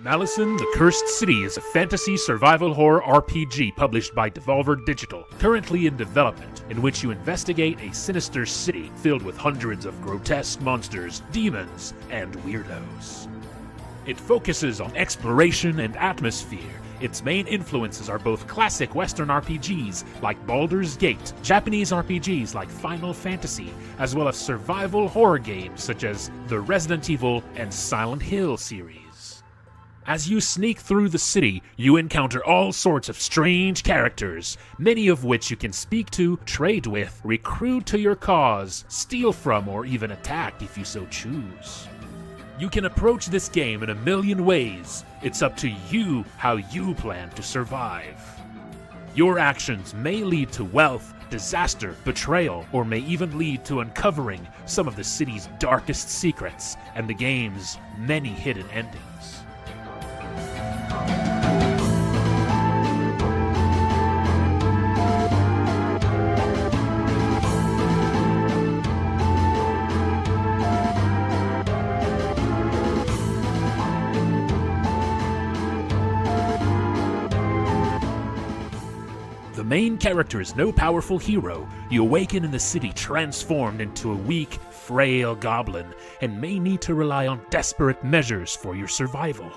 Malison: The Cursed City is a fantasy survival horror RPG published by Devolver Digital, currently in development, in which you investigate a sinister city filled with hundreds of grotesque monsters, demons, and weirdos. It focuses on exploration and atmosphere. Its main influences are both classic Western RPGs like Baldur's Gate, Japanese RPGs like Final Fantasy, as well as survival horror games such as the Resident Evil and Silent Hill series. As you sneak through the city, you encounter all sorts of strange characters, many of which you can speak to, trade with, recruit to your cause, steal from, or even attack if you so choose. You can approach this game in a million ways. It's up to you how you plan to survive. Your actions may lead to wealth, disaster, betrayal, or may even lead to uncovering some of the city's darkest secrets and the game's many hidden endings. The main character is no powerful hero. You awaken in the city transformed into a weak, frail goblin, and may need to rely on desperate measures for your survival.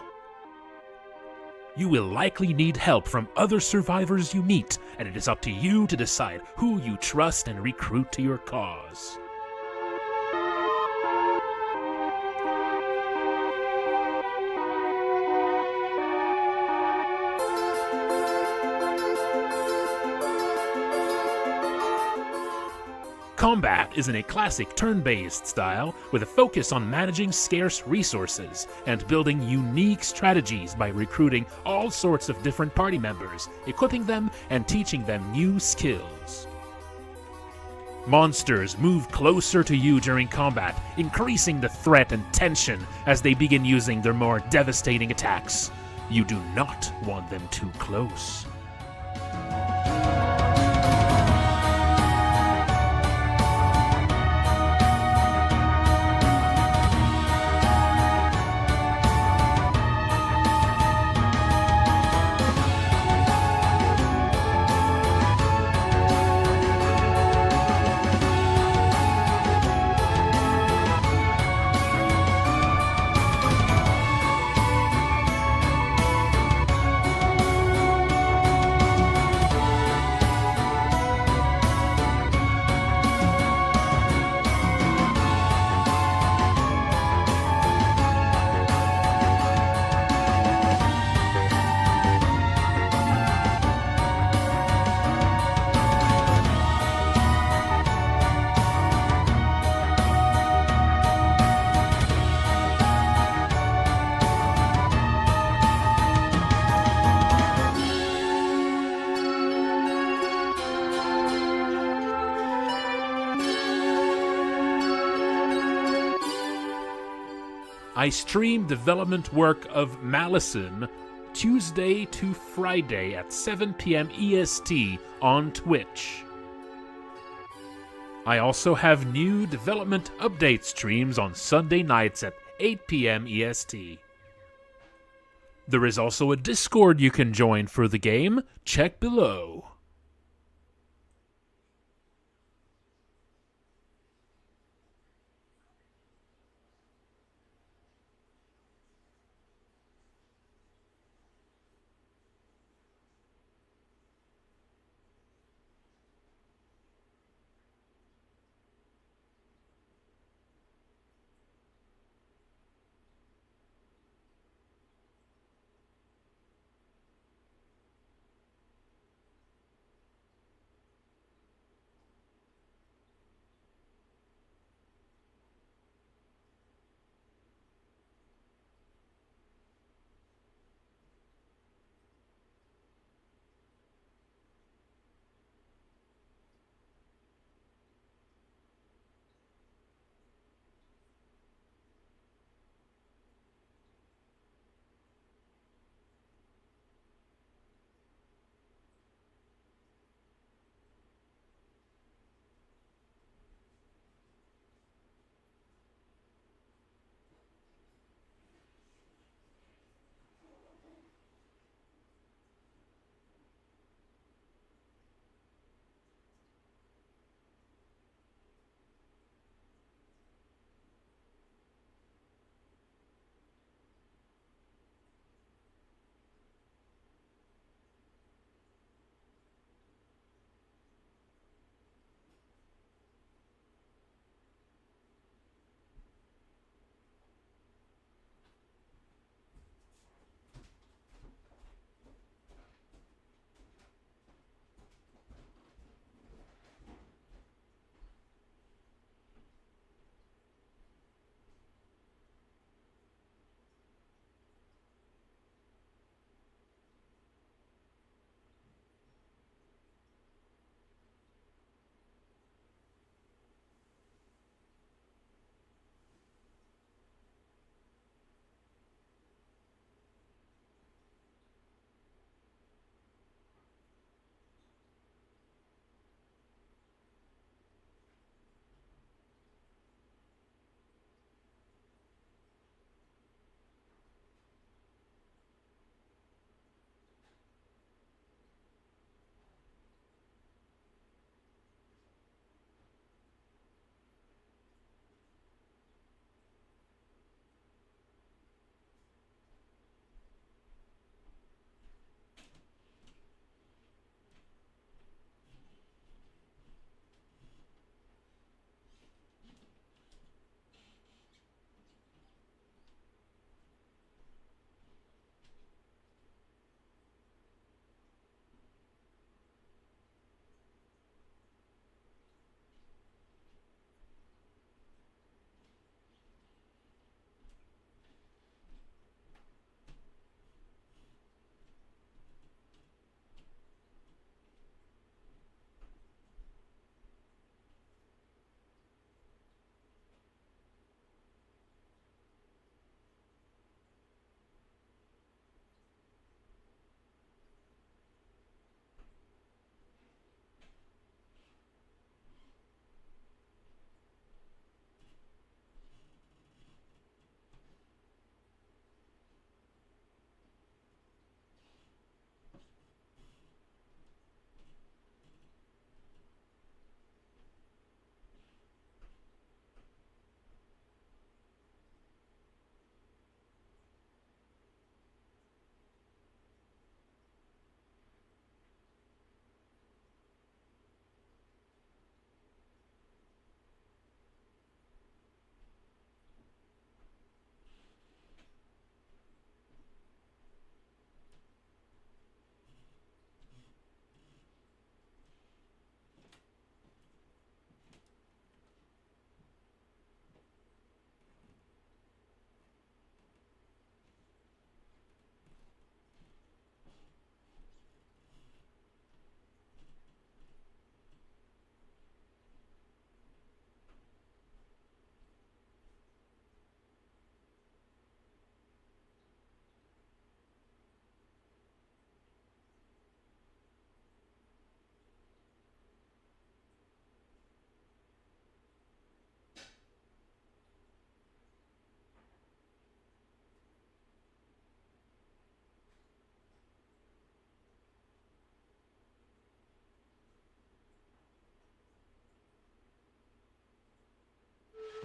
You will likely need help from other survivors you meet, and it is up to you to decide who you trust and recruit to your cause. Combat is in a classic turn-based style with a focus on managing scarce resources and building unique strategies by recruiting all sorts of different party members, equipping them, and teaching them new skills. Monsters move closer to you during combat, increasing the threat and tension as they begin using their more devastating attacks. You do not want them too close. I stream development work of Malison Tuesday to Friday at 7 p.m. EST on Twitch. I also have new development update streams on Sunday nights at 8 p.m. EST. There is also a Discord you can join for the game. Check below.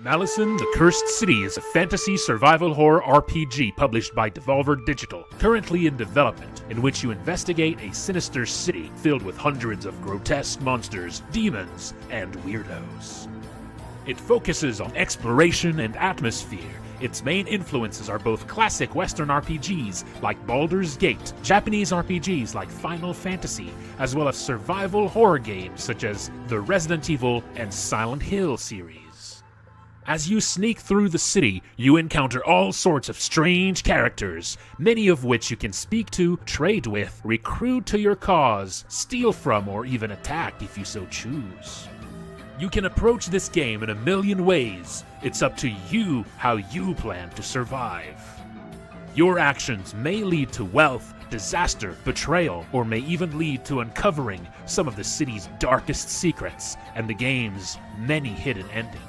Malison, the Cursed City is a fantasy survival horror RPG published by Devolver Digital, currently in development, in which you investigate a sinister city filled with hundreds of grotesque monsters, demons, and weirdos. It focuses on exploration and atmosphere. Its main influences are both classic Western RPGs like Baldur's Gate, Japanese RPGs like Final Fantasy, as well as survival horror games such as the Resident Evil and Silent Hill series. As you sneak through the city, you encounter all sorts of strange characters, many of which you can speak to, trade with, recruit to your cause, steal from, or even attack if you so choose. You can approach this game in a million ways. It's up to you how you plan to survive. Your actions may lead to wealth, disaster, betrayal, or may even lead to uncovering some of the city's darkest secrets and the game's many hidden endings.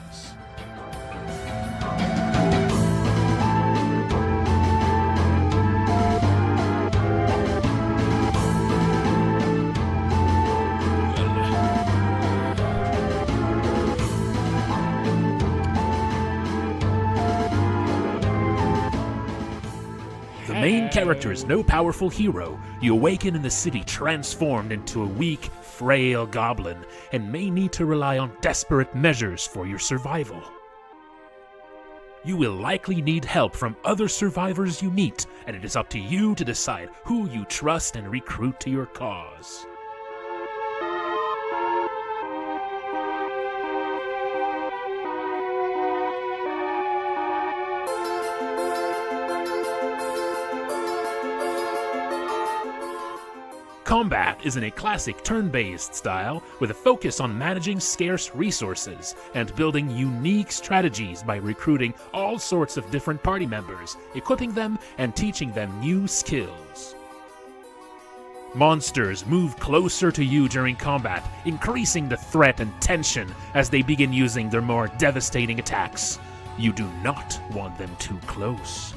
The main character is no powerful hero. You awaken in the city transformed into a weak, frail goblin, and may need to rely on desperate measures for your survival. You will likely need help from other survivors you meet, and it is up to you to decide who you trust and recruit to your cause. Combat is in a classic turn-based style with a focus on managing scarce resources and building unique strategies by recruiting all sorts of different party members, equipping them, and teaching them new skills. Monsters move closer to you during combat, increasing the threat and tension as they begin using their more devastating attacks. You do not want them too close.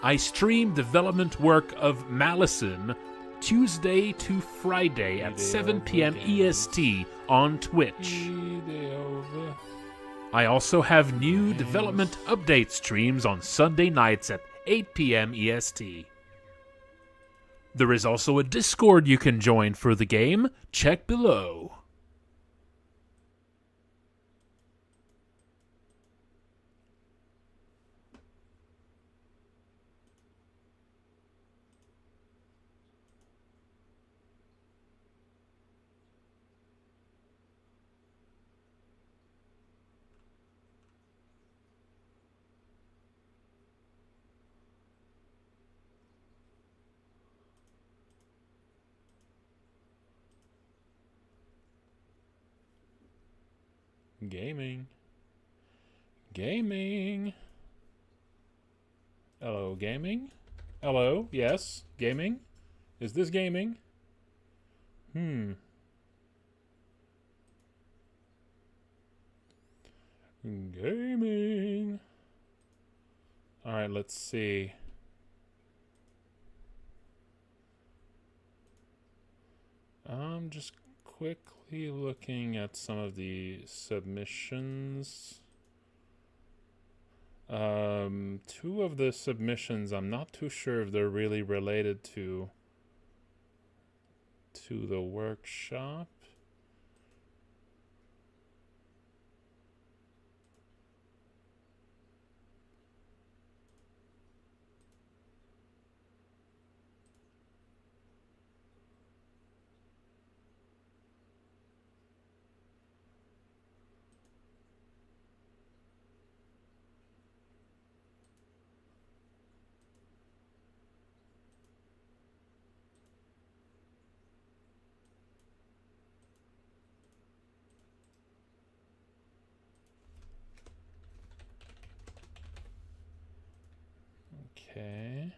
I stream development work of Malison Tuesday to Friday at 7 p.m. EST on Twitch. I also have new development update streams on Sunday nights at 8 p.m. EST. There is also a Discord you can join for the game. Check below. Gaming. Hello, gaming? Hello, yes, gaming? Is this gaming? Gaming. Alright, let's see. I'm just quickly looking at some of the submissions. Two of the submissions, I'm not too sure if they're really related to the workshop. Okay.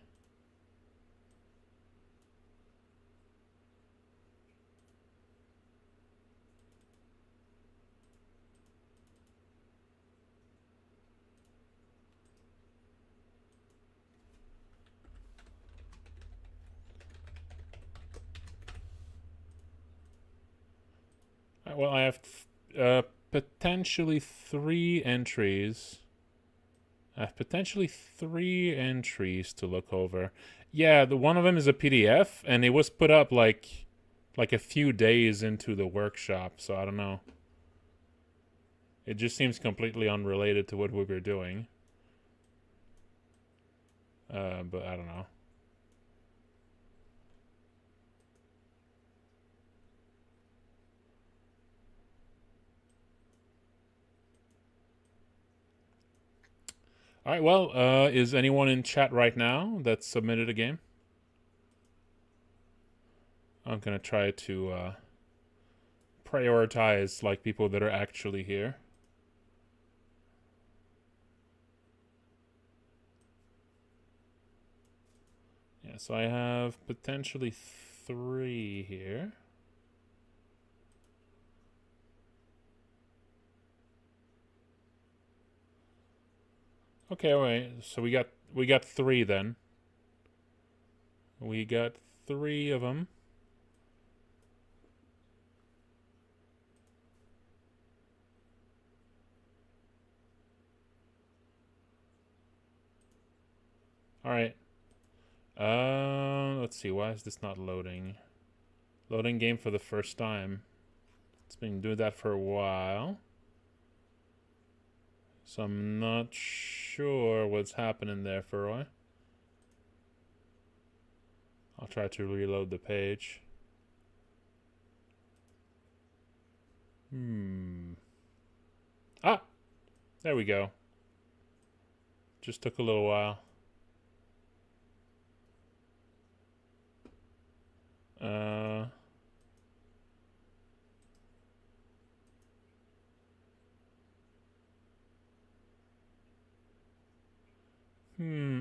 Well, I have potentially 3 entries. I have potentially 3 entries to look over. Yeah, the one of them is a PDF, and it was put up like a few days into the workshop, so I don't know. It just seems completely unrelated to what we were doing. But I don't know. All right, well, is anyone in chat right now that submitted a game? I'm going to try to prioritize like people that are actually here. Yeah, so I have potentially 3 here. Okay, all right. So we got 3 then. We got 3 of them. All right. Let's see. Why is this not loading? Loading game for the first time. It's been doing that for a while. So I'm not sure what's happening there, Furroy. I'll try to reload the page. Ah! There we go. Just took a little while.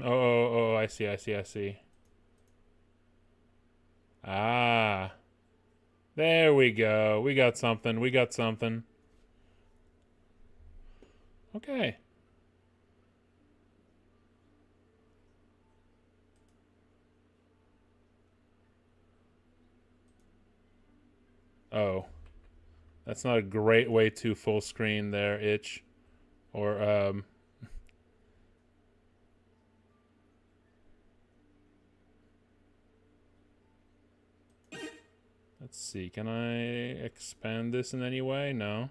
Oh, I see. Ah. There we go. We got something. Okay. Oh. That's not a great way to full screen there, Itch. Or, let's see. Can I expand this in any way? No.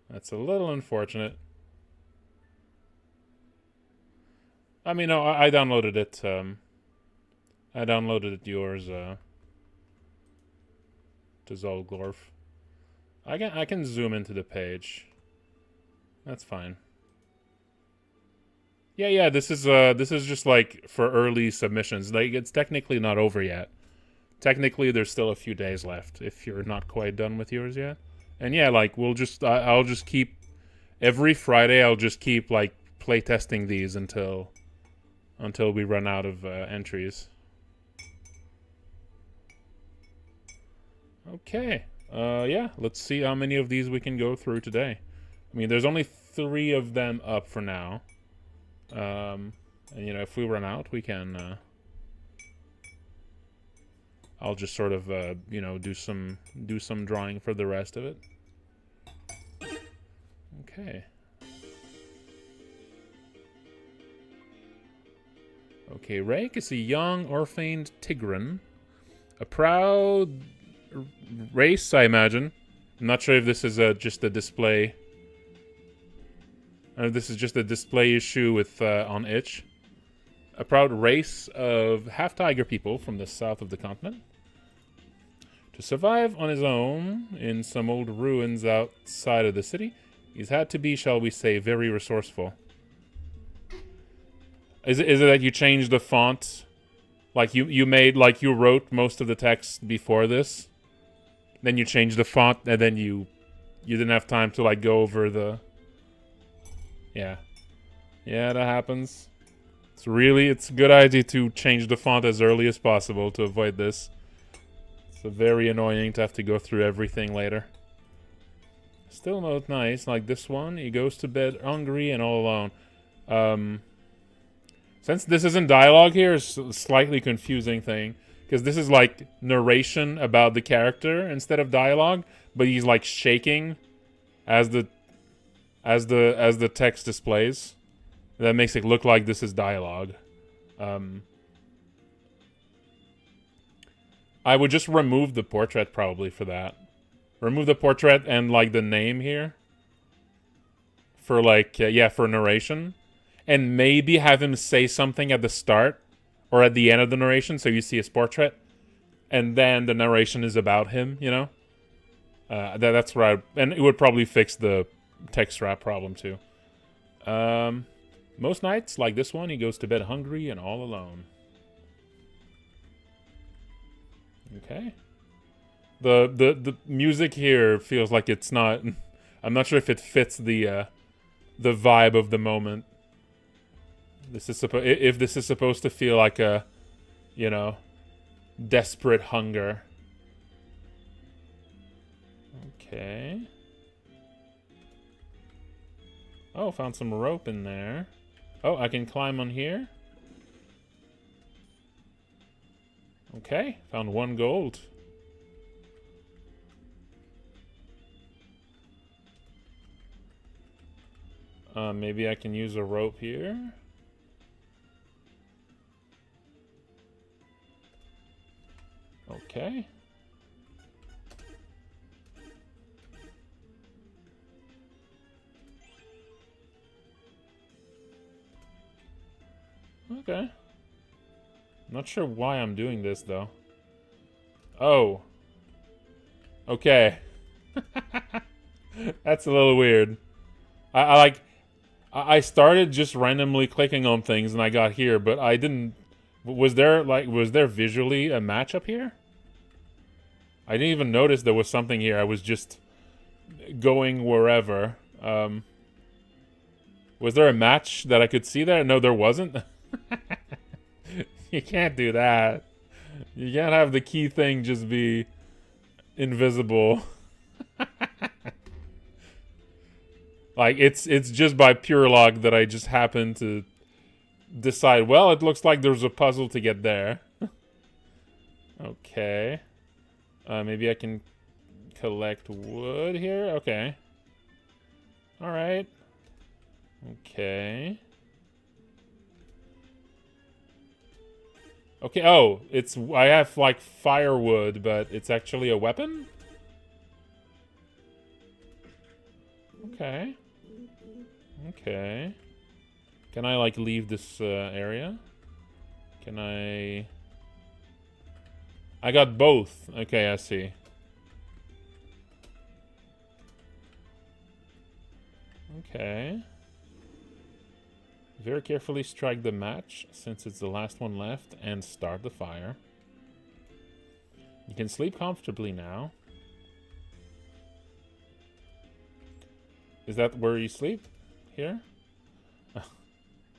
That's a little unfortunate. I mean, no, I downloaded it. I downloaded it yours, to Zolglorf. I can zoom into the page. That's fine. Yeah. This is just like for early submissions. Like it's technically not over yet. Technically, there's still a few days left if you're not quite done with yours yet. And yeah, like I'll just keep every Friday. I'll just keep like playtesting these until we run out of entries. Okay. Yeah. Let's see how many of these we can go through today. I mean, there's only 3 of them up for now. And you know, if we run out, we can. I'll just sort of you know, do some drawing for the rest of it. Okay. Okay, Rake is a young, orphaned Tigran. A proud race, I imagine. I'm not sure if this is just a display. This is just a display issue with on itch. A proud race of half-tiger people from the south of the continent. To survive on his own in some old ruins outside of the city, he's had to be, shall we say, very resourceful. Is it that you changed the font? Like you wrote most of the text before this? Then you changed the font, and then you didn't have time to like go over the... Yeah. Yeah, that happens. It's a good idea to change the font as early as possible to avoid this. It's very annoying to have to go through everything later. Still not nice, like this one. He goes to bed hungry and all alone. Since this isn't dialogue here, it's a slightly confusing thing. Because this is like narration about the character instead of dialogue, but he's like shaking as the text displays. That makes it look like this is dialogue. I would just remove the portrait probably for that. Remove the portrait and like the name here. For like, for narration. And maybe have him say something at the start or at the end of the narration so you see his portrait. And then the narration is about him, you know? That's right. And it would probably fix the text wrap problem too. Most nights, like this one, he goes to bed hungry and all alone. Okay. The music here feels like it's not... I'm not sure if it fits the vibe of the moment. If this is supposed to feel like a, you know, desperate hunger. Okay. Oh, found some rope in there. Oh, I can climb on here. Okay, found 1 gold. Maybe I can use a rope here. Okay. Okay. Not sure why I'm doing this, though. Oh. Okay. That's a little weird. I started just randomly clicking on things and I got here, but I didn't... Was there visually a match up here? I didn't even notice there was something here. I was just going wherever. Was there a match that I could see there? No, there wasn't. You can't do that. You can't have the key thing just be invisible. Like, it's just by pure luck that I just happened to decide, well, it looks like there's a puzzle to get there. Okay. Maybe I can collect wood here? Okay. Alright. Okay. Okay, oh, I have, like, firewood, but it's actually a weapon? Okay. Okay. Can I, like, leave this area? Can I... I got both. Okay, I see. Okay. Very carefully strike the match, since it's the last one left, and start the fire. You can sleep comfortably now. Is that where you sleep? Here?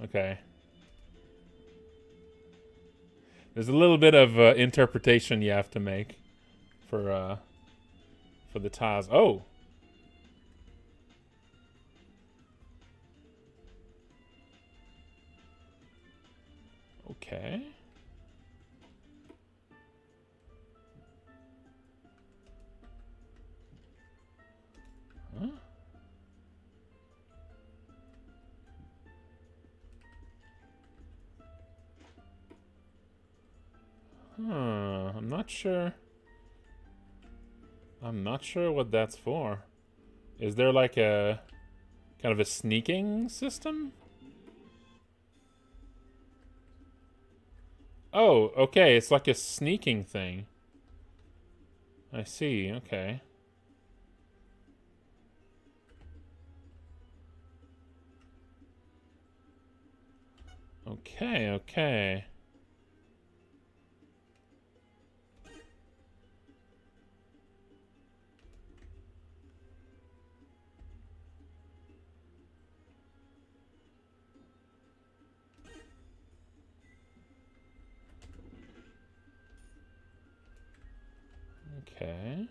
Okay. There's a little bit of interpretation you have to make for the tiles. Oh! Okay. Huh? not sure. I'm not sure what that's for. Is there like a kind of a sneaking system? Oh, okay, it's like a sneaking thing. I see, okay. Okay, okay. Okay.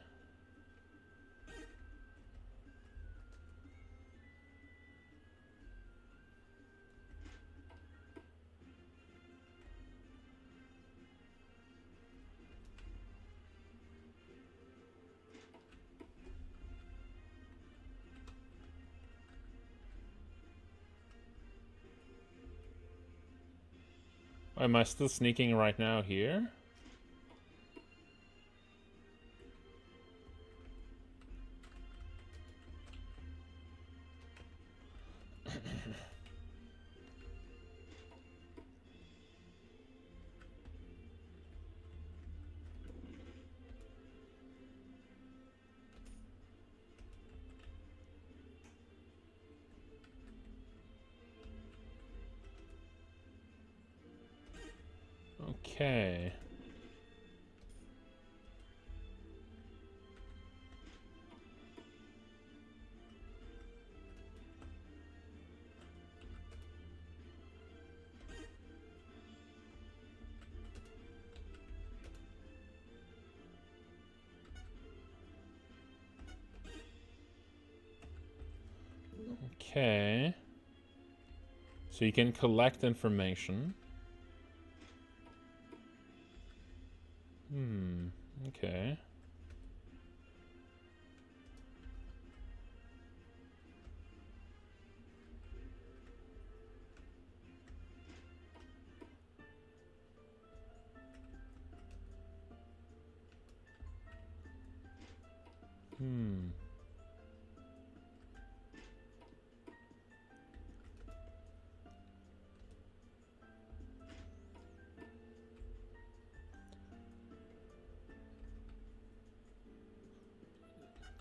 Am I still sneaking right now here? Okay. Okay. So you can collect information. Okay.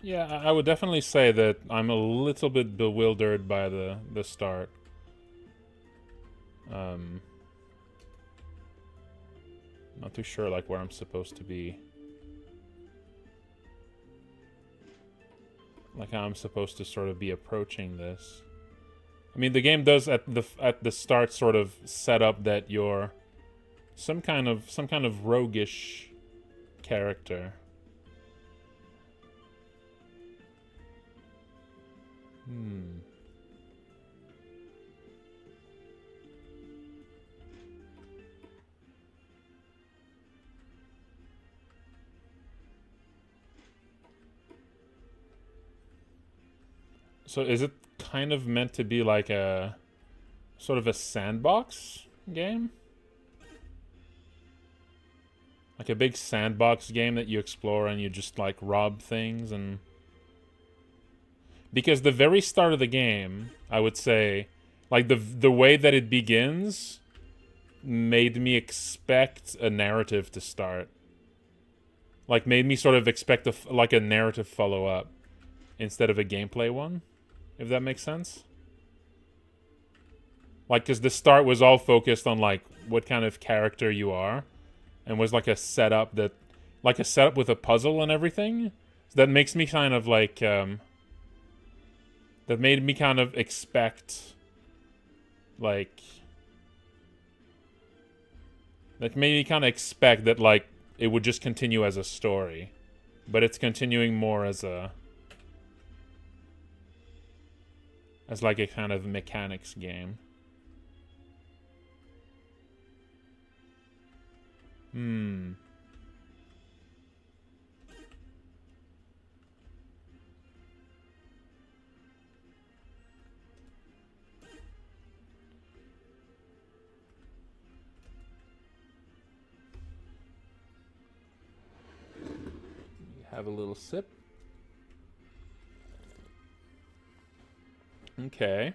Yeah, I would definitely say that I'm a little bit bewildered by the start. Not too sure like where I'm supposed to be. Like how I'm supposed to sort of be approaching this. I mean, the game does at the start sort of set up that you're some kind of roguish character. So is it kind of meant to be like a sort of a sandbox game? Like a big sandbox game that you explore and you just like rob things and because the very start of the game, I would say, like the way that it begins made me expect a narrative to start. Like made me sort of expect like a narrative follow up instead of a gameplay one, if that makes sense. Like cuz the start was all focused on like what kind of character you are and was like a setup with a puzzle and everything. So that makes me kind of like that made me kind of expect like that made me kind of expect that like it would just continue as a story, but it's continuing more as like a kind of mechanics game. have a little sip. Okay.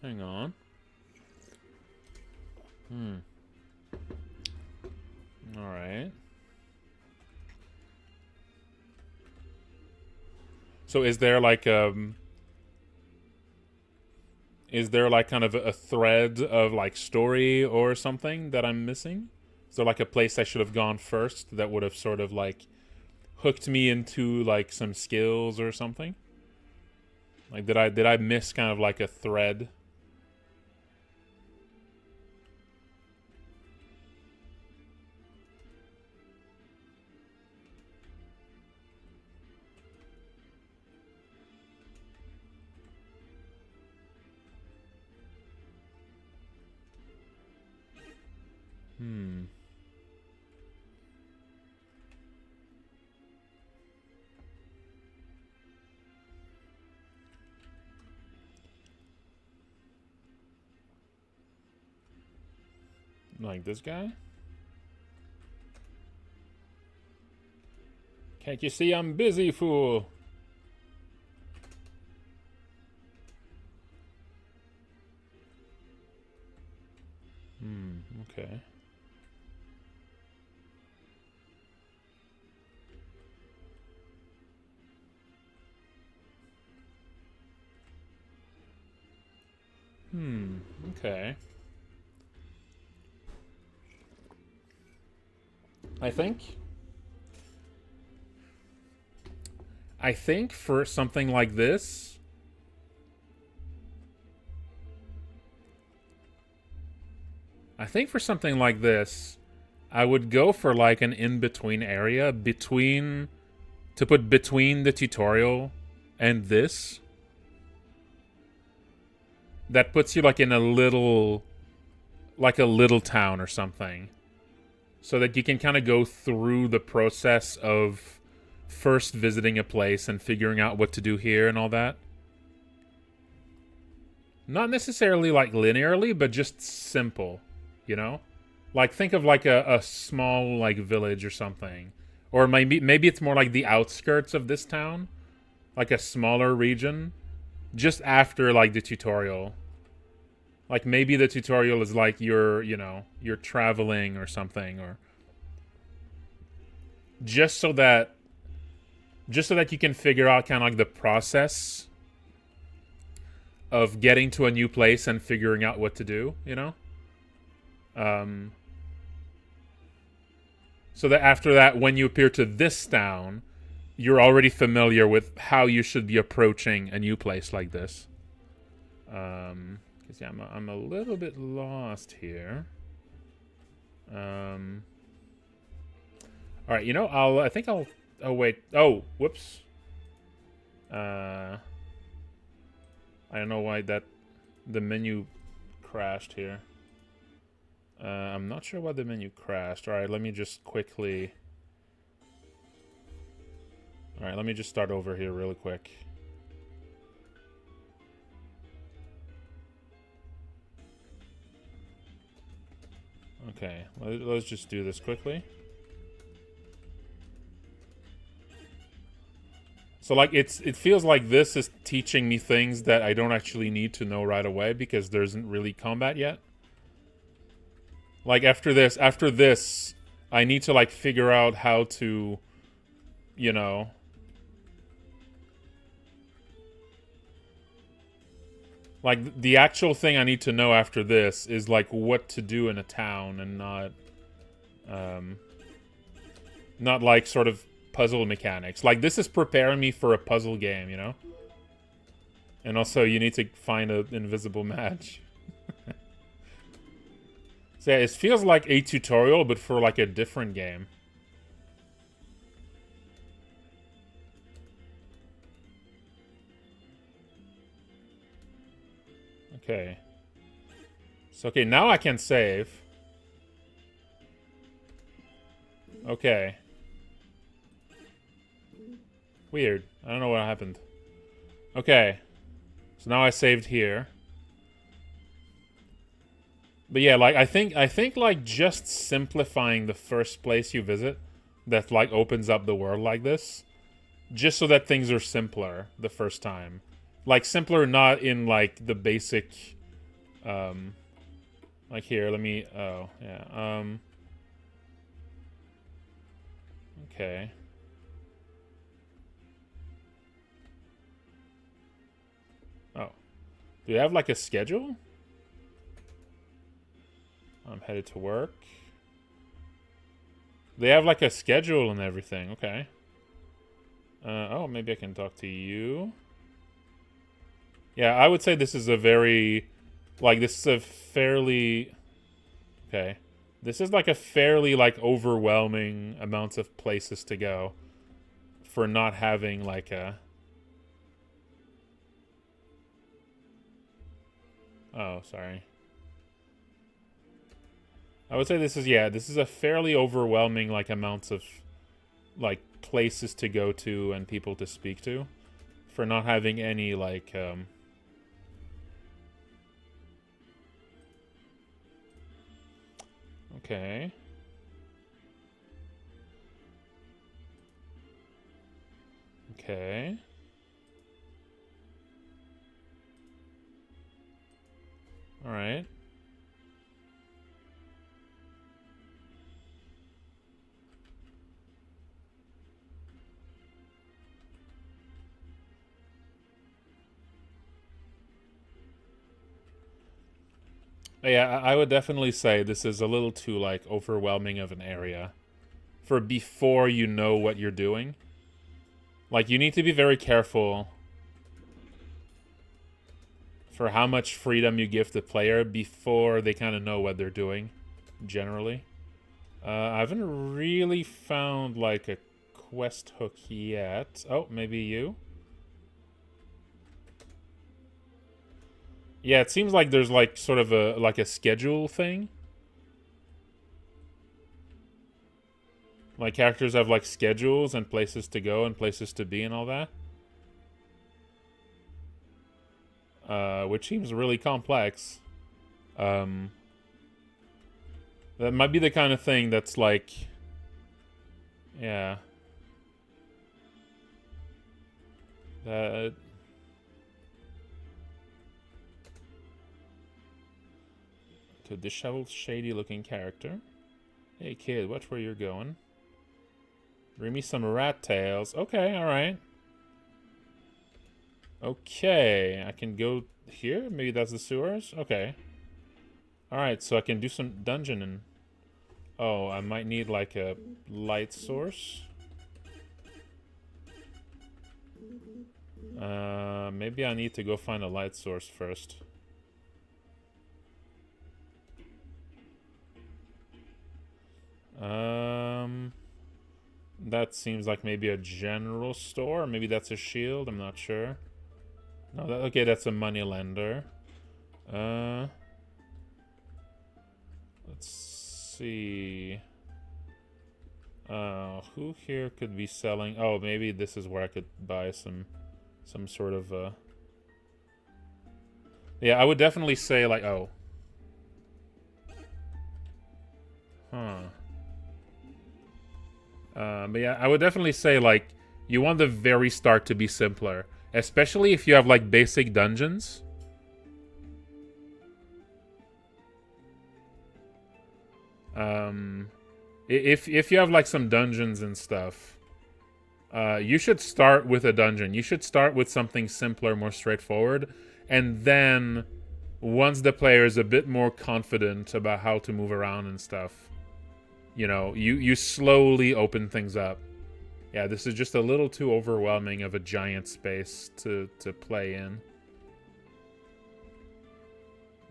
Hang on. Alright. So is there like kind of a thread of like story or something that I'm missing? Is there like a place I should have gone first that would have sort of like hooked me into like some skills or something? Like did I miss kind of like a thread? Like this guy? Can't you see I'm busy, fool? Okay. Okay. I think for something like this, I would go for like an in-between area to put between the tutorial and this. That puts you like in a little town or something. So that you can kind of go through the process of first visiting a place and figuring out what to do here and all that. Not necessarily like linearly, but just simple, you know? Like think of like a small like village or something. Or maybe it's more like the outskirts of this town. Like a smaller region. Just after like the tutorial. Like maybe the tutorial is like you're traveling or something, or just so that you can figure out kind of like the process of getting to a new place and figuring out what to do, you know? So that after that, when you appear to this town, you're already familiar with how you should be approaching a new place like this. Because yeah, I'm a little bit lost here. All right, I think I'll. Oh wait. Oh, whoops. I don't know why the menu crashed here. I'm not sure why the menu crashed. All right, let me just quickly. All right, let me just start over here really quick. Okay, let's just do this quickly. So like it feels like this is teaching me things that I don't actually need to know right away because there isn't really combat yet. Like after this, I need to like figure out how to, like the actual thing I need to know after this is like what to do in a town and not like sort of puzzle mechanics. Like this is preparing me for a puzzle game, you know? And also you need to find an invisible match. So yeah, it feels like a tutorial, but for like a different game. Okay. So okay, now I can save. Okay. Weird. I don't know what happened. Okay. So now I saved here. But yeah, like I think like just simplifying the first place you visit that like opens up the world like this just so that things are simpler the first time. Like, simpler not in, like, the basic... like, here, let me... Oh, yeah. Okay. Oh. Do you have, like, a schedule? I'm headed to work. They have, like, a schedule and everything. Okay. Oh, maybe I can talk to you. Yeah, I would say this is a very... Like, this is a fairly... Okay. This is, like, a fairly, like, overwhelming amounts of places to go for not having, like, a... Oh, sorry. I would say this is, yeah, this is a fairly overwhelming, like, amounts of, like, places to go to and people to speak to for not having any, like, Okay. Okay. Alright. Yeah, I would definitely say this is a little too, like, overwhelming of an area for before you know what you're doing. Like, you need to be very careful for how much freedom you give the player before they kind of know what they're doing, generally. I haven't really found, like, a quest hook yet. Oh, maybe you? Yeah, it seems like there's, like, sort of a, like, a schedule thing. Like, characters have, like, schedules and places to go and places to be and all that. Which seems really complex. That might be the kind of thing that's, like... Yeah. That... To a disheveled, shady-looking character. Hey, kid, watch where you're going. Bring me some rat tails. Okay, alright. Okay, I can go here? Maybe that's the sewers? Okay. Alright, so I can do some dungeon and... Oh, I might need, like, a light source. Maybe I need to go find a light source first. That seems like maybe a general store. Maybe that's a shield. I'm not sure. No, okay, that's a moneylender. Let's see. Who here could be selling? Oh, maybe this is where I could buy some sort of Yeah, I would definitely say, like, oh. Huh. But yeah, I would definitely say, like, you want the very start to be simpler. Especially if you have, like, basic dungeons. If you have, like, some dungeons and stuff, you should start with a dungeon. You should start with something simpler, more straightforward. And then, once the player is a bit more confident about how to move around and stuff, you know, you slowly open things up. Yeah, this is just a little too overwhelming of a giant space to play in.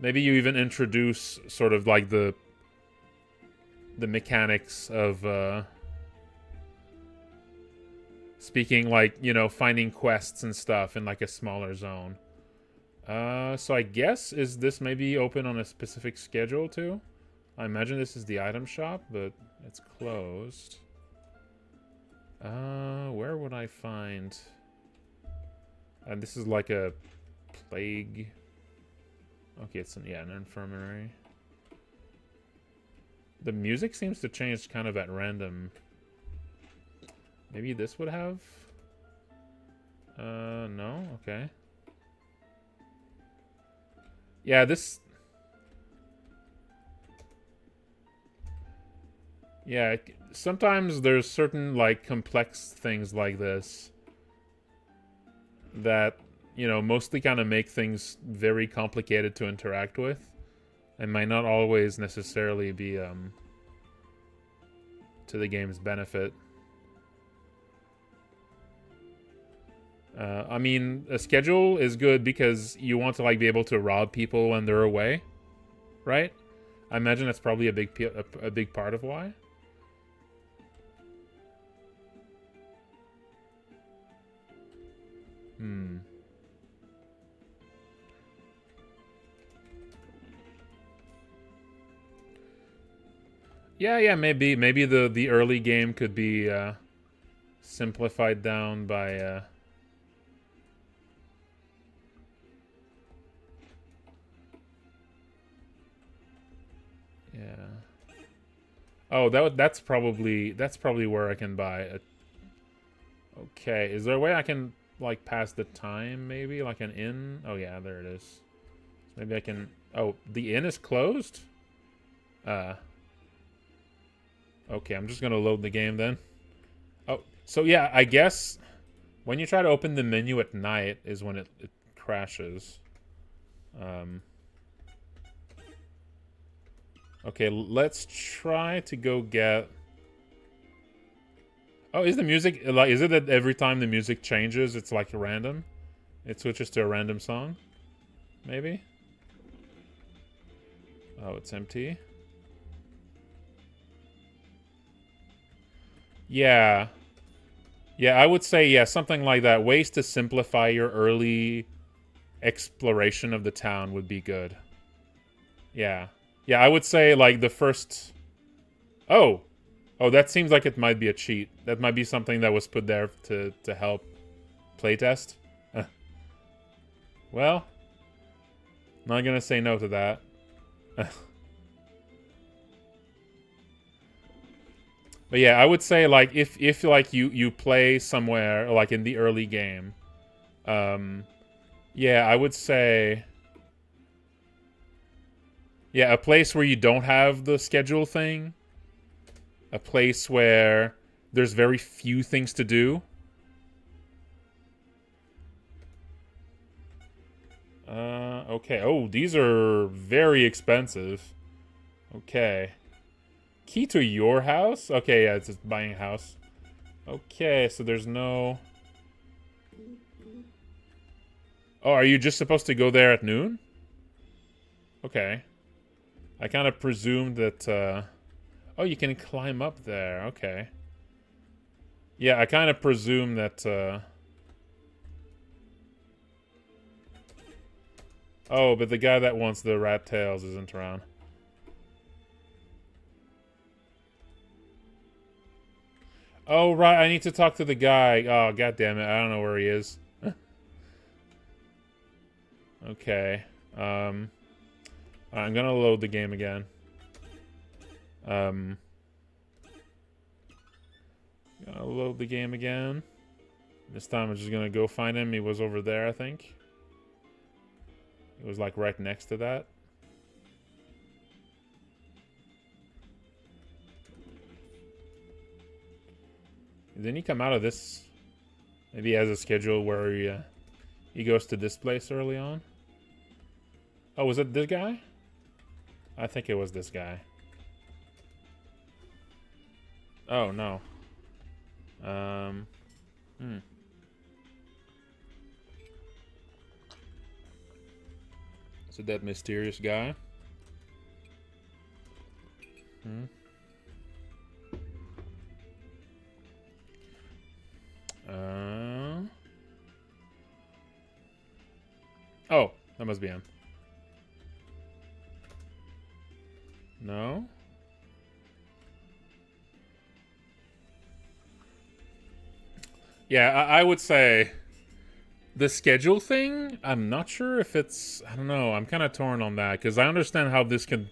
Maybe you even introduce sort of like the mechanics of speaking, like, you know, finding quests and stuff in like a smaller zone. So I guess, is this maybe open on a specific schedule too? I imagine this is the item shop, but it's closed. Where would I find... this is like a plague... Okay, it's an infirmary. The music seems to change kind of at random. Maybe this would have... No? Okay. Yeah, this... Yeah, sometimes there's certain, like, complex things like this that, you know, mostly kind of make things very complicated to interact with and might not always necessarily be, to the game's benefit. I mean, a schedule is good because you want to, like, be able to rob people when they're away, right? I imagine that's probably a big part of why. Yeah, maybe the early game could be simplified down by yeah. Oh, that's probably where I can buy it. Okay, is there a way I can, like, pass the time, maybe? Like an inn? Oh, yeah, there it is. So maybe I can... Oh, the inn is closed? Okay, I'm just gonna load the game then. Oh, so yeah, I guess when you try to open the menu at night is when it crashes. Okay, let's try to go get... Oh, is the music... like, is it that every time the music changes, it's like random? It switches to a random song? Maybe? Oh, it's empty. Yeah. Yeah, I would say, yeah, something like that. Ways to simplify your early exploration of the town would be good. Yeah. Yeah, I would say, like, the first... Oh! Oh, that seems like it might be a cheat. That might be something that was put there to help playtest. Well, not gonna say no to that. But yeah, I would say, like, if like you play somewhere like in the early game, yeah, I would say, yeah, a place where you don't have the schedule thing, a place where there's very few things to do. Okay. Oh, these are very expensive. Okay. Key to your house? Okay, yeah, it's just buying a house. Okay, so there's no... Oh, are you just supposed to go there at noon? Okay. I kind of presumed that, Oh, you can climb up there. Okay. Yeah, I kind of presumed that, Oh, but the guy that wants the rat tails isn't around. Oh, right, I need to talk to the guy. Oh, god damn it, I don't know where he is. Okay. I'm gonna load the game again. Gonna load the game again. This time I'm just gonna go find him. He was over there, I think. It was like right next to that. Didn't he come out of this? Maybe he has a schedule where he goes to this place early on. Oh, was it this guy? I think it was this guy. Oh, no. Is it that mysterious guy? Oh, that must be him. No? Yeah, I would say the schedule thing, I'm not sure if it's... I don't know. I'm kind of torn on that because I understand how this could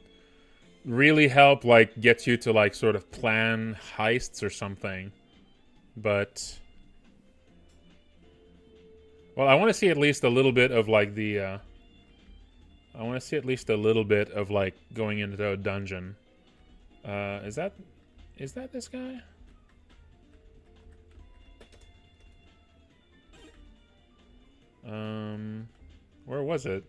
really help, like, get you to, like, sort of plan heists or something. But... Well, I want to see at least a little bit of like the. I want to see at least a little bit of like going into a dungeon. Is that this guy? Where was it?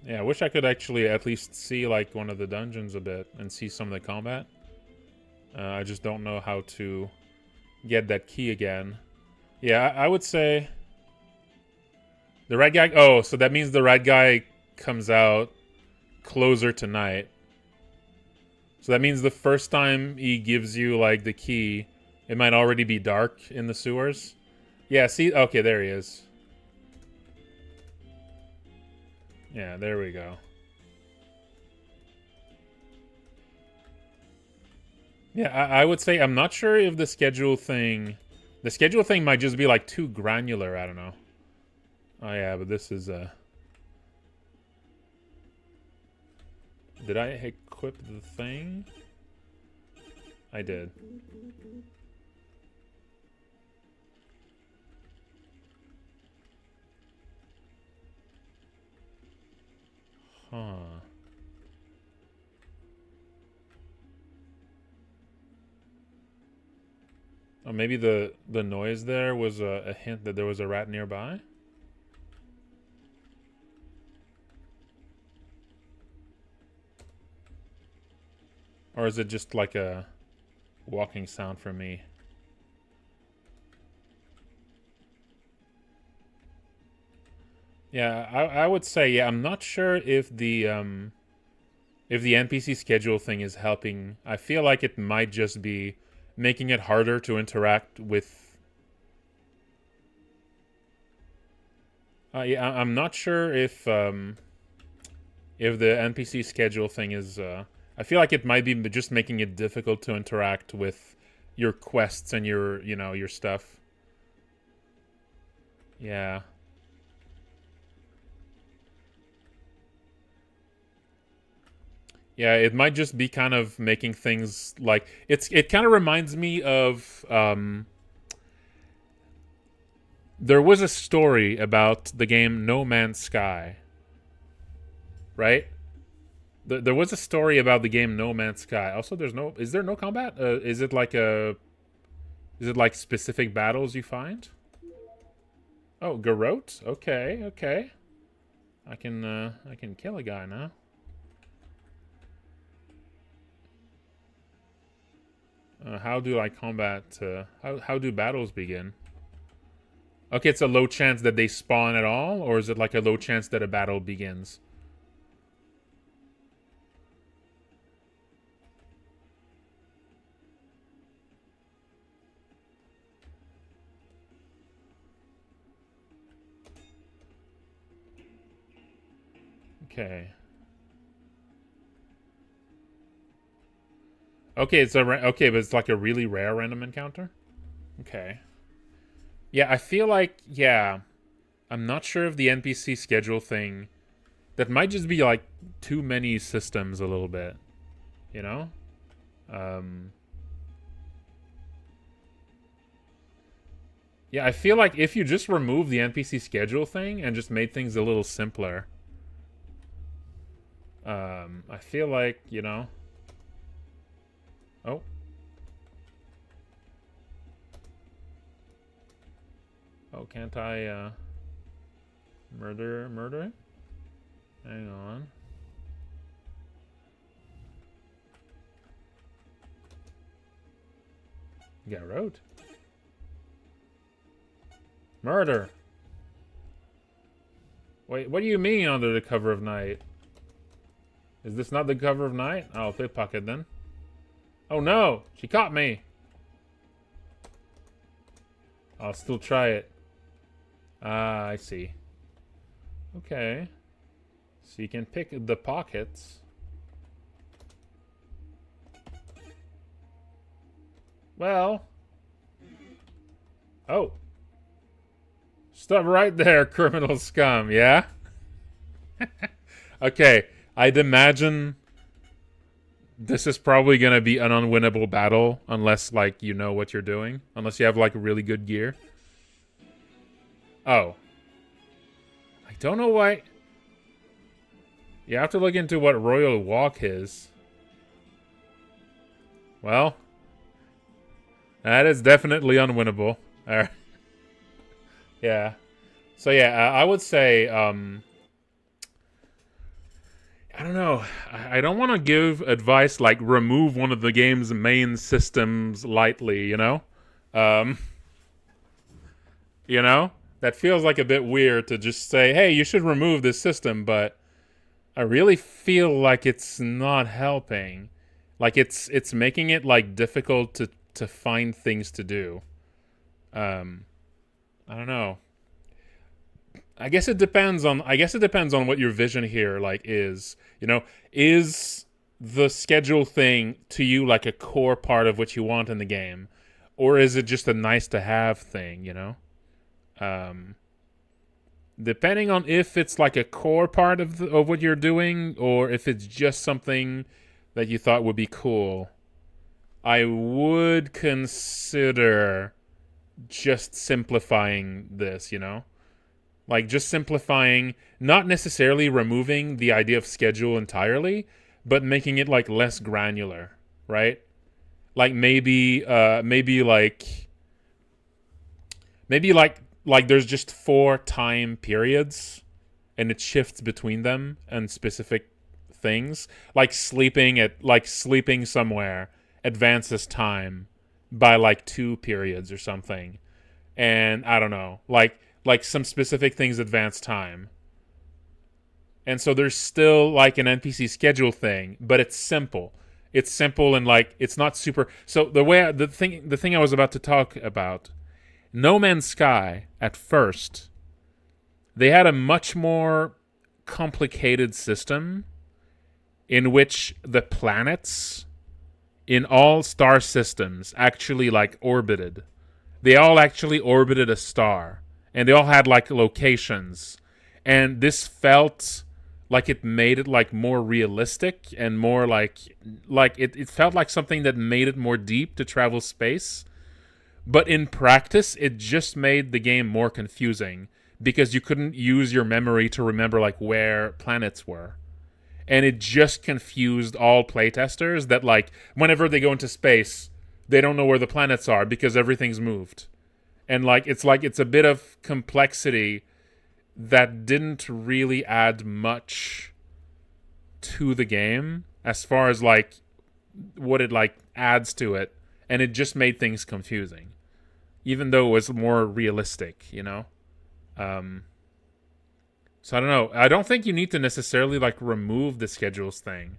Yeah, I wish I could actually at least see like one of the dungeons a bit and see some of the combat. I just don't know how to get that key again. Yeah, I would say the red guy. Oh, so that means the red guy comes out closer tonight. So that means the first time he gives you like the key, it might already be dark in the sewers. Yeah, see, okay, there he is. Yeah, there we go. Yeah, I would say I'm not sure if the schedule thing might just be like too granular. I don't know. Oh yeah, but this is did I equip the thing? I did. Huh. Oh, maybe the noise there was a hint that there was a rat nearby? Or is it just like a walking sound from me? Yeah, I would say, yeah, I'm not sure if the NPC schedule thing is helping. I feel like it might just be making it harder to interact with. Yeah, I'm not sure if the NPC schedule thing is. I feel like it might be just making it difficult to interact with your quests and your your stuff. Yeah. Yeah, it might just be kind of making things like it kind of reminds me of there was a story about the game No Man's Sky, right? There was a story about the game No Man's Sky. Also, is there no combat? Is it like specific battles you find? Oh, Garrote? Okay, okay. I can kill a guy now. How do I combat? How do battles begin? Okay, it's a low chance that they spawn at all, or is it like a low chance that a battle begins? Okay. Okay, okay, but it's like a really rare random encounter. Okay. Yeah, I feel like I'm not sure if the NPC schedule thing that might just be like too many systems a little bit, you know? Yeah, I feel like if you just remove the NPC schedule thing and just made things a little simpler, I feel like, Oh. Oh, can't I, murder it? Hang on. Garrote? Murder! Wait, what do you mean under the cover of night? Is this not the cover of night? I'll pickpocket then. Oh no! She caught me! I'll still try it. Ah, I see. Okay. So you can pick the pockets. Well. Oh. Stop right there, criminal scum, yeah? Okay, I'd imagine This is probably gonna be an unwinnable battle unless like you know what you're doing. Unless you have like really good gear. Oh. I don't know why. You have to look into what Royal Walk is. Well, that is definitely unwinnable. Yeah. So yeah, I would say I don't know. I don't want to give advice like remove one of the game's main systems lightly, you know? Um, you know? That feels like a bit weird to just say, hey, you should remove this system, but I really feel like it's not helping. Like it's making it like difficult to find things to do. Um, I don't know. I guess it depends on what your vision here like is. You know, is the schedule thing to you like a core part of what you want in the game, or is it just a nice to have thing? You know, um, depending on if it's like a core part of what you're doing, or if it's just something that you thought would be cool. I would consider just simplifying this. You know. Like just simplifying, not necessarily removing the idea of schedule entirely, but making it like less granular, right? Like maybe like there's just 4 time periods and it shifts between them and specific things. Like sleeping somewhere advances time by like 2 periods or something. And I don't know, like some specific things advance time. And so there's still like an NPC schedule thing, but it's simple. It's simple and like it's not super. So the thing I was about to talk about, No Man's Sky at first, they had a much more complicated system in which the planets in all star systems actually like orbited. They all actually orbited a star, and they all had like locations, and this felt like it made it like more realistic and more like it felt like something that made it more deep to travel space. But in practice it just made the game more confusing because you couldn't use your memory to remember like where planets were, and it just confused all playtesters that like whenever they go into space they don't know where the planets are because everything's moved. And like it's a bit of complexity that didn't really add much to the game as far as like what it like adds to it, and it just made things confusing even though it was more realistic, you know. So I don't know, I don't think you need to necessarily like remove the schedules thing,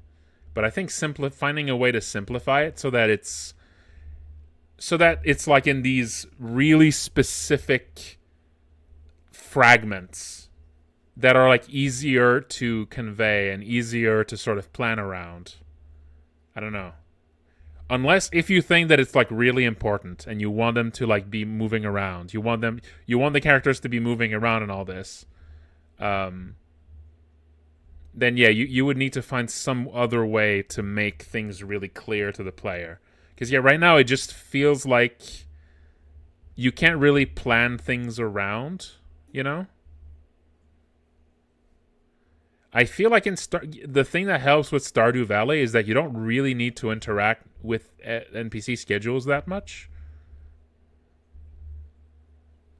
but I think finding a way to simplify it so that it's like in these really specific fragments that are like easier to convey and easier to sort of plan around. I don't know. Unless if you think that it's like really important and you want them to like be moving around. You want the characters to be moving around and all this. Then yeah, you would need to find some other way to make things really clear to the player. Because yeah, right now it just feels like you can't really plan things around, you know? I feel like the thing that helps with Stardew Valley is that you don't really need to interact with NPC schedules that much.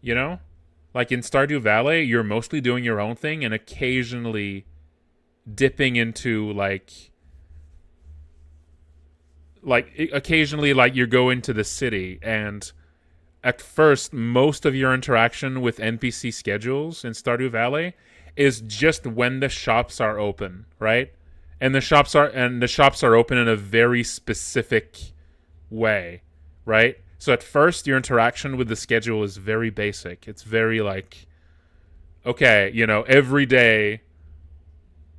You know? Like in Stardew Valley, you're mostly doing your own thing and occasionally dipping into like occasionally like you go into the city, and at first most of your interaction with NPC schedules in Stardew Valley is just when the shops are open, right? And the shops are open in a very specific way, right? So at first your interaction with the schedule is very basic. It's very like, okay, you know, every day,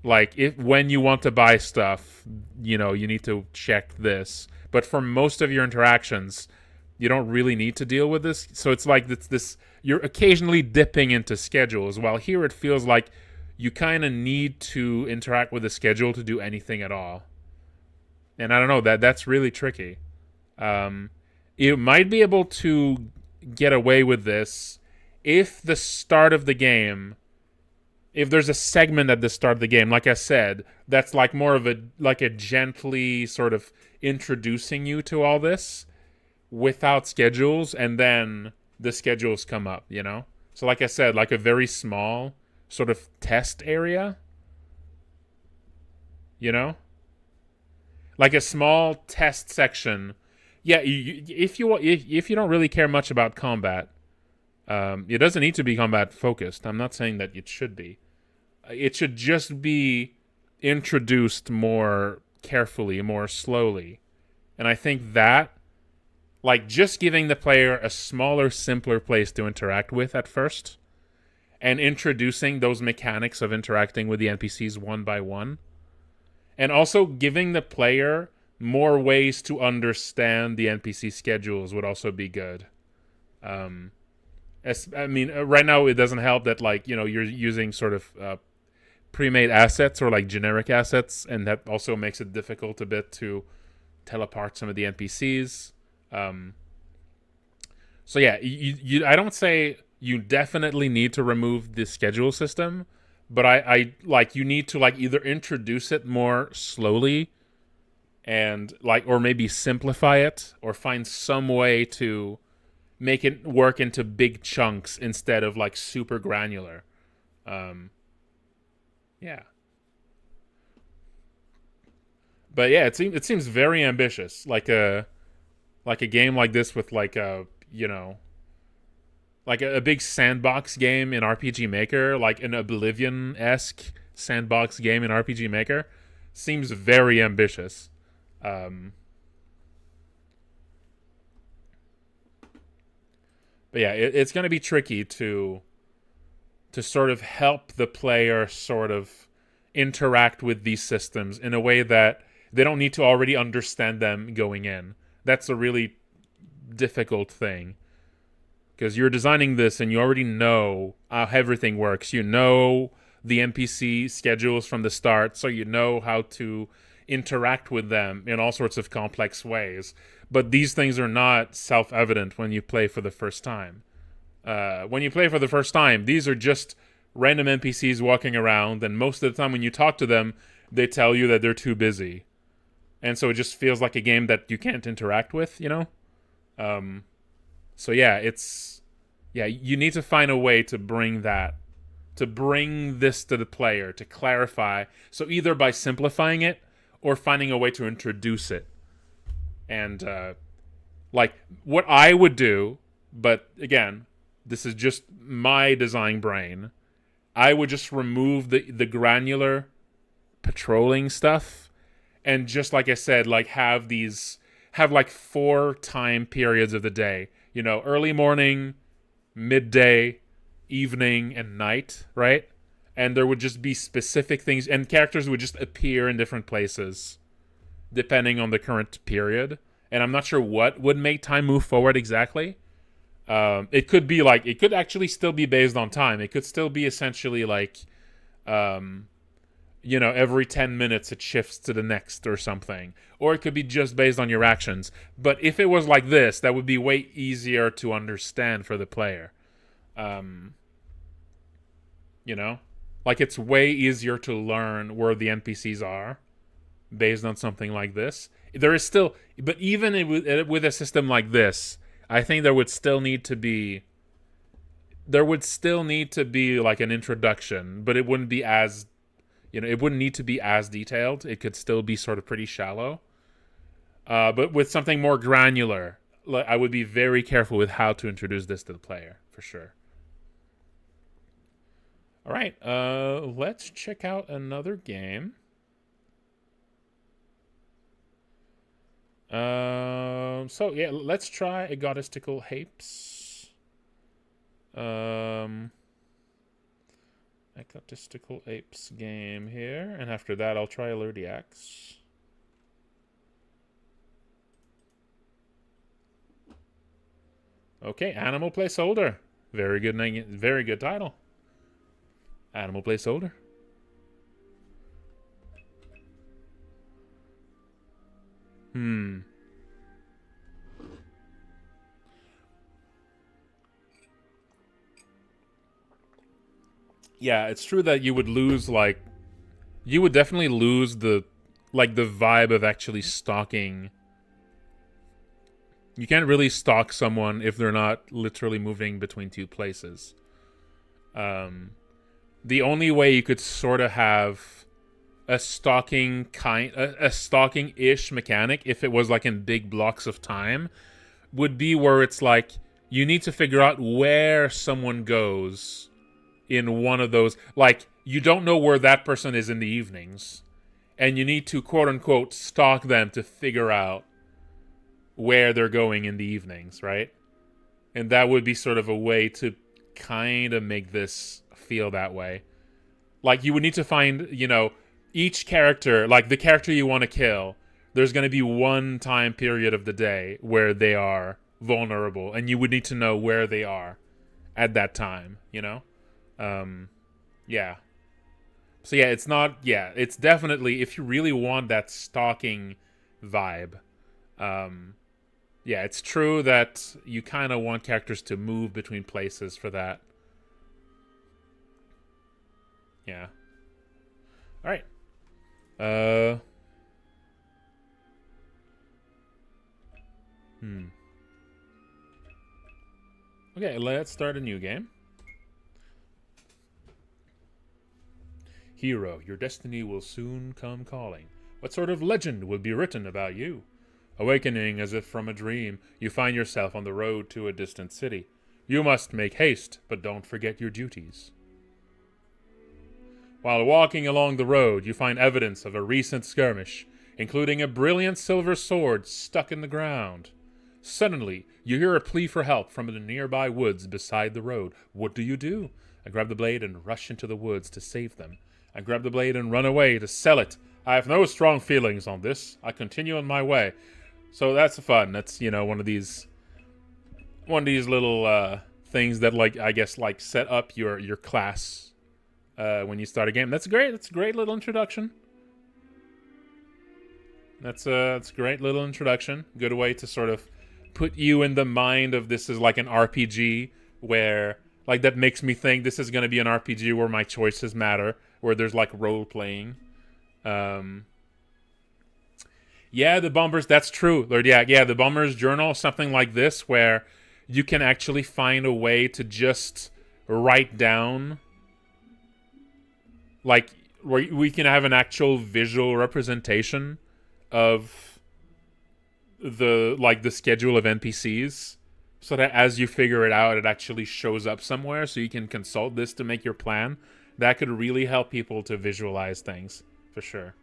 like when you want to buy stuff, you know, you need to check this. But for most of your interactions, you don't really need to deal with this. So it's like this you're occasionally dipping into schedules, while here it feels like you kind of need to interact with the schedule to do anything at all. And I don't know, that's really tricky. You might be able to get away with this if the start of the game, if there's a segment at the start of the game, like I said, that's like more of a gently sort of introducing you to all this without schedules, and then the schedules come up, you know? So like I said, like a very small sort of test area, you know? Like a small test section. Yeah, if you don't really care much about combat, it doesn't need to be combat focused. I'm not saying that it should be. It should just be introduced more carefully, more slowly. And I think that, like, just giving the player a smaller, simpler place to interact with at first, and introducing those mechanics of interacting with the NPCs one by one, and also giving the player more ways to understand the NPC schedules would also be good. I mean, right now it doesn't help that, like, you know, you're using sort of pre-made assets or like generic assets, and that also makes it difficult a bit to tell apart some of the NPCs. So yeah, I don't say you definitely need to remove the schedule system, but I like, you need to like either introduce it more slowly and like, or maybe simplify it, or find some way to make it work into big chunks instead of like super granular. Yeah. But yeah, it seems very ambitious. Like a game like this with like a, you know, like a big sandbox game in RPG Maker, like an Oblivion-esque sandbox game in RPG Maker, seems very ambitious. But yeah, it's going to be tricky to sort of help the player sort of interact with these systems in a way that they don't need to already understand them going in. That's a really difficult thing, because you're designing this and you already know how everything works. You know the NPC schedules from the start, so you know how to interact with them in all sorts of complex ways. But these things are not self-evident when you play for the first time. When you play for the first time, these are just random NPCs walking around, and most of the time when you talk to them, they tell you that they're too busy. And so it just feels like a game that you can't interact with, you know? So yeah, you need to find a way to bring this to the player, to clarify. So either by simplifying it or finding a way to introduce it. And like what I would do, but again, this is just my design brain, I would just remove the granular patrolling stuff, and just like I said, like have like 4 time periods of the day. You know, early morning, midday, evening, and night, right? And there would just be specific things, and characters would just appear in different places depending on the current period. And I'm not sure what would make time move forward exactly. It could be like, it could actually still be based on time. It could still be essentially like, you know, every 10 minutes it shifts to the next or something. Or it could be just based on your actions. But if it was like this, that would be way easier to understand for the player. You know? Like, it's way easier to learn where the NPCs are based on something like this. There is still, but even with a system like this, I think there would still need to be like an introduction, but it wouldn't be as, you know, it wouldn't need to be as detailed. It could still be sort of pretty shallow. But with something more granular, I would be very careful with how to introduce this to the player, for sure. All right, let's check out another game. So yeah, let's try Egotistical Apes. Egotistical Apes game here, and after that I'll try Alertiax. Okay, Animal Placeholder. Very good name, very good title. Animal Placeholder. Hmm. Yeah, it's true that you would lose, like, you would definitely lose the, like, the vibe of actually stalking. You can't really stalk someone if they're not literally moving between two places. Um, the only way you could sort of have a stalking ish mechanic, if it was like in big blocks of time, would be where it's like you need to figure out where someone goes in one of those. Like, you don't know where that person is in the evenings, and you need to quote unquote stalk them to figure out where they're going in the evenings, right? And that would be sort of a way to kind of make this feel that way. Like, you would need to find, each character, like the character you want to kill, there's going to be one time period of the day where they are vulnerable, and you would need to know where they are at that time, Yeah. So yeah, it's definitely, if you really want that stalking vibe, yeah, it's true that you kind of want characters to move between places for that. Yeah. All right. Uh. Okay, let's start a new game. Hero, your destiny will soon come calling. What sort of legend will be written about you? Awakening as if from a dream, you find yourself on the road to a distant city. You must make haste, but don't forget your duties. While walking along the road, you find evidence of a recent skirmish, including a brilliant silver sword stuck in the ground. Suddenly, you hear a plea for help from the nearby woods beside the road. What do? I grab the blade and rush into the woods to save them. I grab the blade and run away to sell it. I have no strong feelings on this. I continue on my way. So that's fun. That's, one of these little things that, like, I guess, like, set up your class when you start a game. That's great. That's a great little introduction. That's a great little introduction. Good way to sort of put you in the mind of this is like an RPG where, like, that makes me think this is going to be an RPG where my choices matter, where there's like role playing. Yeah, the Bombers, that's true, Lord. Yeah, the Bombers Journal, something like this, where you can actually find a way to just write down, like, where we can have an actual visual representation of the schedule of NPCs, so that as you figure it out, it actually shows up somewhere, so you can consult this to make your plan. That could really help people to visualize things, for sure.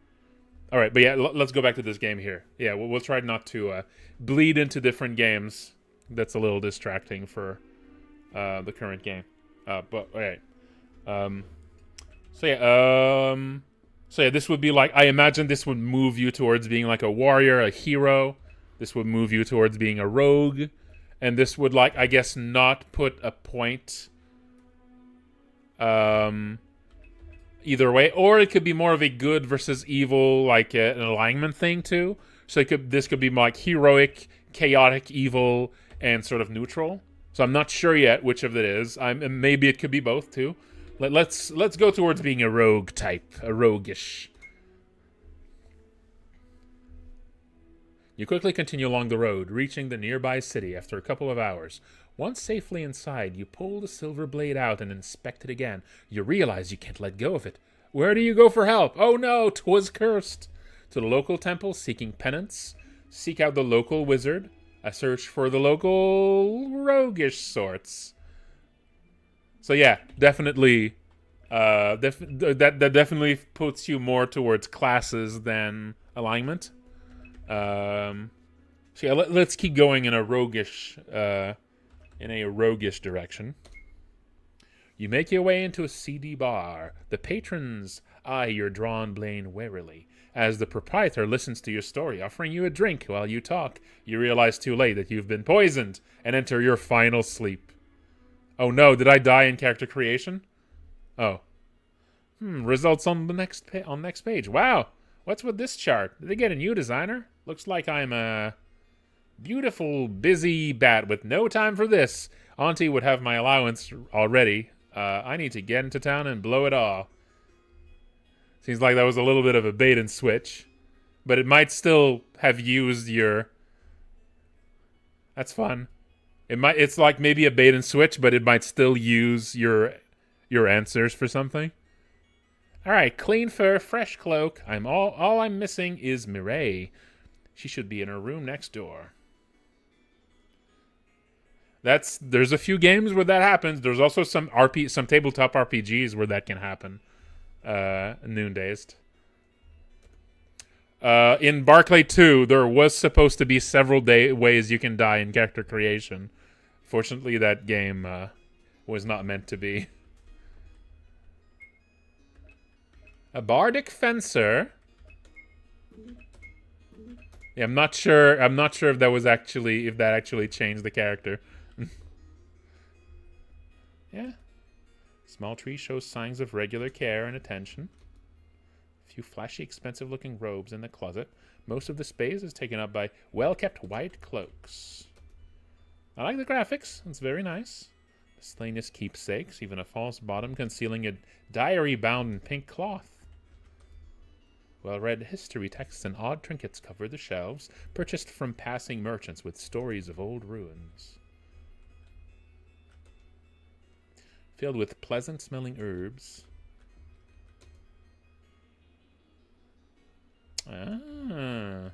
All right, but yeah, let's go back to this game here. Yeah, we'll try not to bleed into different games. That's a little distracting for the current game. But all right. So yeah, this would be like, I imagine this would move you towards being like a warrior, a hero. This would move you towards being a rogue, and this would, like, I guess, not put a point either way, or it could be more of a good versus evil, like an alignment thing too. So this could be like heroic, chaotic, evil, and sort of neutral. So I'm not sure yet which of it is. Maybe it could be both too. Let's go towards being a rogue type, a roguish. You quickly continue along the road, reaching the nearby city after a couple of hours. Once safely inside, you pull the silver blade out and inspect it again. You realize you can't let go of it. Where do you go for help? Oh no, 'twas cursed. To the local temple, seeking penance. Seek out the local wizard. I search for the local roguish sorts. So yeah, definitely, that definitely puts you more towards classes than alignment. So yeah, let's keep going in a roguish direction. You make your way into a seedy bar. The patrons eye your drawn blade warily. As the proprietor listens to your story, offering you a drink while you talk, you realize too late that you've been poisoned and enter your final sleep. Oh no, did I die in character creation? Oh. Results on the next page. Wow. What's with this chart? Did they get a new designer? Looks like I'm a beautiful, busy bat with no time for this. Auntie would have my allowance already. I need to get into town and blow it all. Seems like that was a little bit of a bait and switch. But it might still have used your... That's fun. It's like maybe a bait and switch, but it might still use your answers for something. Alright, clean fur, fresh cloak. All I'm missing is Mireille. She should be in her room next door. There's a few games where that happens. There's also some tabletop RPGs where that can happen. Noondazed. In Barclay 2, there was supposed to be several ways you can die in character creation. Fortunately, that game was not meant to be. A bardic fencer. Yeah, I'm not sure if that actually changed the character. Yeah. Small tree shows signs of regular care and attention. A few flashy, expensive-looking robes in the closet. Most of the space is taken up by well-kept white cloaks. I like the graphics. It's very nice. Miscellaneous keepsakes, even a false bottom concealing a diary bound in pink cloth. Well-read history texts and odd trinkets cover the shelves, purchased from passing merchants with stories of old ruins. Filled with pleasant-smelling herbs. Ah.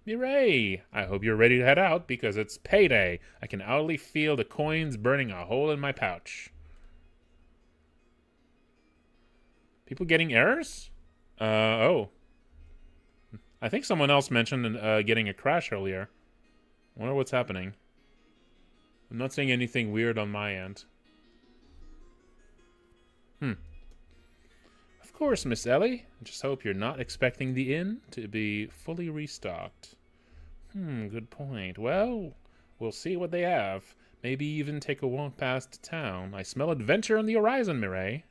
Mireille, I hope you're ready to head out because it's payday. I can outwardly feel the coins burning a hole in my pouch. People getting errors? Oh. I think someone else mentioned getting a crash earlier. I wonder what's happening. I'm not seeing anything weird on my end. Of course, Miss Ellie. I just hope you're not expecting the inn to be fully restocked. Good point. Well, we'll see what they have. Maybe even take a walk past town. I smell adventure on the horizon, Mireille.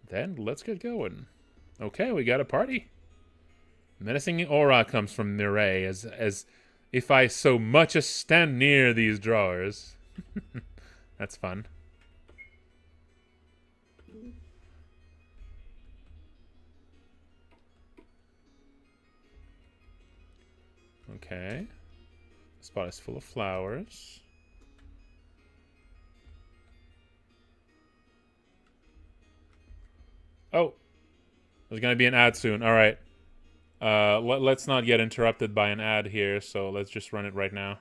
Then let's get going. Okay, we got a party. Menacing aura comes from Mireille as if I so much as stand near these drawers. That's fun. Okay. The spot is full of flowers. Oh. There's going to be an ad soon. All right. Let's not get interrupted by an ad here, so let's just run it right now.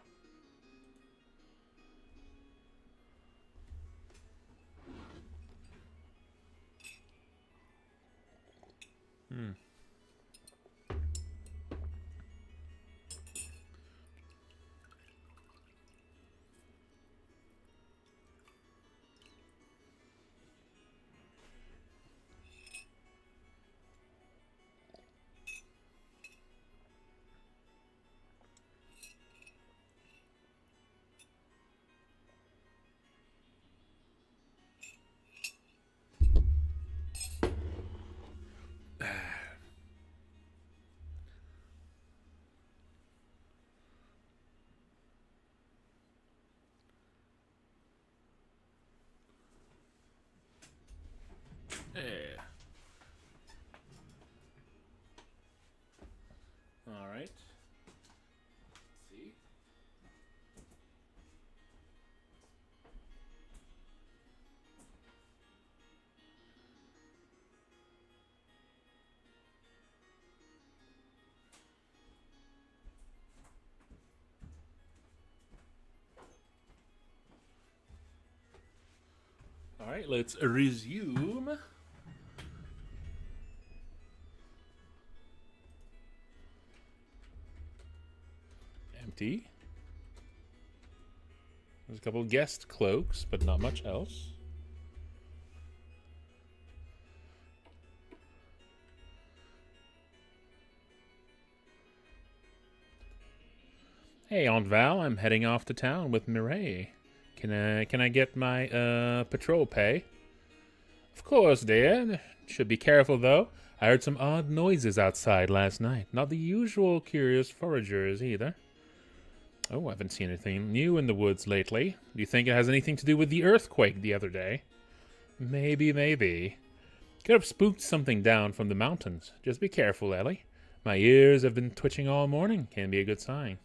Yeah. All right. Let's see. All right, let's resume. Empty. There's a couple guest cloaks, but not much else. Hey, Aunt Val, I'm heading off to town with Mireille. Can I get my, patrol pay? Of course, dear. Should be careful, though. I heard some odd noises outside last night. Not the usual curious foragers, either. Oh, I haven't seen anything new in the woods lately. Do you think it has anything to do with the earthquake the other day? Maybe. Could have spooked something down from the mountains. Just be careful, Ellie. My ears have been twitching all morning. Can be a good sign.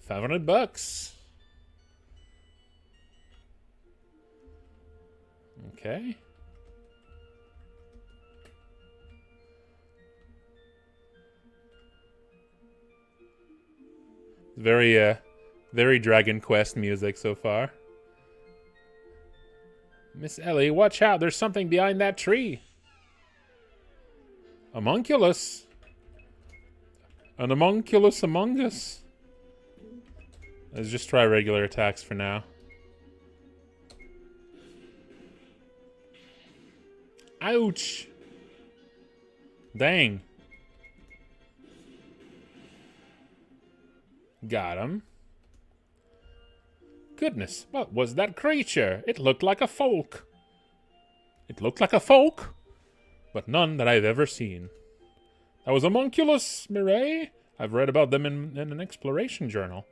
$500. Okay. Very Dragon Quest music so far. Miss Ellie, watch out. There's something behind that tree. Homunculus. An homunculus among us. Let's just try regular attacks for now. Ouch. Dang. Got him. Goodness, what was that creature? It looked like a folk. But none that I've ever seen. That was a homunculus, Mireille. I've read about them in an exploration journal.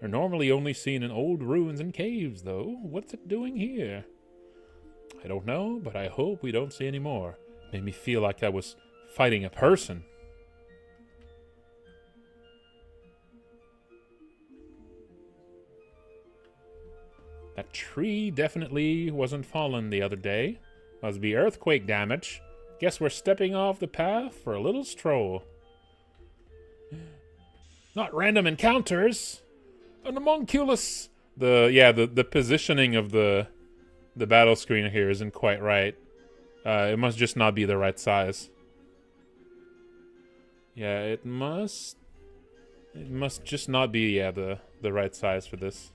They're normally only seen in old ruins and caves, though. What's it doing here? I don't know, but I hope we don't see any more. Made me feel like I was fighting a person. That tree definitely wasn't fallen the other day. Must be earthquake damage. Guess we're stepping off the path for a little stroll. Not random encounters. An homunculus. The positioning of the battle screen here isn't quite right. It must just not be the right size. Yeah, it must just not be the right size for this.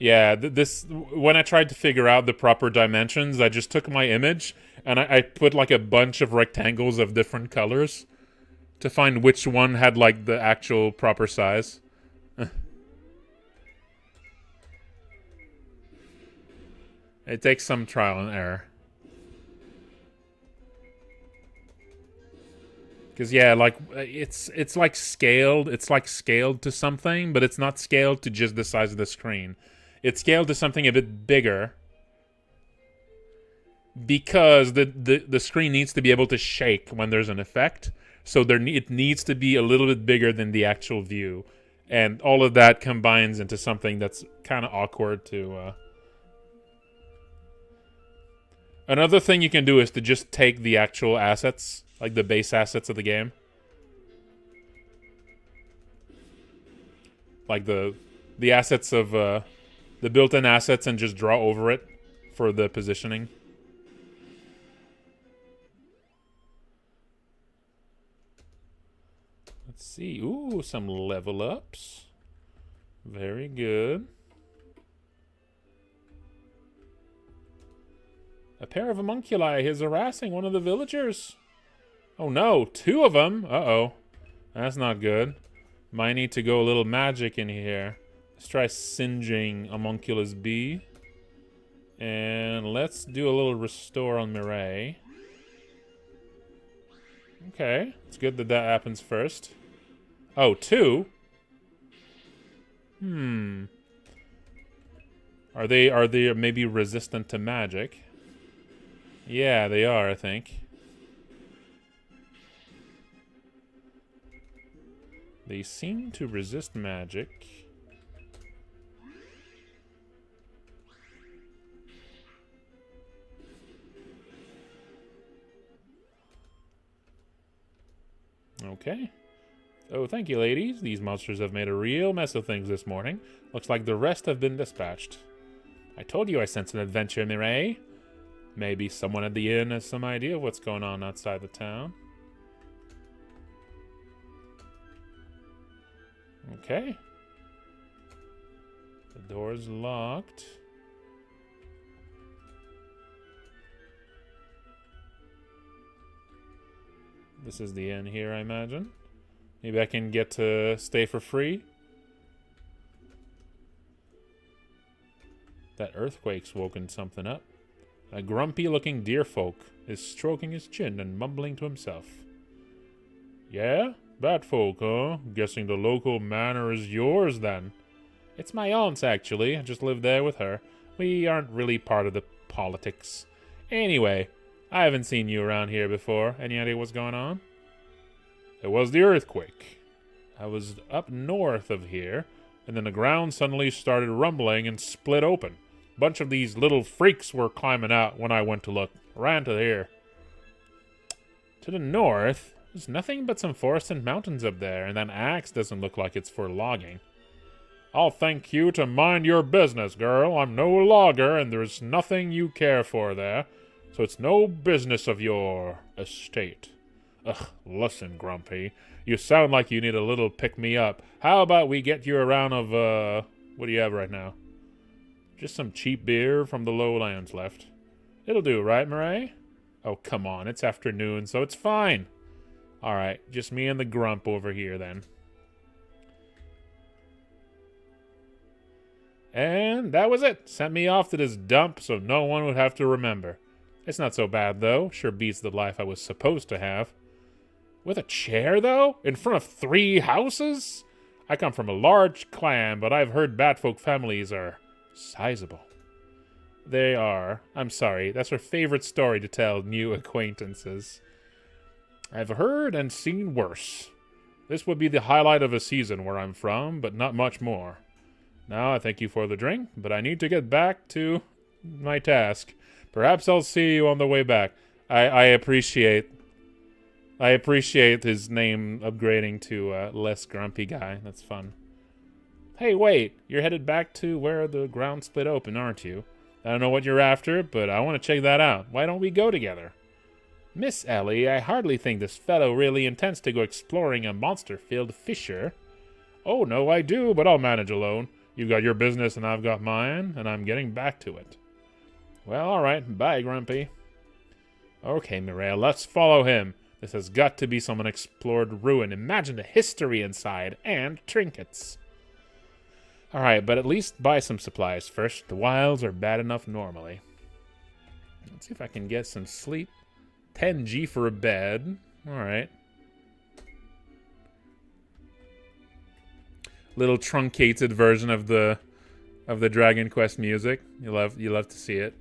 Yeah, this when I tried to figure out the proper dimensions, I just took my image and I put like a bunch of rectangles of different colors to find which one had like the actual proper size. It takes some trial and error. Because yeah, like it's like scaled. It's like scaled to something, but it's not scaled to just the size of the screen. It's scaled to something a bit bigger because the screen needs to be able to shake when there's an effect. So it needs to be a little bit bigger than the actual view, and all of that combines into something that's kind of awkward to. Another thing you can do is to just take the actual assets, like the base assets of the game. Like the assets of the built-in assets and just draw over it for the positioning. Let's see. Ooh, some level ups. Very good. A pair of homunculi is harassing one of the villagers. Oh no, 2 of them. Uh-oh. That's not good. Might need to go a little magic in here. Let's try singeing Homunculus B. And let's do a little restore on Mireille. Okay, it's good that that happens first. Oh, 2? Are they maybe resistant to magic? Yeah, they are, I think. They seem to resist magic. Okay. Oh, thank you, ladies. These monsters have made a real mess of things this morning. Looks like the rest have been dispatched. I told you I sensed an adventure, Mireille. Maybe someone at the inn has some idea of what's going on outside the town. Okay. The door's locked. This is the inn here, I imagine. Maybe I can get to stay for free? That earthquake's woken something up. A grumpy-looking deerfolk is stroking his chin and mumbling to himself. Yeah? Batfolk, huh? Guessing the local manor is yours, then. It's my aunt's, actually. I just live there with her. We aren't really part of the politics. Anyway, I haven't seen you around here before. Any idea what's going on? It was the earthquake. I was up north of here, and then the ground suddenly started rumbling and split open. A bunch of these little freaks were climbing out when I went to look. Ran to here. To the north, there's nothing but some forest and mountains up there, and that axe doesn't look like it's for logging. I'll thank you to mind your business, girl. I'm no logger, and there's nothing you care for there, so it's no business of your estate. Ugh, listen, Grumpy. You sound like you need a little pick-me-up. How about we get you a round of, what do you have right now? Just some cheap beer from the lowlands left. It'll do, right, Murray? Oh, come on. It's afternoon, so it's fine. All right, just me and the grump over here, then. And that was it. Sent me off to this dump so no one would have to remember. It's not so bad, though. Sure beats the life I was supposed to have. With a chair, though? In front of 3 houses? I come from a large clan, but I've heard Batfolk families are sizable. They are. I'm sorry. That's her favorite story to tell new acquaintances. I've heard and seen worse. This would be the highlight of a season where I'm from, but not much more. Now, I thank you for the drink, but I need to get back to my task. Perhaps I'll see you on the way back. I appreciate his name upgrading to less grumpy guy. That's fun. Hey, wait. You're headed back to where the ground split open, aren't you? I don't know what you're after, but I want to check that out. Why don't we go together? Miss Ellie, I hardly think this fellow really intends to go exploring a monster-filled fissure. Oh, no, I do, but I'll manage alone. You've got your business and I've got mine, and I'm getting back to it. Well, all right. Bye, Grumpy. Okay, Mireille, let's follow him. This has got to be some unexplored ruin. Imagine the history inside, and trinkets. All right, but at least buy some supplies first. The wilds are bad enough normally. Let's see if I can get some sleep. 10G for a bed. All right. Little truncated version of the Dragon Quest music. You love to see it.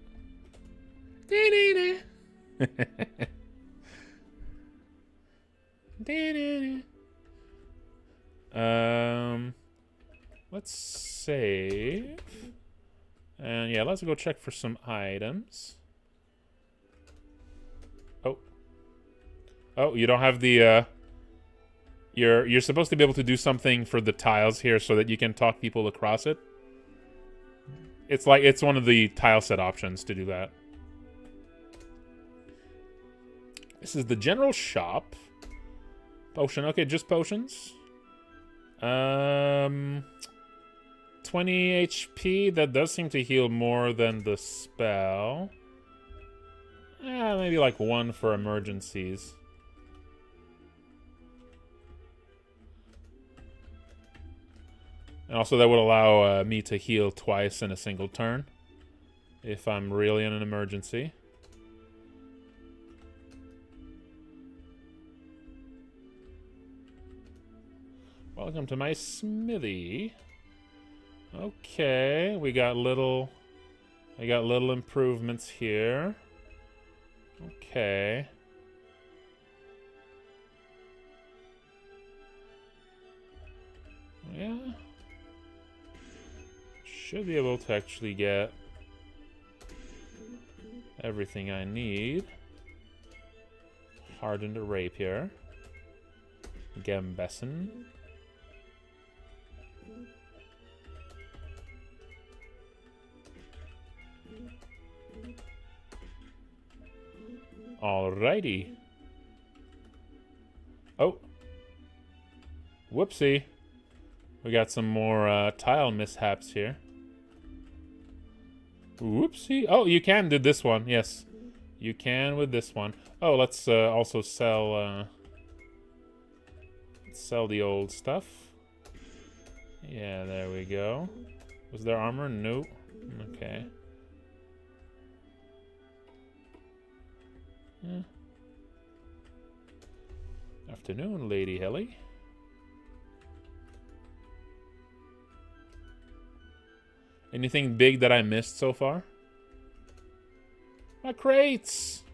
Let's save. And yeah, let's go check for some items. Oh, you don't have the you're supposed to be able to do something for the tiles here so that you can talk people across it. It's one of the tile set options to do that. This is the general shop. Potion. Okay, just potions. 20 HP. That does seem to heal more than the spell. Maybe like 1 for emergencies. And also that would allow me to heal twice in a single turn. If I'm really in an emergency. Welcome to my smithy. Okay, I got little improvements here. Okay. Yeah. Should be able to actually get everything I need. Hardened rapier. Gambeson. Alrighty. Oh. Whoopsie. We got some more tile mishaps here. Whoopsie. Oh, you can do this one. Yes. You can with this one. Oh, let's also sell Let's sell the old stuff. Yeah, there we go. Was there armor? No. Okay. Yeah. Afternoon, Lady Helly. Anything big that I missed so far? My crates!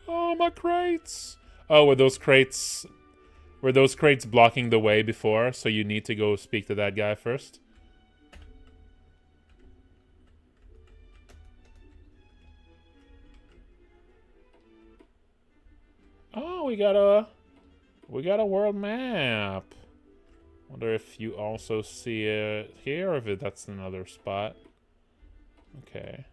Oh, my crates! Oh, were those crates blocking the way before, so you need to go speak to that guy first? Oh, we got a world map. Wonder if you also see it here, or if that's another spot. Okay.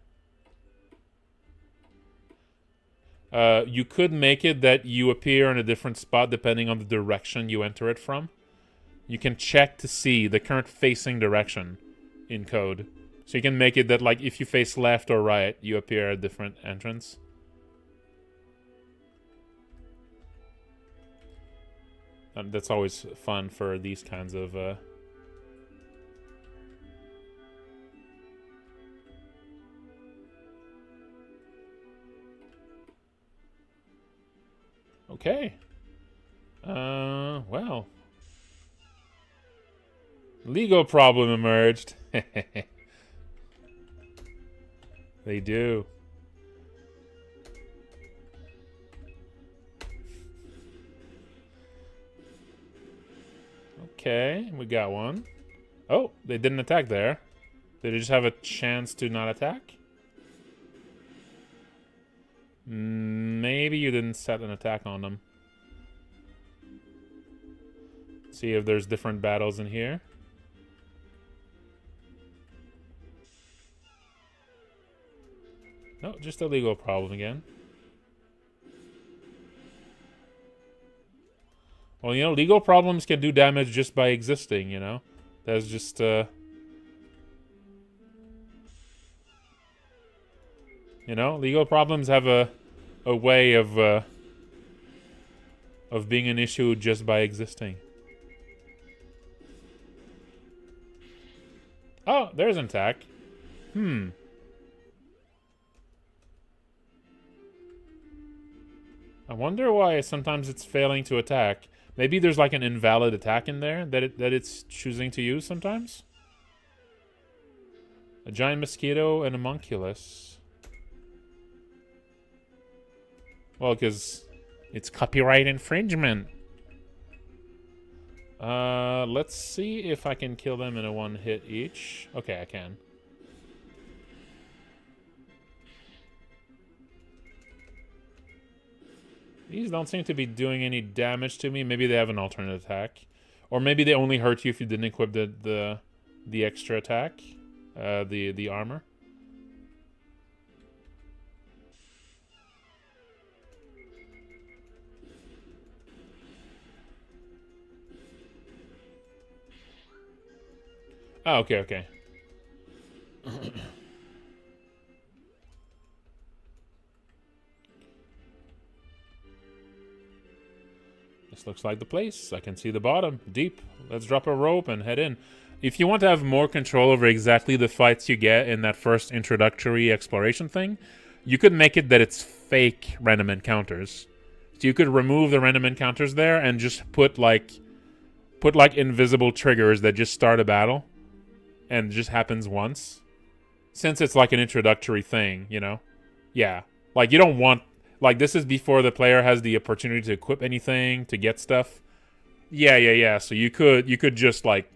You could make it that you appear in a different spot depending on the direction you enter it from. You can check to see the current facing direction in code. So you can make it that, like, if you face left or right, you appear at a different entrance. That's always fun for these kinds of... Okay. Well. Legal problem emerged. They do. Okay, we got one. Oh, they didn't attack there. Did they just have a chance to not attack? Maybe you didn't set an attack on them. See if there's different battles in here. No, just a legal problem again. Well, you know, legal problems can do damage just by existing, you know? That's just, you know, legal problems have a way of being an issue just by existing. Oh, there's an attack. I wonder why sometimes it's failing to attack. Maybe there's like an invalid attack in there that it's choosing to use sometimes. A giant mosquito and a homunculus. Well, because it's copyright infringement. Let's see if I can kill them in a one hit each. Okay, I can. These don't seem to be doing any damage to me. Maybe they have an alternate attack. Or maybe they only hurt you if you didn't equip the extra attack. The armor. Oh, okay, okay. This looks like the place. I can see the bottom. Deep. Let's drop a rope and head in. If you want to have more control over exactly the fights you get in that first introductory exploration thing, you could make it that it's fake random encounters. So you could remove the random encounters there and just put like invisible triggers that just start a battle and just happens once. Since it's like an introductory thing, you know? Yeah. Like, you don't want... Like, this is before the player has the opportunity to equip anything, to get stuff. Yeah. So you could just, like,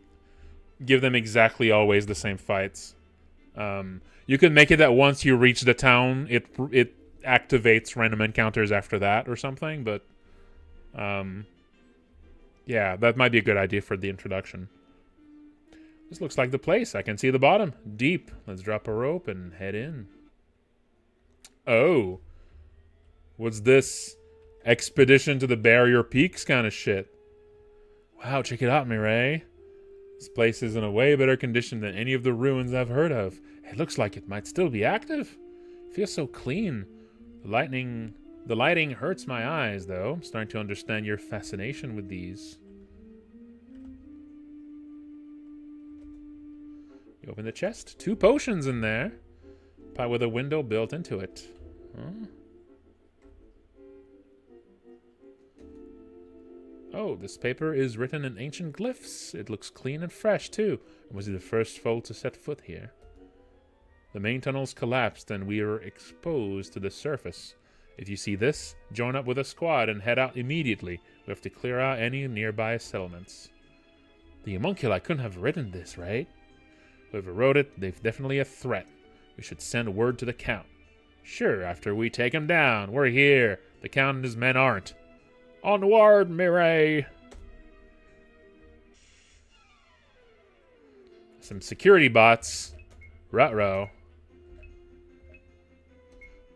give them exactly always the same fights. You could make it that once you reach the town, it activates random encounters after that or something, but... yeah, that might be a good idea for the introduction. This looks like the place. I can see the bottom. Deep. Let's drop a rope and head in. Oh. What's this? Expedition to the Barrier Peaks kind of shit. Wow, check it out, Mireille. This place is in a way better condition than any of the ruins I've heard of. It looks like it might still be active. It feels so clean. The lightning The lighting hurts my eyes, though. I'm starting to understand your fascination with these. You open the chest. 2 potions in there. Pie with a window built into it. Huh? Oh, this paper is written in ancient glyphs. It looks clean and fresh, too. And was the first folk to set foot here. The main tunnels collapsed and we are exposed to the surface. If you see this, join up with a squad and head out immediately. We have to clear out any nearby settlements. The homunculi couldn't have written this, right? Whoever wrote it, they've definitely a threat. We should send word to the Count. Sure, after we take him down. We're here. The Count and his men aren't. Onward, Mireille! Some security bots. Ruh-roh.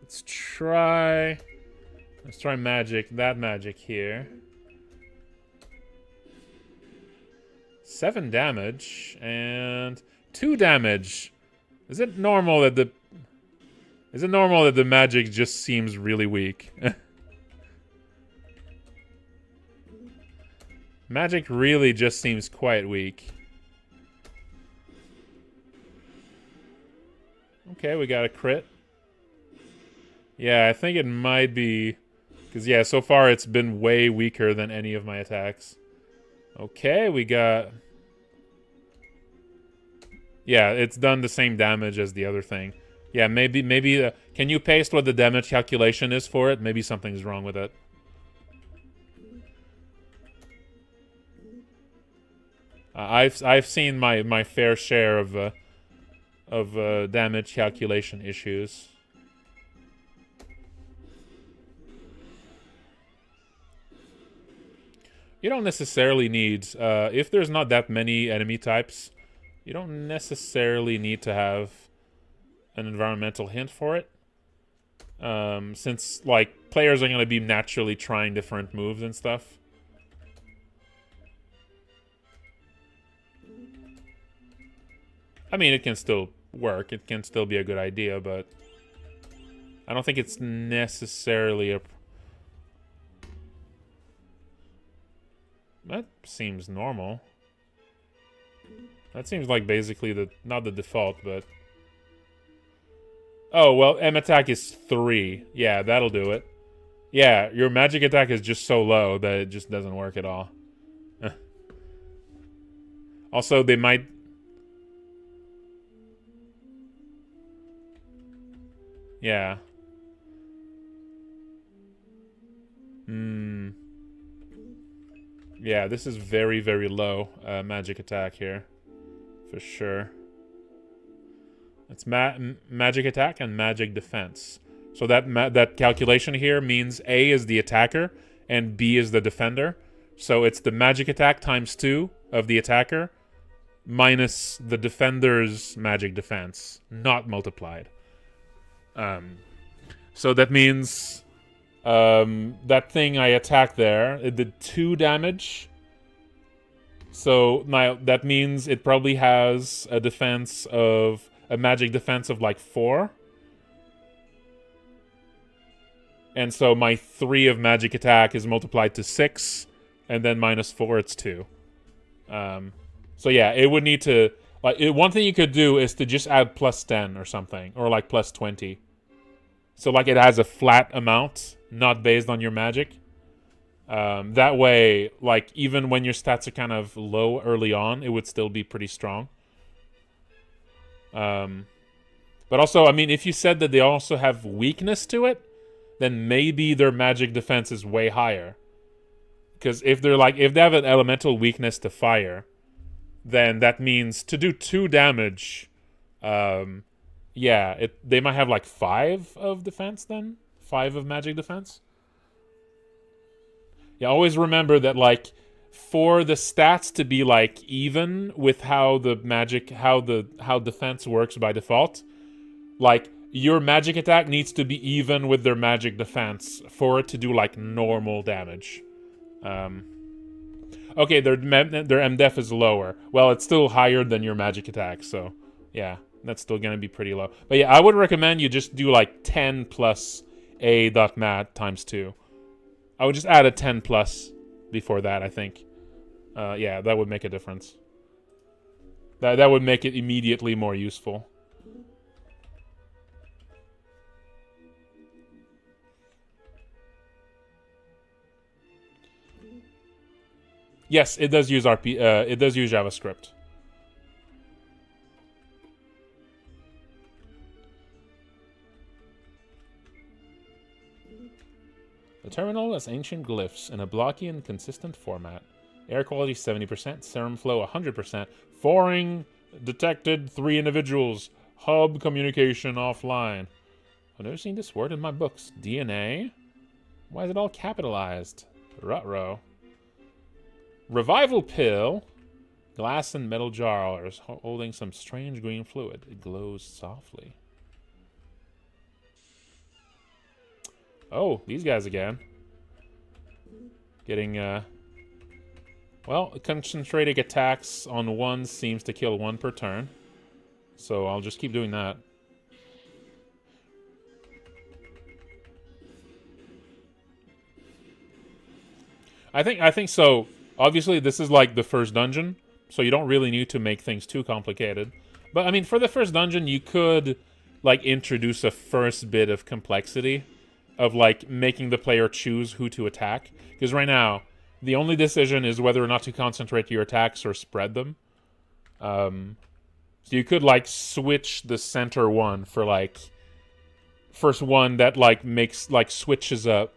Let's try magic, that magic here. 7 damage and 2 damage. Is it normal that the magic just seems really weak? Magic really just seems quite weak. Okay, we got a crit. Yeah, I think it might be... Because, yeah, so far it's been way weaker than any of my attacks. Okay, we got... Yeah, it's done the same damage as the other thing. Yeah, maybe... can you paste what the damage calculation is for it? Maybe something's wrong with it. I've seen my fair share of damage calculation issues. You don't necessarily need, if there's not that many enemy types, you don't necessarily need to have an environmental hint for it. Since, like, players are going to be naturally trying different moves and stuff. I mean, it can still work. It can still be a good idea, but I don't think it's necessarily a... That seems normal. That seems like basically not the default, but... Oh, well, M attack is 3. Yeah, that'll do it. Yeah, your magic attack is just so low that it just doesn't work at all. Also, they might... Yeah. Yeah, this is very, very low magic attack here. For sure. It's magic attack and magic defense. So that calculation here means A is the attacker and B is the defender. So it's the magic attack times 2 of the attacker minus the defender's magic defense, not multiplied. So that means that thing I attacked there, it did 2 damage. So now that means it probably has a magic defense of like 4. And so my 3 of magic attack is multiplied to 6, and then minus 4, it's 2. So yeah, it would need to... one thing you could do is to just add plus 10 or something, or like plus 20. So like it has a flat amount, not based on your magic. That way, like even when your stats are kind of low early on, it would still be pretty strong. But also, I mean, if you said that they also have weakness to it, then maybe their magic defense is way higher. Because if they have an elemental weakness to fire, then that means to do 2 damage, yeah, they might have like 5 of defense then? 5 of magic defense? Yeah, always remember that like for the stats to be like even with how defense works by default, like your magic attack needs to be even with their magic defense for it to do like normal damage. Okay, their MDef is lower. Well, it's still higher than your magic attack, so yeah, that's still gonna be pretty low. But yeah, I would recommend you just do like 10 plus a.mat times 2. I would just add a 10 plus before that, I think. Yeah, that would make a difference. That would make it immediately more useful. Yes, it does use it does use JavaScript. The terminal has ancient glyphs in a blocky and consistent format. Air quality 70%, serum flow 100%, foreign detected 3 individuals, hub communication offline. I've never seen this word in my books. DNA? Why is it all capitalized? Ruh-roh. Revival pill. Glass and metal jars holding some strange green fluid. It glows softly. Oh, these guys again. Getting, well, concentrating attacks on one seems to kill 1 per turn. So I'll just keep doing that. I think so. Obviously, this is like the first dungeon, so you don't really need to make things too complicated. But, I mean, for the first dungeon, you could, like, introduce a first bit of complexity of, like, making the player choose who to attack. Because right now, the only decision is whether or not to concentrate your attacks or spread them. So you could, like, switch the center one for, like, first one that, like, makes, like, switches up,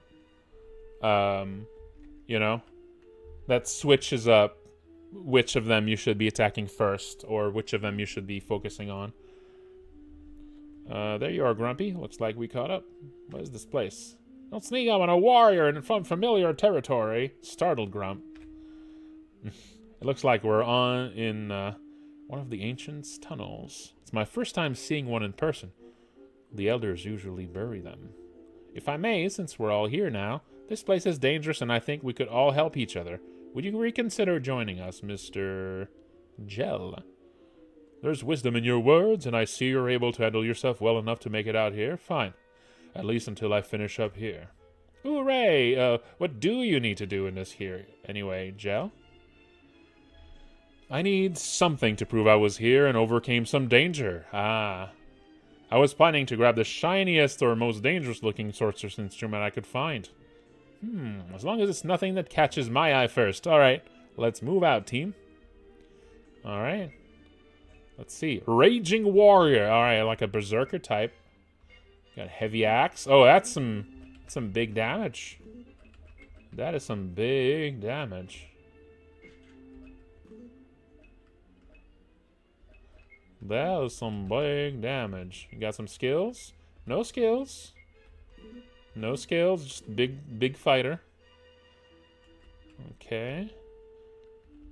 you know? That switches up which of them you should be attacking first, or which of them you should be focusing on. There you are, Grumpy. Looks like we caught up. What is this place? Don't sneak up on a warrior in from familiar territory. Startled Grump. It looks like we're in one of the ancients' tunnels. It's my first time seeing one in person. The elders usually bury them. If I may, since we're all here now, this place is dangerous and I think we could all help each other. Would you reconsider joining us, Mr. Gel? There's wisdom in your words, and I see you're able to handle yourself well enough to make it out here. Fine. At least until I finish up here. Hooray! What do you need to do in this here, anyway, Gel? I need something to prove I was here and overcame some danger. Ah. I was planning to grab the shiniest or most dangerous-looking sorcerer's instrument I could find. As long as it's nothing that catches my eye first. Alright, let's move out, team. Alright. Let's see. Raging Warrior. Alright, like a berserker type. Got heavy axe. Oh, that's some big damage. That is some big damage. That is some big damage. You got some skills? No skills. No skills, just big fighter. Okay.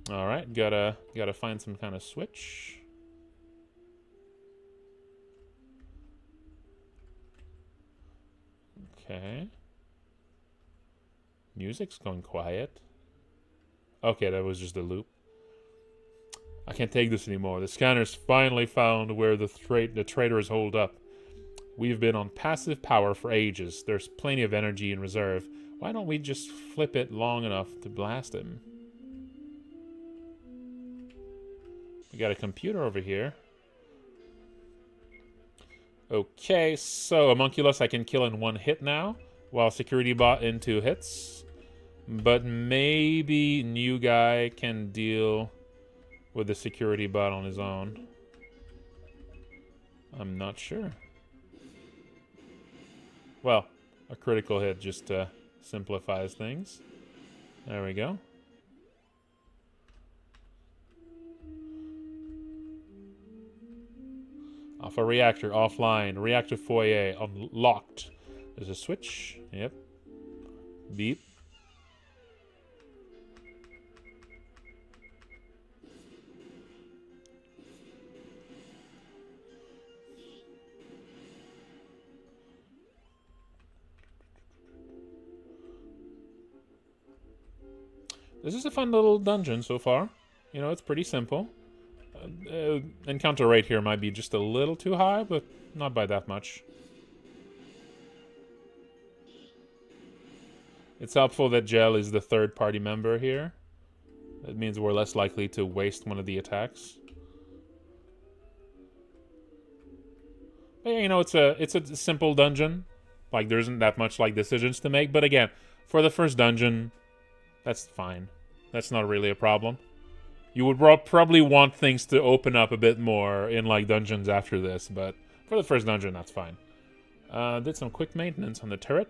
Alright, gotta find some kind of switch. Okay. Music's going quiet. Okay, that was just a loop. I can't take this anymore. The scanner's finally found where the traitors hold up. We've been on passive power for ages. There's plenty of energy in reserve. Why don't we just flip it long enough to blast him? We got a computer over here. Okay, so Homunculus I can kill in 1 hit now, while Security Bot in 2 hits. But maybe New Guy can deal with the Security Bot on his own. I'm not sure. Well, a critical hit just simplifies things. There we go. Alpha reactor offline. Reactor foyer unlocked. There's a switch. Yep. Beep. This is a fun little dungeon so far. You know, it's pretty simple. Encounter rate here might be just a little too high, but not by that much. It's helpful that Gel is the third party member here. That means we're less likely to waste one of the attacks. But yeah, you know, it's a simple dungeon. Like, there isn't that much like decisions to make. But again, for the first dungeon, that's fine. That's not really a problem. You would probably want things to open up a bit more in like dungeons after this, but for the first dungeon, that's fine. Did some quick maintenance on the turret.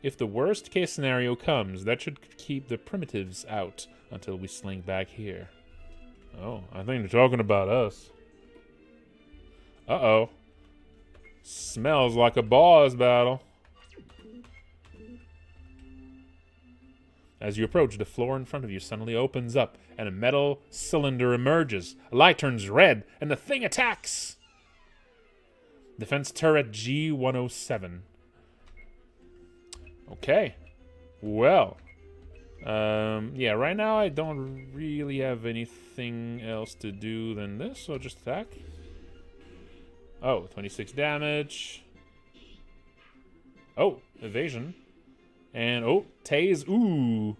If the worst case scenario comes, that should keep the primitives out until we slink back here. Oh, I think they're talking about us. Uh-oh. Smells like a boss battle. As you approach, the floor in front of you suddenly opens up, and a metal cylinder emerges. A light turns red, and the thing attacks! Defense turret G107. Okay. Well. Yeah, right now I don't really have anything else to do than this, so just attack. Oh, 26 damage. Oh, evasion. And, oh, tase. Ooh.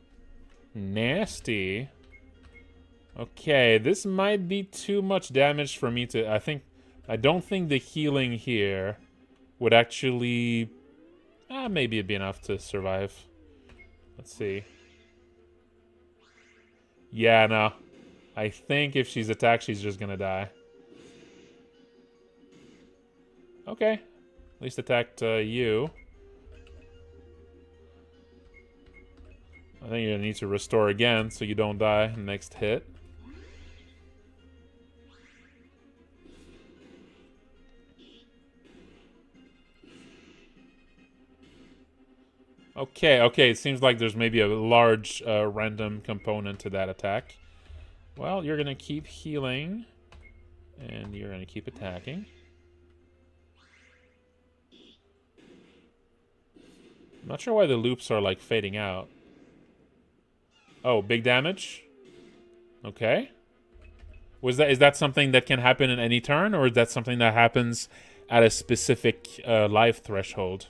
Nasty. Okay, this might be too much damage for me to... I don't think the healing here would actually... maybe it'd be enough to survive. Let's see. Yeah, no. I think if she's attacked, she's just gonna die. Okay. At least attacked you. I think you're gonna need to restore again so you don't die next hit. Okay, it seems like there's maybe a large random component to that attack. Well, you're gonna keep healing, and you're gonna keep attacking. I'm not sure why the loops are like fading out. Oh, big damage? Okay. Is that something that can happen in any turn, or is that something that happens at a specific life threshold?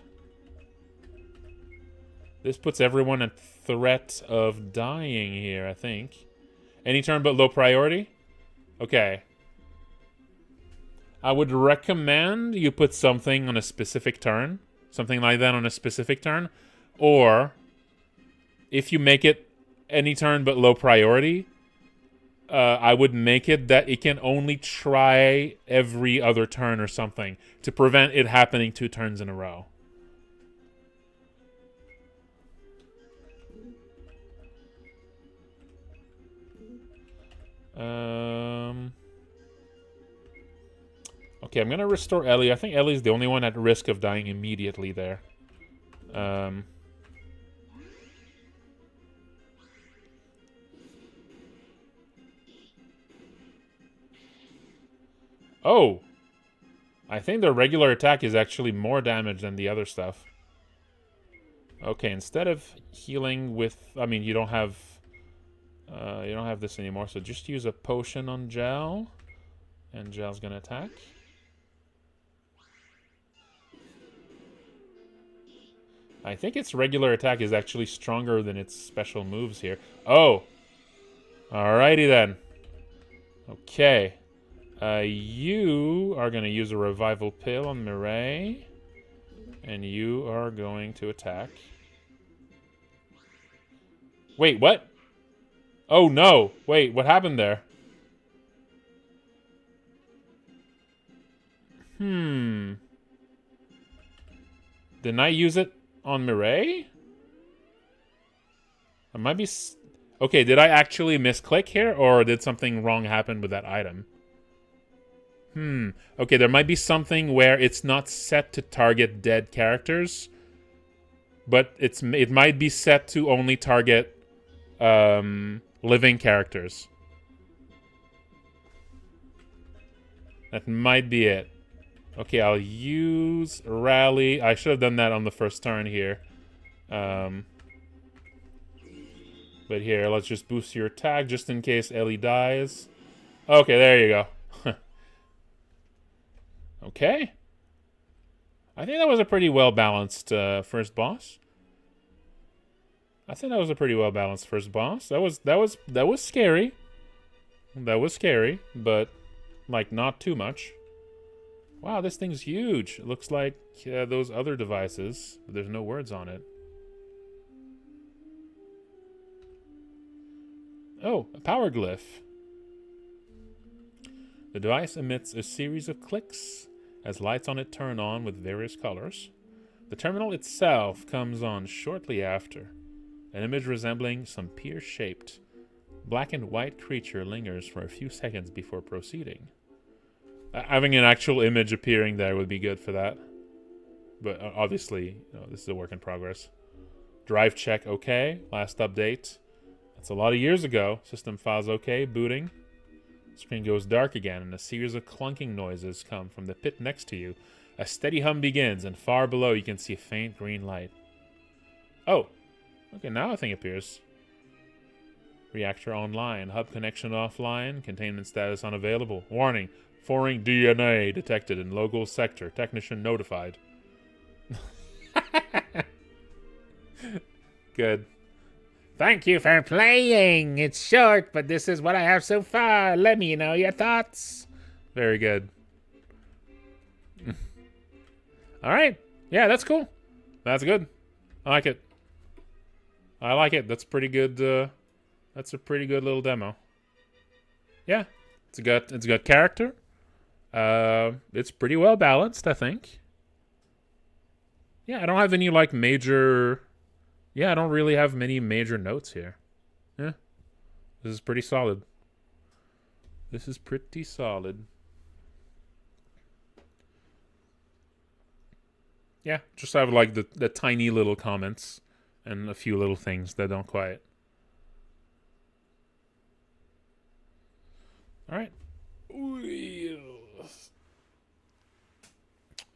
This puts everyone at threat of dying here, I think. Any turn but low priority? Okay. I would recommend you put something on a specific turn. Something like that on a specific turn. Or, if you make it any turn but low priority, I would make it that it can only try every other turn or something to prevent it happening 2 turns in a row. Okay, I'm gonna restore Ellie. I think Ellie's the only one at risk of dying immediately there. Oh! I think the regular attack is actually more damage than the other stuff. Okay, instead of healing with... I mean, you don't have this anymore, so just use a potion on Gel. And Gel's gonna attack. I think its regular attack is actually stronger than its special moves here. Oh! Alrighty then. Okay. You are going to use a revival pill on Mireille. And you are going to attack. Wait, what? Oh no! Wait, what happened there? Didn't I use it on Mireille? I might be... Okay, did I actually misclick here? Or did something wrong happen with that item? Okay, there might be something where it's not set to target dead characters. But it might be set to only target living characters. That might be it. Okay, I'll use Rally. I should have done that on the first turn here. But here, let's just boost your attack just in case Ellie dies. Okay, there you go. Okay. I think that was a pretty well-balanced first boss. I think that was a pretty well balanced first boss. That was scary. That was scary, but like not too much. Wow, this thing's huge. It looks like those other devices, but there's no words on it. Oh, a power glyph. The device emits a series of clicks as lights on it turn on with various colors. The terminal itself comes on shortly after. An image resembling some pear-shaped, black and white creature lingers for a few seconds before proceeding. Having an actual image appearing there would be good for that. But obviously, this is a work in progress. Drive check okay. Last update. That's a lot of years ago. System files okay. Booting. Screen goes dark again, and a series of clunking noises come from the pit next to you. A steady hum begins, and far below you can see a faint green light. Oh. Okay, now a thing appears. Reactor online. Hub connection offline. Containment status unavailable. Warning. Foreign DNA detected in local sector. Technician notified. Good. Thank you for playing. It's short, but this is what I have so far. Let me know your thoughts. Very good. All right. Yeah, that's cool. That's good. I like it. I like it. That's pretty good. That's a pretty good little demo. Yeah, it's got character. It's pretty well balanced, I think. Yeah, I don't have any like major. Yeah, I don't really have many major notes here. Yeah, this is pretty solid. This is pretty solid. Yeah, just have like the tiny little comments and a few little things that don't quite. All right.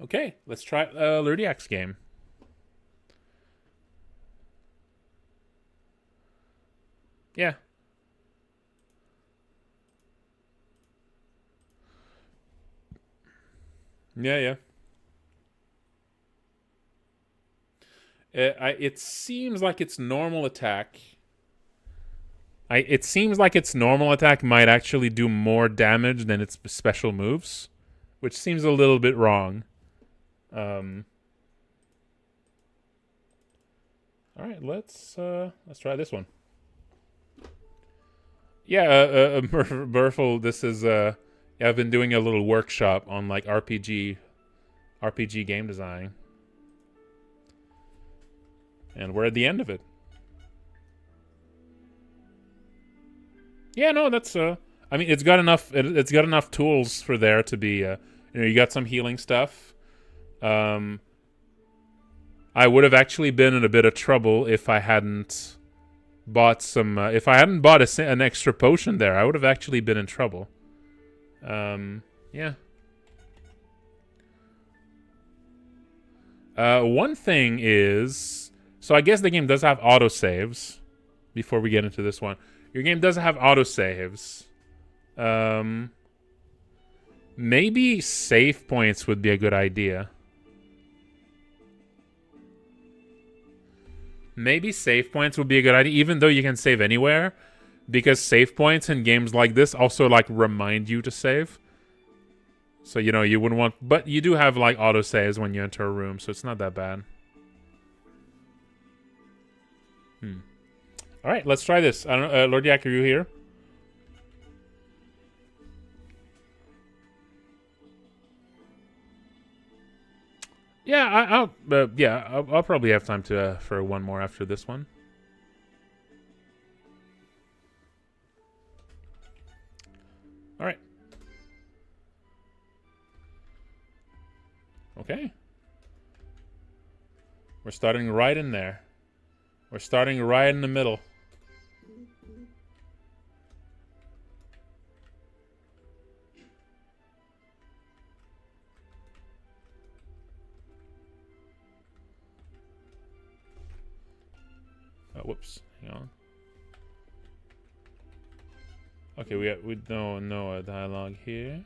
Okay, let's try Lurdiak's game. Yeah. Yeah. It seems like its normal attack. It seems like its normal attack might actually do more damage than its special moves, which seems a little bit wrong. All right, let's try this one. Yeah, Burful, this is I've been doing a little workshop on like RPG game design. And we're at the end of it. Yeah, no, that's I mean, it's got enough tools for there to be you got some healing stuff. I would have actually been in a bit of trouble if I hadn't bought some an extra potion there. I would have actually been in trouble. Yeah. One thing is, so I guess the game does have autosaves. Before we get into this one, your game does have autosaves. Maybe save points would be a good idea. Maybe save points would be a good idea, even though you can save anywhere, because save points in games like this also like remind you to save. So you wouldn't want, but you do have like autosaves when you enter a room, so it's not that bad. All right, let's try this. I don't know, Lordiak, are you here? Yeah, I'll probably have time to for one more after this one. All right. Okay. We're starting right in there. We're starting right in the middle. Oh, whoops. Hang on. Okay, we don't know a dialogue here.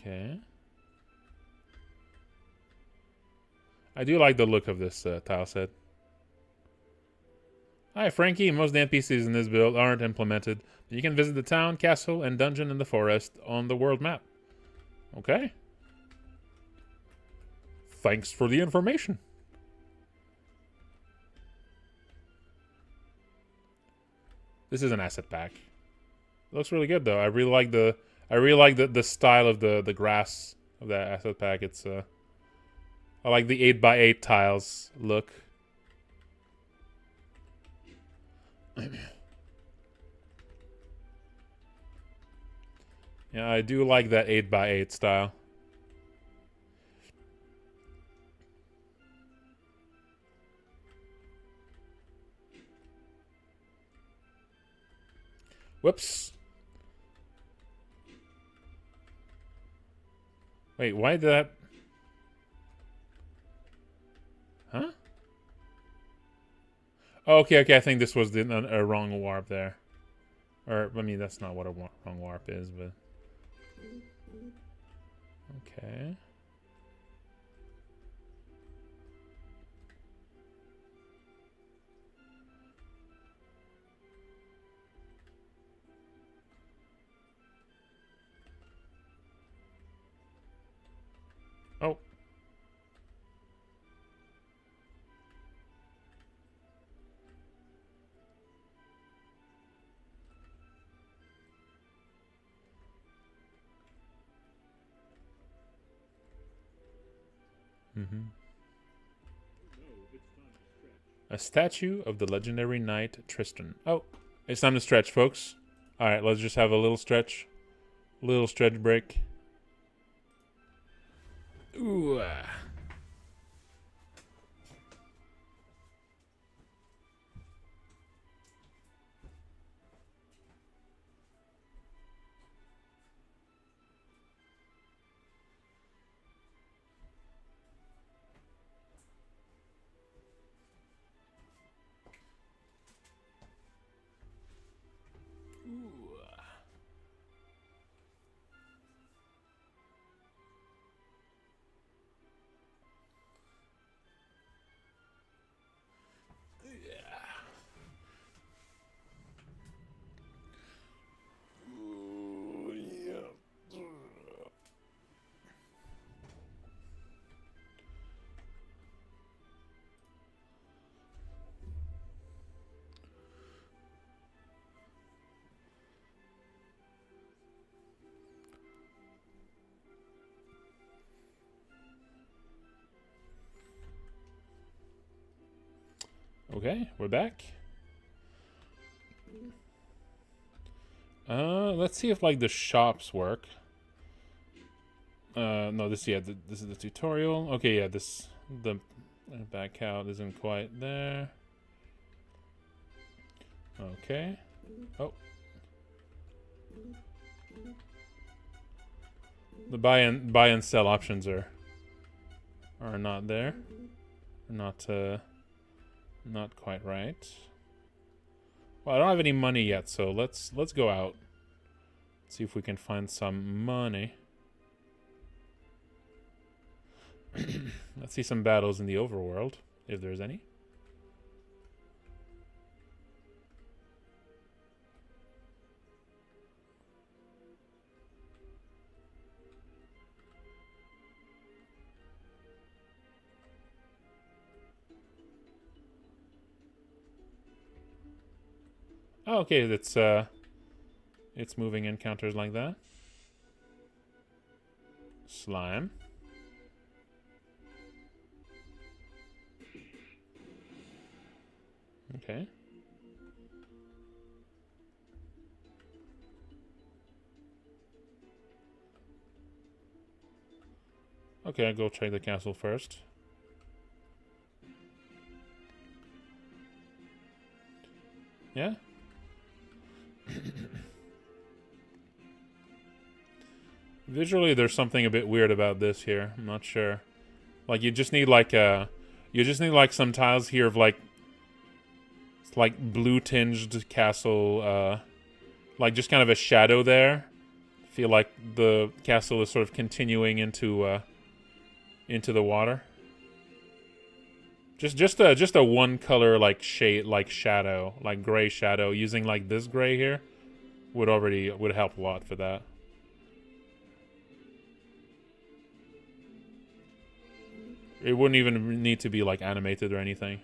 Okay. I do like the look of this tile set. Hi, Frankie. Most of the NPCs in this build aren't implemented. You can visit the town, castle, and dungeon in the forest on the world map. Okay. Thanks for the information. This is an asset pack. It looks really good though. I really like the style of the grass of that asset pack. It's I like the 8x8 tiles look. Yeah, I do like that 8x8 style. Whoops. Wait, why did that... Huh? Oh, okay, I think this was a wrong warp there. Or, I mean, that's not what a wrong warp is, but... Okay. Oh. Mm-hmm. A statue of the legendary knight Tristan. Oh, it's time to stretch, folks. All right, let's just have a little stretch. Little stretch break. Ooh. Okay, we're back. Let's see if like the shops work. No, this is the tutorial. Okay, yeah, the back out isn't quite there. Okay. Oh. The buy and sell options are not there. Not quite right. Well, I don't have any money yet, so let's go out. See if we can find some money. Let's see some battles in the overworld, if there's any. Oh, okay, it's moving encounters like that. Slime. Okay. Okay, I'll go check the castle first. Yeah? Visually, there's something a bit weird about this here. I'm not sure. Like, you just need some tiles here of like blue tinged castle, like just kind of a shadow there. feel like the castle is sort of continuing into the water. Just a one color like shade, like shadow, like gray shadow, using like this gray here would help a lot for that. It wouldn't even need to be like animated or anything.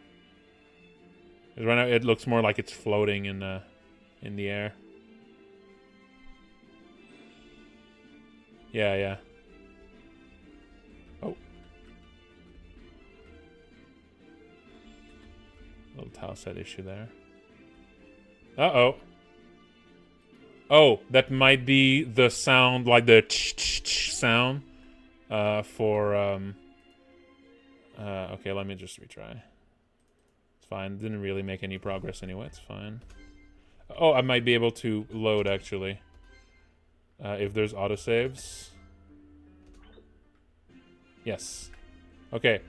'Cause right now it looks more like it's floating in the air. Yeah. Oh. Little tile set issue there. Uh-oh. Oh, that might be the sound, like the ch-ch-ch sound for... okay, let me just retry. It's fine. Didn't really make any progress anyway. It's fine. Oh, I might be able to load, actually. If there's autosaves. Yes. Okay.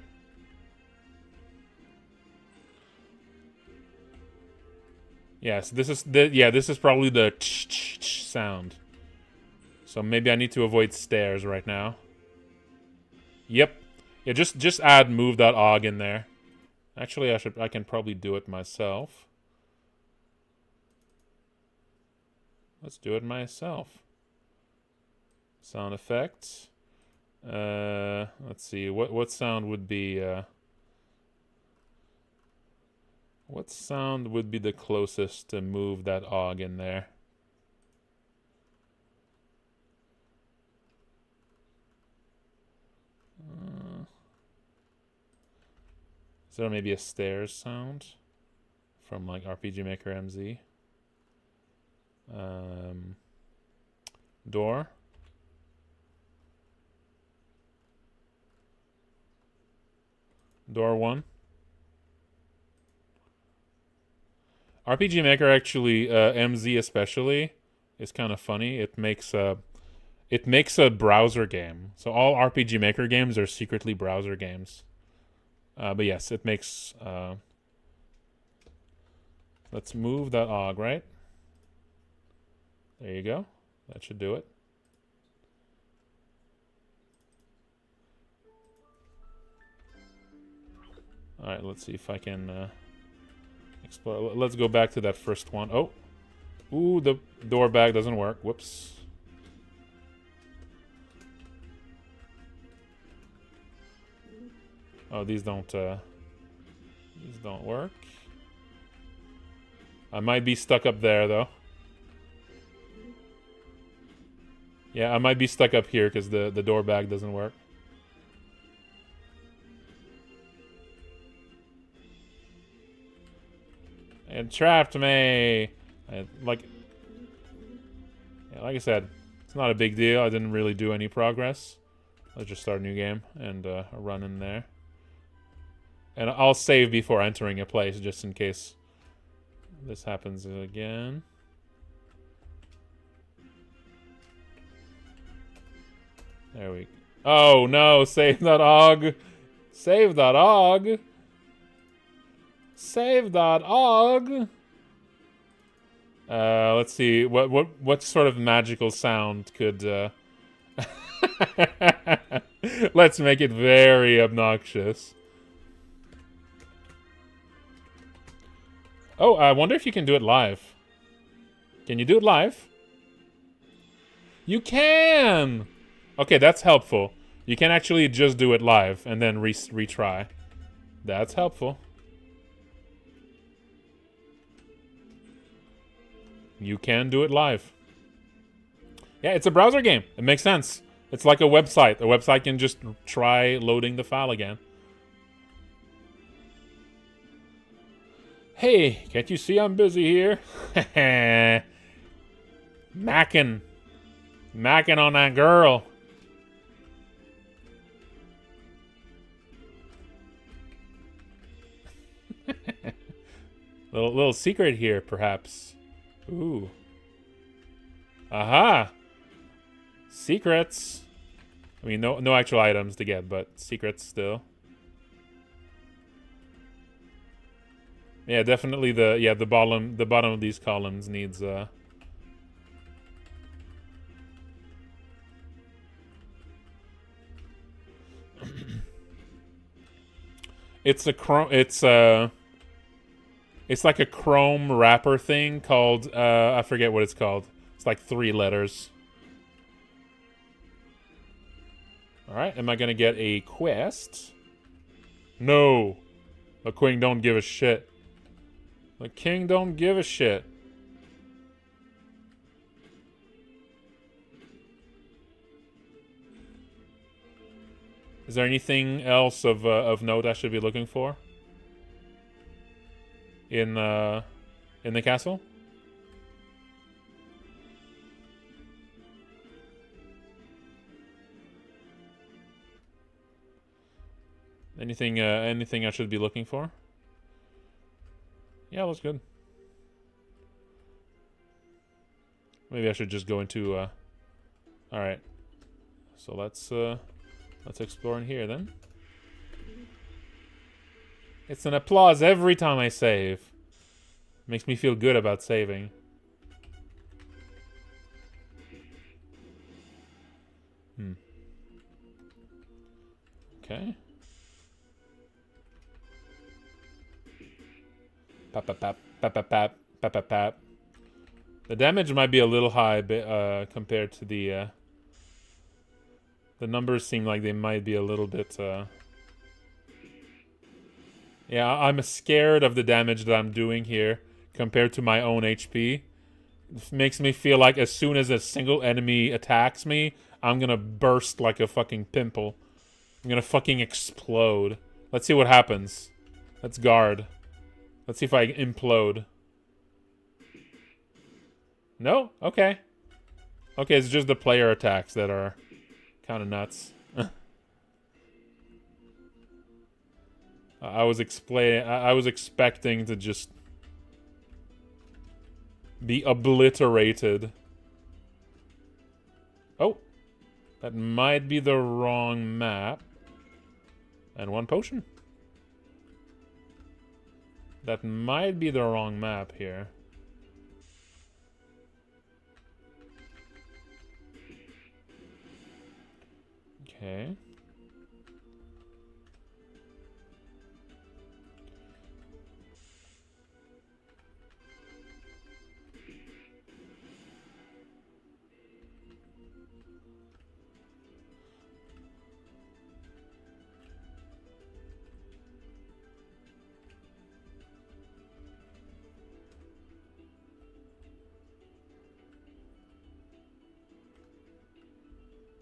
Yes, this is probably the ch-ch-ch sound. So maybe I need to avoid stairs right now. Yep. Yeah, just add move.og in there. Actually, I can probably do it myself. Let's do it myself. Sound effects. Let's see. What sound would be what sound would be the closest to move that og in there? Is there maybe a stairs sound from like RPG Maker MZ? Door. Door 1. RPG Maker actually, MZ especially, is kind of funny. It makes a browser game. So all RPG Maker games are secretly browser games. But yes, it makes... let's move that og, right? There you go. That should do it. Alright, let's see if I can explore. Let's go back to that first one. Oh! Ooh, the door bag doesn't work. Whoops. Oh, these don't work. I might be stuck up there, though. Yeah, I might be stuck up here because the door bag doesn't work. It trapped me. Like I said, it's not a big deal. I didn't really do any progress. Let's just start a new game and run in there. And I'll save before entering a place just in case this happens again. There we go. Oh no, save that og. Save that og. Save that og. Let's see. What sort of magical sound could let's make it very obnoxious. Oh, I wonder if you can do it live. Can you do it live? You can! Okay, that's helpful. You can actually just do it live and then retry. That's helpful. You can do it live. Yeah, it's a browser game. It makes sense. It's like a website. A website can just try loading the file again. Hey, can't you see I'm busy here? Mackin' on that girl. little secret here, perhaps. Ooh. Aha! Secrets. I mean, no actual items to get, but secrets still. Yeah, definitely the bottom of these columns needs It's a chrome. It's like a chrome wrapper thing called. I forget what it's called. It's like 3 letters. All right. Am I gonna get a quest? No. The king don't give a shit. The king don't give a shit. Is there anything else of note I should be looking for in the castle? Anything I should be looking for? Yeah, that's good. Maybe I should just go into all right. So let's explore in here then. It's an applause every time I save. Makes me feel good about saving. Okay. Pap pap pap pap pap pap pap pap pap. The damage might be a little high compared to the numbers seem like they might be a little bit yeah, I'm scared of the damage that I'm doing here compared to my own HP. It makes me feel like as soon as a single enemy attacks me, I'm gonna burst like a fucking pimple. I'm gonna fucking explode. Let's see what happens. Let's guard. Let's see if I implode. No? Okay. Okay, it's just the player attacks that are kind of nuts. I was expecting to just be obliterated. Oh, that might be the wrong map. And 1 potion. That might be the wrong map here. Okay.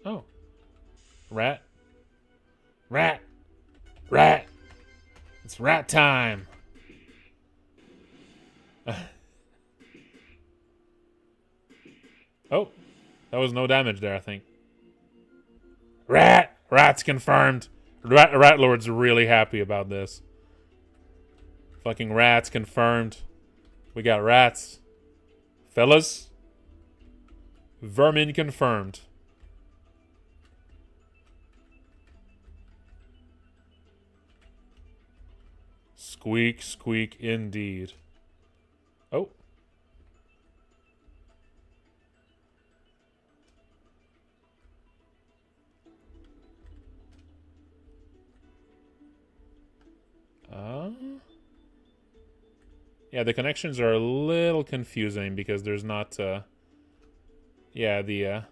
Oh. Rat. Rat. Rat. It's rat time. Oh. That was no damage there, I think. Rat. Rat's confirmed. Rat Lord's really happy about this. Fucking rats confirmed. We got rats. Fellas. Vermin confirmed. Squeak, squeak, indeed. Oh. Yeah, the connections are a little confusing because there's not, yeah, the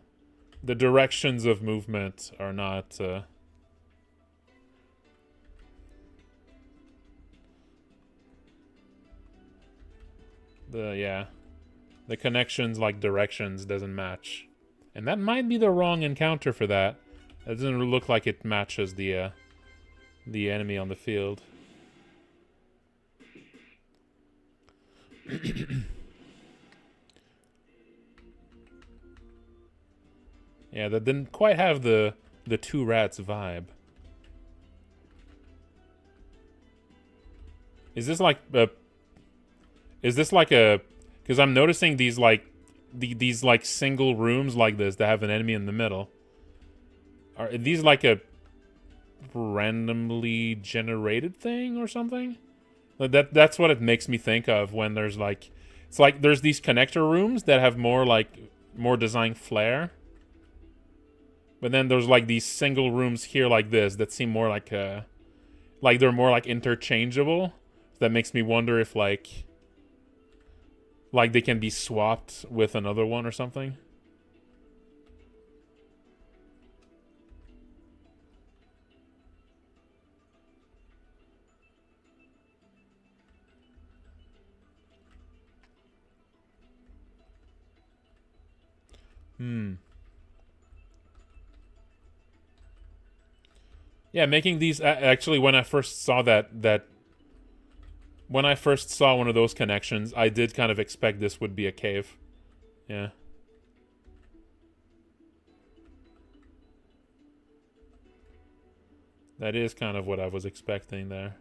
directions of movement are not, the connections, like directions, doesn't match. And that might be the wrong encounter for that. It doesn't look like it matches the enemy on the field. Yeah, that didn't quite have the 2 rats vibe. Is this like a... Is this like a... Because I'm noticing these like... These like single rooms like this that have an enemy in the middle. Are these like a randomly generated thing or something? That's what it makes me think of when there's like... It's like there's these connector rooms that have more design flair. But then there's like these single rooms here like this that seem more like like they're more like interchangeable. That makes me wonder if like they can be swapped with another one or something. Yeah, making these actually when I first saw when I first saw one of those connections, I did kind of expect this would be a cave. Yeah. That is kind of what I was expecting there.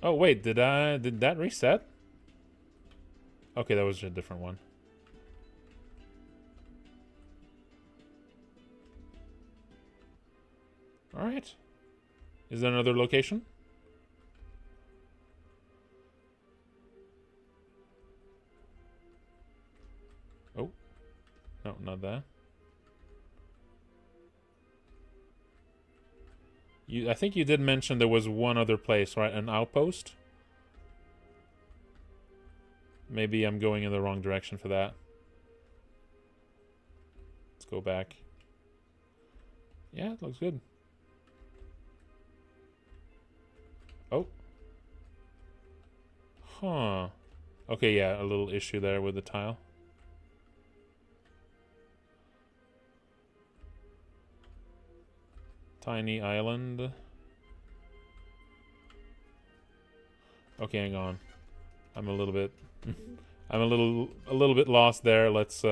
Oh wait, did that reset? Okay, that was a different one. All right. Is there another location? Oh. No, not that. I think you did mention there was one other place, right? An outpost? Maybe I'm going in the wrong direction for that. Let's go back. Yeah, it looks good. Oh. Huh. Okay, yeah, a little issue there with the tile. Tiny island. Okay, hang on. I'm a little bit I'm a little bit lost there. Let's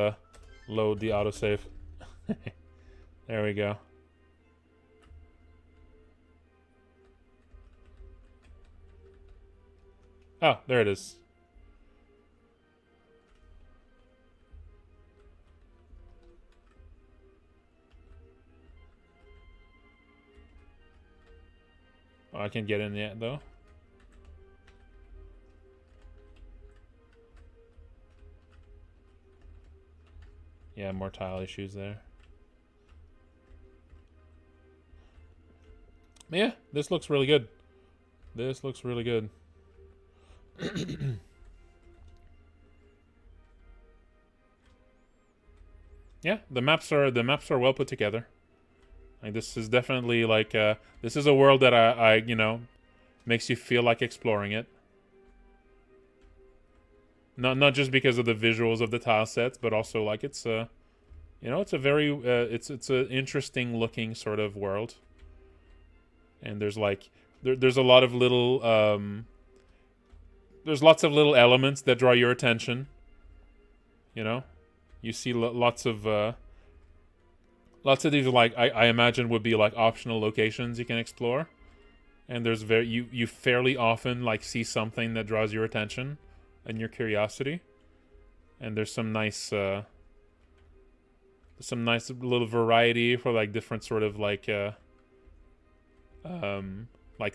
load the autosave. There we go. Oh, there it is. Oh, I can't get in yet, though. Yeah, more tile issues there. Yeah, this looks really good. This looks really good. Yeah, the maps are well put together. Like this is definitely like this is a world that I you know makes you feel like exploring it. Not just because of the visuals of the tile sets, but also like it's a you know it's a very it's an interesting looking sort of world. And there's like there's a lot of little there's lots of little elements that draw your attention. You know, you see lots of these like I imagine would be like optional locations you can explore, and there's you fairly often like see something that draws your attention and your curiosity, and there's some nice little variety for like different sort of like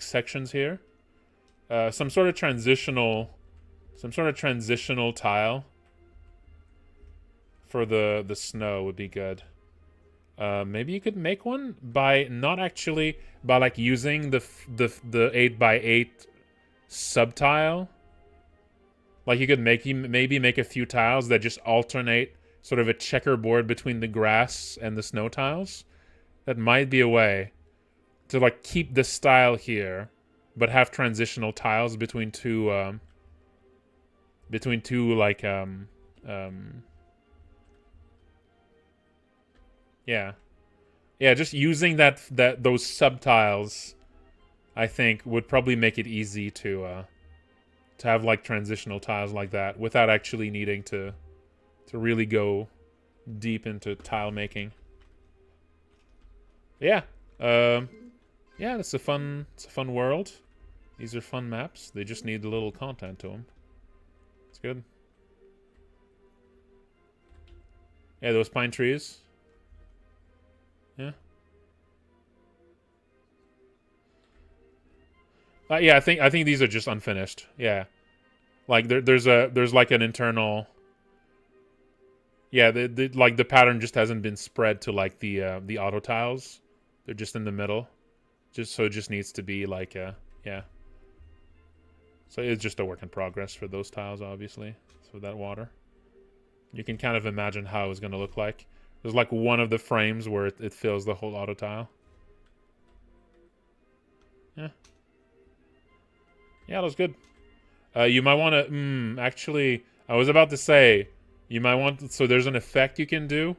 sections here. Some sort of transitional tile for the snow would be good. Maybe you could make one by not actually by like using the 8x8 subtile. Like you could maybe make a few tiles that just alternate sort of a checkerboard between the grass and the snow tiles. That might be a way to like keep the style here, but have transitional tiles between two like yeah, just using those subtiles I think would probably make it easy to have like transitional tiles like that without actually needing to really go deep into tile making. Yeah. Yeah, it's a fun world. These are fun maps. They just need a little content to them. It's good. Yeah, those pine trees. Yeah. Yeah, I think these are just unfinished. Yeah. Like there's like an internal. Yeah, the pattern just hasn't been spread to like the auto tiles. They're just in the middle. So it just needs to be like yeah. So it's just a work in progress for those tiles, obviously. So that water. You can kind of imagine how it's going to look like. There's like one of the frames where it fills the whole auto tile. Yeah. Yeah, that was good. You might want to... actually, I was about to say, you might want... So there's an effect you can do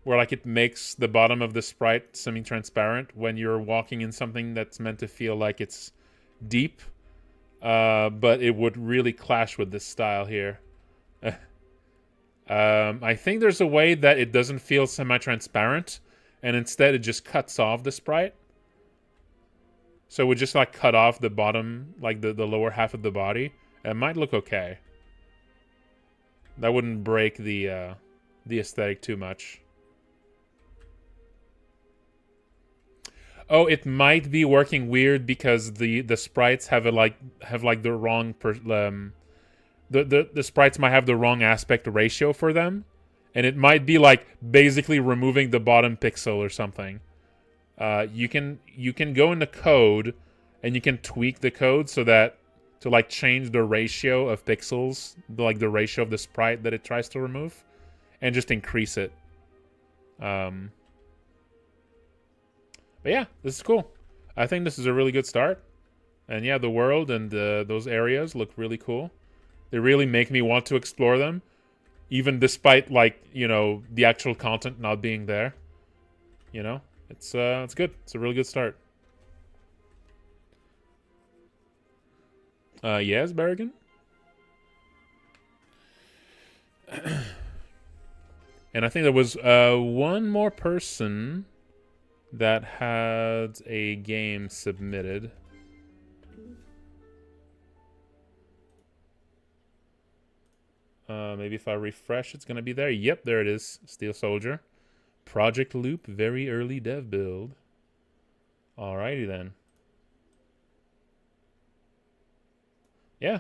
where like it makes the bottom of the sprite semi-transparent when you're walking in something that's meant to feel like it's deep. But it would really clash with this style here. I think there's a way that it doesn't feel semi-transparent, and instead it just cuts off the sprite. So it would just like cut off the bottom, like the lower half of the body. It might look okay. That wouldn't break the aesthetic too much. Oh, it might be working weird because the sprites have the wrong the sprites might have the wrong aspect ratio for them, and it might be like basically removing the bottom pixel or something. You can go in the code and you can tweak the code so that to like change the ratio of pixels, like the ratio of the sprite that it tries to remove, and just increase it. But yeah, this is cool. I think this is a really good start. And yeah, the world and those areas look really cool. They really make me want to explore them, even despite like, you know, the actual content not being there. You know, it's good. It's a really good start. Yes, Berrigan? And I think there was one more person that had a game submitted. Maybe if I refresh, it's going to be there. Yep, there it is. Steel Soldier. Project Loop, very early dev build. Alrighty then. Yeah.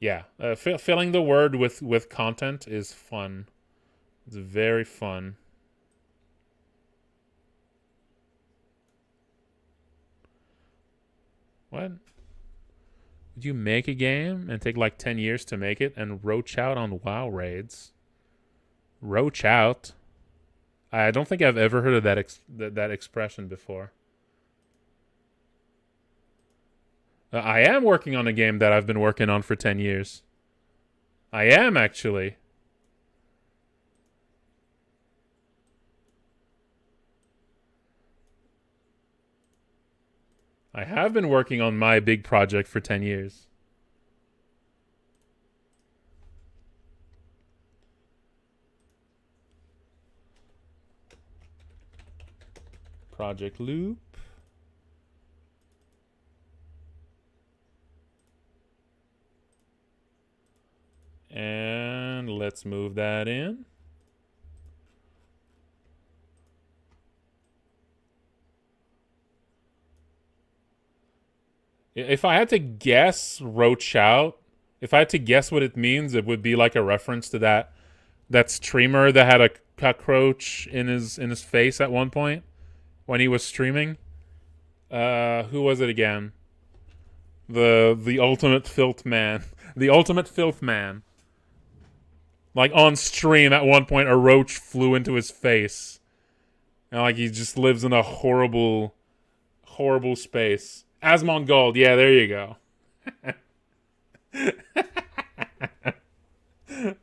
Yeah. Filling the word with content is fun. It's very fun. What? Would you make a game and take like 10 years to make it and roach out on WoW raids? Roach out? I don't think I've ever heard of that expression before. I am working on a game that I've been working on for 10 years. I am, actually. I have been working on my big project for 10 years. Project Loop. And let's move that in. If I had to guess roach out, if I had to guess what it means, it would be like a reference to that streamer that had a cockroach in his face at one point when he was streaming. Who was it again? The ultimate filth man. The ultimate filth man. Like on stream at one point a roach flew into his face. And like he just lives in a horrible space. Asmongold, yeah, there you go.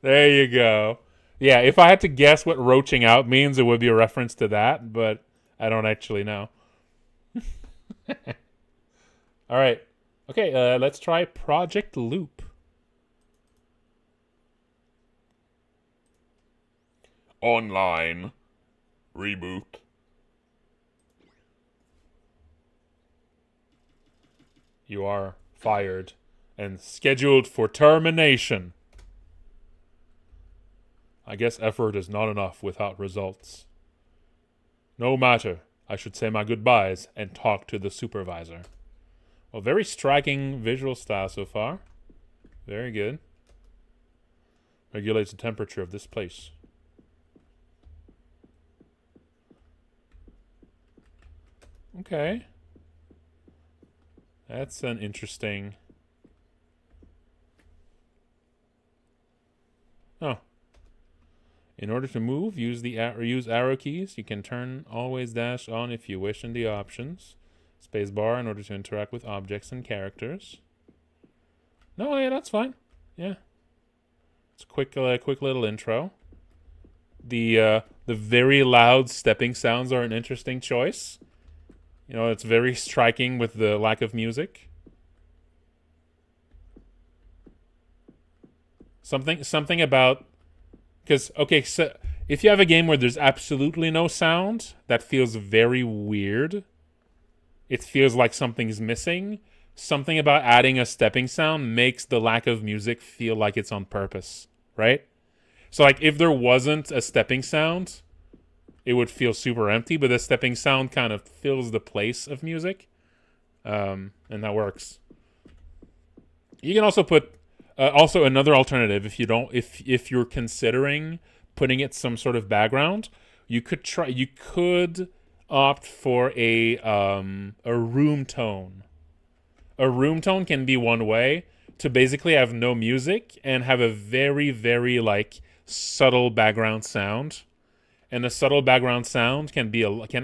There you go. Yeah, if I had to guess what roaching out means, it would be a reference to that, but I don't actually know. All right. Okay, let's try Project Loop. Online. Reboot. You are fired and scheduled for termination. I guess effort is not enough without results. No matter, I should say my goodbyes and talk to the supervisor. Well, very striking visual style so far. Very good. Regulates the temperature of this place. Okay. That's an interesting... Oh. In order to move, use arrow keys. You can turn always dash on if you wish in the options. Space bar in order to interact with objects and characters. No, yeah, that's fine. Yeah. It's a quick little intro. The very loud stepping sounds are an interesting choice. You know, it's very striking with the lack of music. Something about... Because, okay, so if you have a game where there's absolutely no sound, that feels very weird. It feels like something's missing. Something about adding a stepping sound makes the lack of music feel like it's on purpose, right? So, like, if there wasn't a stepping sound, it would feel super empty, but the stepping sound kind of fills the place of music, and that works. You can also put... also, another alternative, if you're considering putting it some sort of background, you could opt for a room tone. A room tone can be one way to basically have no music and have a very, very like subtle background sound. And the subtle background sound can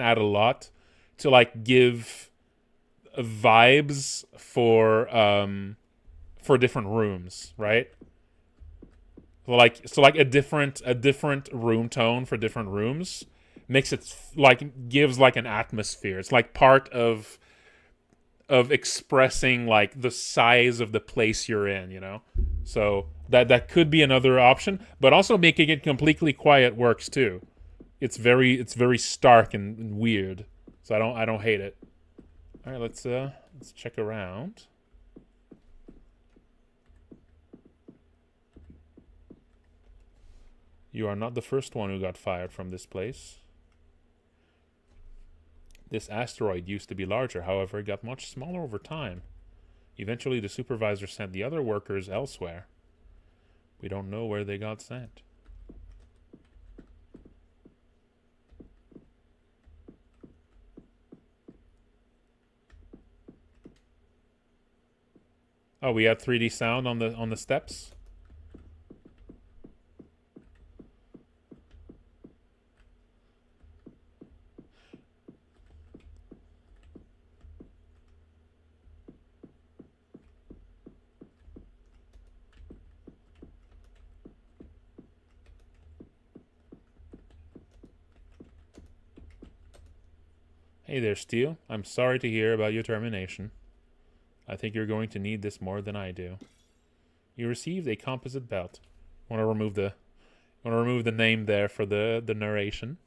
add a lot to like give vibes for different rooms, right? So like a different room tone for different rooms makes it gives like an atmosphere. It's like part of expressing like the size of the place you're in, you know? So that could be another option, but also making it completely quiet works too. It's very stark and weird. So I don't hate it. All right, let's check around. You are not the first one who got fired from this place. This asteroid used to be larger, however, it got much smaller over time. Eventually, the supervisor sent the other workers elsewhere. We don't know where they got sent. Oh, we had 3D sound on the steps? Hey there, Steele. I'm sorry to hear about your termination. I think you're going to need this more than I do. You received a composite belt. Want to remove the name there for the narration.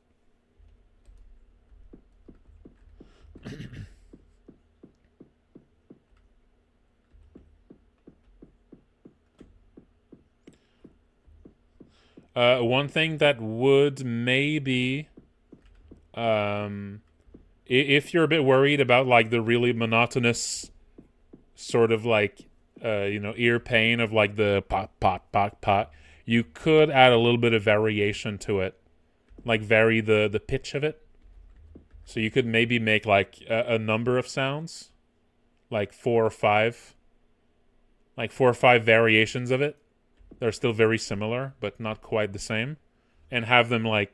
One thing that would maybe, if you're a bit worried about like the really monotonous sort of like, ear pain of like the pot, pot, pot, pot, you could add a little bit of variation to it, like vary the pitch of it. So you could maybe make like a number of sounds, like 4 or 5 variations of it. They're still very similar, but not quite the same. And have them like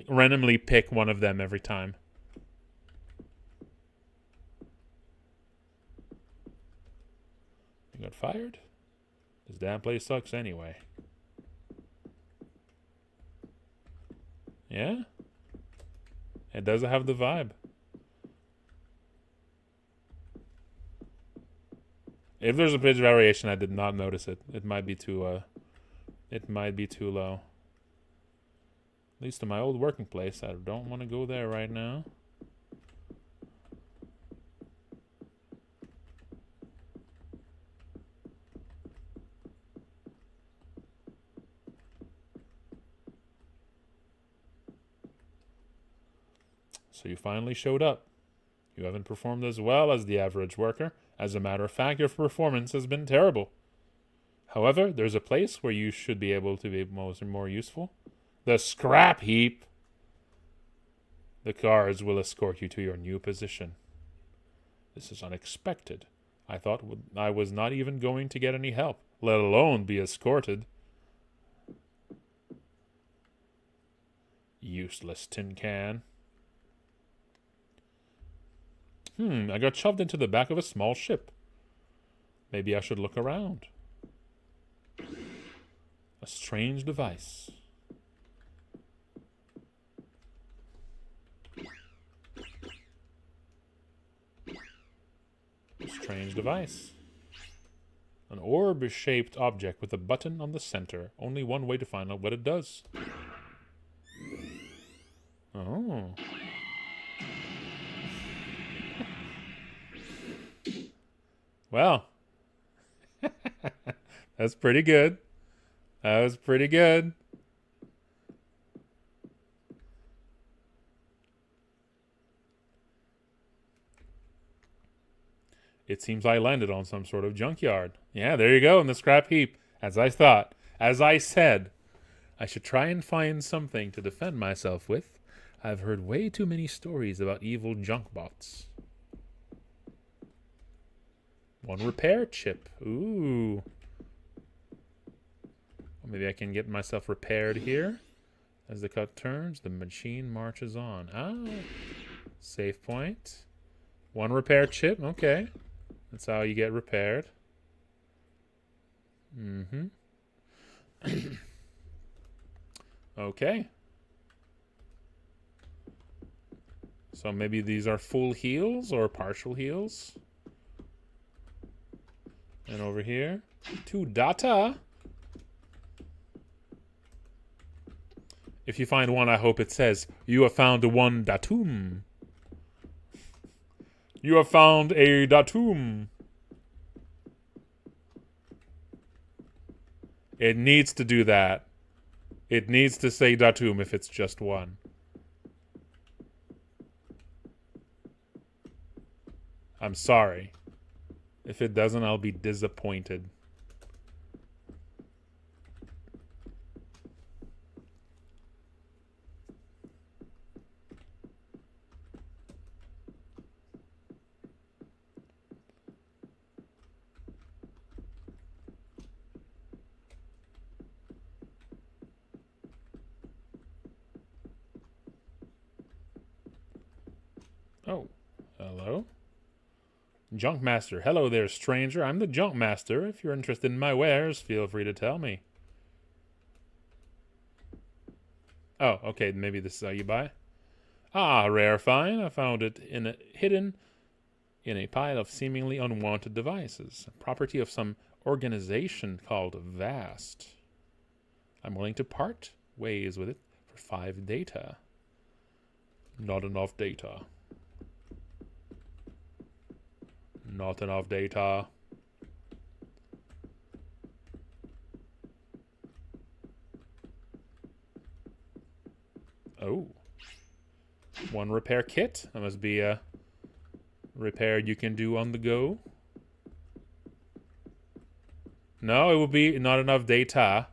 randomly pick one of them every time. You got fired? This damn place sucks anyway. Yeah? It doesn't have the vibe. If there's a pitch variation, I did not notice it. It might be too low. At least to my old working place. I don't want to go there right now. So you finally showed up. You haven't performed as well as the average worker. As a matter of fact, your performance has been terrible. However, there's a place where you should be able to be more useful. The scrap heap. The cars will escort you to your new position. This is unexpected. I thought I was not even going to get any help, let alone be escorted. Useless tin can. I got shoved into the back of a small ship. Maybe I should look around. A strange device. Strange device. An orb-shaped object with a button on the center. Only one way to find out what it does. Oh. Well. That's pretty good. That was pretty good. It seems I landed on some sort of junkyard. Yeah, there you go, in the scrap heap. As I thought. As I said. I should try and find something to defend myself with. I've heard way too many stories about evil junk bots. One repair chip. Ooh. Well, maybe I can get myself repaired here. As the cut turns, the machine marches on. Ah. Save point. One repair chip. Okay. That's how you get repaired. Okay. So maybe these are full heals or partial heals. And over here, 2 data. If you find one, I hope it says, you have found 1 datum. You have found a datum. It needs to do that. It needs to say datum if it's just 1. I'm sorry. If it doesn't, I'll be disappointed. Oh, hello? Junk Master. Hello there, stranger. I'm the Junk Master. If you're interested in my wares, feel free to tell me. Oh, okay. Maybe this is how you buy. Ah, rare find. I found it hidden in a pile of seemingly unwanted devices. Property of some organization called Vast. I'm willing to part ways with it for 5 data. Not enough data. Not enough data. Oh. 1 repair kit. That must be a repair you can do on the go. No, it will be not enough data.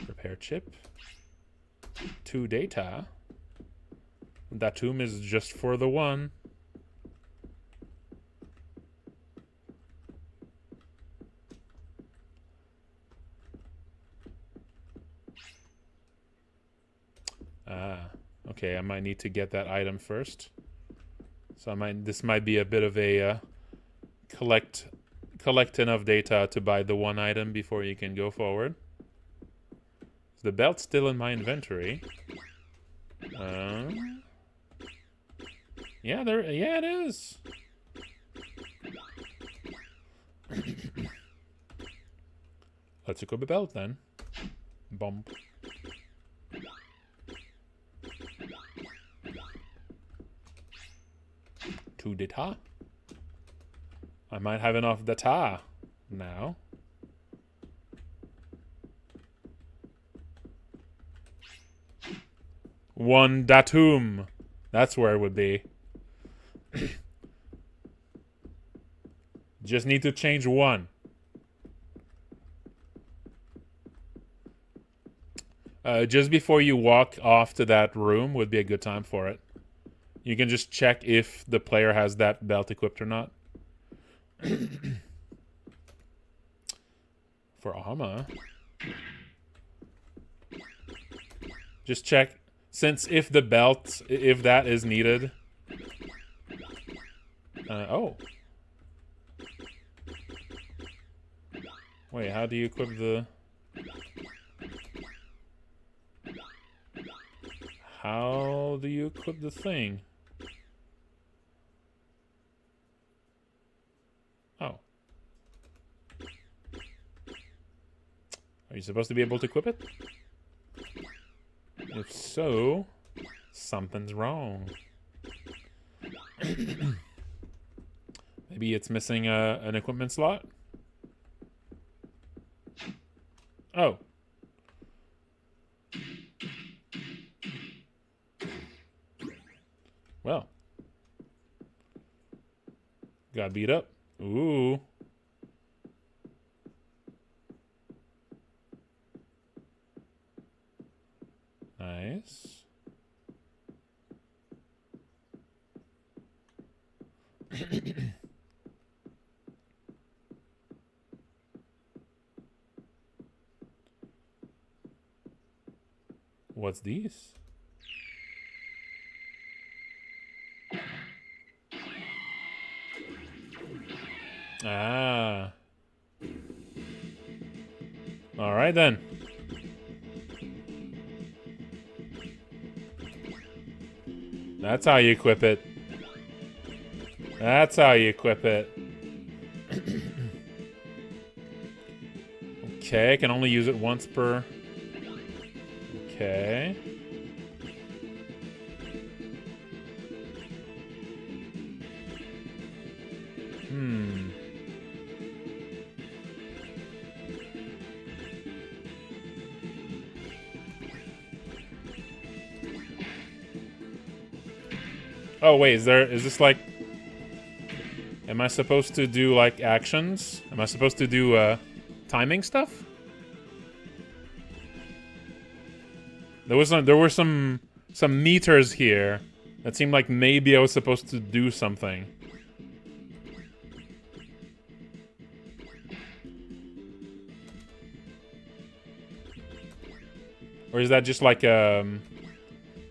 Repair chip. 2 data. Datum is just for the 1. Ah, okay. I might need to get that item first. So this might be a bit of a collect enough data to buy the 1 item before you can go forward. The belt's still in my inventory. Yeah, it is. Let's equip a belt then. Bump. Two data. I might have enough data now. One datum. That's where it would be. Just need to change 1. Just before you walk off to that room would be a good time for it. You can just check if the player has that belt equipped or not. For armor. Just check. Since if the belt, if that is needed. Oh. Wait, how do you equip the... How do you equip the thing? Oh. Are you supposed to be able to equip it? If so, something's wrong. Maybe it's missing an equipment slot? Oh. Well. Got beat up. Ooh. Nice. What's these? Ah. All right then. That's how you equip it. That's how you equip it. Okay, I can only use it once per... Okay. Oh, wait, is this like... Am I supposed to do, like, actions? Am I supposed to do, timing stuff? There were some meters here that seemed like maybe I was supposed to do something. Or is that just like,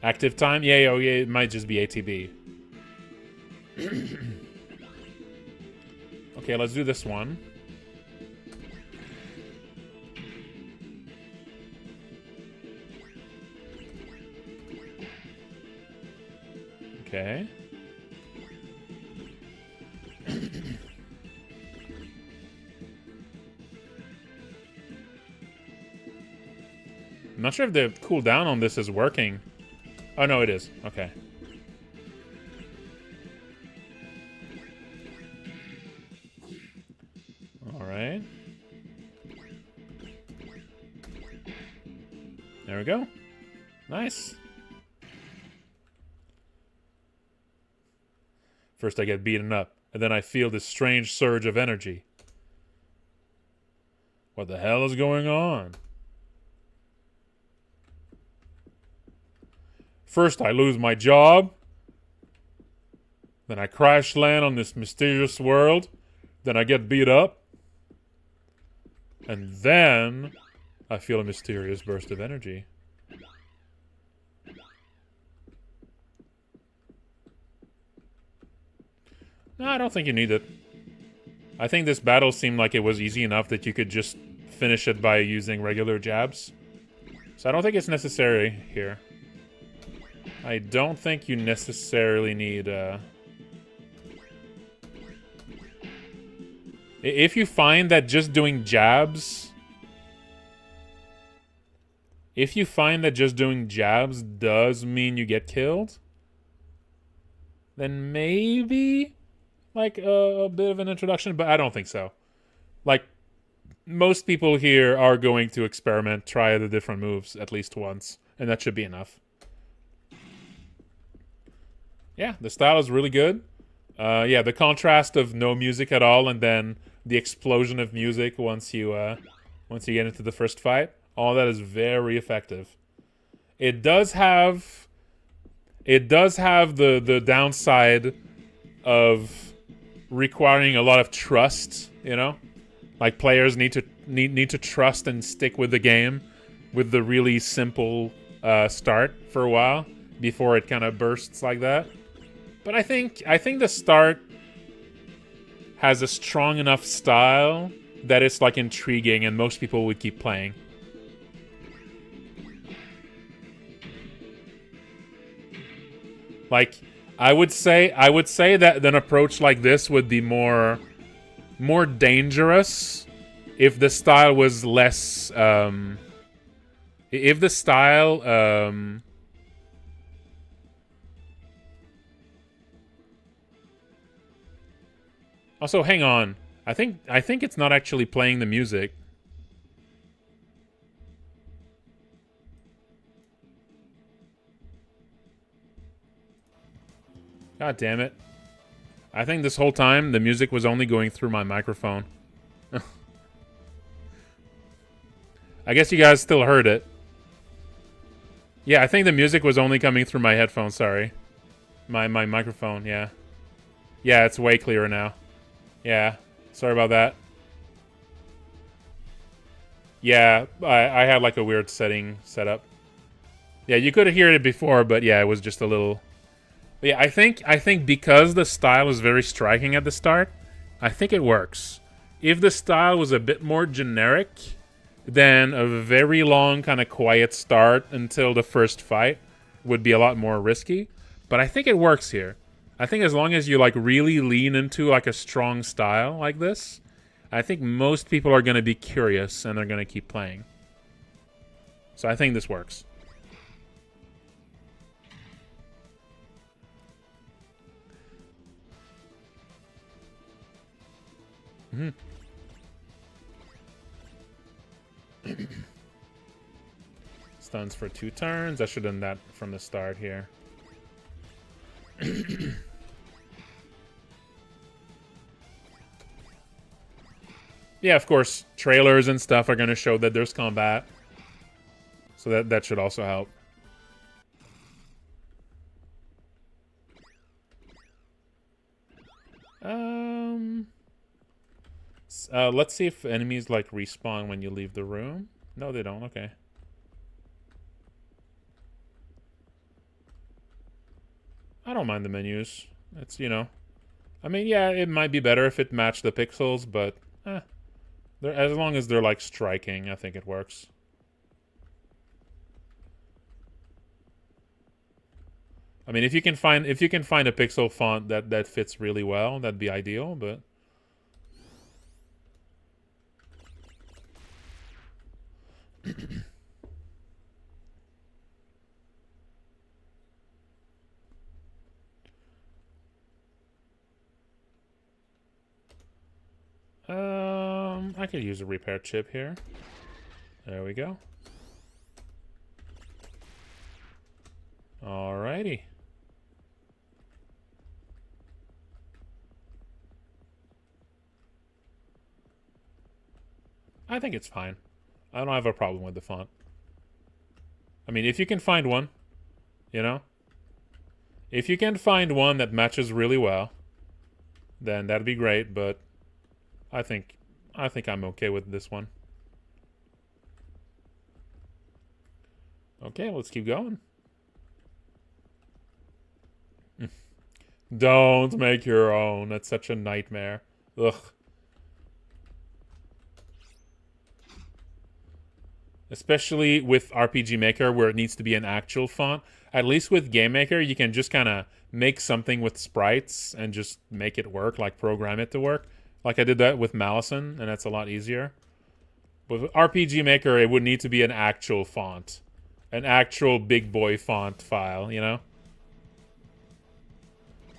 active time? Yeah, oh yeah, it might just be ATB. Okay, let's do this one. Okay. I'm not sure if the cooldown on this is working. Oh, no, it is. Okay. All right. There we go. Nice. First I get beaten up, and then I feel this strange surge of energy. What the hell is going on? First I lose my job. Then I crash land on this mysterious world. Then I get beat up. And then I feel a mysterious burst of energy. No, I don't think you need it. I think this battle seemed like it was easy enough that you could just finish it by using regular jabs. So I don't think it's necessary here. I don't think you necessarily need, If you find that just doing jabs... If you find that just doing jabs does mean you get killed, then maybe, like, a bit of an introduction, but I don't think so. Like, most people here are going to experiment, try the different moves at least once, and that should be enough. Yeah, the style is really good. Yeah, the contrast of no music at all, and then the explosion of music once you get into the first fight. All that is very effective. It does have the downside of requiring a lot of trust, you know? Like players need to trust and stick with the game with the really simple start for a while before it kind of bursts like that. But I think the start has a strong enough style that it's like intriguing and most people would keep playing. Like I would say that an approach like this would be more dangerous if the style was less if the style also, hang on. I think it's not actually playing the music. God damn it. I think this whole time the music was only going through my microphone. I guess you guys still heard it. Yeah, I think the music was only coming through my headphones, sorry. My microphone, yeah. Yeah, it's way clearer now. Yeah, sorry about that. Yeah, I had like a weird setting set up. Yeah, you could have heard it before, but yeah, it was just a little... Yeah, I think because the style is very striking at the start, I think it works. If the style was a bit more generic, then a very long kind of quiet start until the first fight would be a lot more risky. But I think it works here. I think as long as you like really lean into like a strong style like this, I think most people are going to be curious and they're going to keep playing. So I think this works. Mm-hmm. Stuns for 2 turns. I should have done that from the start here. Yeah, of course, trailers and stuff are going to show that there's combat. So that should also help. Let's see if enemies like respawn when you leave the room. No, they don't. Okay. I don't mind the menus. It's, you know, I mean, yeah, it might be better if it matched the pixels, but as long as they're like striking, I think it works. I mean, if you can find a pixel font that fits really well, that'd be ideal, but I could use a repair chip here. There we go. Alrighty. I think it's fine. I don't have a problem with the font. I mean, if you can find one, you know? If you can find one that matches really well, then that'd be great, but I think I'm okay with this one. Okay, let's keep going. Don't make your own. That's such a nightmare. Ugh. Especially with RPG Maker where it needs to be an actual font. At least with Game Maker, you can just kind of make something with sprites and just make it work, like program it to work. Like I did that with Malison, and that's a lot easier. But with RPG Maker, it would need to be an actual font. An actual big boy font file, you know?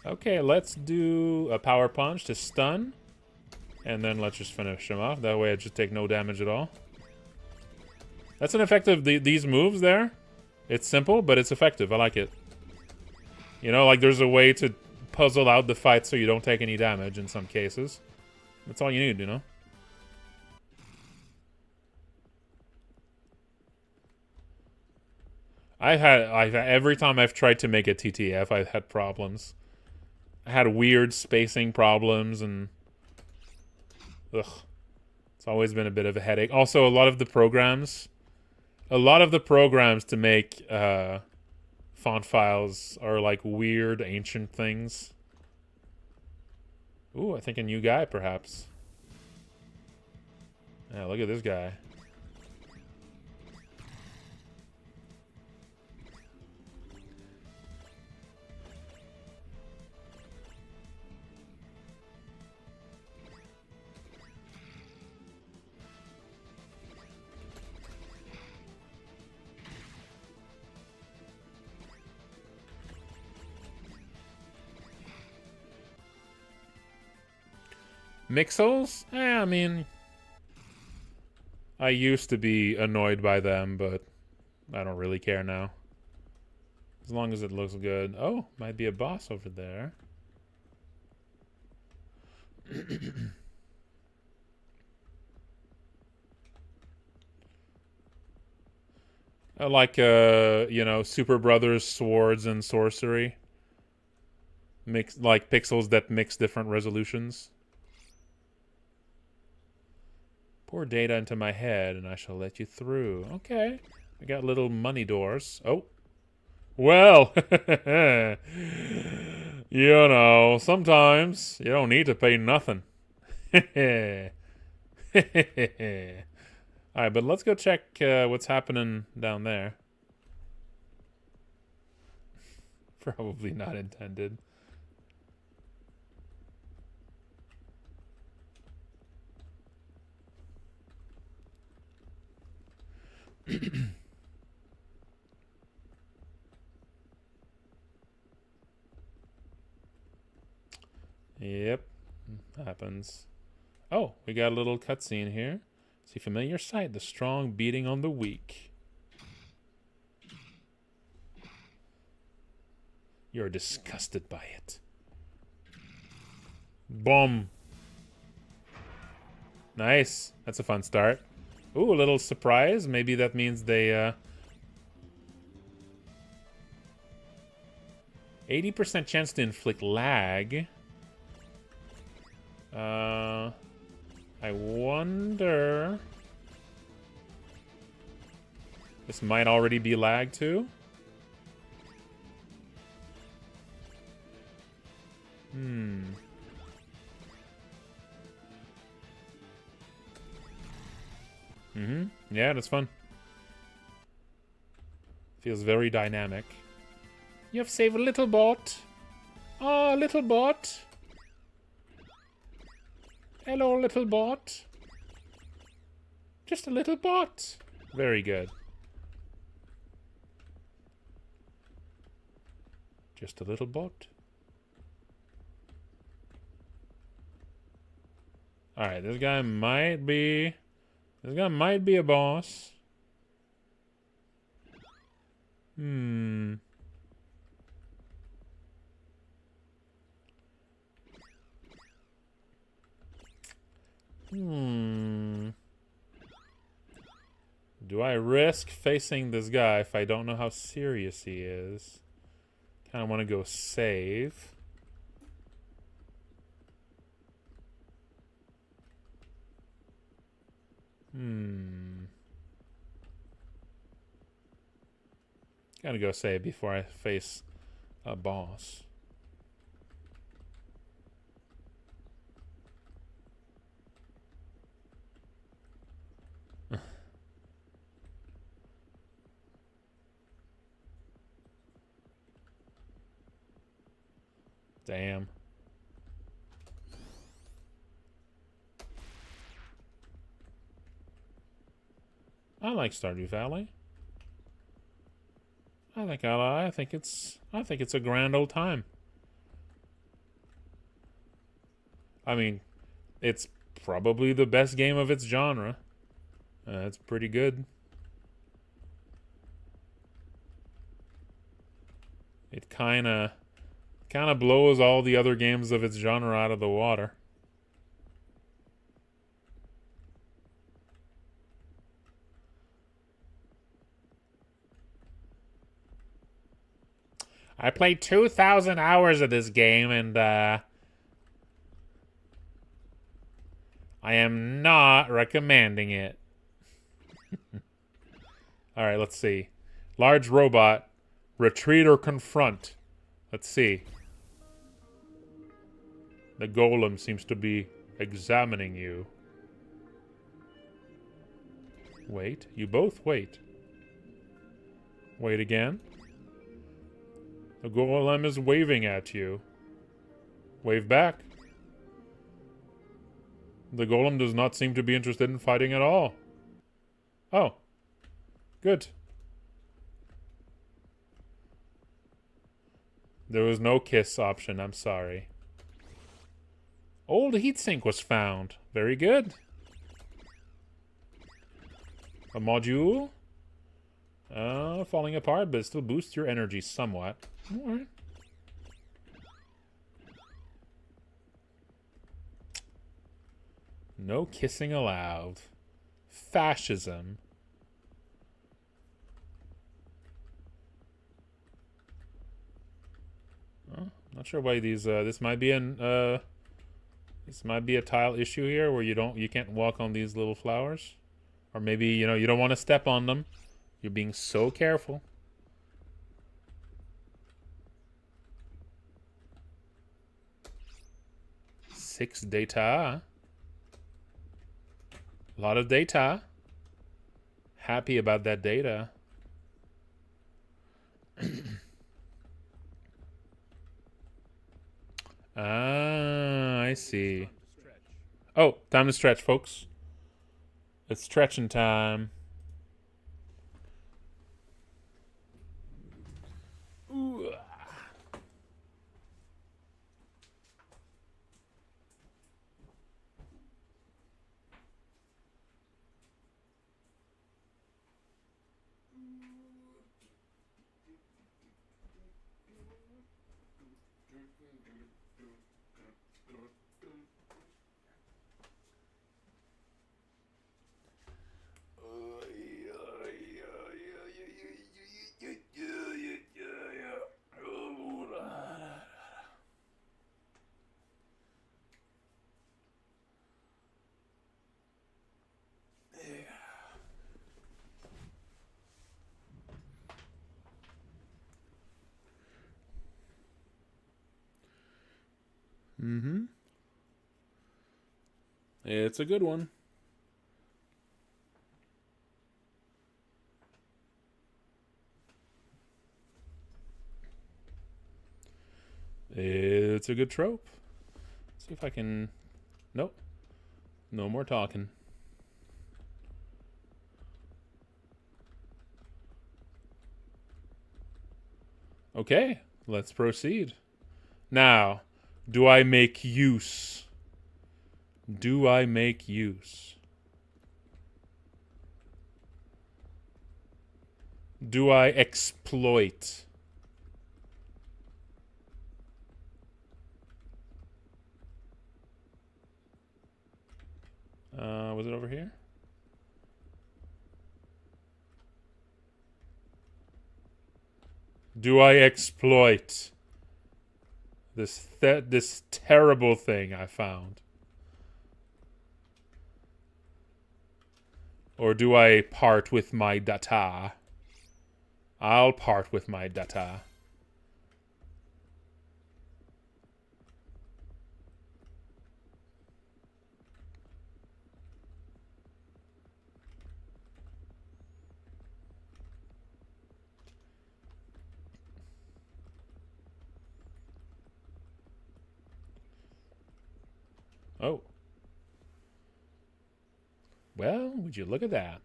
Okay, let's do a power punch to stun. And then let's just finish him off. That way I just take no damage at all. That's an effective... These moves there, it's simple, but it's effective. I like it. You know, like there's a way to puzzle out the fight so you don't take any damage in some cases. That's all you need, you know? Every time I've tried to make a TTF, I've had problems. I had weird spacing problems, and ugh, it's always been a bit of a headache. Also, a lot of the programs to make font files are like weird ancient things. Ooh, I think a new guy, perhaps. Yeah, look at this guy. Mixels? I mean, I used to be annoyed by them, but I don't really care now. As long as it looks good. Oh, might be a boss over there. I like, you know, Super Brothers swords and sorcery. Like pixels that mix different resolutions. Pour data into my head and I shall let you through. Okay. I got little money doors. Oh. Well. You know, sometimes you don't need to pay nothing. Alright, but let's go check what's happening down there. Probably not intended. Yep, happens. Oh, we got a little cutscene here. See familiar sight, the strong beating on the weak. You're disgusted by it. Boom. Nice. That's a fun start. Ooh, a little surprise. Maybe that means they 80% chance to inflict lag. I wonder... This might already be lag too? Yeah, that's fun. Feels very dynamic. You have saved a little bot. Oh, little bot. Hello, little bot. Just a little bot. Very good. Just a little bot. Alright, this guy might be a boss. Do I risk facing this guy if I don't know how serious he is? Kind of want to go save. Gotta go save before I face a boss. Damn. I like Stardew Valley. I think it's a grand old time. I mean, it's probably the best game of its genre. It's pretty good. It kind of blows all the other games of its genre out of the water. I played 2,000 hours of this game, and I am not recommending it. Alright, let's see. Large robot. Retreat or confront? Let's see. The golem seems to be examining you. Wait. You both wait. Wait again. The golem is waving at you. Wave back. The golem does not seem to be interested in fighting at all. Oh. Good. There was no kiss option, I'm sorry. Old heatsink was found. Very good. A module? Falling apart, but it still boosts your energy somewhat. Alright. No kissing allowed. Fascism. Not sure why these. This might be a tile issue here where you can't walk on these little flowers, or maybe you don't want to step on them. You're being so careful. Six data. A lot of data. Happy about that data. Ah, I see. Oh, time to stretch, folks. It's stretching time. Ooh. Mm-hmm. It's a good one. It's a good trope. Let's see if I can... Nope. No more talking. Okay, let's proceed. Now, do I make use? Do I make use? Do I exploit? Was it over here? Do I exploit this terrible thing I found? Or do I part with my data? I'll part with my data. Oh. Well, would you look at that?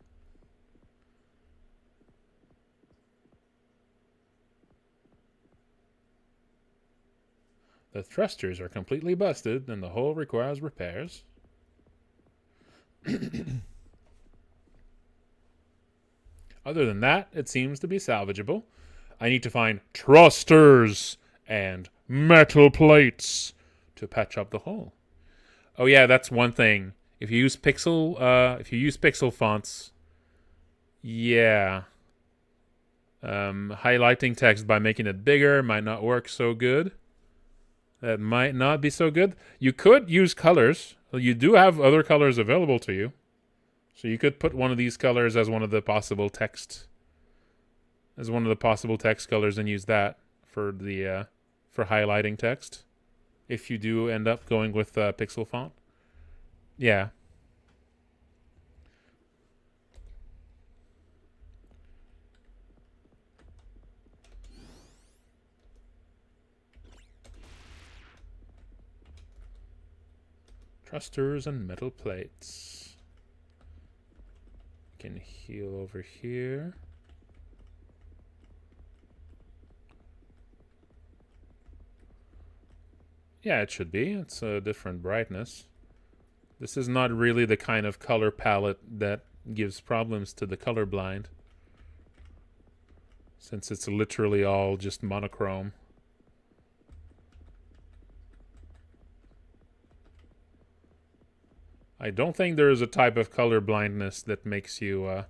The thrusters are completely busted and the hull requires repairs. Other than that, it seems to be salvageable. I need to find thrusters and metal plates to patch up the hull. Oh yeah, that's one thing. If you use pixel, fonts, yeah. Highlighting text by making it bigger might not work so good. That might not be so good. You could use colors. You do have other colors available to you. So you could put one of these colors as one of the possible text colors and use that for the for highlighting text. If you do end up going with pixel font. Yeah. Thrusters and metal plates. Can heal over here. Yeah, it should be. It's a different brightness. This is not really the kind of color palette that gives problems to the colorblind, since it's literally all just monochrome. I don't think there is a type of color blindness that makes you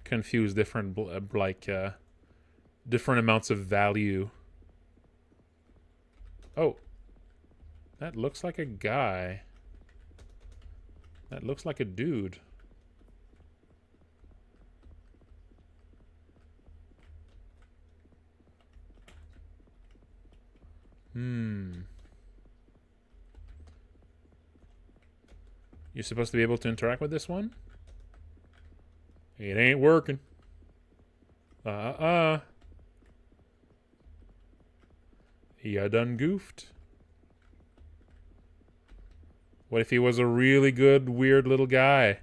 confuse different different amounts of value. Oh, that looks like a guy. That looks like a dude. You're supposed to be able to interact with this one? It ain't working. You done goofed. What if he was a really good, weird little guy?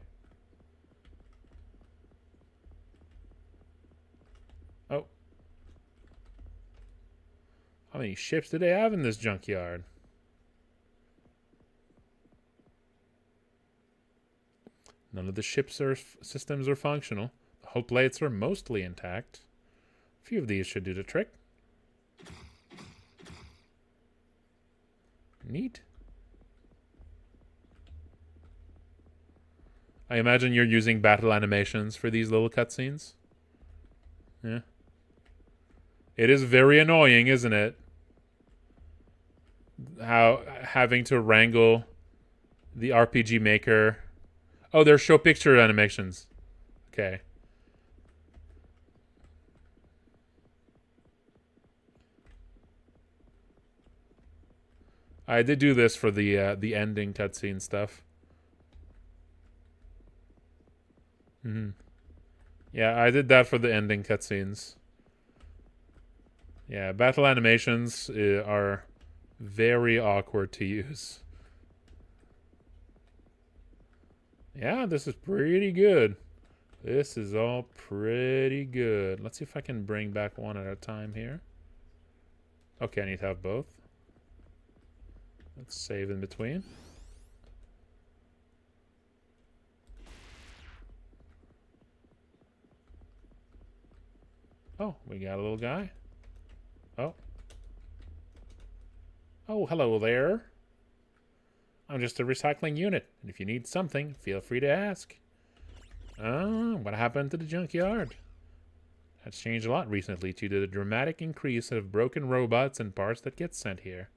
Oh. How many ships do they have in this junkyard? None of the ships or systems are functional. The hull plates are mostly intact. A few of these should do the trick. Neat. I imagine you're using battle animations for these little cutscenes. Yeah. It is very annoying, isn't it? How having to wrangle the RPG Maker. Oh, they're show picture animations. Okay. I did do this for the ending cutscene stuff. Yeah, I did that for the ending cutscenes. Yeah, battle animations are very awkward to use. Yeah, this is pretty good. This is all pretty good. Let's see if I can bring back one at a time here. Okay, I need to have both. Let's save in between. Oh, we got a little guy. Oh. Oh, hello there. I'm just a recycling unit, and if you need something, feel free to ask. Oh, what happened to the junkyard? That's changed a lot recently due to the dramatic increase of broken robots and parts that get sent here.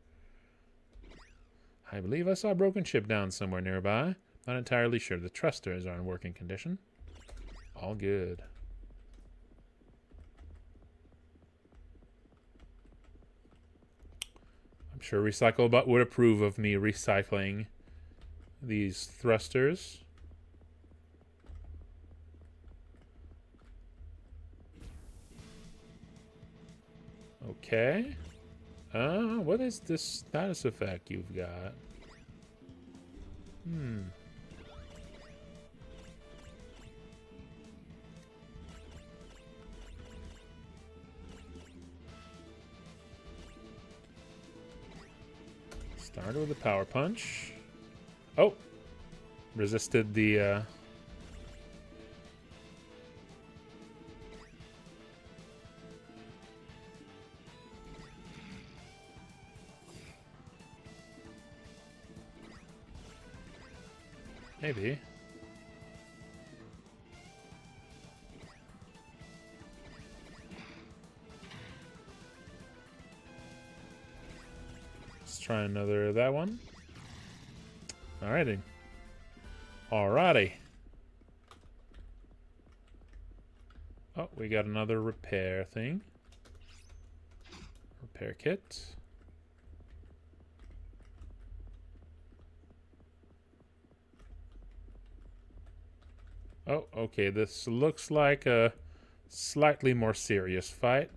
I believe I saw a broken ship down somewhere nearby. Not entirely sure the thrusters are in working condition. All good. I'm sure RecycleBot would approve of me recycling these thrusters. Okay. What is this status effect you've got? Started with a power punch. Oh! Resisted the, Maybe. try another that one. Alrighty. Alrighty. Oh, we got another repair thing. Repair kit. Oh, okay. This looks like a slightly more serious fight.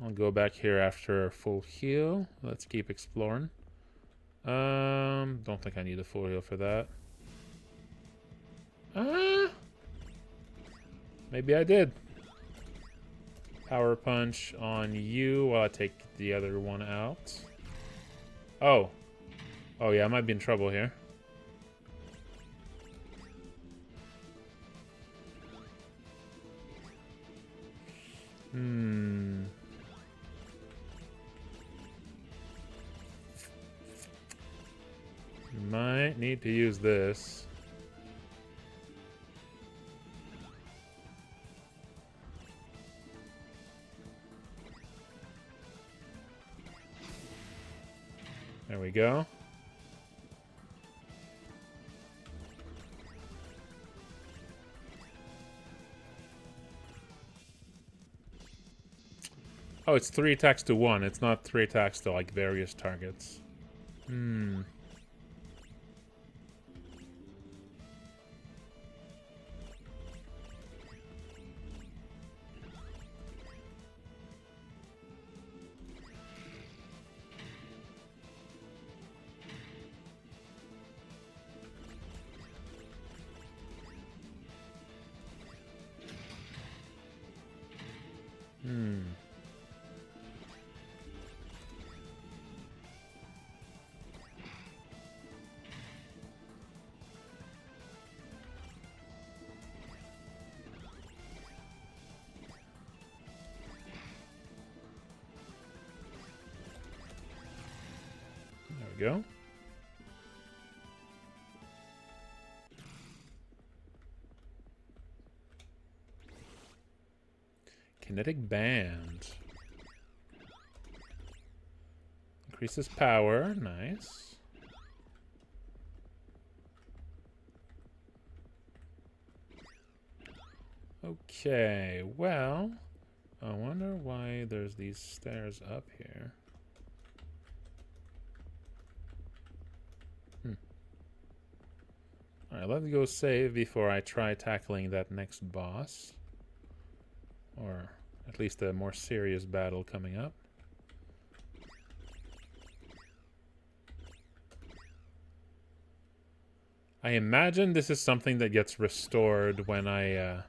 I'll go back here after a full heal. Let's keep exploring. Don't think I need a full heal for that. Maybe I did. Power punch on you while I take the other one out. Oh. Oh yeah, I might be in trouble here. Might need to use this. There we go. Oh, it's 3 attacks to 1. It's not 3 attacks to, like, various targets. Go. Kinetic band. Increases power. Nice. Okay, well, I wonder why there's these stairs up here. Alright, let's go save before I try tackling that next boss. Or at least a more serious battle coming up. I imagine this is something that gets restored when I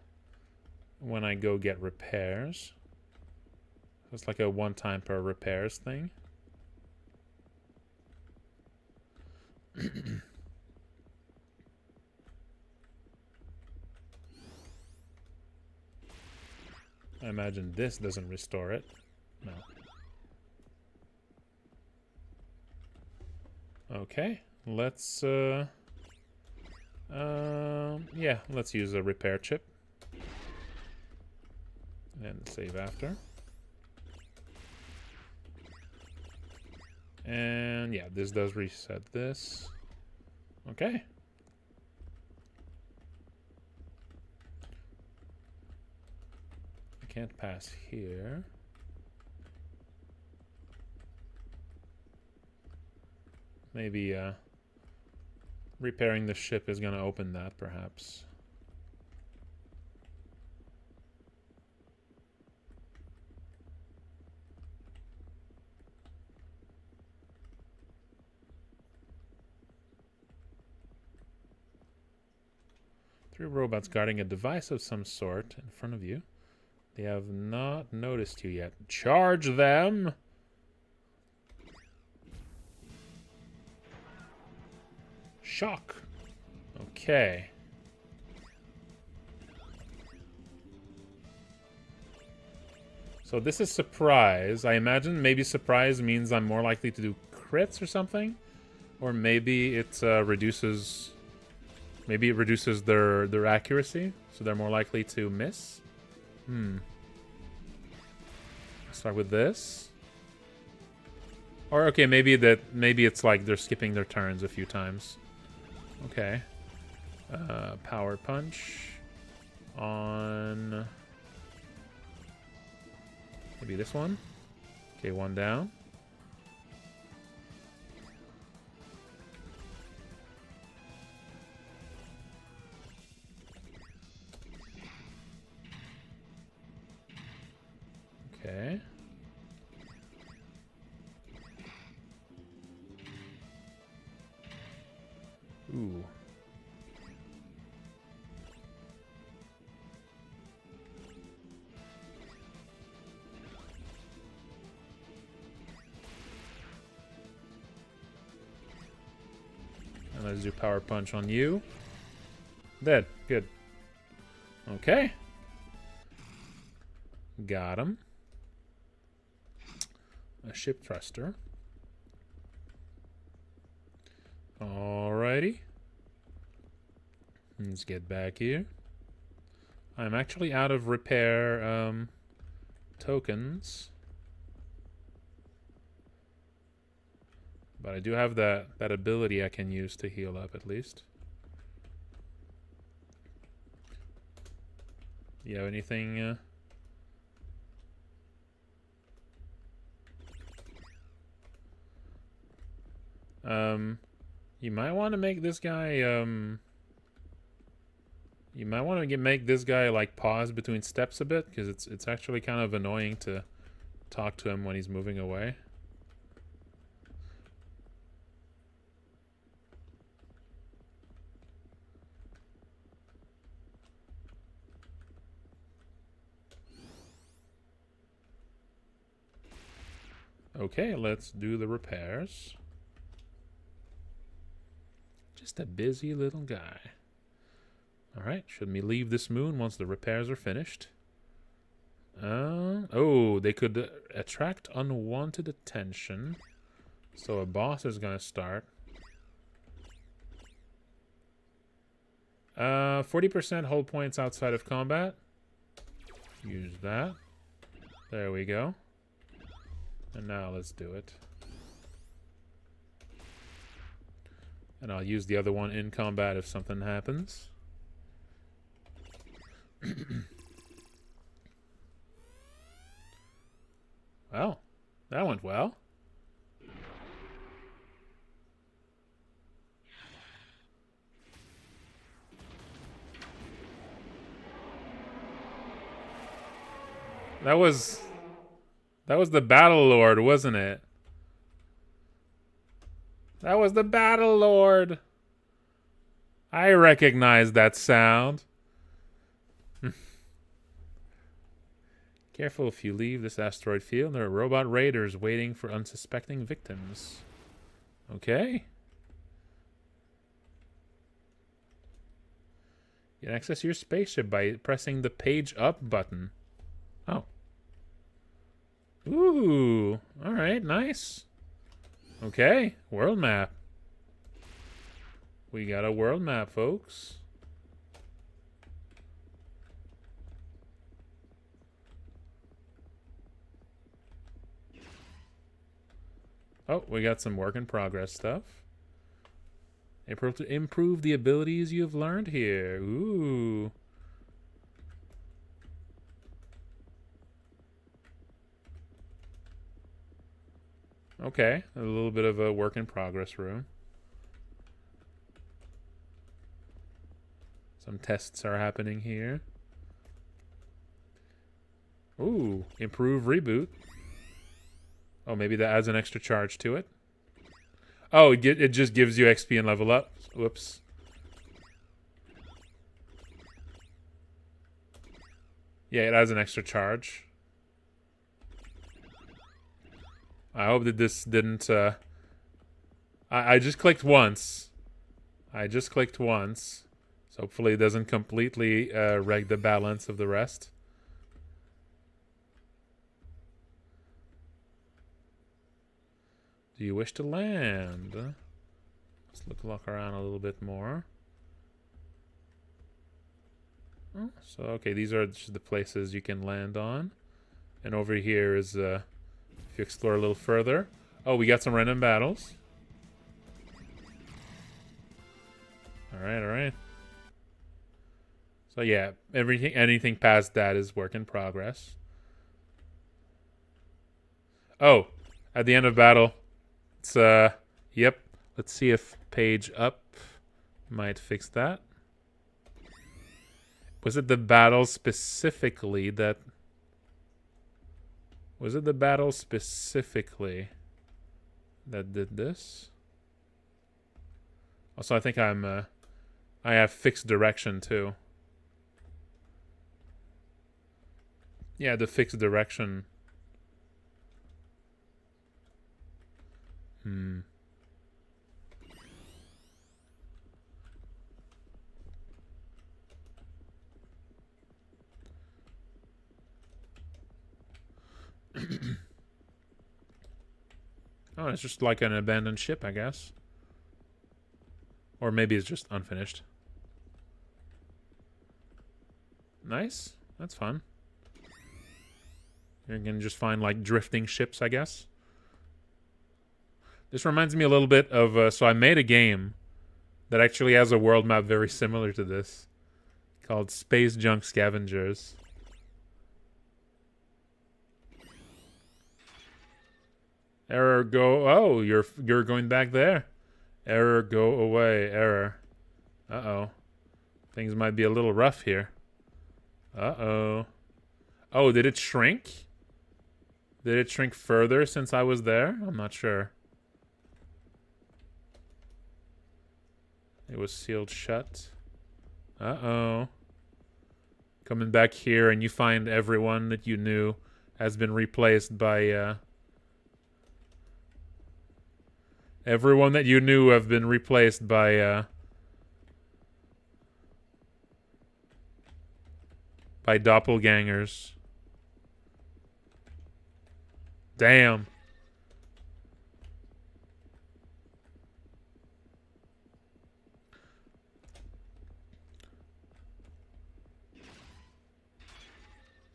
go get repairs. It's like a one-time per repairs thing. I imagine this doesn't restore it. No. Okay, let's yeah, let's use a repair chip. And save after. And yeah, this does reset this. Okay. I can't pass here. Maybe repairing the ship is going to open that, perhaps. Three robots guarding a device of some sort in front of you. They have not noticed you yet. Charge them! Shock. Okay. So this is surprise. I imagine maybe surprise means I'm more likely to do crits or something. Or maybe it reduces... Maybe it reduces their accuracy, so they're more likely to miss. Start with this. Or okay, maybe it's like they're skipping their turns a few times. Okay. Power punch on maybe this one. Okay, one down. Okay. Ooh. And let's do power punch on you. Dead. Good. Okay. Got him. A ship thruster. Alrighty. Let's get back here. I'm actually out of repair tokens. But I do have that ability I can use to heal up at least. You have anything? You might want to make this guy, you might want to make this guy like pause between steps a bit, because it's actually kind of annoying to talk to him when he's moving away. Okay, let's do the repairs. Just a busy little guy. Alright, should we leave this moon once the repairs are finished? Oh, they could attract unwanted attention. So a boss is gonna start. 40% hold points outside of combat. Use that. There we go. And now let's do it. And I'll use the other one in combat if something happens. Well, that went well. That was the Battle Lord, wasn't it? That was the Battle Lord. I recognize that sound. Careful if you leave this asteroid field. There are robot raiders waiting for unsuspecting victims. Okay. You can access your spaceship by pressing the page up button. Oh. Ooh. Alright, nice. Okay, world map. We got a world map, folks. Oh, we got some work in progress stuff. Able to improve the abilities you've learned here. Ooh. Okay, a little bit of a work in progress room. Some tests are happening here. Ooh, improve reboot. Oh, maybe that adds an extra charge to it. Oh, it just gives you XP and level up. Whoops. Yeah, it adds an extra charge. I hope that this didn't... I just clicked once. I just clicked once. So hopefully it doesn't completely wreck the balance of the rest. Do you wish to land? Let's look around a little bit more. Oh, so, okay, these are just the places you can land on. And over here is, if you explore a little further. Oh, we got some random battles. Alright, alright. So yeah, anything past that is work in progress. Oh, at the end of battle, it's yep. Let's see if page up might fix that. Was it the battle specifically that? Was it the battle specifically that did this? Also, I think I have fixed direction too. Yeah, the fixed direction. Oh, it's just like an abandoned ship, I guess. Or maybe it's just unfinished. Nice. That's fun. You can just find, like, drifting ships, I guess. This reminds me a little bit of... so I made a game that actually has a world map very similar to this. Called Space Junk Scavengers. Error, go... Oh, you're going back there. Error, go away. Error. Uh-oh. Things might be a little rough here. Uh-oh. Oh, did it shrink? Did it shrink further since I was there? I'm not sure. It was sealed shut. Uh-oh. Coming back here and you find everyone that you knew has been replaced by... Everyone that you knew have been replaced by doppelgangers. Damn.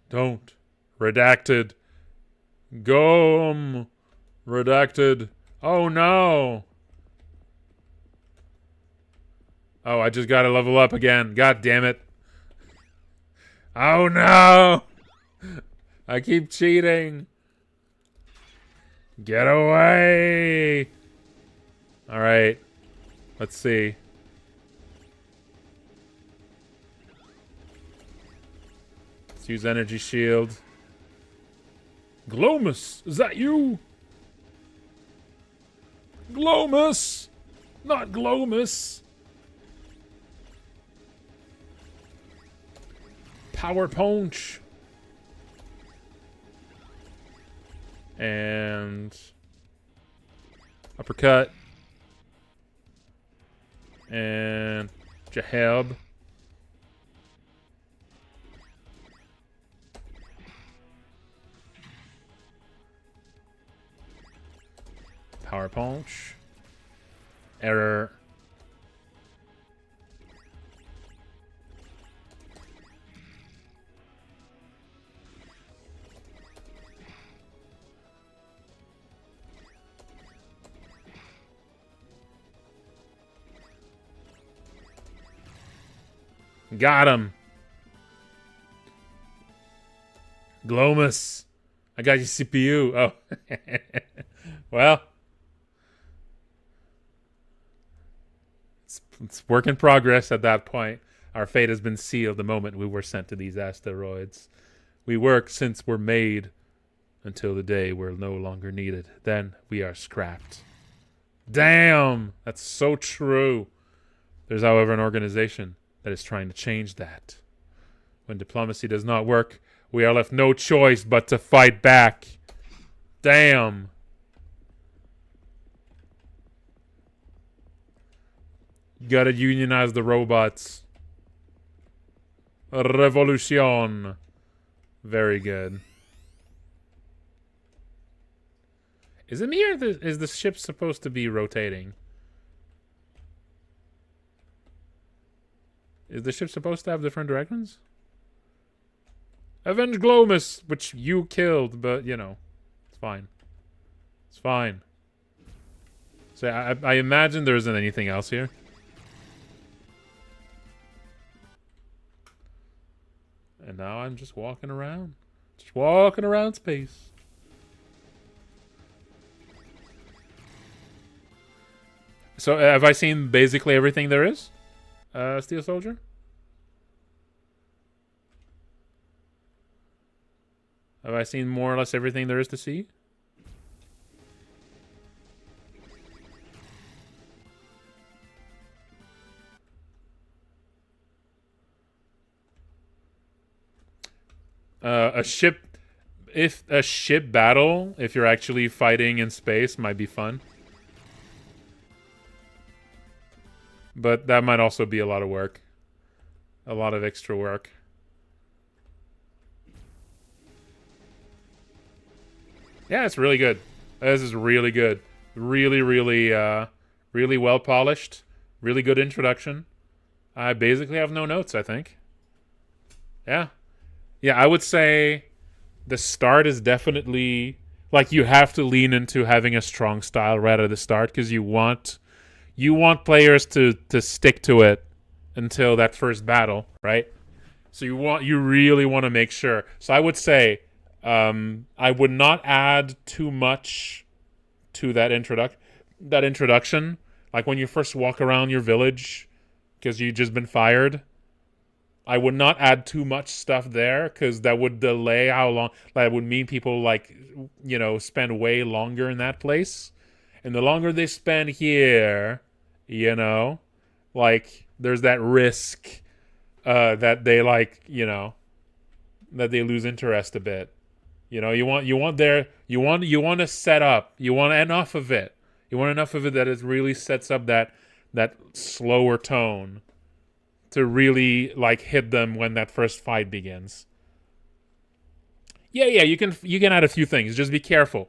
Don't. Redacted. Gom. Redacted. Oh no! Oh, I just gotta level up again. God damn it. Oh no! I keep cheating. Get away! Alright. Let's see. Let's use energy shield. Glomus! Is that you? Glomus! Not Glomus! Power punch! And... uppercut. And... Jaheb. Power punch. Error. Got him. Glomus. I got your CPU. Oh. Well. It's work in progress at that point. Our fate has been sealed the moment we were sent to these asteroids. We work since we're made until the day we're no longer needed. Then we are scrapped. Damn! That's so true. There's, however, an organization that is trying to change that. When diplomacy does not work, we are left no choice but to fight back. Damn. You gotta unionize the robots. Revolution. Very good. Is it me or is the ship supposed to be rotating? Is the ship supposed to have different directions? Avenge Glomus, which you killed, but, you know, it's fine. It's fine. So I imagine there isn't anything else here. And now I'm just walking around. Just walking around space. So have I seen basically everything there is? Steel Soldier? Have I seen more or less everything there is to see? A ship battle, if you're actually fighting in space, might be fun. But that might also be a lot of work. A lot of extra work. Yeah, it's really good. This is really good. Really, really well polished. Really good introduction. I basically have no notes, I think. Yeah. Yeah, I would say the start is definitely... Like, you have to lean into having a strong style right at the start because you want players to stick to it until that first battle, right? So you really want to make sure. So I would say I would not add too much to that introduction. Like when you first walk around your village because you've just been fired. I would not add too much stuff there because that would delay how long. That would mean people spend way longer in that place. And the longer they spend here, there's that risk that they that they lose interest a bit. You want to set up. You want enough of it. You want enough of it that it really sets up that slower tone to really hit them when that first fight begins. Yeah, you can add a few things. Just be careful.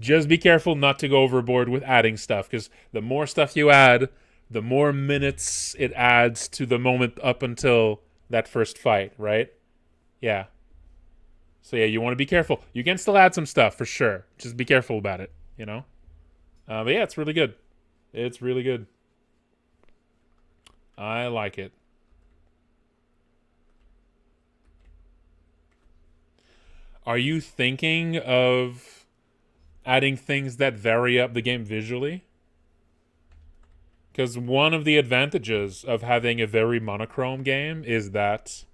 Just be careful not to go overboard with adding stuff, because the more stuff you add, the more minutes it adds to the moment up until that first fight, right? Yeah. So yeah, you want to be careful. You can still add some stuff for sure. Just be careful about it, But yeah, it's really good. It's really good. I like it. Are you thinking of adding things that vary up the game visually? Because one of the advantages of having a very monochrome game is that...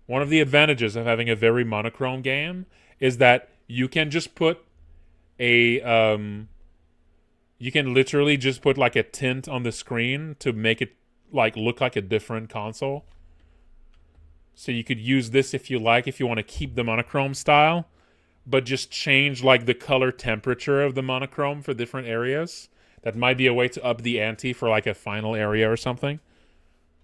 One of the advantages of having a very monochrome game is that you can just put you can literally just put a tint on the screen to make it look like a different console. So you could use this if you want to keep the monochrome style, but just change the color temperature of the monochrome for different areas. That might be a way to up the ante for a final area or something.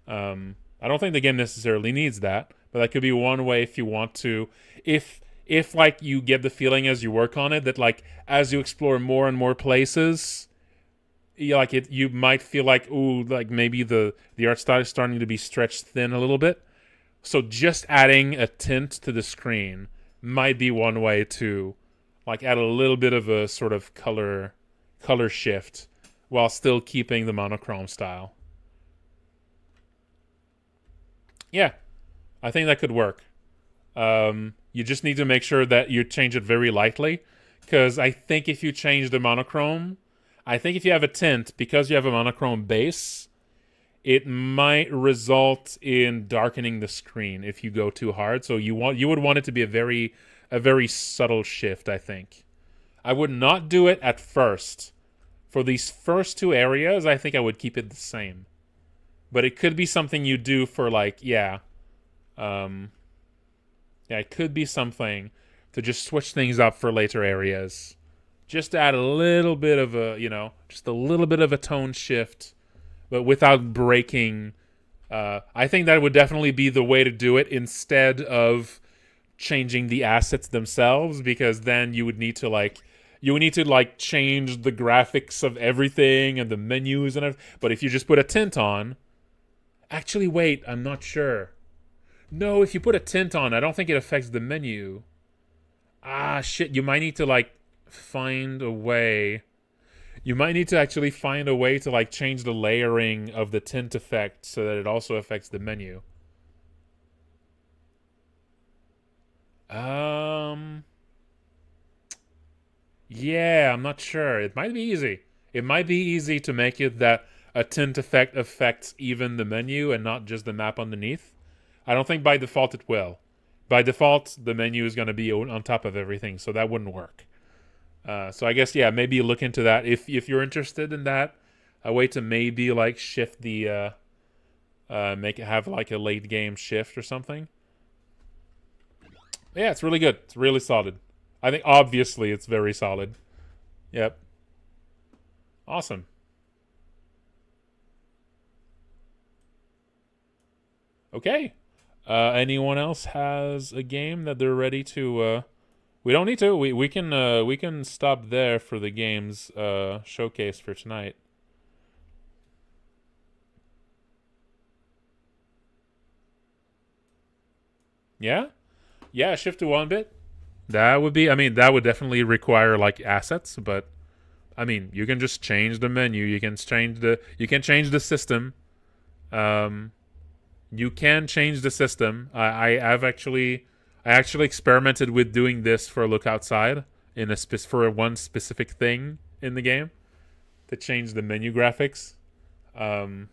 I don't think the game necessarily needs that, but that could be one way if you want to. If you get the feeling as you work on it that as you explore more and more places, you might feel maybe the art style is starting to be stretched thin a little bit. So just adding a tint to the screen might be one way to add a little bit of a sort of color shift while still keeping the monochrome style. Yeah, I think that could work. You just need to make sure that you change it very lightly, because I think if you change the monochrome, I think if you have a tint, because you have a monochrome base, it might result in darkening the screen if you go too hard. So you would want it to be a very subtle shift, I think. I would not do it at first. For these first two areas, I think I would keep it the same. But it could be something you do for it could be something to just switch things up for later areas. Just to add a little bit of just a little bit of a tone shift, but without breaking. I think that would definitely be the way to do it instead of changing the assets themselves, because then you would need to change the graphics of everything and the menus and everything. But if you just put a tint on, actually, wait, I'm not sure. No, if you put a tint on, I don't think it affects the menu. Ah, shit, you might need to find a way. You might need to actually find a way to like change the layering of the tint effect so that it also affects the menu. Yeah, I'm not sure. It might be easy. It might be easy to make it that a tint effect affects even the menu and not just the map underneath. I don't think by default it will. By default, the menu is going to be on top of everything, so that wouldn't work. So I guess, yeah, maybe look into that if you're interested in that. A way to maybe like shift the make it have like a late game shift or something. Yeah, it's really good. It's really solid. I think obviously it's very solid. Yep. Awesome. Okay. Anyone else has a game that they're ready to? We don't need to. We can stop there for the games showcase for tonight. Yeah. Yeah. Shift to 1-bit. That would be. I mean, that would definitely require like assets, but I mean, you can just change the menu. You can change the. You can change the system. You can change the system. I actually experimented with doing this for a look outside in a for one specific thing in the game to change the menu graphics. The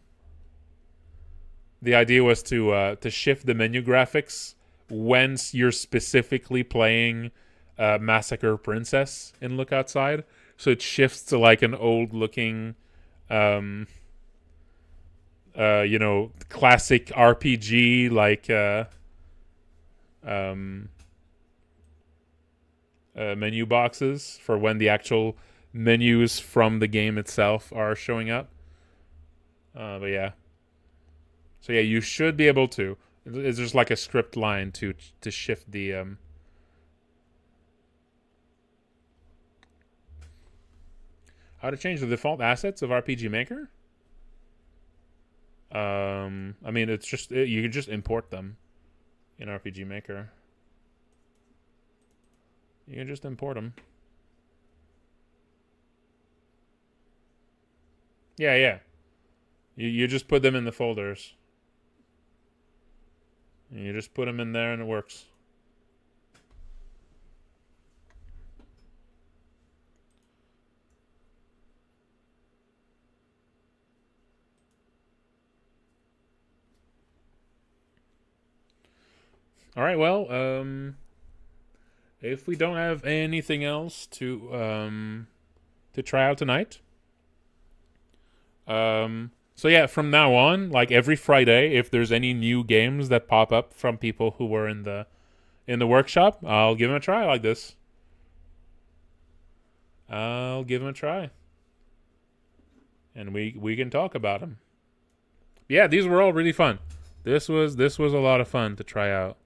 idea was to shift the menu graphics when you're specifically playing Massacre Princess in Look Outside. So it shifts to like an old looking classic RPG like menu boxes for when the actual menus from the game itself are showing up. But yeah. So yeah, you should be able to. It's just like a script line to shift the how to change the default assets of RPG Maker? I mean, it's just you can just import them in RPG Maker. You can just import them. Yeah. You just put them in the folders. And you just put them in there and it works. All right, well, if we don't have anything else to try out tonight, so yeah, from now on, like every Friday, if there's any new games that pop up from people who were in the workshop, I'll give them a try like this. I'll give them a try, and we can talk about them. Yeah, these were all really fun. This was a lot of fun to try out.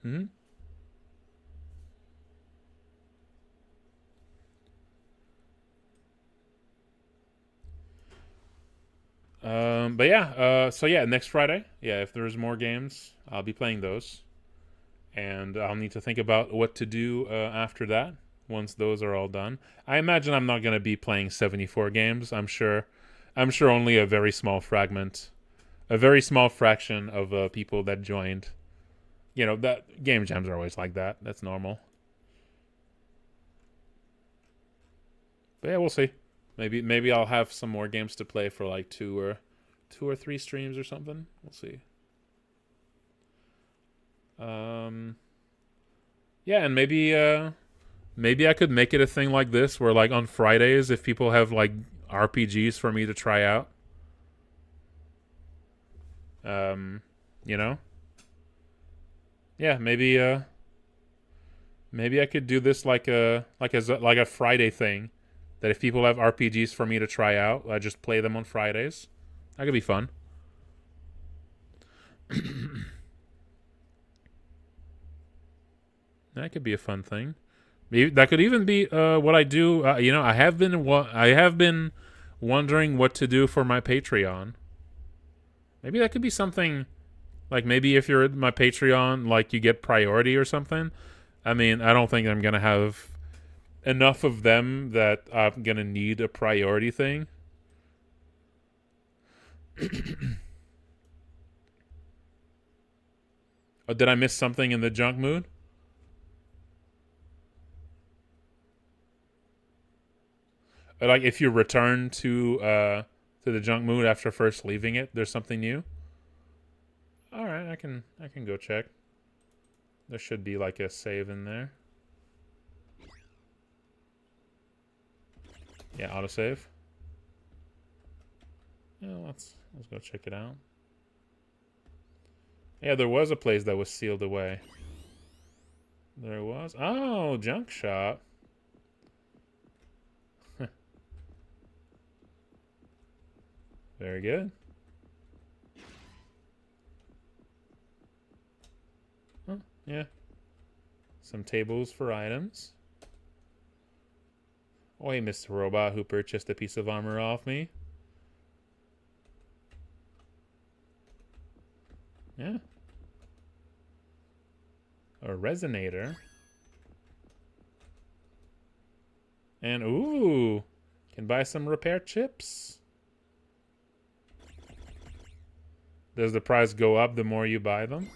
Hmm. But yeah, so yeah, next Friday, yeah, if there's more games, I'll be playing those, and I'll need to think about what to do after that. Once those are all done, I imagine I'm not gonna be playing 74 games. I'm sure only a very small fragment, a very small fraction of people that joined. You know, that game jams are always like that. That's normal. But yeah, we'll see. Maybe I'll have some more games to play for like two or three streams or something. We'll see. Yeah, and maybe I could make it a thing like this where like on Fridays if people have like RPGs for me to try out. You know? Yeah, maybe I could do this like a Friday thing. That if people have RPGs for me to try out, I just play them on Fridays. That could be fun. That could be a fun thing. Maybe that could even be what I do. I have been wondering what to do for my Patreon. Maybe that could be something Like, maybe if you're my Patreon, like, you get priority or something. I mean, I don't think I'm going to have enough of them that I'm going to need a priority thing. Oh, did I miss something in the junk mood? Like, if you return to the junk mood after first leaving it, there's something new? All right, I can go check. There should be like a save in there. Yeah, autosave. Yeah, let's go check it out. Yeah, there was a place that was sealed away. There was. Oh, junk shop. Very good. Huh, yeah. Some tables for items. Oh, hey, Mr. Robot who purchased a piece of armor off me. Yeah. A resonator. And, ooh, can buy some repair chips. Does the price go up the more you buy them?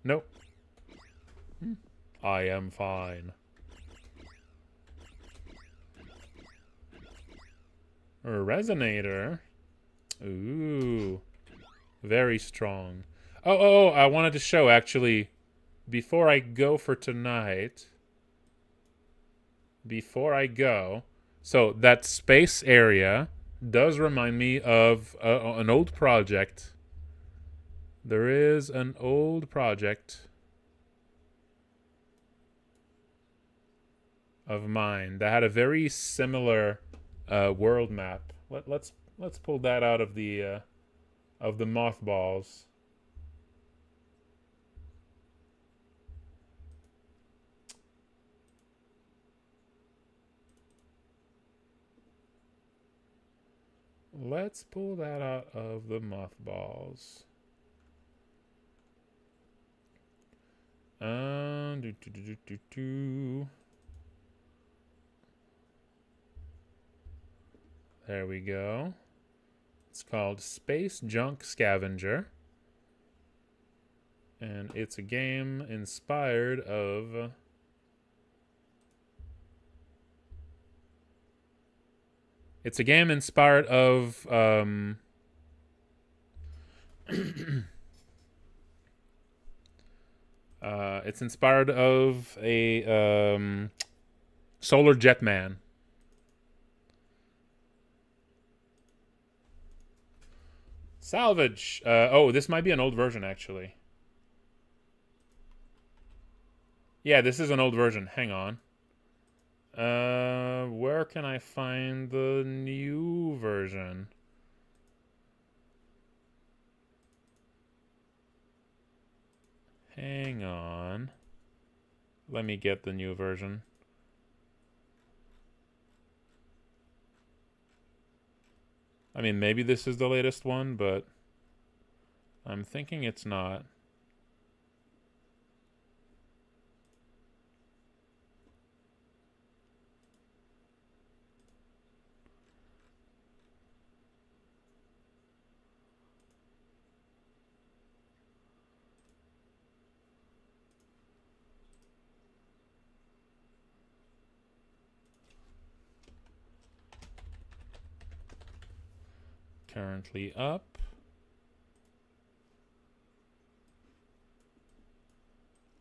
Nope. I am fine. A resonator. Ooh. Very strong. Oh, I wanted to show, actually, before I go for tonight. Before I go. So, that space area does remind me of an old project. There is an old project of mine that had a very similar world map. Let's pull that out of the mothballs. Let's pull that out of the mothballs. There we go. It's called Space Junk Scavenger. And it's a game inspired of... It's a game inspired of... it's inspired of a Solar Jetman. Salvage. Oh, this might be an old version, actually. Yeah, this is an old version. Hang on. Where can I find the new version? Hang on. Let me get the new version. I mean, maybe this is the latest one, but I'm thinking it's not. Currently up.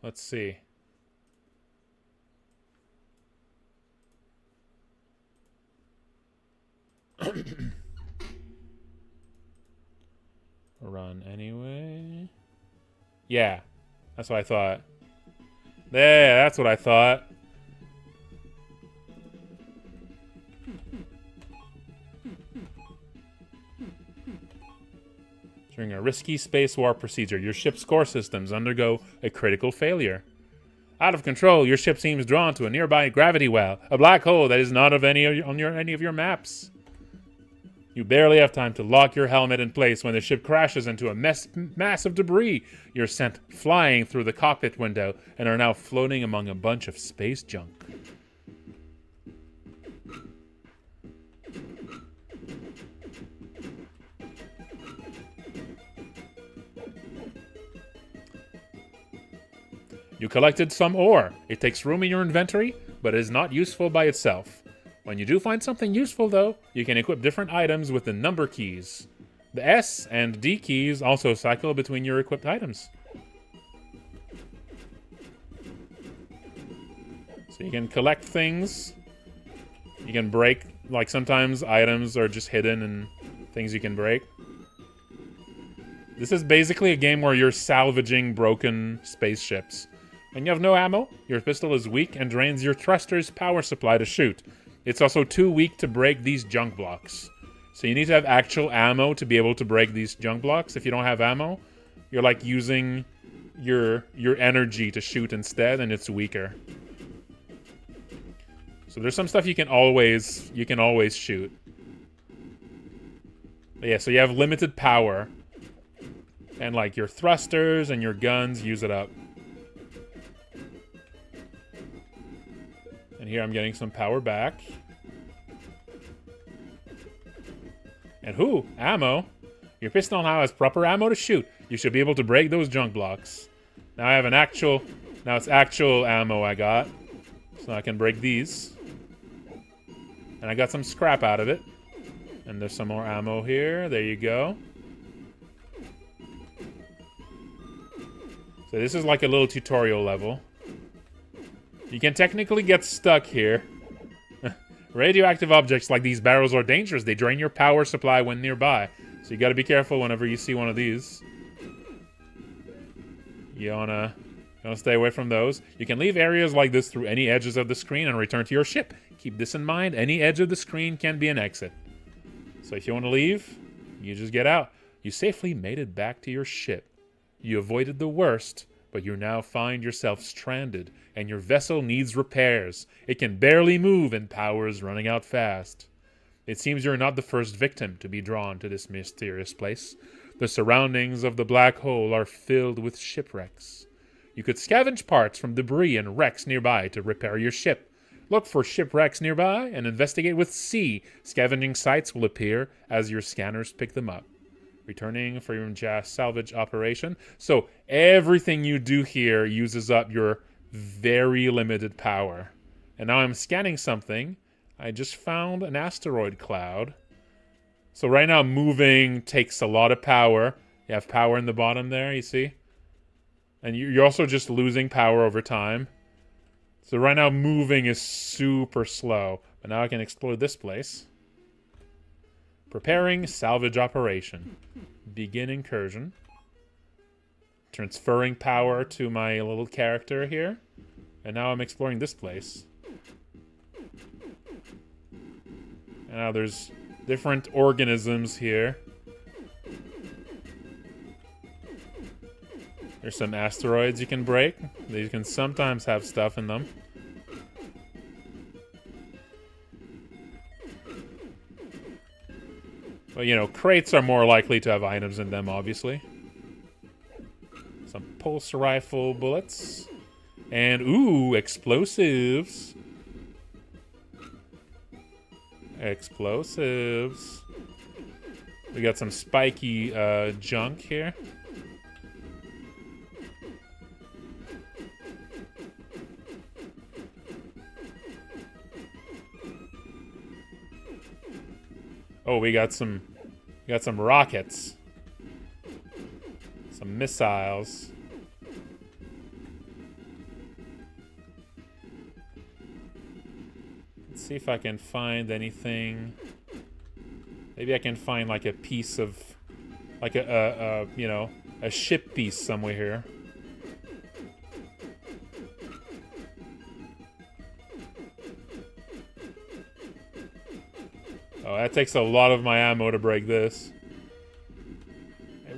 Let's see. Run anyway. Yeah, that's what I thought. Yeah, that's what I thought. During a risky space war procedure, your ship's core systems undergo a critical failure. Out of control, your ship seems drawn to a nearby gravity well, a black hole that is not of any of your maps. You barely have time to lock your helmet in place when the ship crashes into a mass of debris. You're sent flying through the cockpit window and are now floating among a bunch of space junk. You collected some ore. It takes room in your inventory, but is not useful by itself. When you do find something useful, though, you can equip different items with the number keys. The S and D keys also cycle between your equipped items. So you can collect things. You can break, like sometimes items are just hidden and things you can break. This is basically a game where you're salvaging broken spaceships. When you have no ammo, your pistol is weak and drains your thruster's power supply to shoot. It's also too weak to break these junk blocks. So you need to have actual ammo to be able to break these junk blocks. If you don't have ammo, you're like using your energy to shoot instead, and it's weaker. So there's some stuff you can always shoot. But yeah, so you have limited power. And like your thrusters and your guns use it up. And here I'm getting some power back. And ammo. Your pistol now has proper ammo to shoot. You should be able to break those junk blocks. Now I have now it's actual ammo I got. So I can break these. And I got some scrap out of it. And there's some more ammo here. There you go. So this is like a little tutorial level. You can technically get stuck here. Radioactive objects like these barrels are dangerous. They drain your power supply when nearby. So you gotta be careful whenever you see one of these. You wanna stay away from those. You can leave areas like this through any edges of the screen and return to your ship. Keep this in mind. Any edge of the screen can be an exit. So if you want to leave, you just get out. You safely made it back to your ship. You avoided the worst, but you now find yourself stranded, and your vessel needs repairs. It can barely move, and power is running out fast. It seems you're not the first victim to be drawn to this mysterious place. The surroundings of the black hole are filled with shipwrecks. You could scavenge parts from debris and wrecks nearby to repair your ship. Look for shipwrecks nearby and investigate with C. Scavenging sites will appear as your scanners pick them up. Returning for your salvage operation. So everything you do here uses up your very limited power. And now I'm scanning something. I just found an asteroid cloud. So right now moving takes a lot of power. You have power in the bottom there, you see? And you're also just losing power over time. So right now moving is super slow. But now I can explore this place. Preparing salvage operation. Begin incursion. Transferring power to my little character here. And now I'm exploring this place. And now there's different organisms here. There's some asteroids you can break. They can sometimes have stuff in them. But, you know, crates are more likely to have items in them, obviously. Some pulse rifle bullets. And, ooh, explosives. Explosives. We got some spiky junk here. Oh, we got some rockets. Some missiles. Let's see if I can find anything. Maybe I can find like a piece of, like a you know, a ship piece somewhere here. Oh, that takes a lot of my ammo to break this.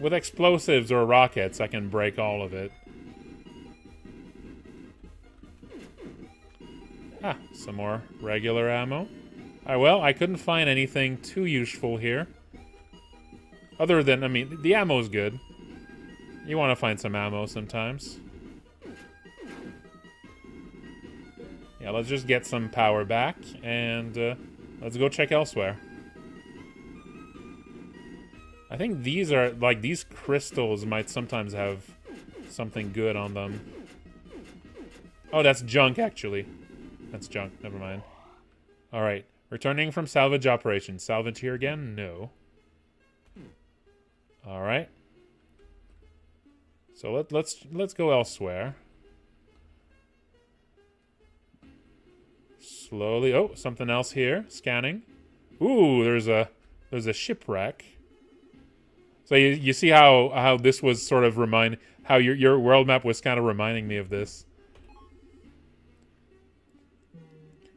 With explosives or rockets, I can break all of it. Ah, some more regular ammo. Well, I couldn't find anything too useful here. Other than, I mean, the ammo's good. You want to find some ammo sometimes. Yeah, let's just get some power back, and let's go check elsewhere. I think these are, like, these crystals might sometimes have something good on them. Oh, that's junk, actually. That's junk, never mind. Alright, returning from salvage operations. Salvage here again? No. Alright. So let's go elsewhere. Slowly. Oh, something else here. Scanning. Ooh, there's a shipwreck. So you see how this was sort of how your world map was kind of reminding me of this.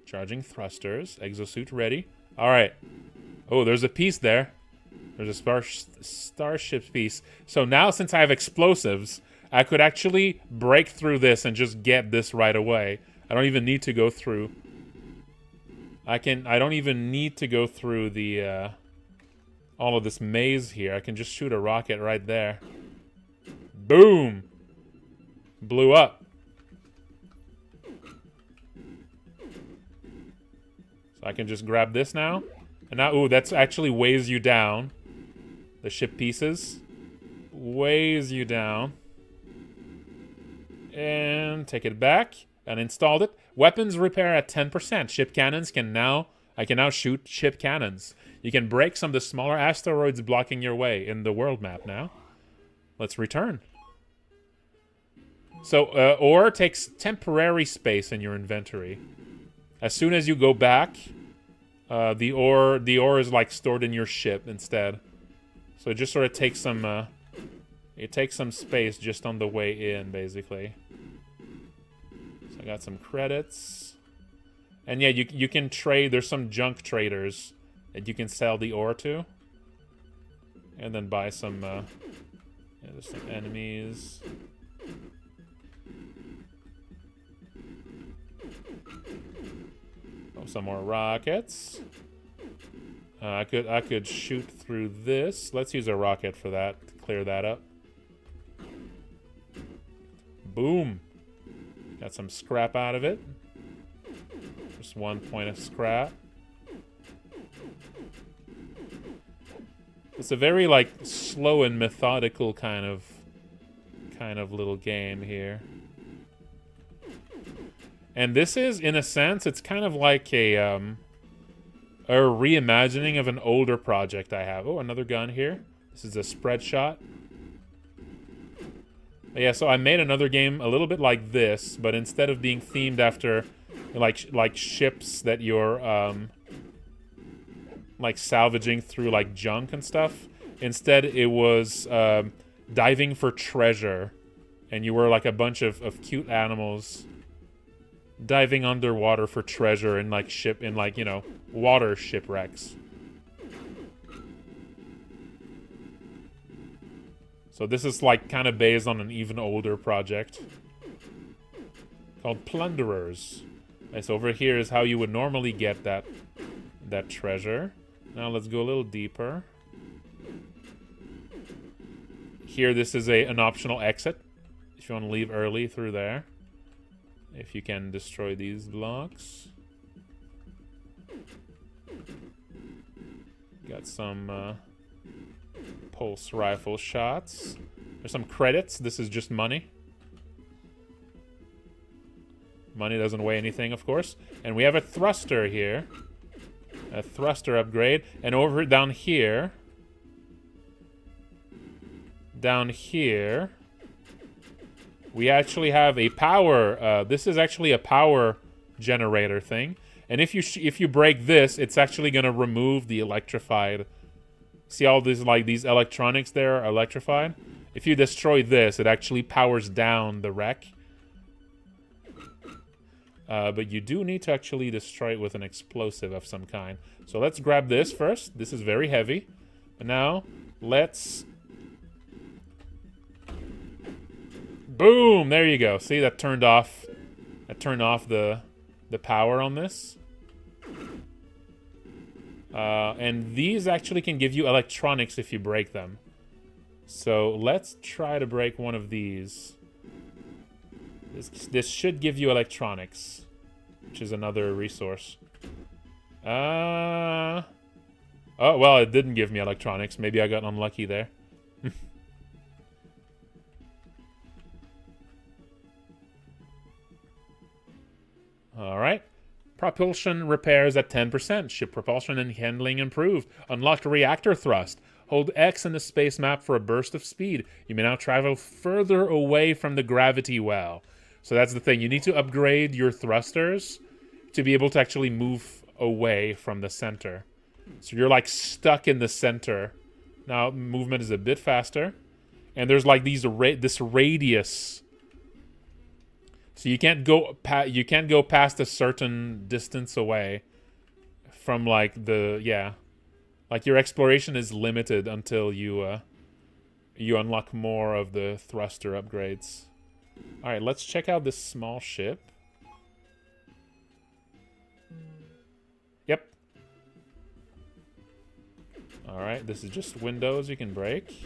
Charging thrusters. Exosuit ready. All right. Oh, there's a piece there. There's a starship piece. So now, since I have explosives, I could actually break through this and just get this right away. I don't even need to go through. I don't even need to go through the all of this maze here. I can just shoot a rocket right there. Boom! Blew up. So I can just grab this now. And now, ooh, that's actually weighs you down. The ship pieces. Weighs you down. And take it back. And installed it. Weapons repair at 10%. Ship cannons I can now shoot ship cannons. You can break some of the smaller asteroids blocking your way in the world map now. Let's return. So, ore takes temporary space in your inventory. As soon as you go back, the ore is like stored in your ship instead. So it just sort of takes some, it takes some space just on the way in, basically. So I got some credits. And yeah, you can trade. There's some junk traders that you can sell the ore to. And then buy some, yeah, there's some enemies. Oh, some more rockets. I could shoot through this. Let's use a rocket for that to clear that up. Boom. Got some scrap out of it. Just 1 point of scrap. It's a very like slow and methodical kind of little game here. And this is, in a sense, it's kind of like a reimagining of an older project I have. Oh, another gun here. This is a spread shot. But yeah, so I made another game a little bit like this, but instead of being themed after like ships that you're like salvaging through like junk and stuff, instead it was diving for treasure, and you were like a bunch of cute animals diving underwater for treasure in like water shipwrecks. So this is like kind of based on an even older project called Plunderers. And so over here is how you would normally get that treasure. Now let's go a little deeper. Here, this is an optional exit if you want to leave early through there. If you can destroy these blocks. Got some pulse rifle shots. There's some credits. This is just money. Money doesn't weigh anything, of course. And we have a thruster here. A thruster upgrade. And over down here. We actually have a power. This is actually a power generator thing. And if you break this, it's actually going to remove the electrified. See all these these electronics there are electrified? If you destroy this, it actually powers down the wreck. But you do need to actually destroy it with an explosive of some kind. So let's grab this first. This is very heavy. And now, let's... Boom! There you go. See, that turned off the power on this. And these actually can give you electronics if you break them. So let's try to break one of these. This should give you electronics, which is another resource. Oh, well, it didn't give me electronics. Maybe I got unlucky there. All right. Propulsion repairs at 10%. Ship propulsion and handling improved. Unlocked reactor thrust. Hold X in the space map for a burst of speed. You may now travel further away from the gravity well. So that's the thing. You need to upgrade your thrusters to be able to actually move away from the center. So you're like stuck in the center. Now movement is a bit faster. And there's like this radius. So you can't go past a certain distance away from like like your exploration is limited until you unlock more of the thruster upgrades. All right, let's check out this small ship. Yep. All right, this is just windows you can break.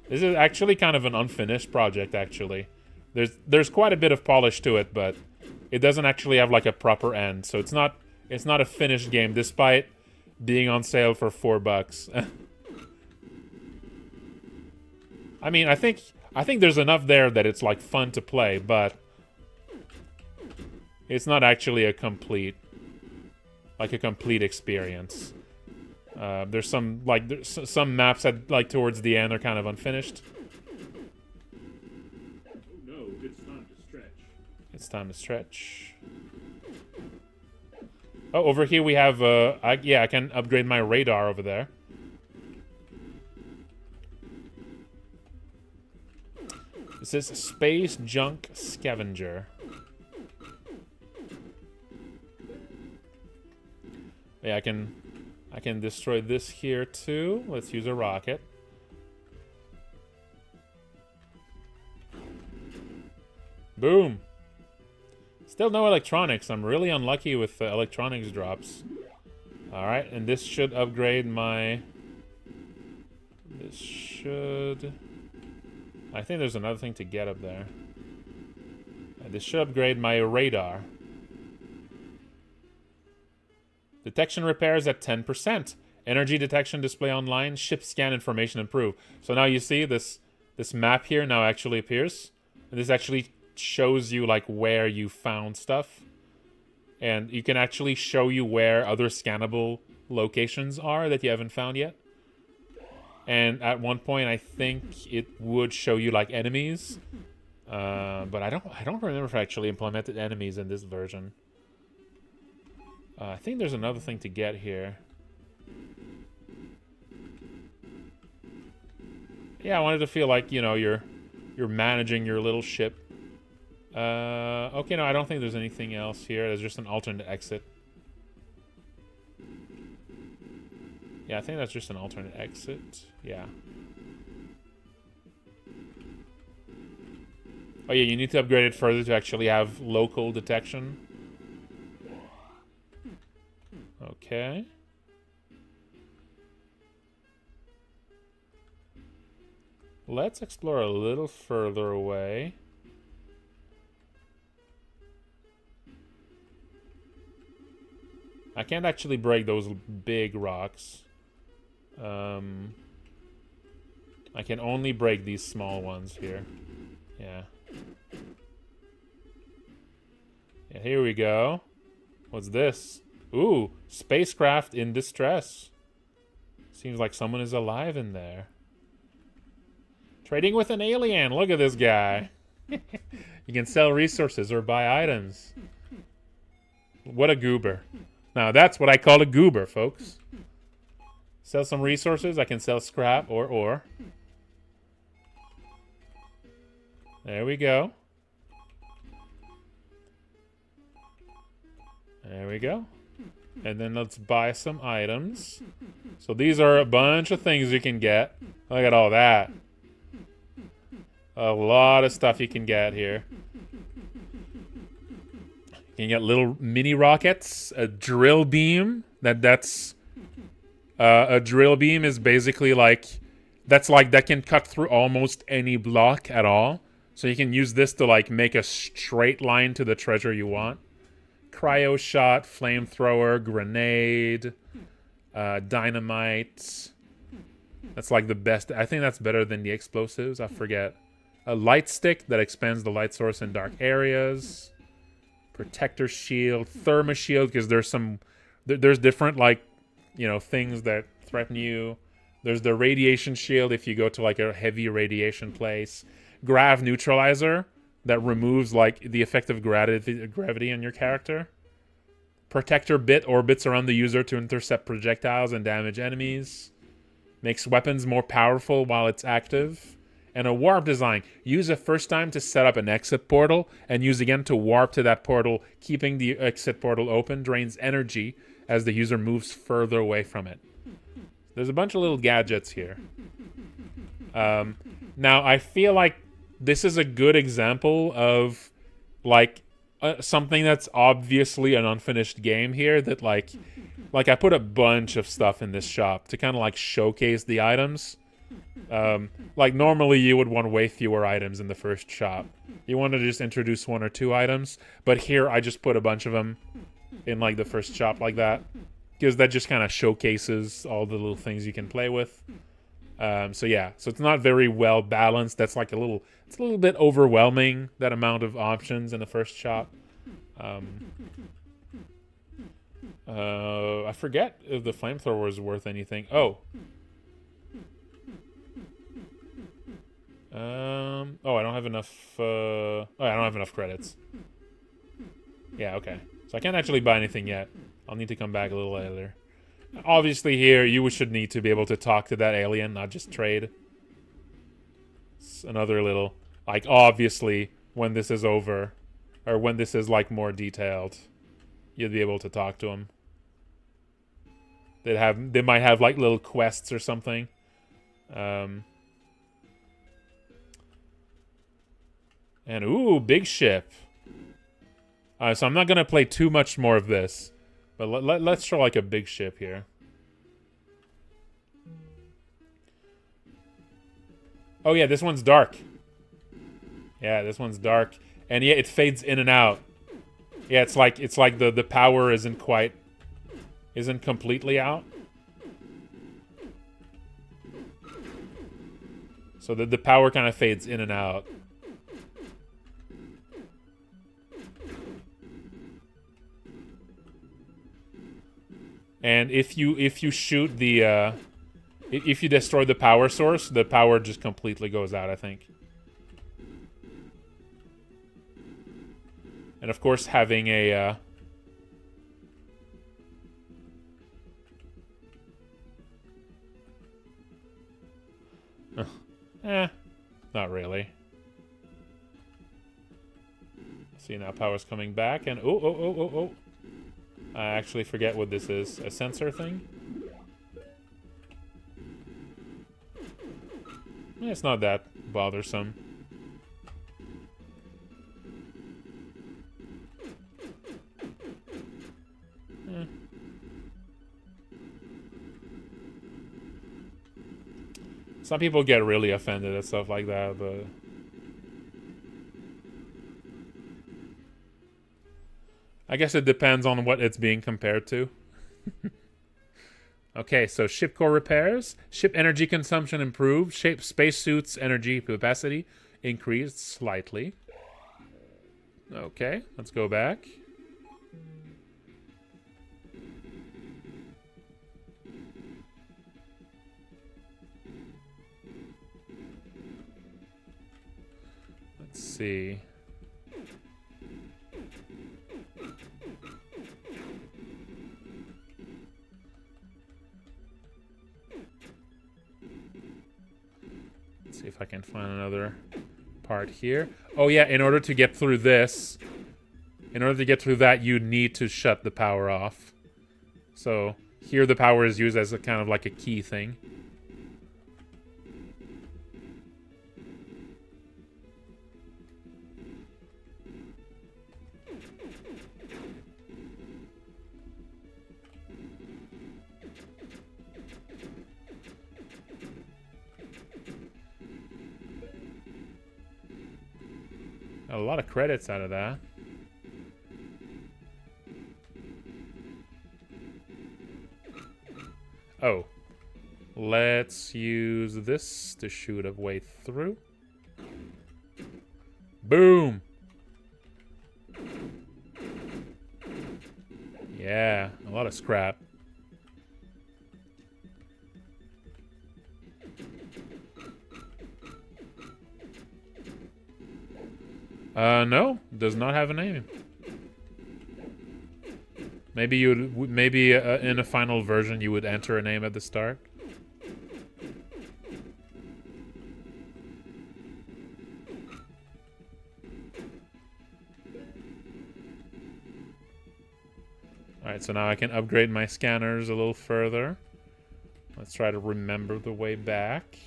This is actually kind of an unfinished project, actually. There's quite a bit of polish to it, but it doesn't actually have like a proper end. So it's not a finished game, despite being on sale for $4. I mean, I think there's enough there that it's like fun to play, but it's not actually a complete experience. There's some maps that like towards the end are kind of unfinished. Oh no, it's time to stretch. It's time to stretch. Oh, over here we have I can upgrade my radar over there. This is Space Junk Scavenger. Yeah, I can destroy this here too. Let's use a rocket. Boom. Still no electronics. I'm really unlucky with electronics drops. Alright, and this should upgrade my... This should... I think there's another thing to get up there. This should upgrade my radar. Detection repairs at 10%. Energy detection display online. Ship scan information improve. So now you see this map here now actually appears. And this actually shows you like where you found stuff. And you can actually show you where other scannable locations are that you haven't found yet. And at one point I think it would show you like enemies. But I don't remember if I actually implemented enemies in this version. I think there's another thing to get here. Yeah, I wanted to feel like, you know, you're managing your little ship. Okay, no, I don't think there's anything else here. There's just an alternate exit. Yeah, I think that's just an alternate exit. Yeah. Oh yeah, you need to upgrade it further to actually have local detection. Okay. Let's explore a little further away. I can't actually break those big rocks. I can only break these small ones here. Yeah. Yeah, here we go. What's this? Ooh, spacecraft in distress. Seems like someone is alive in there. Trading with an alien. Look at this guy. You can sell resources or buy items. What a goober. Now, that's what I call a goober, folks. Sell some resources. I can sell scrap or ore. There we go. There we go. And then let's buy some items. So these are a bunch of things you can get. Look at all that. A lot of stuff you can get here. You can get little mini rockets, a drill beam. That's a drill beam is basically like that can cut through almost any block at all. So you can use this to like make a straight line to the treasure you want. Cryo shot, flamethrower, grenade, dynamite. That's like the best. I think that's better than the explosives. I forget. A light stick that expands the light source in dark areas. Protector shield, therma shield, because there's different like, things that threaten you. There's the radiation shield if you go to like a heavy radiation place. Grav neutralizer that removes like the effect of gravity on your character. Protector bit orbits around the user to intercept projectiles and damage enemies. Makes weapons more powerful while it's active. And a warp design. Use it first time to set up an exit portal and use again to warp to that portal. Keeping the exit portal open drains energy as the user moves further away from it. There's a bunch of little gadgets here. Now, I feel like this is a good example of like something that's obviously an unfinished game here that like I put a bunch of stuff in this shop to kind of like showcase the items. Like normally you would want way fewer items in the first shop. You want to just introduce 1 or 2 items, but here I just put a bunch of them in like the first shop like that, because that just kind of showcases all the little things you can play with. So yeah, so it's not very well balanced. That's like it's a little bit overwhelming, that amount of options in the first shop. I forget if the flamethrower is worth anything. Oh, I don't have enough. I don't have enough credits. Yeah, okay. So I can't actually buy anything yet. I'll need to come back a little later. Obviously, here you should need to be able to talk to that alien, not just trade. It's another little, like, obviously, when this is over, or when this is like more detailed, you'll be able to talk to him. They might have like little quests or something. And ooh, big ship. So I'm not gonna play too much more of this, but let's show like a big ship here. Oh yeah, this one's dark. Yeah, this one's dark, and yeah, it fades in and out. Yeah, it's like the power isn't completely out. So the power kind of fades in and out. And if you shoot the if you destroy the power source, the power just completely goes out, I think. And of course, having a not really. See, now power's coming back, and oh. I actually forget what this is. A sensor thing? It's not that bothersome. Some people get really offended at stuff like that, but I guess it depends on what it's being compared to. Okay, so ship core repairs. Ship energy consumption improved. Spacesuits energy capacity increased slightly. Okay, let's go back. Let's see. See if I can find another part here. Oh yeah, in order to get through this, in order to get through that, you need to shut the power off. So here the power is used as a kind of like a key thing. A lot of credits out of that. Oh. Let's use this to shoot a way through. Boom! Yeah, a lot of scrap. No, does not have a name. Maybe you would, maybe in a final version you would enter a name at the start. Alright, so now I can upgrade my scanners a little further. Let's try to remember the way back.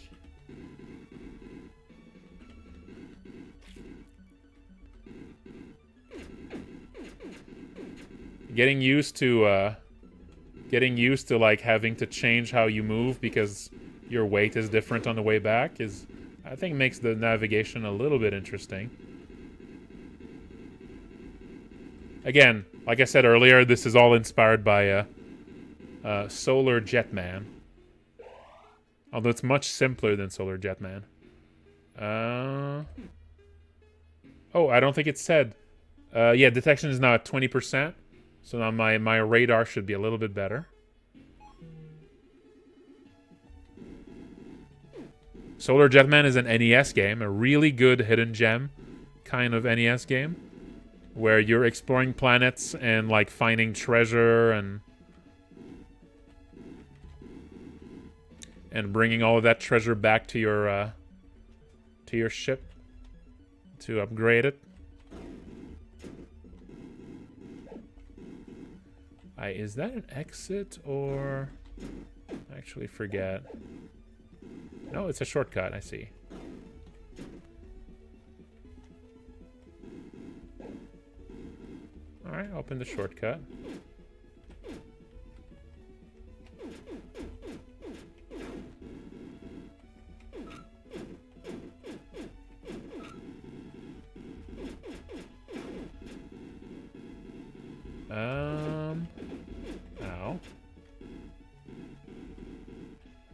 Getting used to like having to change how you move because your weight is different on the way back is, I think, makes the navigation a little bit interesting. Again, like I said earlier, this is all inspired by Solar Jetman. Although it's much simpler than Solar Jetman. Oh, I don't think it said. Yeah, detection is now at 20%. So now my radar should be a little bit better. Solar Jetman is an NES game, a really good hidden gem kind of NES game, where you're exploring planets and like finding treasure and bringing all of that treasure back to your ship to upgrade it. Is that an exit or... I actually forget. No, it's a shortcut, I see. Alright, open the shortcut. Ow.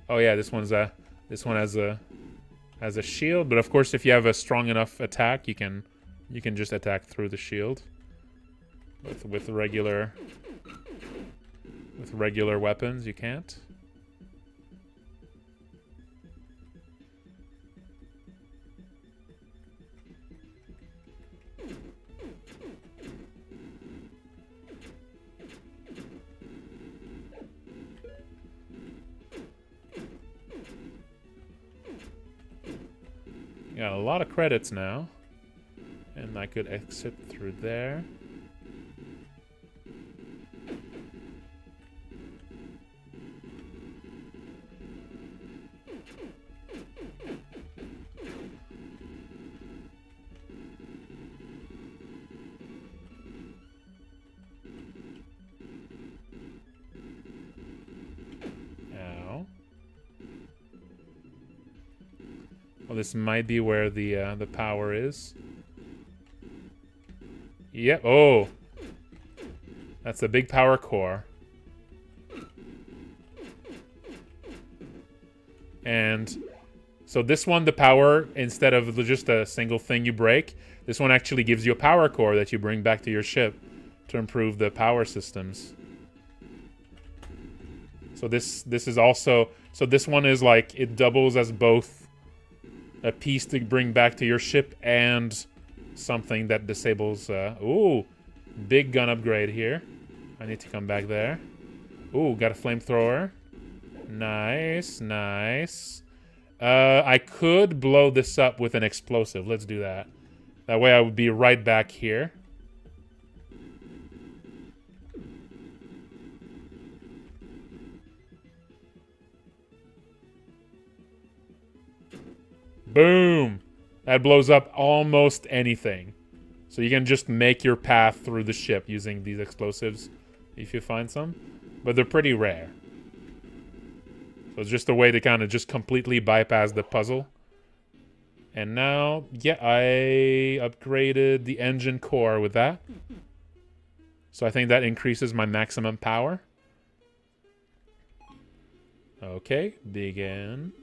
Oh yeah, this one has a shield, but of course if you have a strong enough attack, you can just attack through the shield. With regular weapons, you can't. Got a lot of credits now, and I could exit through there. Well, this might be where the power is. Yep. Oh, that's a big power core. And so this one, the power, instead of just a single thing you break, this one actually gives you a power core that you bring back to your ship to improve the power systems. So this is also, so this one is like, it doubles as both a piece to bring back to your ship and something that disables... ooh, big gun upgrade here. I need to come back there. Ooh, got a flamethrower. Nice, nice. I could blow this up with an explosive. Let's do that. That way I would be right back here. Boom! That blows up almost anything. So you can just make your path through the ship using these explosives if you find some. But they're pretty rare. So it's just a way to kind of just completely bypass the puzzle. And now, yeah, I upgraded the engine core with that. So I think that increases my maximum power. Okay, begin.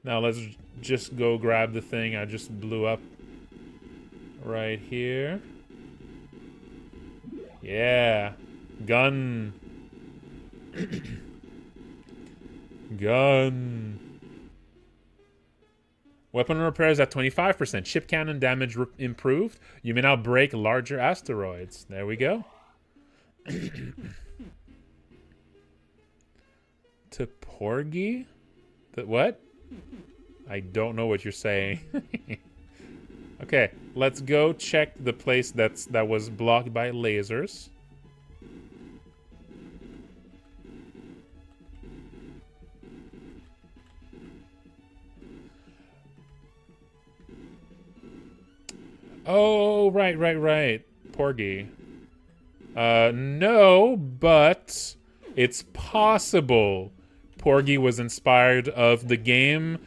Now let's just go grab the thing I just blew up right here. Yeah. Gun. Gun. Weapon repairs at 25%. Ship cannon damage improved. You may now break larger asteroids. There we go. To Porgy? What? I don't know what you're saying. Okay, let's go check the place that was blocked by lasers. Oh, right. Porgy. No, but it's possible Porgy was inspired of the game,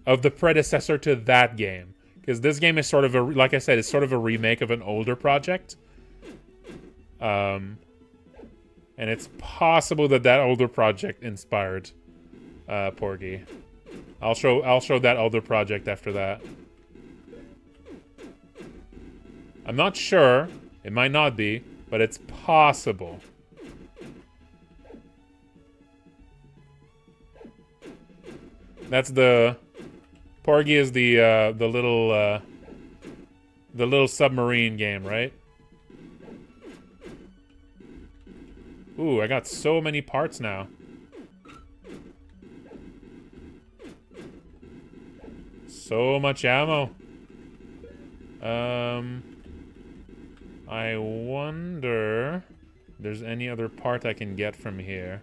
of the predecessor to that game. Because this game is sort of a, like I said, it's sort of a remake of an older project. And it's possible that older project inspired Porgy. I'll show that older project after that. I'm not sure. It might not be, but it's possible. That's the Porgy is the little submarine game, right? Ooh, I got so many parts now. So much ammo. I wonder if there's any other part I can get from here.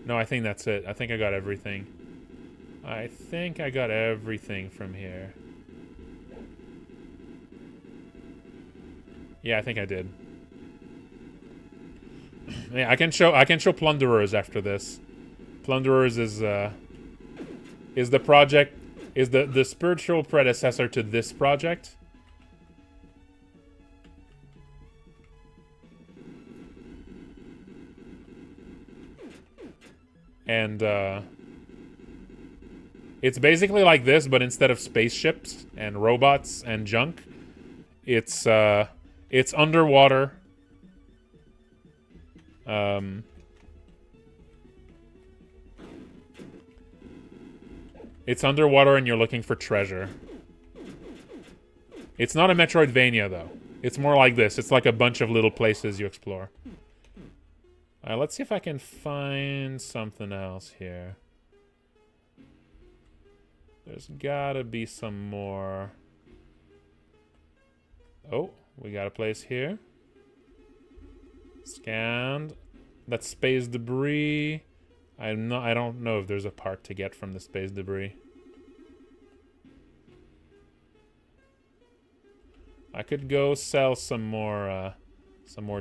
No, I think that's it. I think I got everything. I think I got everything from here. Yeah, I think I did. Yeah, I can show Plunderers after this. Plunderers is the project, is the spiritual predecessor to this project. And it's basically like this, but instead of spaceships and robots and junk, it's underwater. It's underwater and you're looking for treasure. It's not a Metroidvania, though. It's more like this. It's like a bunch of little places you explore. Let's see if I can find something else here. There's gotta be some more. Oh, we got a place here. Scanned. That's space debris. I don't know if there's a part to get from the space debris. I could go sell some more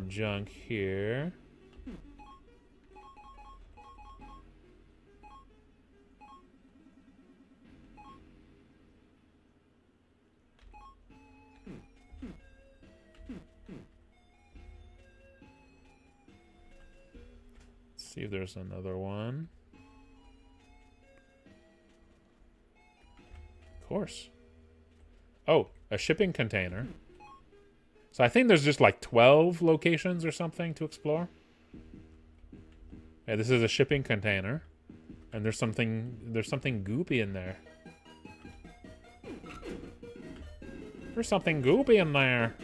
junk here. See if there's another one. Of course. Oh, a shipping container. So I think there's just like 12 locations or something to explore. Yeah, this is a shipping container. And there's something goopy in there. There's something goopy in there.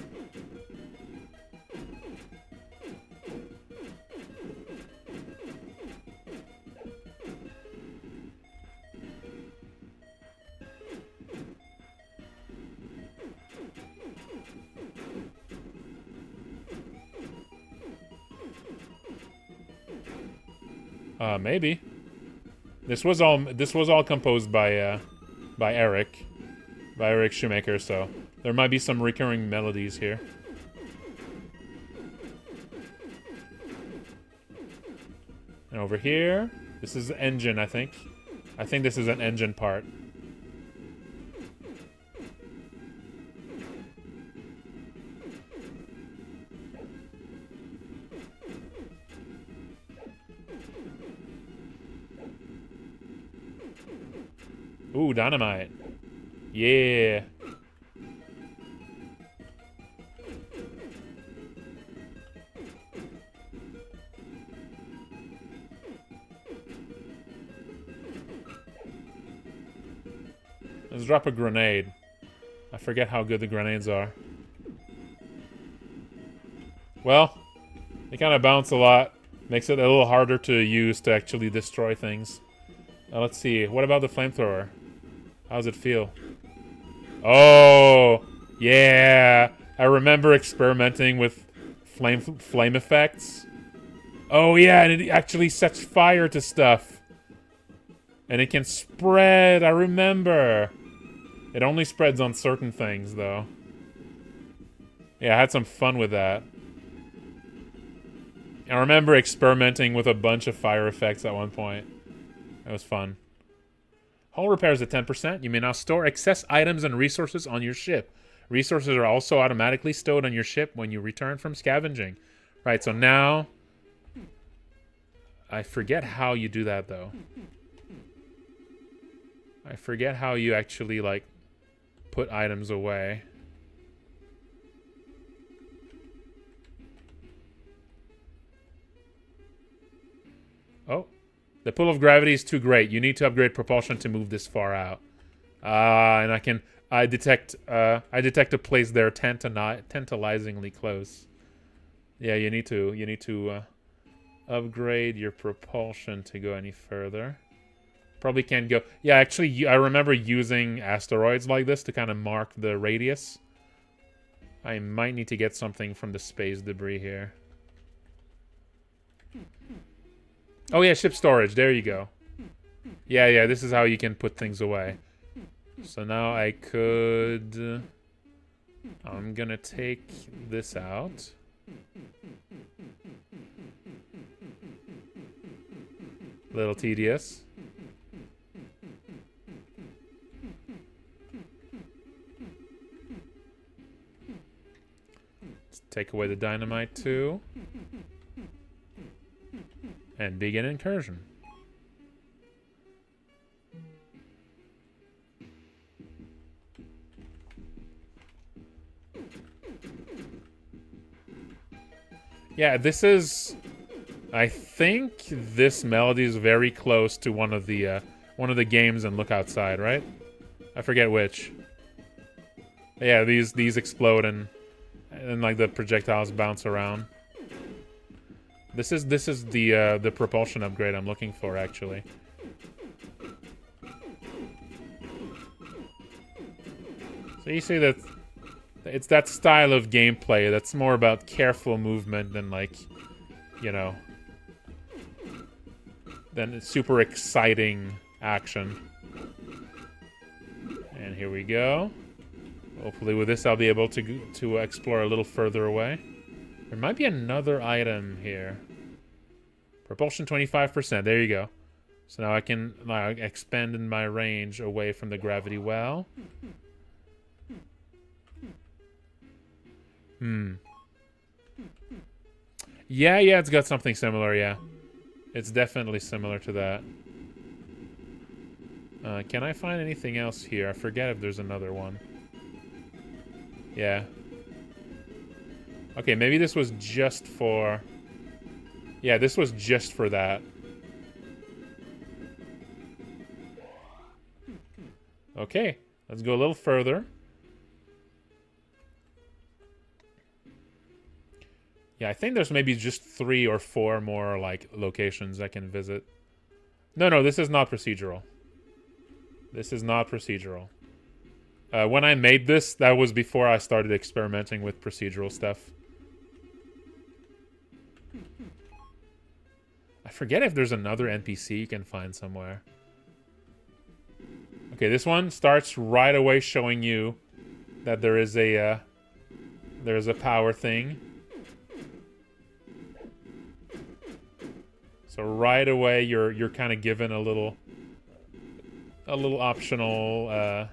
Maybe. This was all composed by Eric Shoemaker, so there might be some recurring melodies here. And over here, this is the engine, I think. I think this is an engine part. Ooh, dynamite. Yeah. Let's drop a grenade. I forget how good the grenades are. Well, they kind of bounce a lot. Makes it a little harder to use to actually destroy things. Let's see. What about the flamethrower? How does it feel? Oh, yeah. I remember experimenting with flame effects. Oh, yeah, and it actually sets fire to stuff. And it can spread. I remember. It only spreads on certain things, though. Yeah, I had some fun with that. I remember experimenting with a bunch of fire effects at one point. It was fun. Hull repairs at 10%. You may now store excess items and resources on your ship. Resources are also automatically stored on your ship when you return from scavenging. Right, so now... I forget how you do that, though. I forget how you actually, like, put items away. Oh. The pull of gravity is too great. You need to upgrade propulsion to move this far out. And I detect a place there tantalizingly close. Yeah, you need to upgrade your propulsion to go any further. Probably can't go. Yeah, actually, I remember using asteroids like this to kind of mark the radius. I might need to get something from the space debris here. Oh yeah, ship storage. There you go. Yeah, this is how you can put things away. So now I could... I'm gonna take this out. Little tedious. Let's take away the dynamite too. And begin incursion. Yeah, this is... I think this melody is very close to one of the games in Look Outside, right? I forget which. Yeah, these explode and like the projectiles bounce around. This is the propulsion upgrade I'm looking for, actually. So you see that it's that style of gameplay that's more about careful movement than, like, you know, than super exciting action. And here we go. Hopefully with this I'll be able to explore a little further away. There might be another item here. Propulsion 25%. There you go. So now I can expand in my range away from the gravity well. Yeah, it's got something similar, yeah. It's definitely similar to that. Can I find anything else here? I forget if there's another one. Yeah. Okay, maybe this was just for... Yeah, this was just for that. Okay, let's go a little further. Yeah, I think there's maybe just 3 or 4 more, like, locations I can visit. No, this is not procedural. This is not procedural. When I made this, that was before I started experimenting with procedural stuff. I forget if there's another NPC you can find somewhere. Okay, this one starts right away showing you that there's a power thing. So right away you're kind of given a little a little optional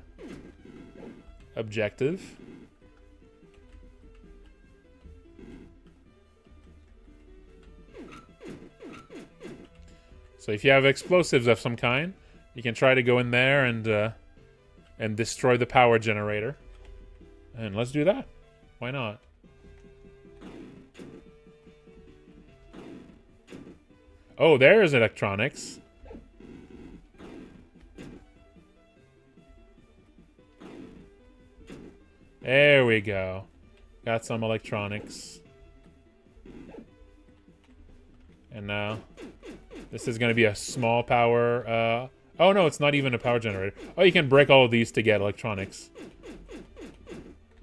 objective. So if you have explosives of some kind, you can try to go in there and destroy the power generator. And let's do that. Why not? Oh, there's electronics. There we go. Got some electronics. And now, this is going to be a small power. Oh, no, it's not even a power generator. Oh, you can break all of these to get electronics.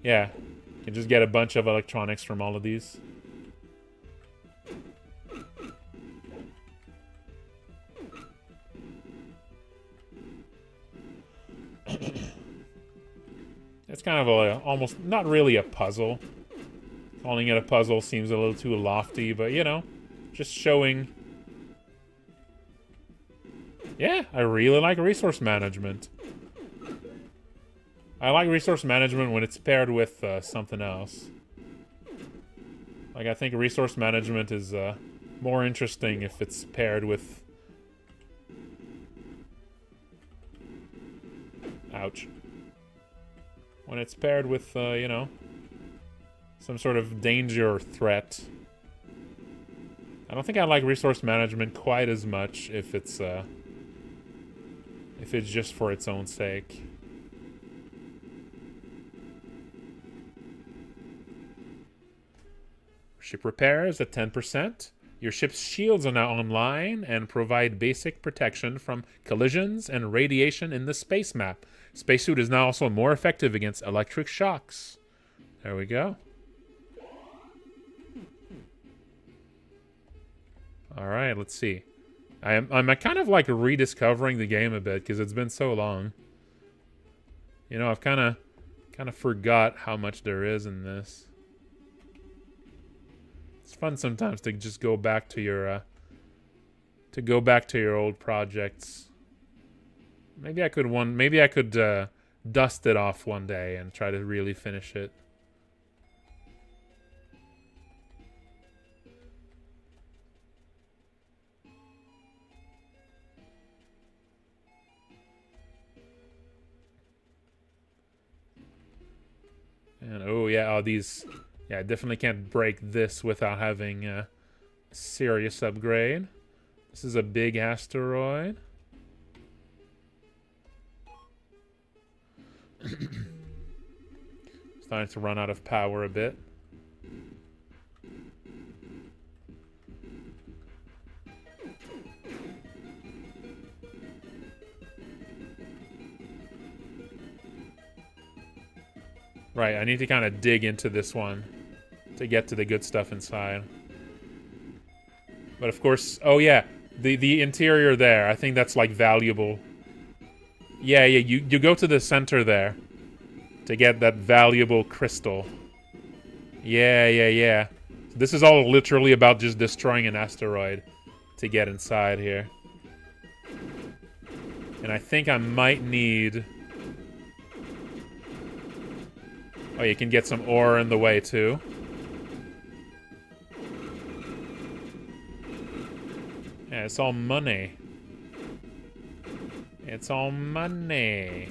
Yeah, you can just get a bunch of electronics from all of these. It's kind of almost not really a puzzle. Calling it a puzzle seems a little too lofty, but you know, just showing. Yeah, I really like resource management. I like resource management when it's paired with something else. Like, I think resource management is more interesting if it's paired with... Ouch. When it's paired with, you know, some sort of danger or threat. I don't think I like resource management quite as much if it's just for its own sake. Ship repairs at 10%. Your ship's shields are now online and provide basic protection from collisions and radiation in the space map. Spacesuit is now also more effective against electric shocks. There we go. Alright, let's see. I'm kind of like rediscovering the game a bit because it's been so long. You know, I've kind of forgot how much there is in this. It's fun sometimes to just go back to your old projects. Maybe I could dust it off one day and try to really finish it. And oh yeah, these. Yeah, I definitely can't break this without having a serious upgrade. This is a big asteroid. Starting to run out of power a bit. Right, I need to kind of dig into this one to get to the good stuff inside. But of course, oh yeah, the interior there, I think that's like valuable. Yeah, you go to the center there to get that valuable crystal. Yeah. This is all literally about just destroying an asteroid to get inside here. And I think I might need... Oh, you can get some ore in the way, too. Yeah, it's all money. It's all money.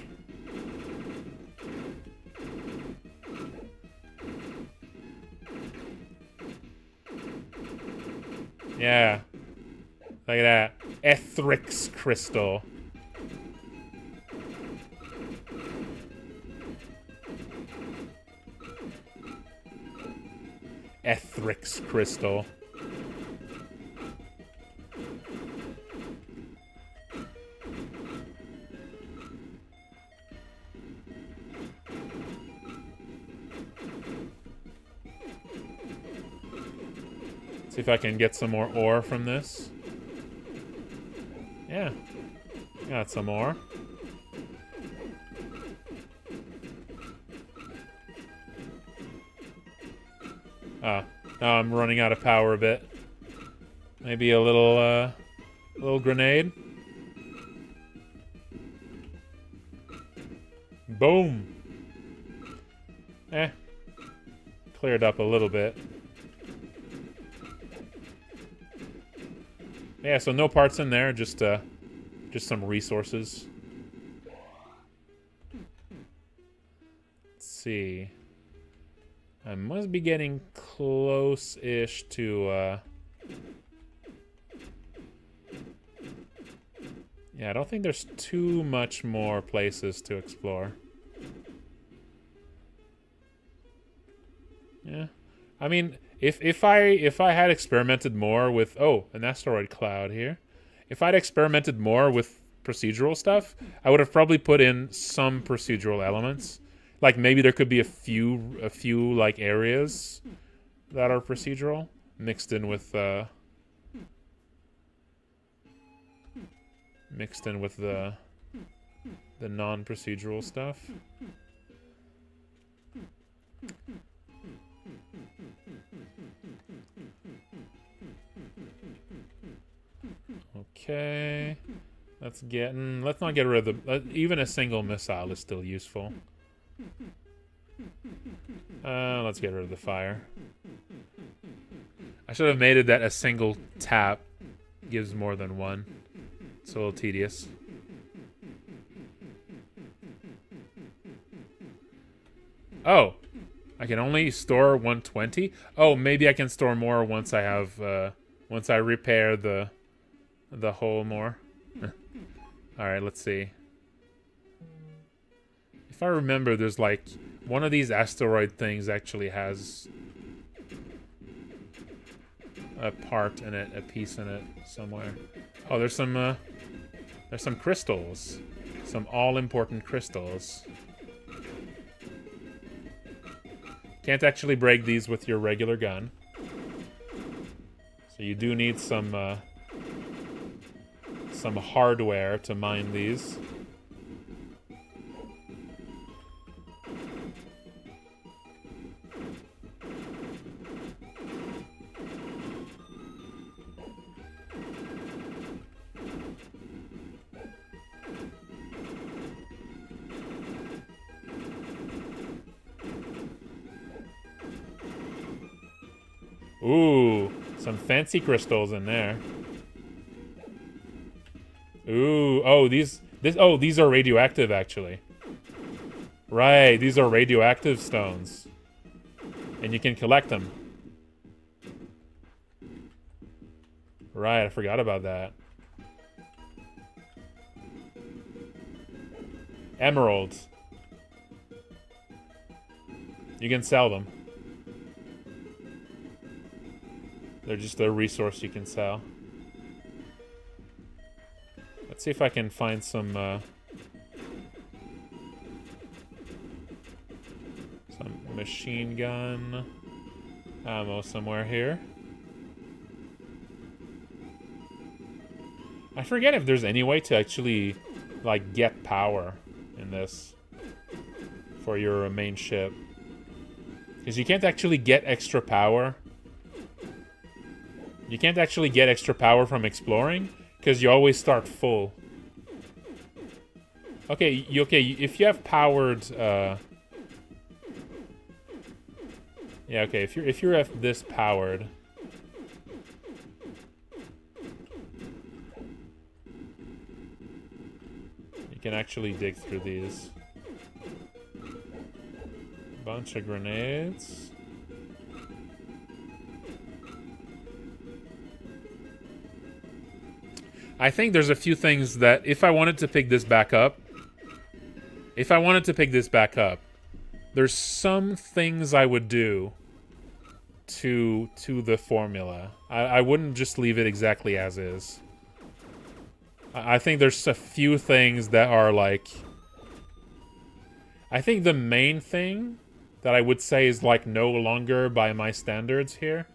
Yeah. Look at that. Ethrix crystal. Ethrix crystal. See if I can get some more ore from this. Yeah. Got some ore. Oh, now I'm running out of power a bit. Maybe a little grenade. Boom. Cleared up a little bit. Yeah, so no parts in there, just some resources. Let's see. I must be getting close-ish to, yeah, I don't think there's too much more places to explore. Yeah. I mean, if I had experimented more with an asteroid cloud here. If I'd experimented more with procedural stuff, I would have probably put in some procedural elements. Like maybe there could be a few like areas that are procedural mixed in with the non-procedural stuff. Okay. Let's not get rid of the... even a single missile is still useful. Let's get rid of the fire. I should have made it that a single tap gives more than one. It's a little tedious. Oh. I can only store 120? Oh, maybe I can store more once I have... once I repair the hole more. Alright, let's see. If I remember, there's like... one of these asteroid things actually has... a part in it, a piece in it somewhere. Oh, there's some crystals. Some all-important crystals. Can't actually break these with your regular gun. So you do need some hardware to mine these. Ooh, some fancy crystals in there. Ooh, these are radioactive actually. Right, these are radioactive stones. And you can collect them. Right, I forgot about that. Emeralds. You can sell them. They're just a resource you can sell. Let's see if I can find some machine gun ammo somewhere here. I forget if there's any way to actually, like, get power in this for your main ship. Because you can't actually get extra power. You can't actually get extra power from exploring, because you always start full. Okay, if you have powered, yeah, okay, if you have this powered, you can actually dig through these. Bunch of grenades. I think there's a few things that if I wanted to pick this back up, there's some things I would do to the formula. I wouldn't just leave it exactly as is. I think there's a few things that are like... I think the main thing that I would say is like no longer by my standards here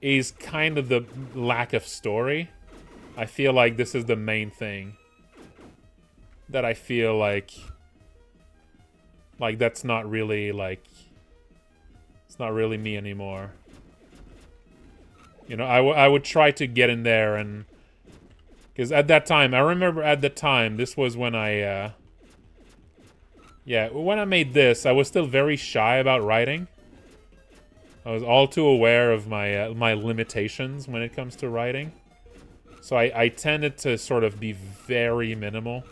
is kind of the lack of story. I feel like this is the main thing that I feel like that's not really like, it's not really me anymore. You know, I would try to get in there and, because at that time, I remember at the time, this was when I Yeah, when I made this, I was still very shy about writing. I was all too aware of my my limitations when it comes to writing. So I tended to sort of be very minimal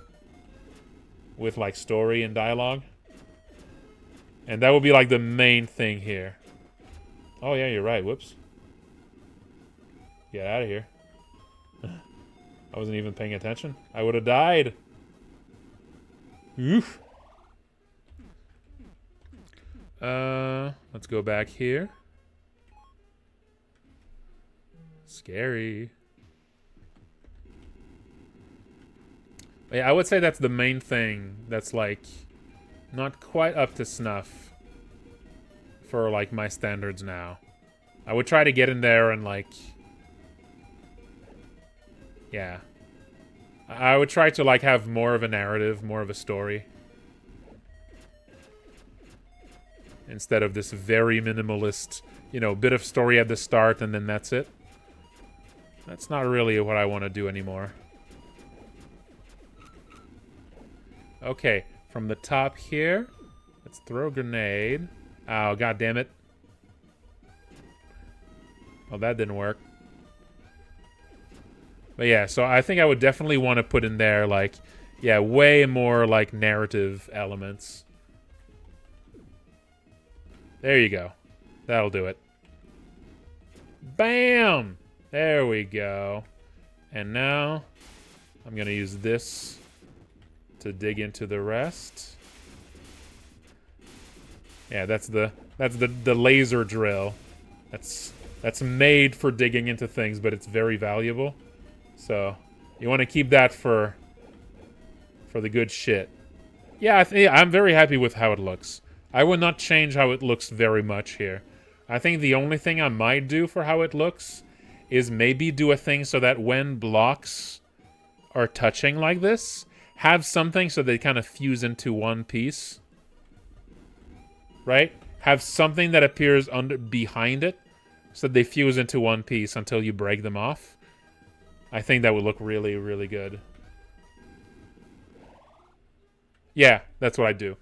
with like story and dialogue. And that would be like the main thing here. Oh yeah, you're right. Whoops. Get out of here. I wasn't even paying attention. I would have died. Oof. Let's go back here. Scary. Yeah, I would say that's the main thing that's like not quite up to snuff for like my standards now. I would try to get in there and like, yeah. I would try to like have more of a narrative, more of a story. Instead of this very minimalist, you know, bit of story at the start and then that's it. That's not really what I want to do anymore. Okay, from the top here, let's throw a grenade. Oh, god damn it. Well, that didn't work. But yeah, so I think I would definitely want to put in there, like, yeah, way more, like, narrative elements. There you go. That'll do it. Bam! There we go. And now, I'm going to use this to dig into the rest. Yeah, that's the laser drill. That's made for digging into things, but it's very valuable. So you want to keep that for the good shit. Yeah, I'm very happy with how it looks. I would not change how it looks very much here. I think the only thing I might do for how it looks is maybe do a thing so that when blocks are touching like this, have something so they kind of fuse into one piece. Right? Have something that appears behind it so that they fuse into one piece until you break them off. I think that would look really, really good. Yeah, that's what I do.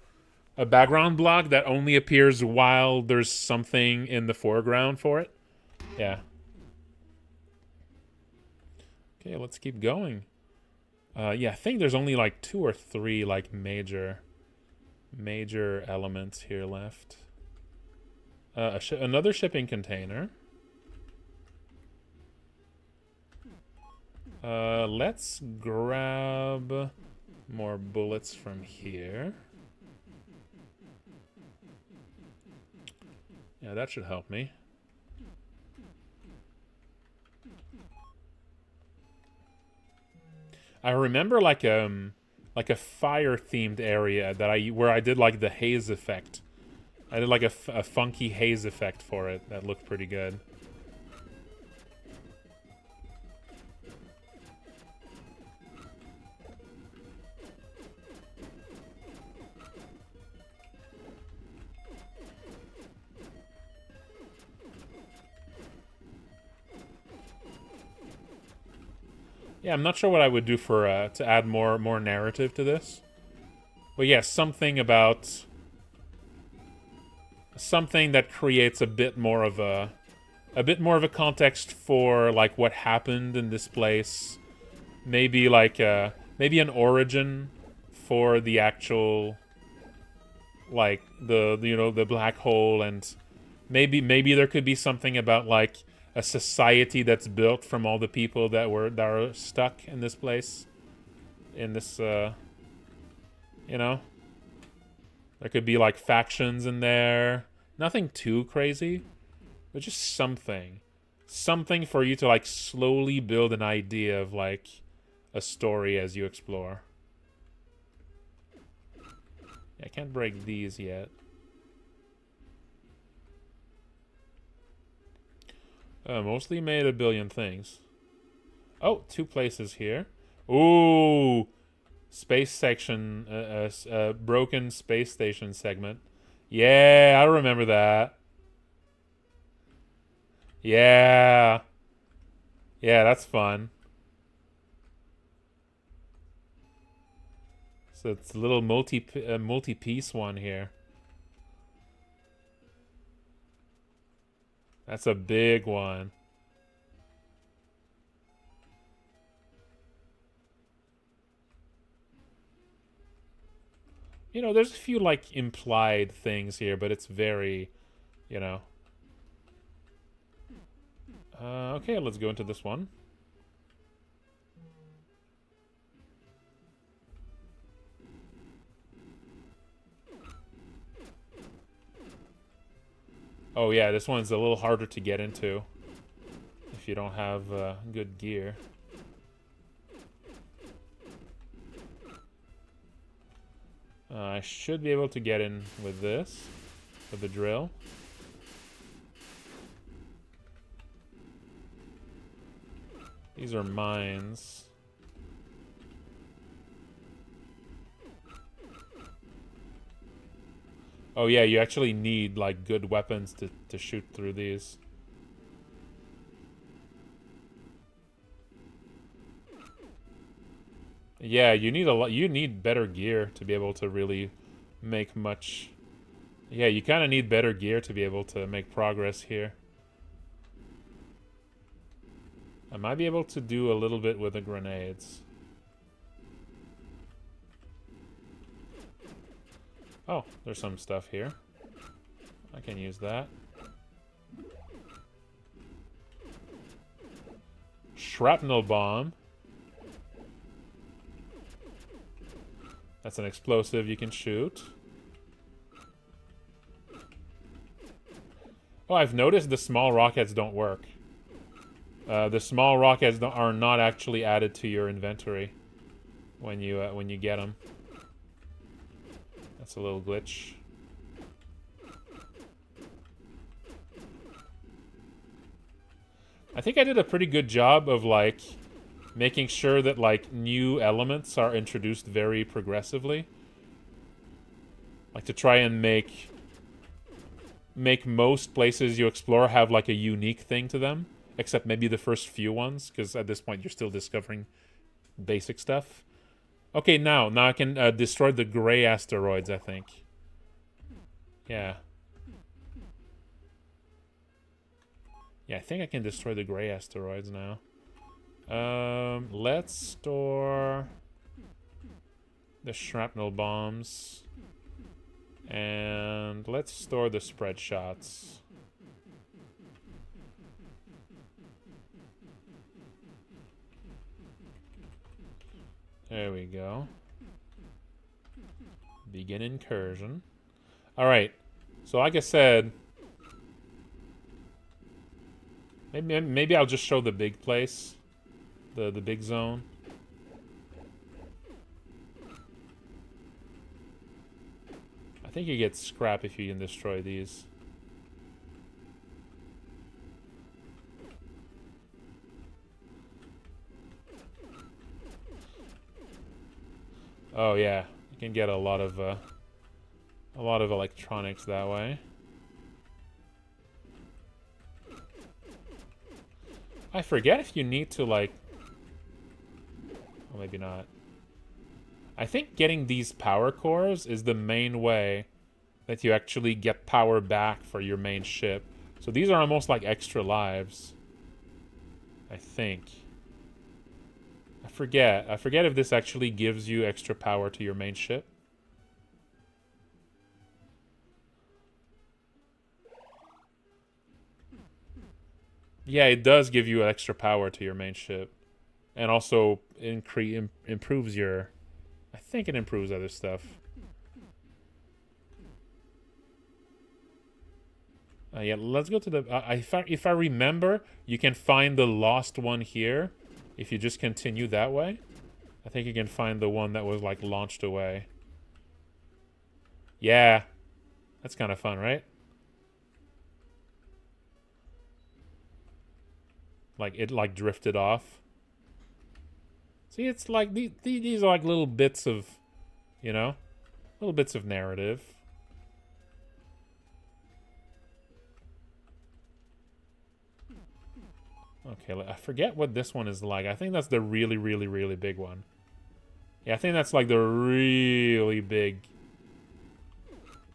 A background block that only appears while there's something in the foreground for it. Yeah. Okay, let's keep going. Yeah, I think there's only like 2 or 3 like major elements here left. Another shipping container. Let's grab more bullets from here. Yeah, that should help me. I remember like a fire themed area that where I did like the haze effect. I did like a funky haze effect for it that looked pretty good. Yeah, I'm not sure what I would do for to add more narrative to this. But yeah, something about something that creates a bit more of a context for like what happened in this place. Maybe like maybe an origin for the actual like the black hole, and maybe there could be something about like a society that's built from all the people that are stuck in this place, in this you know, there could be like factions in there. Nothing too crazy, but just something for you to like slowly build an idea of like a story as you explore. Yeah, I can't break these yet. Mostly made a billion things. Oh, 2 places here. Ooh, space section, broken space station segment. Yeah, I remember that. Yeah. Yeah, that's fun. So it's a little multi-piece one here. That's a big one. You know, there's a few, like, implied things here, but it's very, you know. Okay, let's go into this one. Oh yeah, this one's a little harder to get into if you don't have good gear. I should be able to get in with this, with the drill. These are mines. Oh yeah, you actually need, like, good weapons to shoot through these. Yeah, you need a lot. You need better gear to be able to really make much. Yeah, you kind of need better gear to be able to make progress here. I might be able to do a little bit with the grenades. Oh, there's some stuff here. I can use that. Shrapnel bomb. That's an explosive you can shoot. Oh, I've noticed the small rockets don't work. The small rockets are not actually added to your inventory when you get them. That's a little glitch. I think I did a pretty good job of, like, making sure that, like, new elements are introduced very progressively. Like, to try and make most places you explore have, like, a unique thing to them. Except maybe the first few ones, because at this point you're still discovering basic stuff. Okay, now I can destroy the gray asteroids, I think. Yeah. Yeah, I think I can destroy the gray asteroids now. Let's store the shrapnel bombs. And let's store the spread shots. There we go. Begin incursion. Alright. So like I said, maybe I'll just show the big place. The big zone. I think you get scrap if you can destroy these. Oh yeah, you can get a lot of electronics that way. I forget if you need to, like, well, maybe not. I think getting these power cores is the main way that you actually get power back for your main ship. So these are almost like extra lives, I think. I forget if this actually gives you extra power to your main ship. Yeah, it does give you extra power to your main ship. And also improves your... I think it improves other stuff. Yeah, let's go to the... if I remember, you can find the lost one here. If you just continue that way. I think you can find the one that was, like, launched away. Yeah. That's kind of fun, right? Like, it, like, drifted off. See, it's like, these are like little bits of, you know? Little bits of narrative. Okay, I forget what this one is like. I think that's the really, really, really big one. Yeah, I think that's like the really big...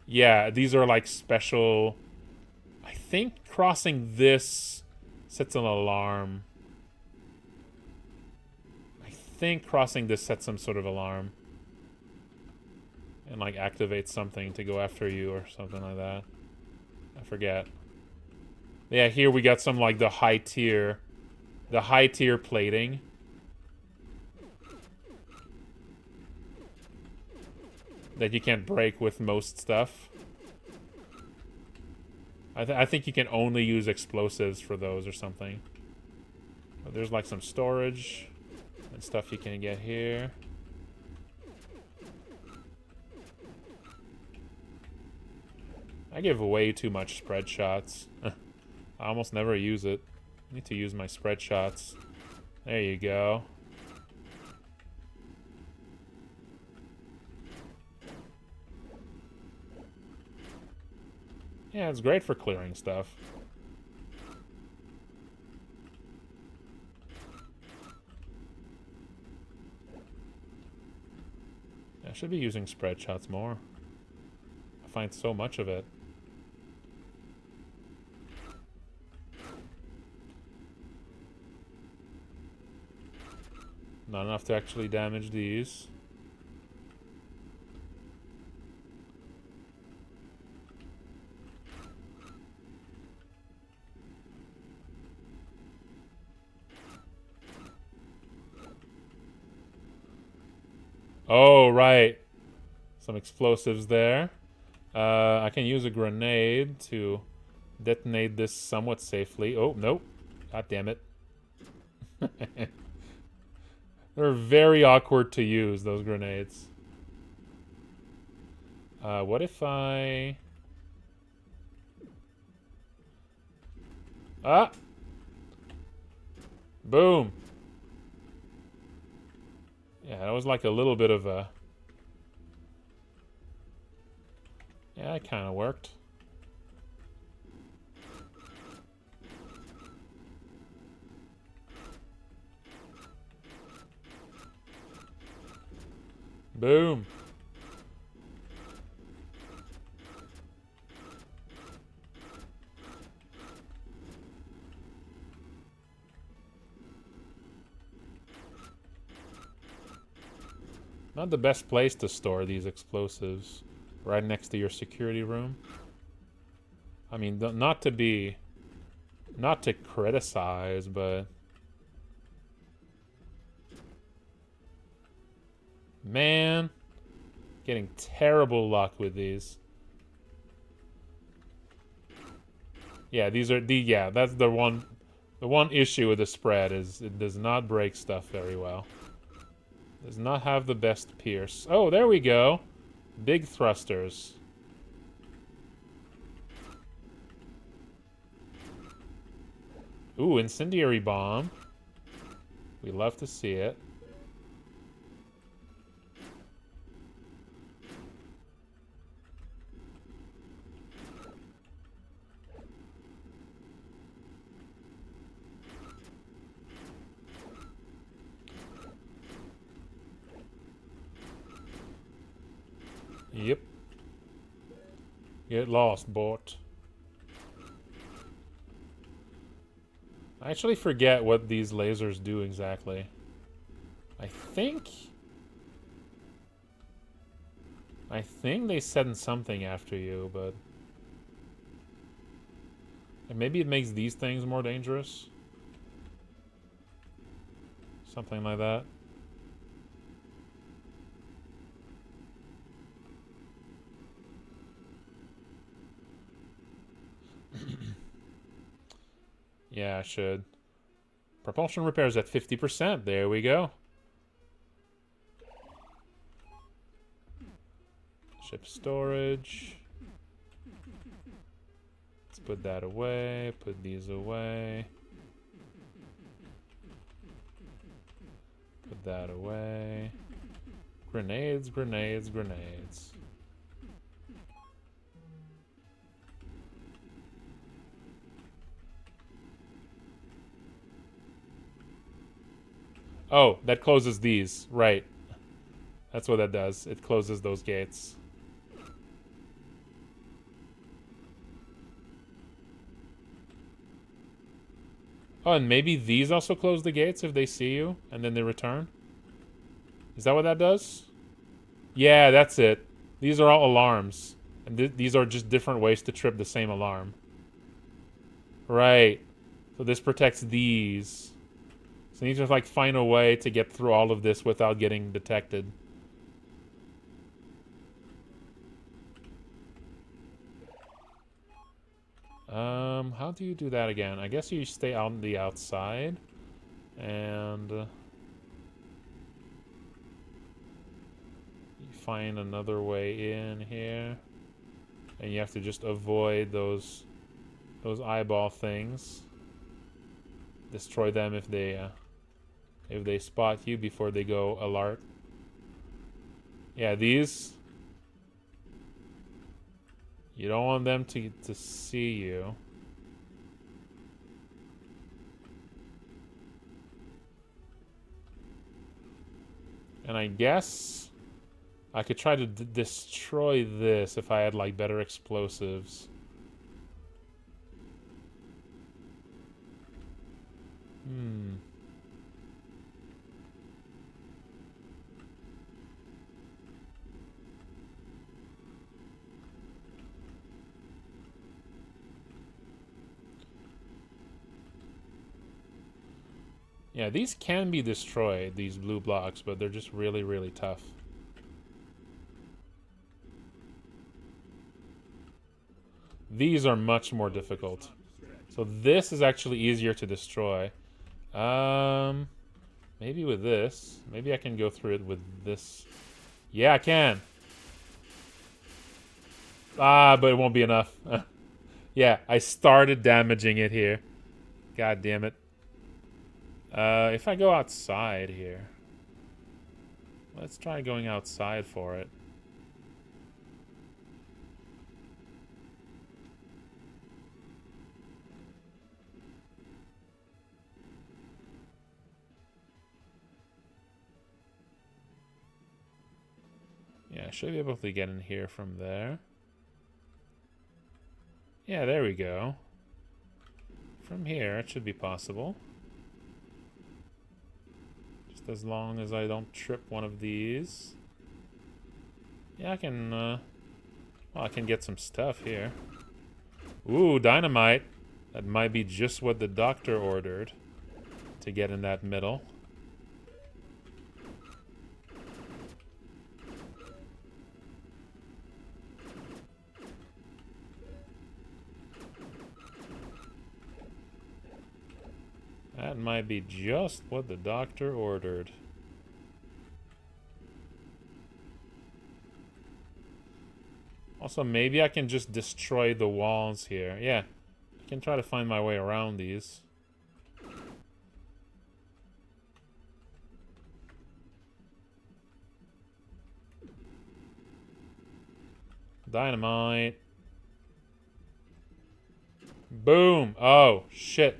Yeah, these are like special... I think crossing this sets an alarm. I think crossing this sets some sort of alarm. And like activates something to go after you or something like that. I forget. Yeah, here we got some like the high tier plating. That you can't break with most stuff. I think you can only use explosives for those or something. But there's like some storage and stuff you can get here. I give way too much spread shots. I almost never use it. I need to use my spread shots. There you go. Yeah, it's great for clearing stuff. I should be using spread shots more. I find so much of it. Not enough to actually damage these. Oh, right. Some explosives there. I can use a grenade to detonate this somewhat safely. Oh, nope. God damn it. They're very awkward to use, those grenades. What if I... Ah! Boom! Yeah, that was like a little bit of a... Yeah, it kind of worked. Boom! Not the best place to store these explosives. Right next to your security room. I mean, not to criticize, but... Man. Getting terrible luck with these. Yeah, yeah, that's the one issue with the spread is it does not break stuff very well. Does not have the best pierce. Oh, there we go. Big thrusters. Ooh, incendiary bomb. We love to see it. Yep. Get lost, bot. I actually forget what these lasers do exactly. I think they send something after you, but... And maybe it makes these things more dangerous? Something like that. Yeah, I should. Propulsion repairs at 50%. There we go. Ship storage. Let's put that away. Put these away. Put that away. Grenades, grenades, grenades. Oh, that closes these. Right. That's what that does. It closes those gates. Oh, and maybe these also close the gates if they see you, and then they return? Is that what that does? Yeah, that's it. These are all alarms. And these are just different ways to trip the same alarm. Right. So this protects these. So you need to, like, find a way to get through all of this without getting detected. How do you do that again? I guess you stay on the outside. And... you find another way in here. And you have to just avoid those eyeball things. Destroy them if they spot you before they go alert. Yeah, these... you don't want them to see you. And I guess I could try to destroy this if I had, like, better explosives. Yeah, these can be destroyed, these blue blocks, but they're just really, really tough. These are much more difficult. So this is actually easier to destroy. Maybe with this. Maybe I can go through it with this. Yeah, I can. Ah, but it won't be enough. Yeah, I started damaging it here. God damn it. If I go outside here. Let's try going outside for it. Yeah, I should be able to get in here from there. Yeah, there we go. From here, it should be possible. Just as long as I don't trip one of these. Yeah, I can, well, I can get some stuff here. Ooh, dynamite. That might be just what the doctor ordered to get in that middle. That might be just what the doctor ordered. Also, maybe I can just destroy the walls here. Yeah, I can try to find my way around these. Dynamite. Boom. Oh, shit.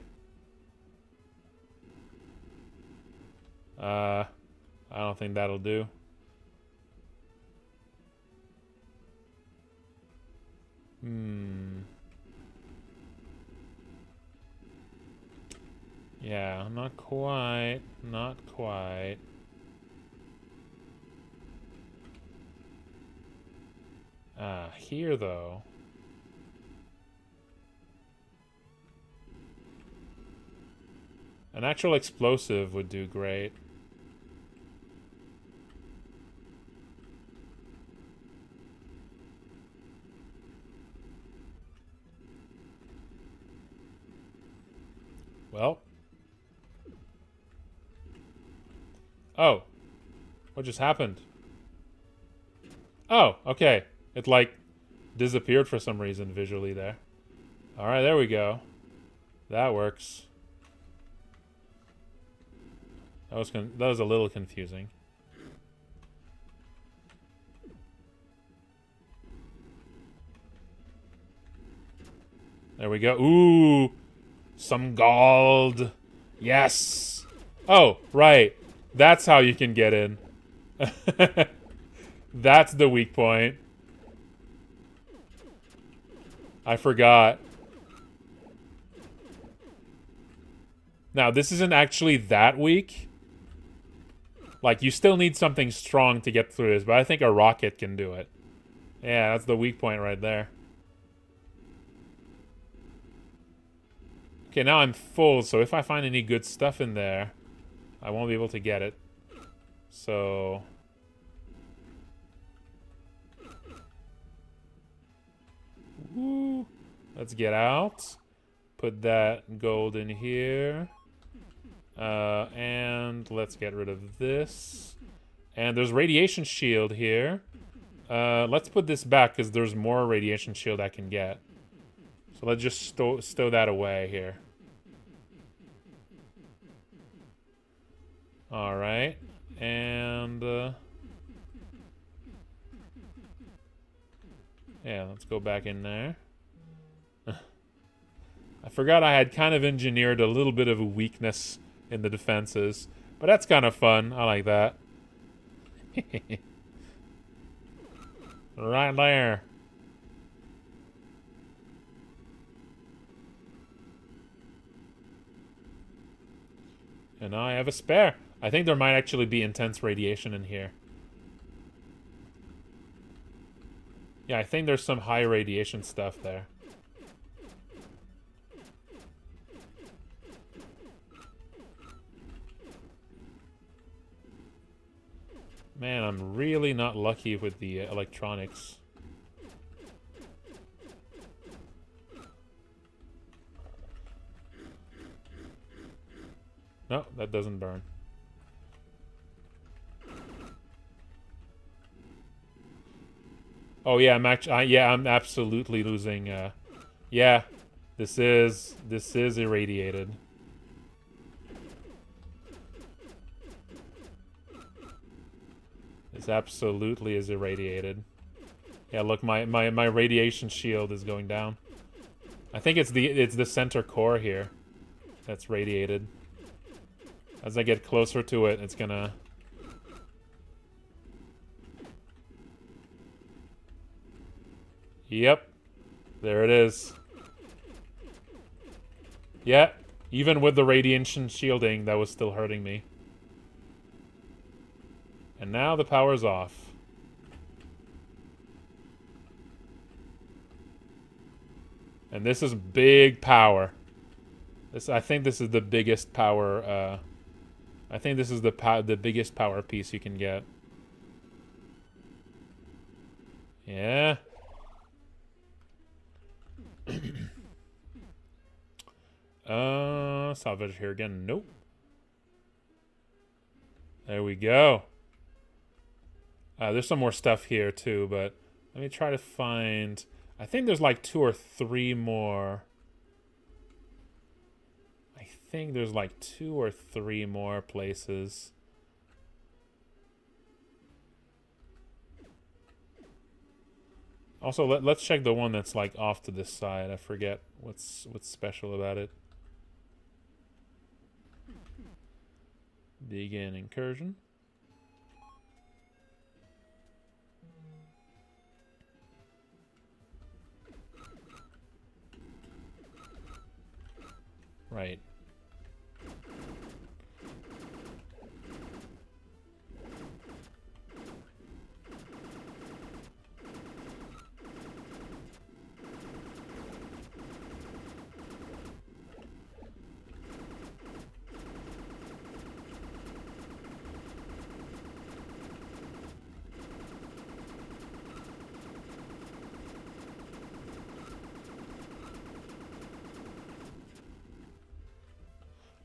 I don't think that'll do. Yeah, not quite. Not quite. Here though. An actual explosive would do great. Well. Oh. What just happened? Oh, okay. It, like, disappeared for some reason visually there. Alright, there we go. That works. That was a little confusing. There we go. Ooh! Some gold! Yes! Oh, right. That's how you can get in. That's the weak point. I forgot. Now, this isn't actually that weak. Like, you still need something strong to get through this, but I think a rocket can do it. Yeah, that's the weak point right there. Okay, now I'm full, so if I find any good stuff in there, I won't be able to get it. So... Woo. Let's get out. Put that gold in here. And let's get rid of this. And there's radiation shield here. Let's put this back because there's more radiation shield I can get. So let's just stow that away here. Alright. And... yeah, let's go back in there. I forgot I had kind of engineered a little bit of a weakness in the defenses. But that's kind of fun. I like that. Right there. And now I have a spare. I think there might actually be intense radiation in here. Yeah, I think there's some high radiation stuff there. Man, I'm really not lucky with the electronics. No, that doesn't burn. Oh yeah, I'm absolutely losing. Yeah, this is irradiated. This absolutely is irradiated. Yeah, look, my radiation shield is going down. I think it's the center core here that's radiated. As I get closer to it, it's gonna... Yep. There it is. Yeah, even with the radiation shielding, that was still hurting me. And now the power's off. And this is big power. I think this is the biggest power, I think this is the biggest power piece you can get. Yeah. Salvage here again. Nope. There we go. There's some more stuff here too, but let me try to find... I think there's like 2 or 3 more. I think there's like 2 or 3 more places. Also, let's check the one that's like off to this side. I forget what's special about it. Begin incursion. Right.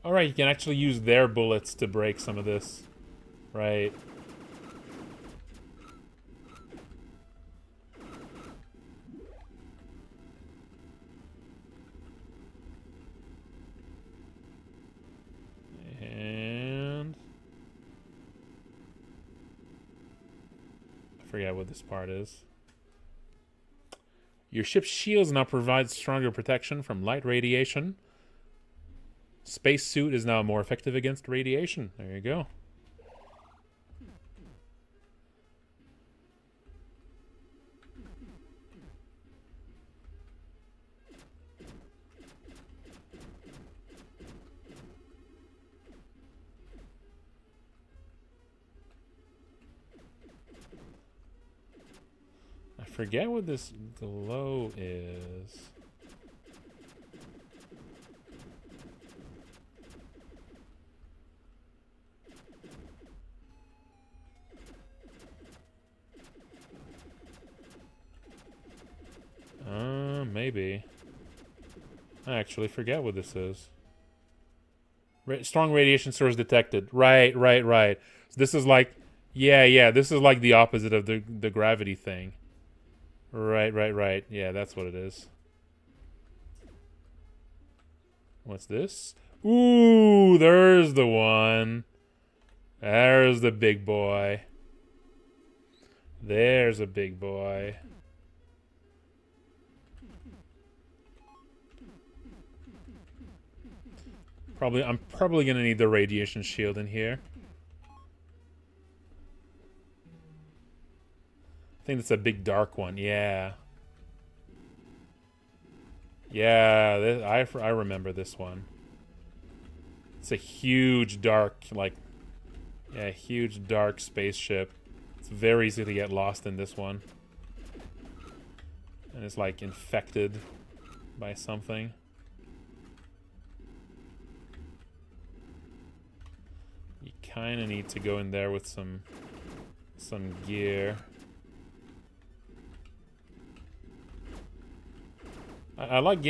Alright, you can actually use their bullets to break some of this. Right. And... I forget what this part is. Your ship's shields now provide stronger protection from light radiation. Spacesuit is now more effective against radiation. There you go. forget what this glow is. Maybe. I actually forget what this is. Strong radiation source detected. Right. So this is like, yeah. This is like the opposite of the gravity thing. Right. Yeah, that's what it is. What's this? Ooh, there's the one. There's the big boy. There's a big boy. I'm probably gonna need the radiation shield in here. I think that's a big dark one. Yeah. Yeah, I remember this one. It's a huge dark, like, yeah, huge dark spaceship. It's very easy to get lost in this one. And it's like infected by something. You kind of need to go in there with some gear. I like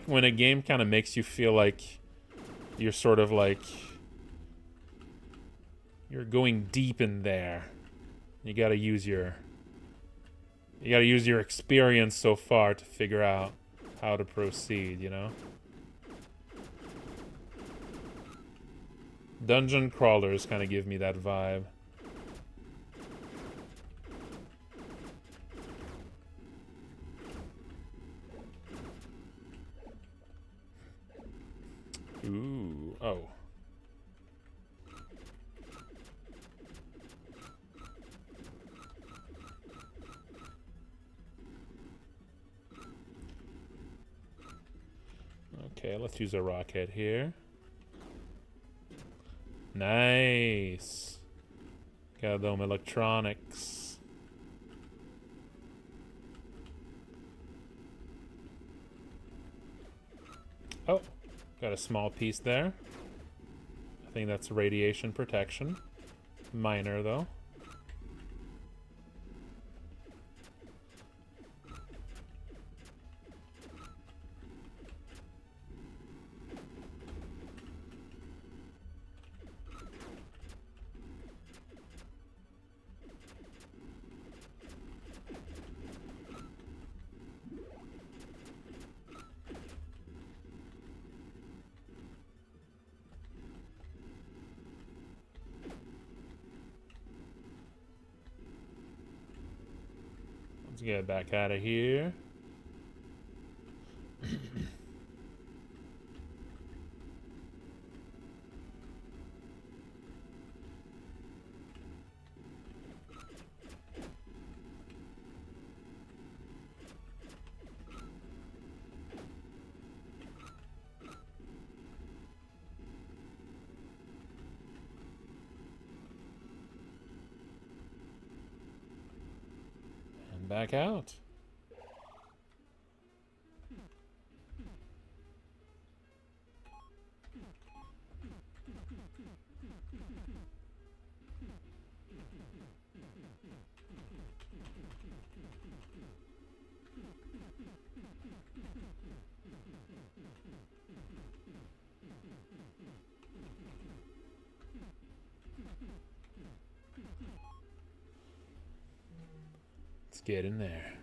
when a game kind of makes you feel like you're sort of like you're going deep in there. You got to use your experience so far to figure out how to proceed, you know? Dungeon crawlers kind of give me that vibe. Ooh, oh. Okay, let's use a rocket here. Nice. Got them electronics. Oh, got a small piece there. I think that's radiation protection. Minor, though. Let's get back out of here. And back out. Let's get in there.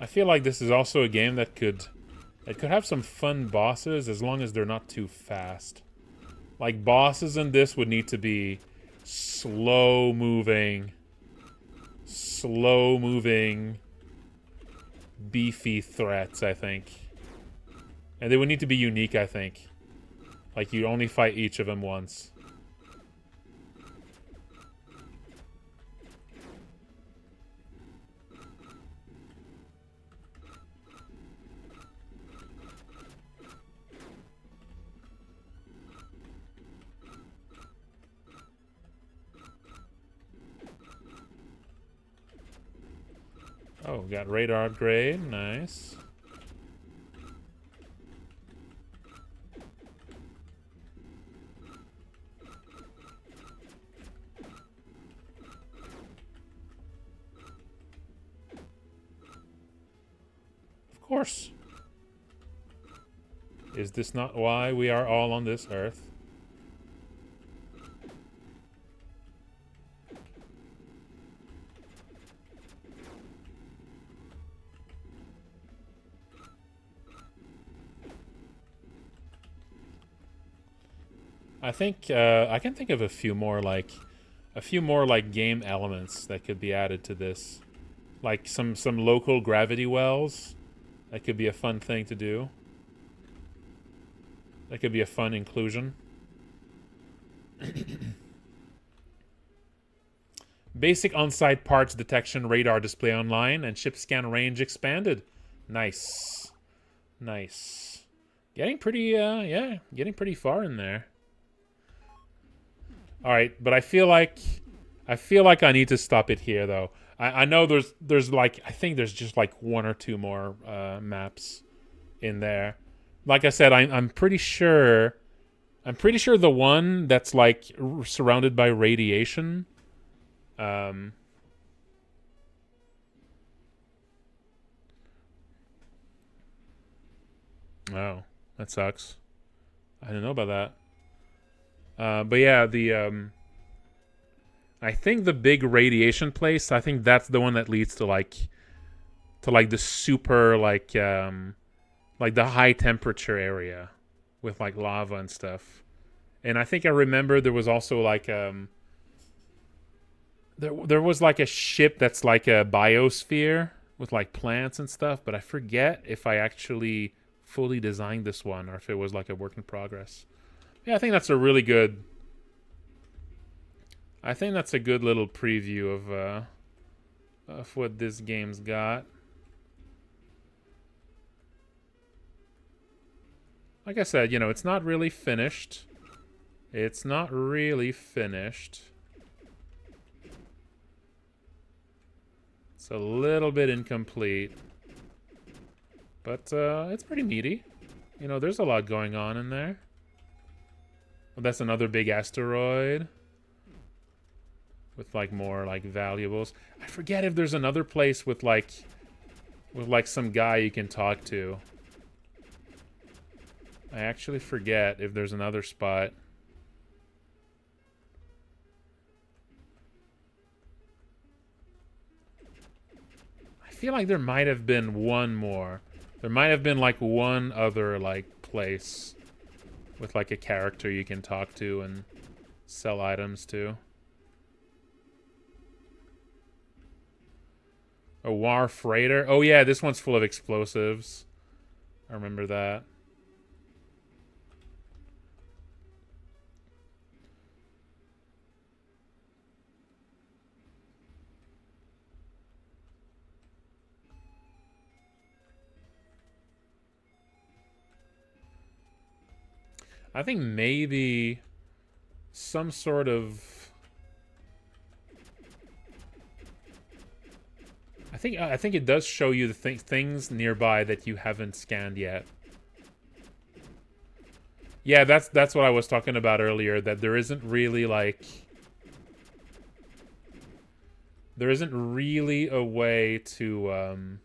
I feel like this is also a game that could have some fun bosses as long as they're not too fast. Like, bosses in this would need to be slow moving, beefy threats, I think. And they would need to be unique, I think. Like, you only fight each of them once. Oh, got radar upgrade. Nice. Of course. Is this not why we are all on this earth? I think I can think of a few more like game elements that could be added to this. Like some local gravity wells. That could be a fun thing to do. That could be a fun inclusion. Basic on-site parts detection radar display online and ship scan range expanded. Nice. Nice. Getting pretty getting pretty far in there. All right, but I feel like I need to stop it here though. I know there's like I think there's just like one or two more maps in there. Like I said, I'm pretty sure the one that's like surrounded by radiation. Oh, that sucks. I didn't know about that. But yeah, I think the big radiation place, I think that's the one that leads to the super like the high temperature area with like lava and stuff. And I think I remember there was also like there was like a ship that's like a biosphere with like plants and stuff, but I forget if I actually fully designed this one or if it was like a work in progress. Yeah, I think that's a really good. I think that's a good little preview of what this game's got. Like I said, you know, it's not really finished. It's not really finished. It's a little bit incomplete. But it's pretty meaty. You know, there's a lot going on in there. Oh, that's another big asteroid. With like more like valuables. I forget if there's another place with like some guy you can talk to. I actually forget if there's another spot. I feel like there might have been one more. There might have been like one other like place with like a character you can talk to and sell items to. A war freighter. Oh yeah, this one's full of explosives. I remember that. I think maybe some sort of I think it does show you the things nearby that you haven't scanned yet. Yeah, that's what I was talking about earlier, that there isn't really like there isn't really a way to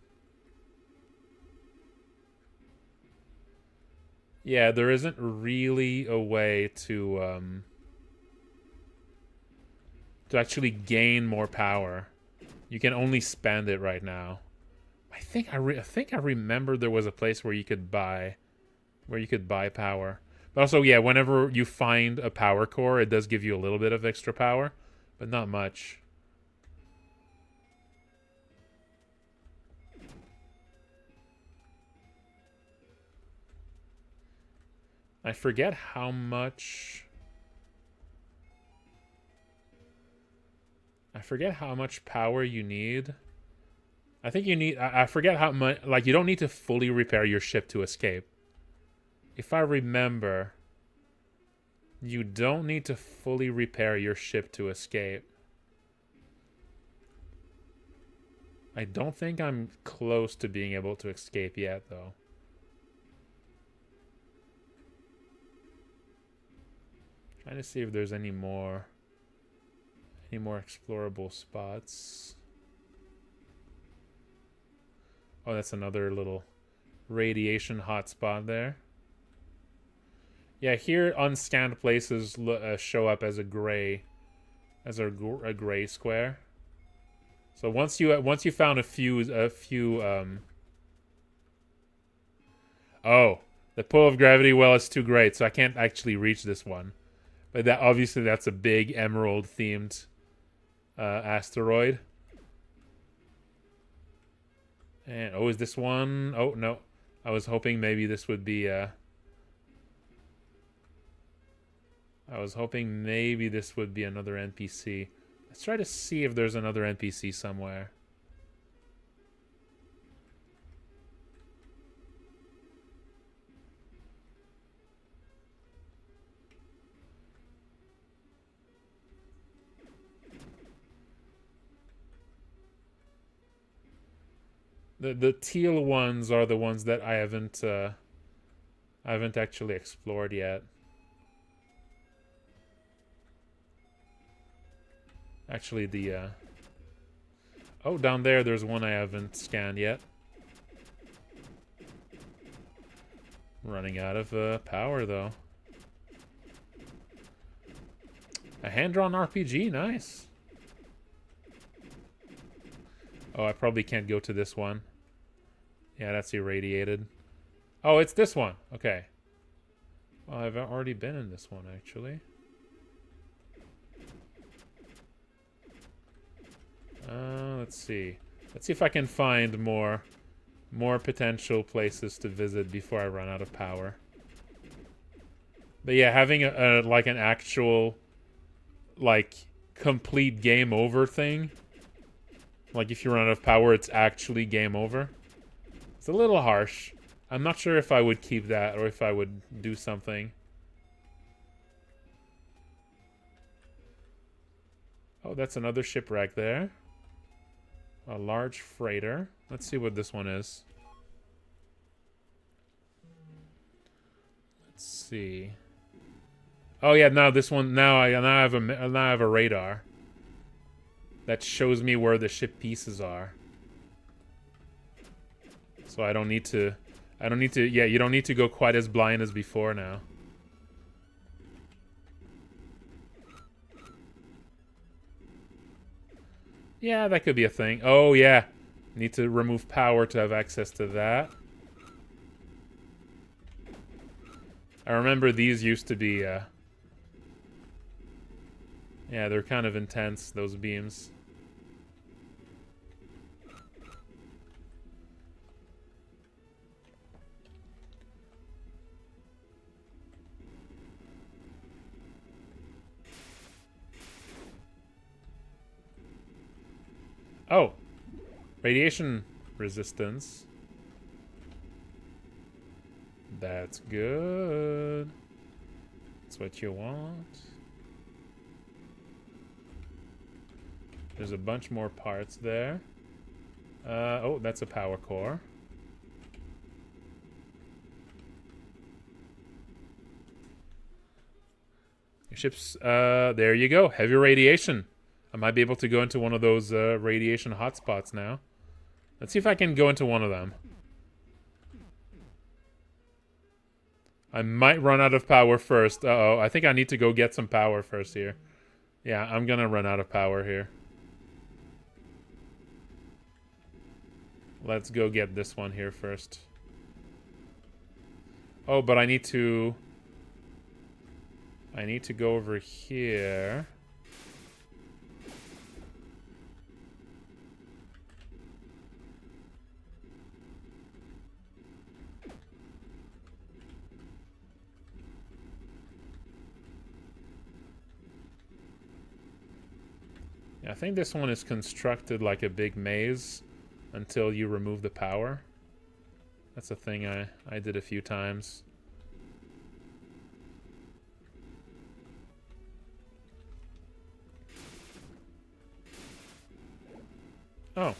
yeah, there isn't really a way to actually gain more power. You can only spend it right now. I think I remember there was a place where you could buy power. But also, yeah, whenever you find a power core, it does give you a little bit of extra power, but not much. I forget how much... I forget how much power you need. I think you need... I forget how much... Like, you don't need to fully repair your ship to escape. If I remember... You don't need to fully repair your ship to escape. I don't think I'm close to being able to escape yet, though. Trying to see if there's any more explorable spots. Oh, that's another little radiation hotspot there. Yeah, here unscanned places show up as a gray square. So once you found a few oh, the pull of gravity well is too great, so I can't actually reach this one. But that obviously that's a big emerald themed asteroid. And oh, is this one? Oh no, I was hoping maybe this would be I was hoping maybe this would be another NPC. Let's try to see if there's another NPC somewhere. The teal ones are the ones that I haven't actually explored yet. Actually, the oh, down there's one I haven't scanned yet. Running out of power though. A hand-drawn RPG, nice. Oh, I probably can't go to this one. Yeah, that's irradiated. Oh, it's this one. Okay. Well, I've already been in this one, actually. Let's see. Let's see if I can find more potential places to visit before I run out of power. But yeah, having like an actual, like, complete game over thing. Like, if you run out of power, it's actually game over. It's a little harsh. I'm not sure if I would keep that or if I would do something. Oh, that's another shipwreck there. A large freighter. Let's see what this one is. Let's see. Oh yeah, now this one. Now I have a radar that shows me where the ship pieces are. So I don't need to. Yeah, you don't need to go quite as blind as before now. Yeah, that could be a thing. Oh, yeah. Need to remove power to have access to that. I remember these used to be, yeah, they're kind of intense, those beams. Oh, radiation resistance. That's good. That's what you want. There's a bunch more parts there. Oh, that's a power core. Your ship's, there you go. Heavy radiation. I might be able to go into one of those radiation hotspots now. Let's see if I can go into one of them. I might run out of power first. Uh-oh, I think I need to go get some power first here. Yeah, I'm gonna run out of power here. Let's go get this one here first. Oh, but I need to go over here. I think this one is constructed like a big maze until you remove the power. That's a thing I did a few times. Oh.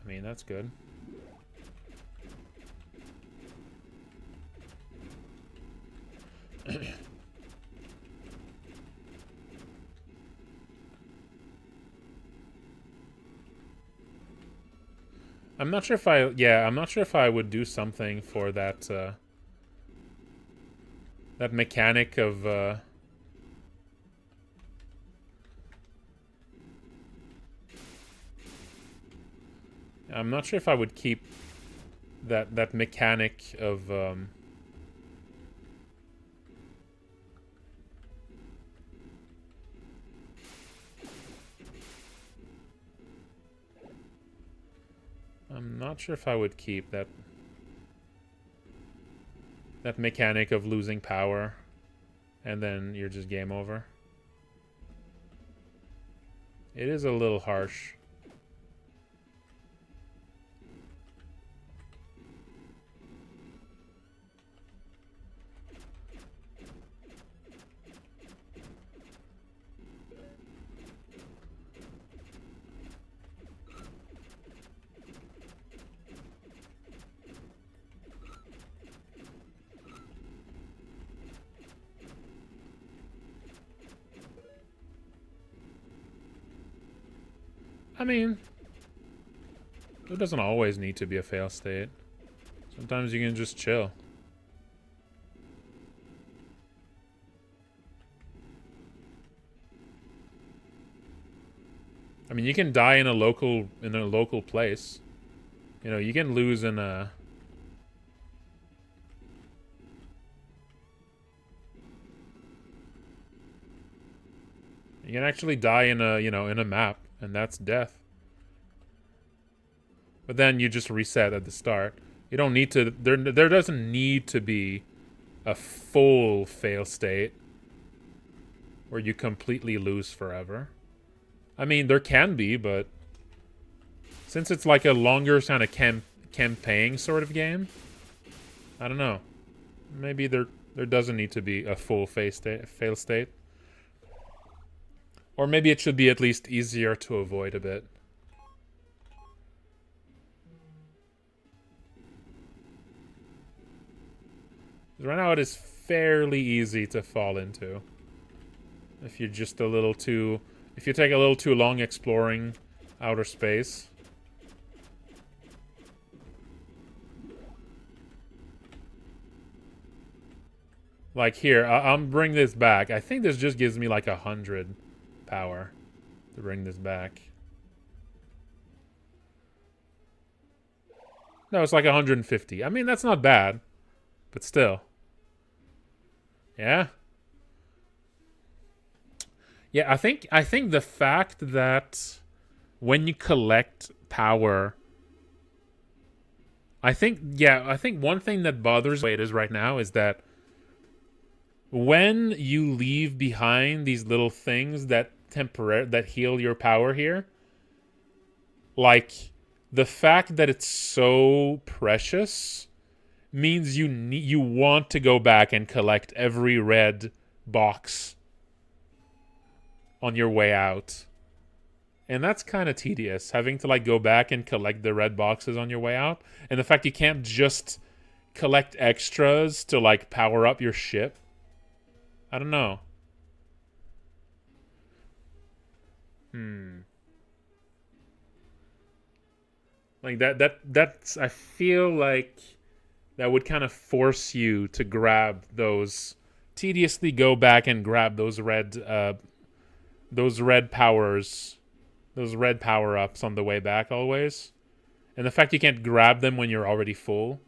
I mean, that's good. I'm not sure if I'm not sure if I would do something for that, that mechanic of, I'm not sure if I would keep that mechanic of, I'm not sure if I would keep that mechanic of losing power and then you're just game over. It is a little harsh. I mean, it doesn't always need to be a fail state. Sometimes you can just chill. I mean, you can die in a local place. You know, you can lose in a You can actually die in a, in a map, and that's death. But then you just reset at the start. You don't need to, there doesn't need to be a full fail state where you completely lose forever. I mean, there can be, but since it's like a longer kind of campaign sort of game, I don't know. Maybe there doesn't need to be a full fail state. Or maybe it should be at least easier to avoid a bit. Right now it is fairly easy to fall into. If you're just a little too... If you take a little too long exploring outer space. Like here, I'll bring this back. I think this just gives me like 100 power to bring this back. No, it's like 150. I mean, that's not bad, but still. Yeah. Yeah, I think the fact that when you collect power, I think one thing that bothers me right now is that when you leave behind these little things that heal your power here, like the fact that it's so precious means you want to go back and collect every red box on your way out. And that's kind of tedious, having to like go back and collect the red boxes on your way out. And the fact you can't just collect extras to like power up your ship. I don't know. Like that's I feel like that would kind of force you to grab those, tediously go back and grab those red powers, those red power-ups on the way back always. And the fact you can't grab them when you're already full.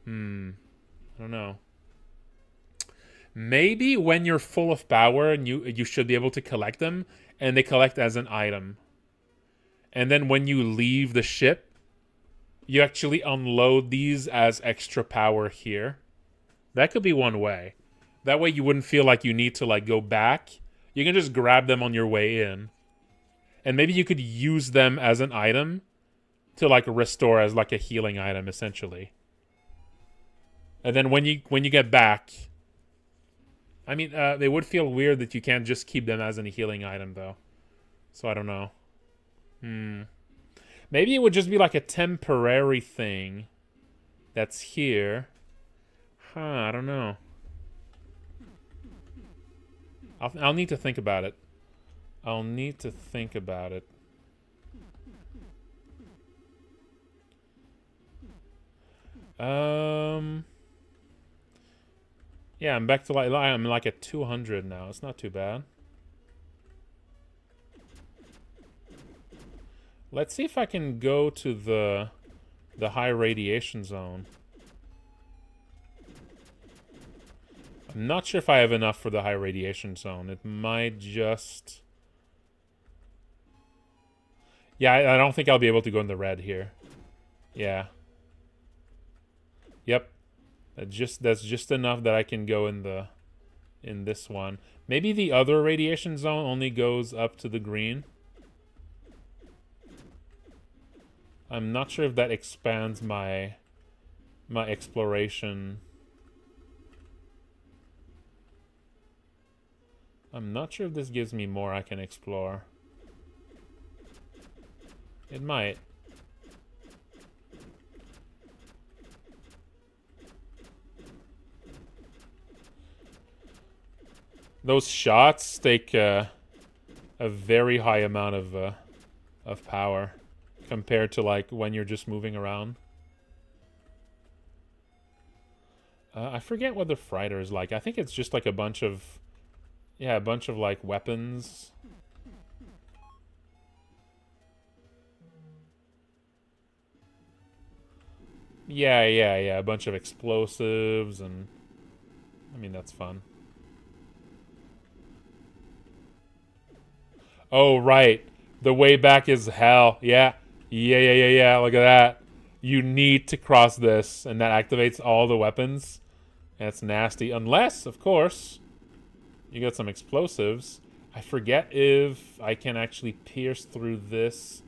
I don't know. Maybe when you're full of power and you should be able to collect them, and they collect as an item. And then when you leave the ship, you actually unload these as extra power here. That could be one way. That way you wouldn't feel like you need to like go back. You can just grab them on your way in. And maybe you could use them as an item to like restore as like a healing item, essentially. And then when you get back, I mean, it would feel weird that you can't just keep them as a healing item, though. So I don't know. Maybe it would just be like a temporary thing that's here. I don't know. I'll need to think about it. I'll need to think about it. Yeah, I'm back to I'm like at 200 now. It's not too bad. Let's see if I can go to the high radiation zone. I'm not sure if I have enough for the high radiation zone. It might just... Yeah, I don't think I'll be able to go in the red here. Yeah. Yep. That's just enough that I can go in this one. Maybe the other radiation zone only goes up to the green. I'm not sure if that expands my exploration. I'm not sure if this gives me more I can explore. It might. Those shots take a very high amount of power compared to like when you're just moving around. I forget what the fighter is like. I think it's just like a bunch of like weapons. Yeah, a bunch of explosives, and I mean that's fun. Oh, right. The way back is hell. Yeah. Look at that. You need to cross this, and that activates all the weapons. That's nasty. Unless, of course, you got some explosives. I forget if I can actually pierce through this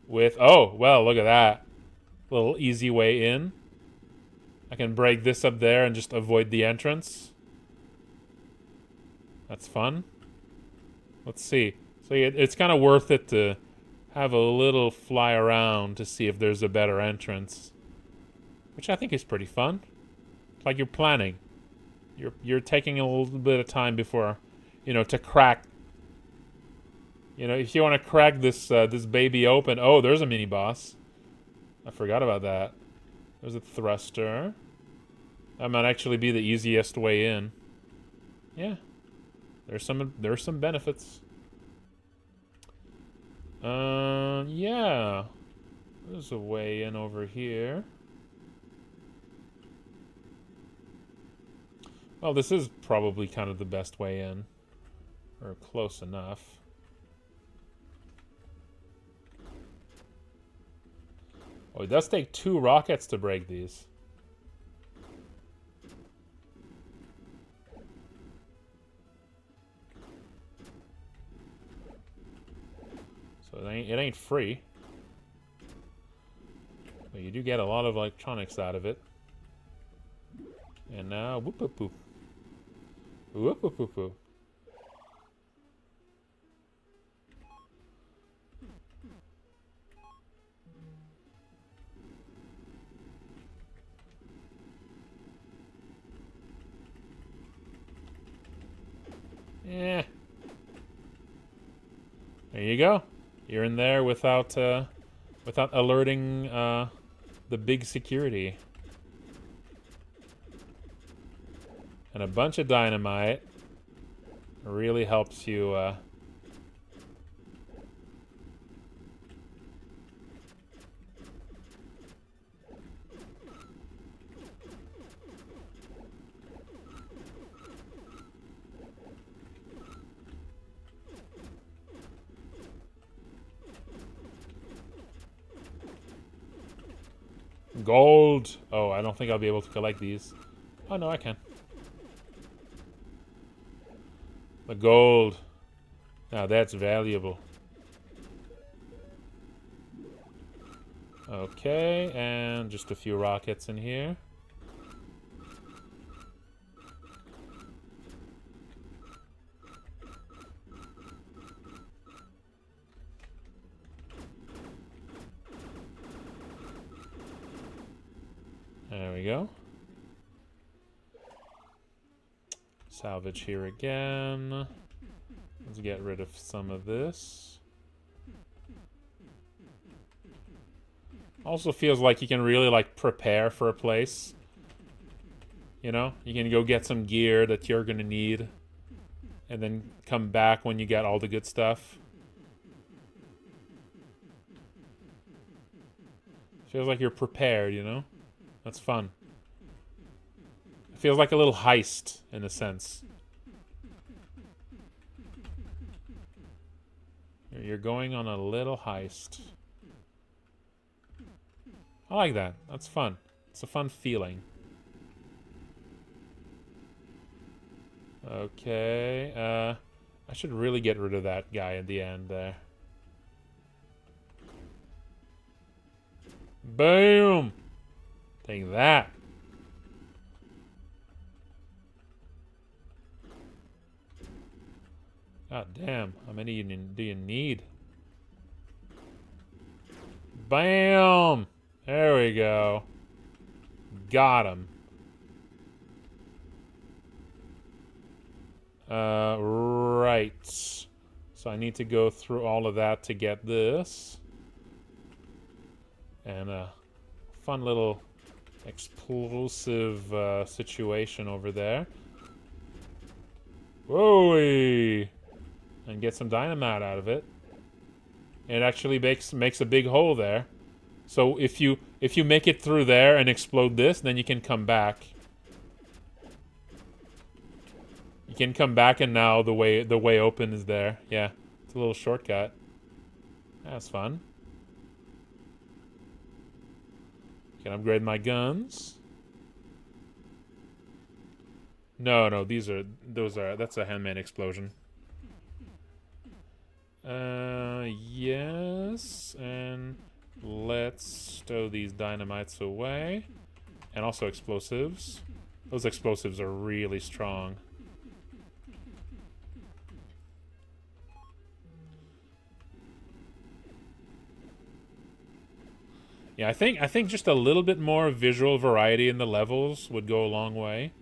with... Oh, well, look at that. Little easy way in. I can break this up there and just avoid the entrance. That's fun. Let's see. So it's kind of worth it to have a little fly around to see if there's a better entrance, which I think is pretty fun. It's like you're planning. You're taking a little bit of time before, to crack. If you want to crack this this baby open. Oh, there's a mini boss. I forgot about that. There's a thruster. That might actually be the easiest way in. Yeah, there's some benefits. Yeah. There's a way in over here. Well, this is probably kind of the best way in. Or close enough. Oh, it does take 2 rockets to break these. So it ain't free. But you do get a lot of electronics out of it. And now, whoop whoop whoop. Whoop whoop whoop whoop. Yeah. There you go. You're in there without alerting the big security. And a bunch of dynamite really helps you gold. Oh, I don't think I'll be able to collect these. Oh, no, I can. The gold. Now that's valuable. Okay, and just a few rockets in here. There we go. Salvage here again. Let's get rid of some of this. Also feels like you can really like prepare for a place. You know, you can go get some gear that you're gonna need, and then come back when you get all the good stuff. Feels like you're prepared, you know? That's fun. It feels like a little heist, in a sense. You're going on a little heist. I like that. That's fun. It's a fun feeling. Okay, I should really get rid of that guy at the end there. Boom! Take that. God damn, how many do you need? Bam! There we go. Got him. Right. So I need to go through all of that to get this. And a fun little explosive situation over there. Whoa! And get some dynamite out of it. It actually makes a big hole there. So if you make it through there and explode this, then you can come back. You can come back, and now the way open is there. Yeah, it's a little shortcut. That's fun. Can upgrade my guns. No, that's a handmade explosion. Yes, and let's stow these dynamites away. And also explosives. Those explosives are really strong. Yeah, I think just a little bit more visual variety in the levels would go a long way.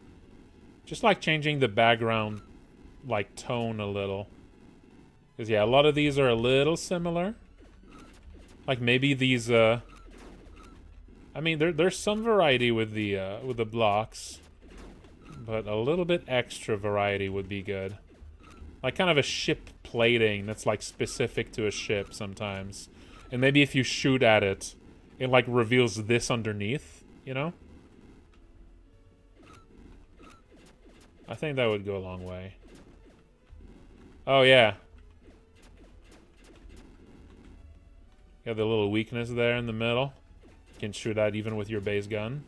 Just like changing the background, like, tone a little. Because, yeah, a lot of these are a little similar. Like, maybe these, I mean, there's some variety with the blocks. But a little bit extra variety would be good. Like, kind of a ship plating that's, like, specific to a ship sometimes. And maybe if you shoot at it, it, like, reveals this underneath, you know? I think that would go a long way. Oh, yeah. Got the little weakness there in the middle. You can shoot that even with your base gun.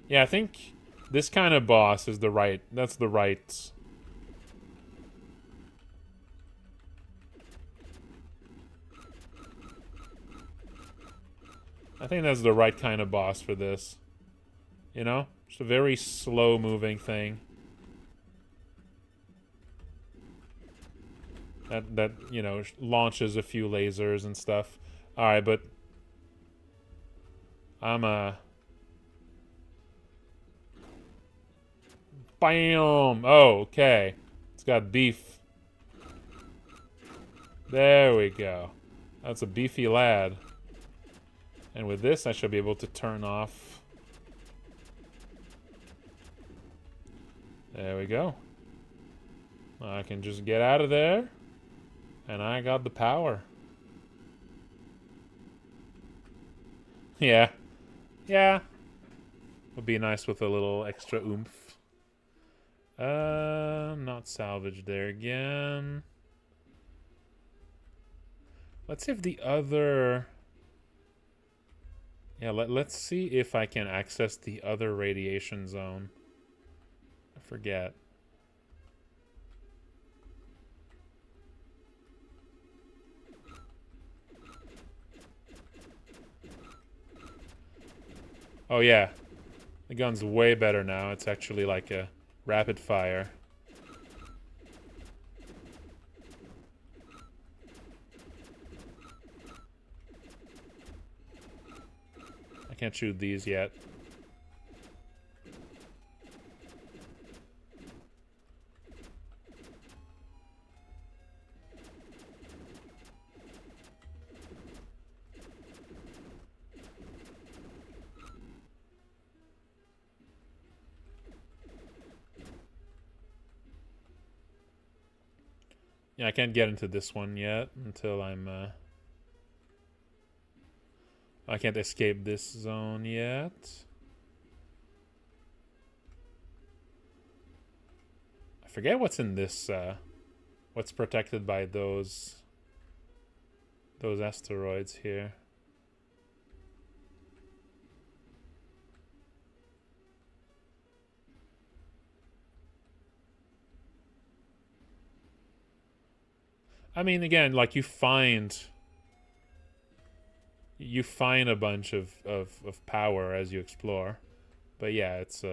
Yeah, I think this kind of boss is that's the right... I think that's the right kind of boss for this. You know? Just a very slow-moving thing. That, you know, launches a few lasers and stuff. Alright, but... I'm Bam! Oh, okay. It's got beef. There we go. That's a beefy lad. And with this, I should be able to turn off. There we go. I can just get out of there. And I got the power. Yeah. Yeah. Would be nice with a little extra oomph. Not salvaged there again. Let's see if the other... Yeah, let's see if I can access the other radiation zone. I forget. Oh yeah, the gun's way better now. It's actually like a rapid fire. I can't shoot these yet. Yeah, I can't get into this one yet until I'm, I can't escape this zone yet. I forget what's in this, what's protected by those asteroids here. I mean, again, like you find a bunch of power as you explore, but yeah, it's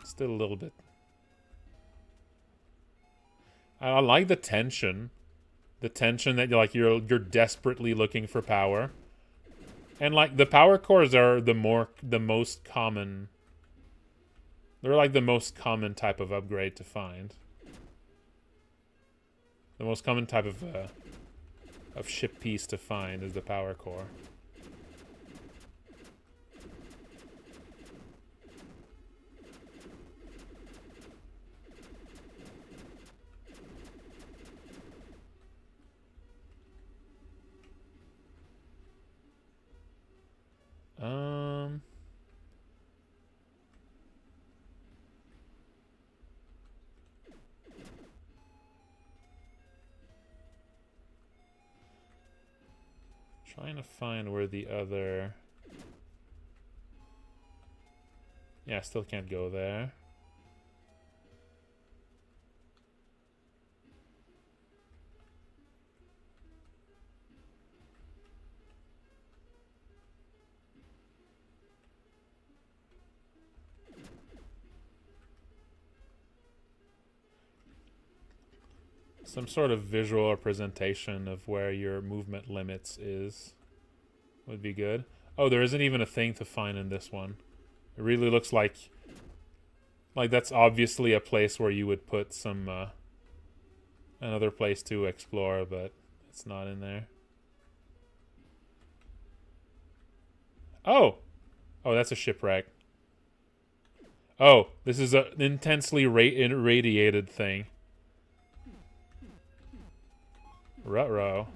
still a little bit. I like the tension that you're desperately looking for power, and like the power cores are the most common. They're like the most common type of upgrade to find. The most common type of ship piece to find is the power core. Trying to find where the other... Yeah, I still can't go there. Some sort of visual representation of where your movement limits is would be good. Oh, there isn't even a thing to find in this one. It really looks like that's obviously a place where you would put some another place to explore, but it's not in there. Oh, that's a shipwreck. Oh, this is an intensely irradiated thing. Ruh-roh.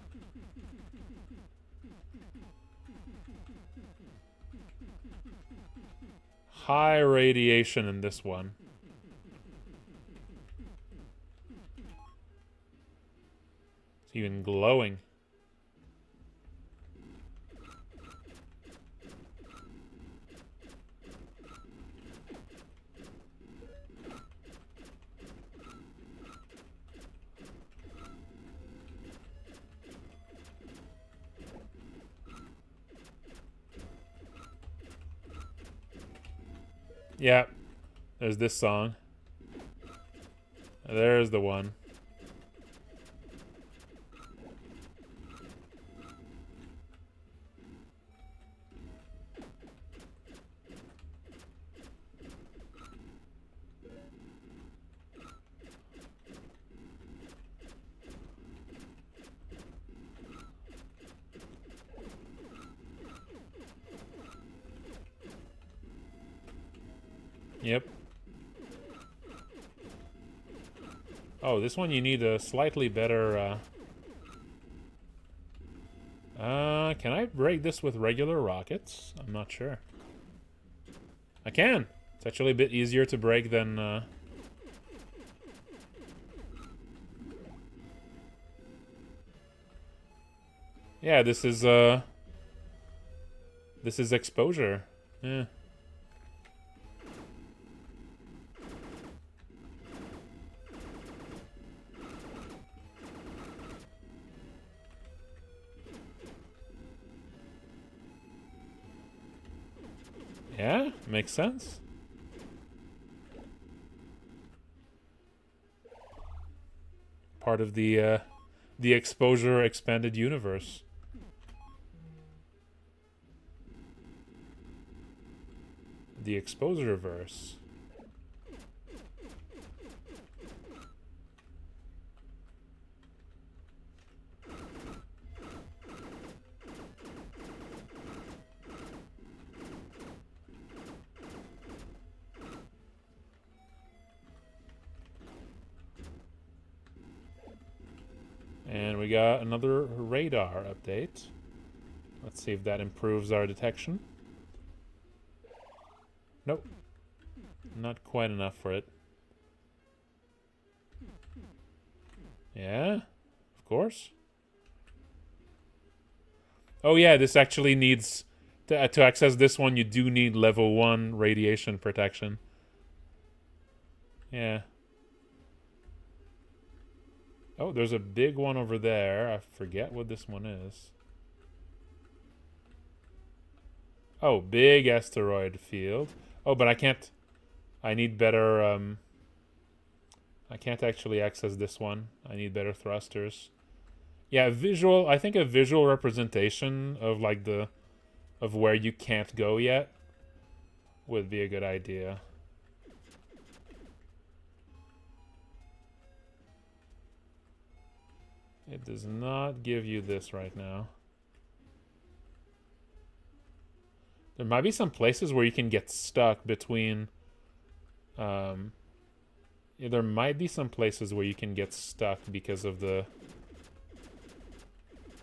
High radiation in this one. It's even glowing. Yeah, there's this song. There's the one. Yep. Oh, this one you need a slightly better, can I break this with regular rockets? I'm not sure. I can! It's actually a bit easier to break than, Yeah, this is exposure. Yeah. Yeah, makes sense. Part of the exposure expanded universe. The exposure verse. And we got another radar update. Let's see if that improves our detection. Nope. Not quite enough for it. Yeah, of course. Oh yeah, this actually needs... To access this one, you do need level 1 radiation protection. Yeah. Oh, there's a big one over there. I forget what this one is. Oh, big asteroid field. Oh, but I can't... I need better... I can't actually access this one. I need better thrusters. Yeah, visual... I think a visual representation of, like, the... of where you can't go yet would be a good idea. It does not give you this right now. There might be some places where you can get stuck between... yeah, there might be some places where you can get stuck because of the...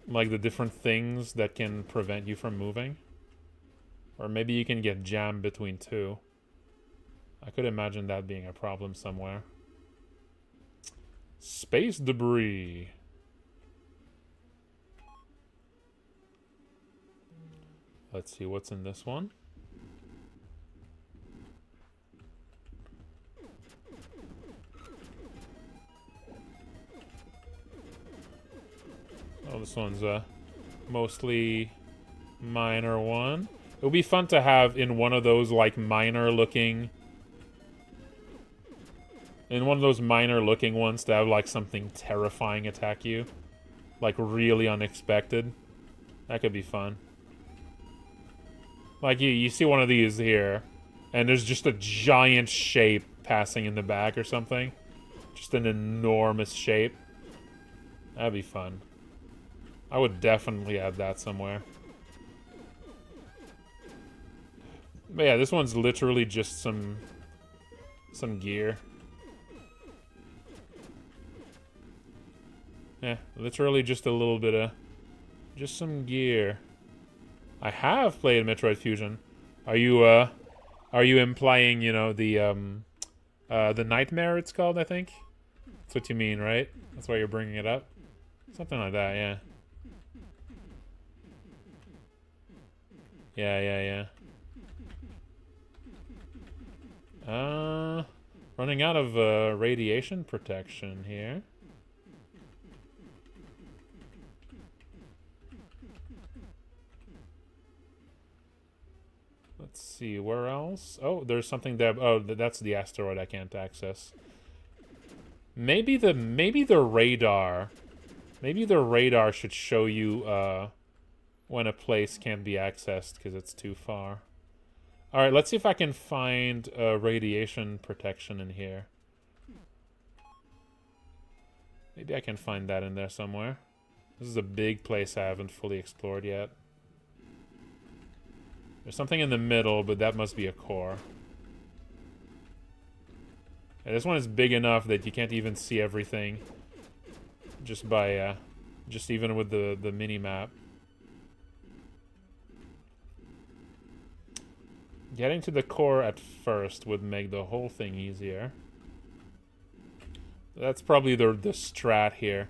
like, the different things that can prevent you from moving. Or maybe you can get jammed between two. I could imagine that being a problem somewhere. Space debris. Let's see what's in this one. Oh, this one's a mostly minor one. It would be fun to have in one of those, like, minor looking... in one of those minor looking ones to have, like, something terrifying attack you. Like, really unexpected. That could be fun. Like, you see one of these here, and there's just a giant shape passing in the back or something. Just an enormous shape. That'd be fun. I would definitely add that somewhere. But yeah, this one's literally just some gear. Yeah, literally just a little bit of... just some gear. I have played Metroid Fusion. Are you implying, you know, the Nightmare it's called, I think? That's what you mean, right? That's why you're bringing it up? Something like that, yeah. Yeah. Running out of radiation protection here. Let's see, where else? Oh, there's something there. Oh, that's the asteroid I can't access. Maybe the radar. Maybe the radar should show you when a place can't be accessed because it's too far. All right, let's see if I can find radiation protection in here. Maybe I can find that in there somewhere. This is a big place I haven't fully explored yet. There's something in the middle, but that must be a core. Yeah, this one is big enough that you can't even see everything. Just by, just even with the mini-map. Getting to the core at first would make the whole thing easier. That's probably the strat here.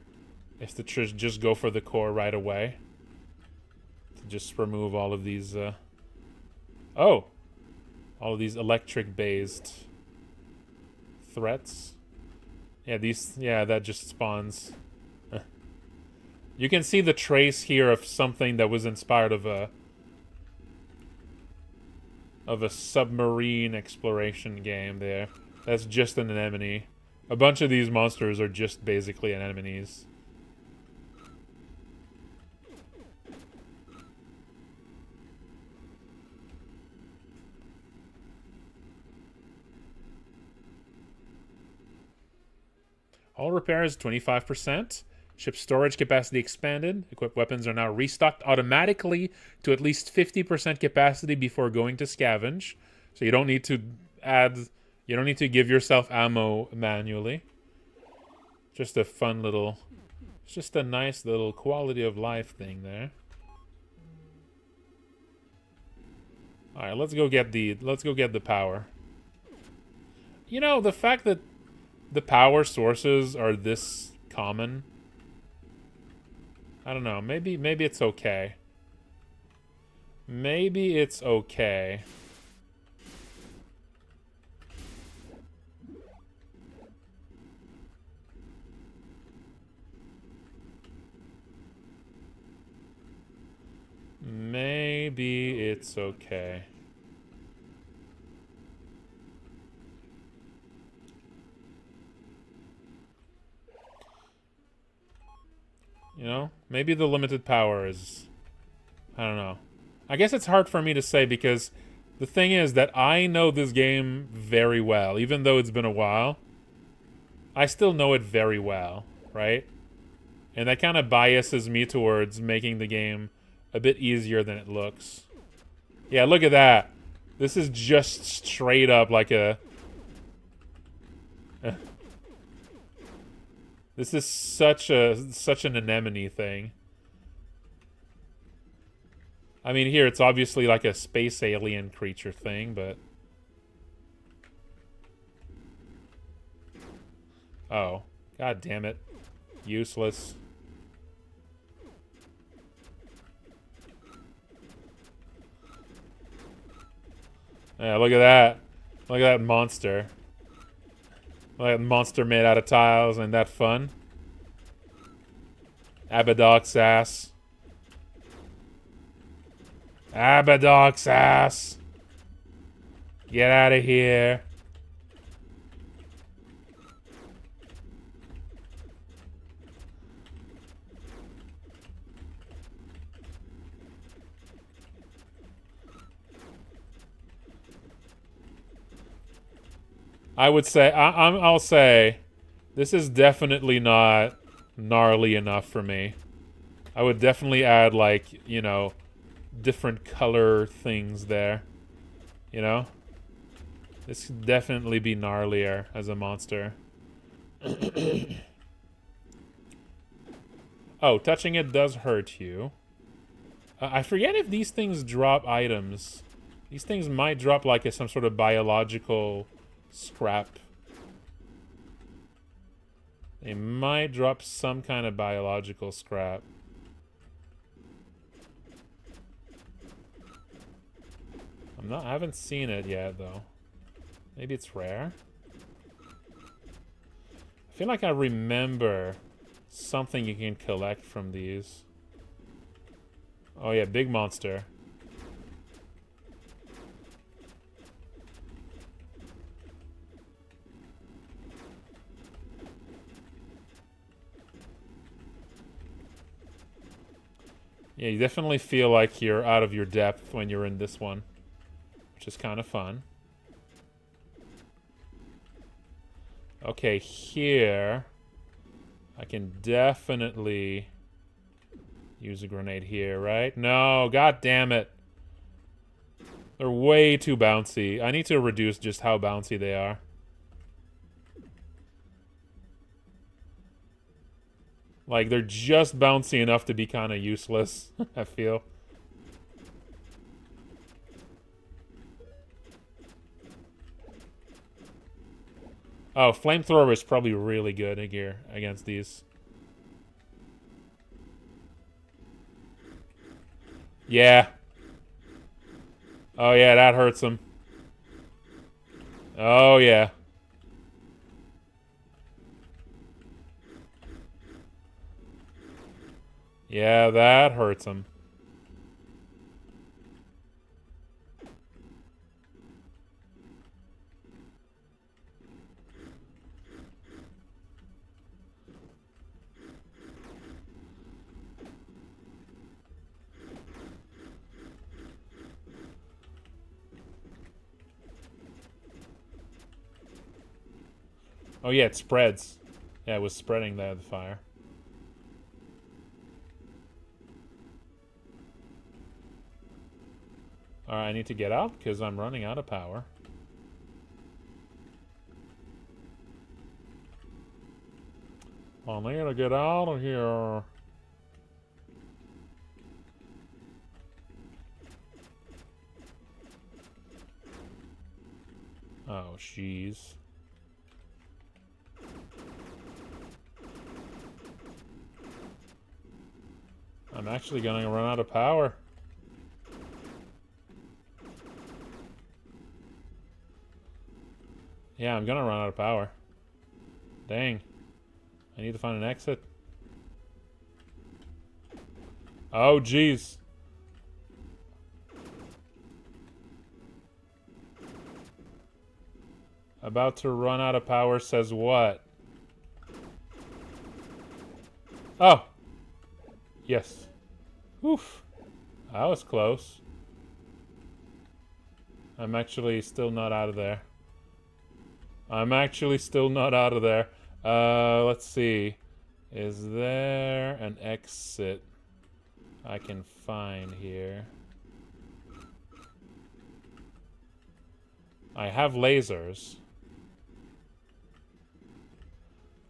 Is to just go for the core right away. To just remove all of these, oh! All of these electric-based threats. Yeah, that just spawns. You can see the trace here of something that was inspired of of a submarine exploration game there. That's just an anemone. A bunch of these monsters are just basically anemones. All repairs 25%. Ship storage capacity expanded. Equipped weapons are now restocked automatically to at least 50% capacity before going to scavenge. So you don't need to you don't need to give yourself ammo manually. Just a fun little, it's just a nice little quality of life thing there. All right, let's go get the power. You know, the fact that the power sources are this common, I don't know. Maybe it's okay. Maybe it's okay. Maybe it's okay. You know, maybe the limited power is, I don't know. I guess it's hard for me to say because the thing is that I know this game very well. Even though it's been a while, I still know it very well, right? And that kind of biases me towards making the game a bit easier than it looks. Yeah, look at that. This is just straight up like a... This is such an anemone thing. I mean, here it's obviously like a space alien creature thing, but... Oh. God damn it. Useless. Yeah, look at that. Look at that monster. Look at that monster made out of tiles. Ain't that fun? Abadox ass. Abadox ass. Get out of here. I would say, I'll say, this is definitely not gnarly enough for me. I would definitely add, like, you know, different color things there. You know? This could definitely be gnarlier as a monster. Oh, touching it does hurt you. I forget if these things drop items. These things might drop, like, some sort of biological... scrap. They might drop some kind of biological scrap. I haven't seen it yet though. Maybe it's rare? I feel like I remember something you can collect from these. Oh yeah, big monster. Yeah, you definitely feel like you're out of your depth when you're in this one, which is kind of fun. Okay, here I can definitely use a grenade here, right? No, god damn it. They're way too bouncy. I need to reduce just how bouncy they are. Like, they're just bouncy enough to be kind of useless, I feel. Oh, flamethrower is probably really good here against these. Yeah. Oh, yeah, that hurts him. Oh, yeah. Yeah, that hurts him. Oh yeah, it spreads. Yeah, it was spreading the fire. Alright, I need to get out because I'm running out of power. I need to get out of here. Oh, jeez. I'm actually gonna run out of power. Yeah, I'm gonna run out of power. Dang. I need to find an exit. Oh, jeez. About to run out of power says what? Oh. Yes. Oof. That was close. I'm actually still not out of there. Let's see. Is there an exit I can find here? I have lasers.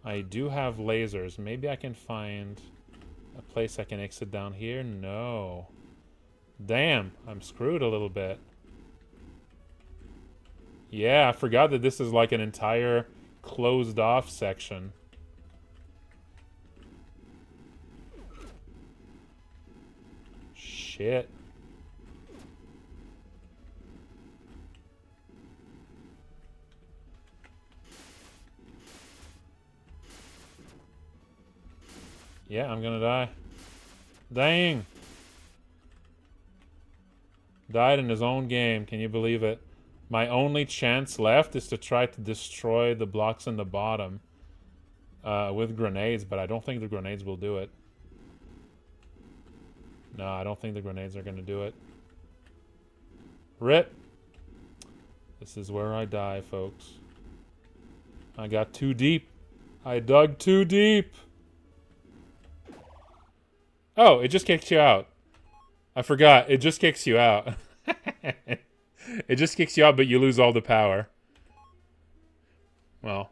I do have lasers. Maybe I can find a place I can exit down here? No. Damn, I'm screwed a little bit. Yeah, I forgot that this is like an entire closed off section. Shit. Yeah, I'm gonna die. Dang. Died in his own game. Can you believe it? My only chance left is to try to destroy the blocks in the bottom with grenades, but I don't think the grenades will do it. No, I don't think the grenades are going to do it. RIP. This is where I die, folks. I got too deep. I dug too deep. Oh, it just kicks you out. I forgot. It just kicks you out. It just kicks you out, but you lose all the power. Well,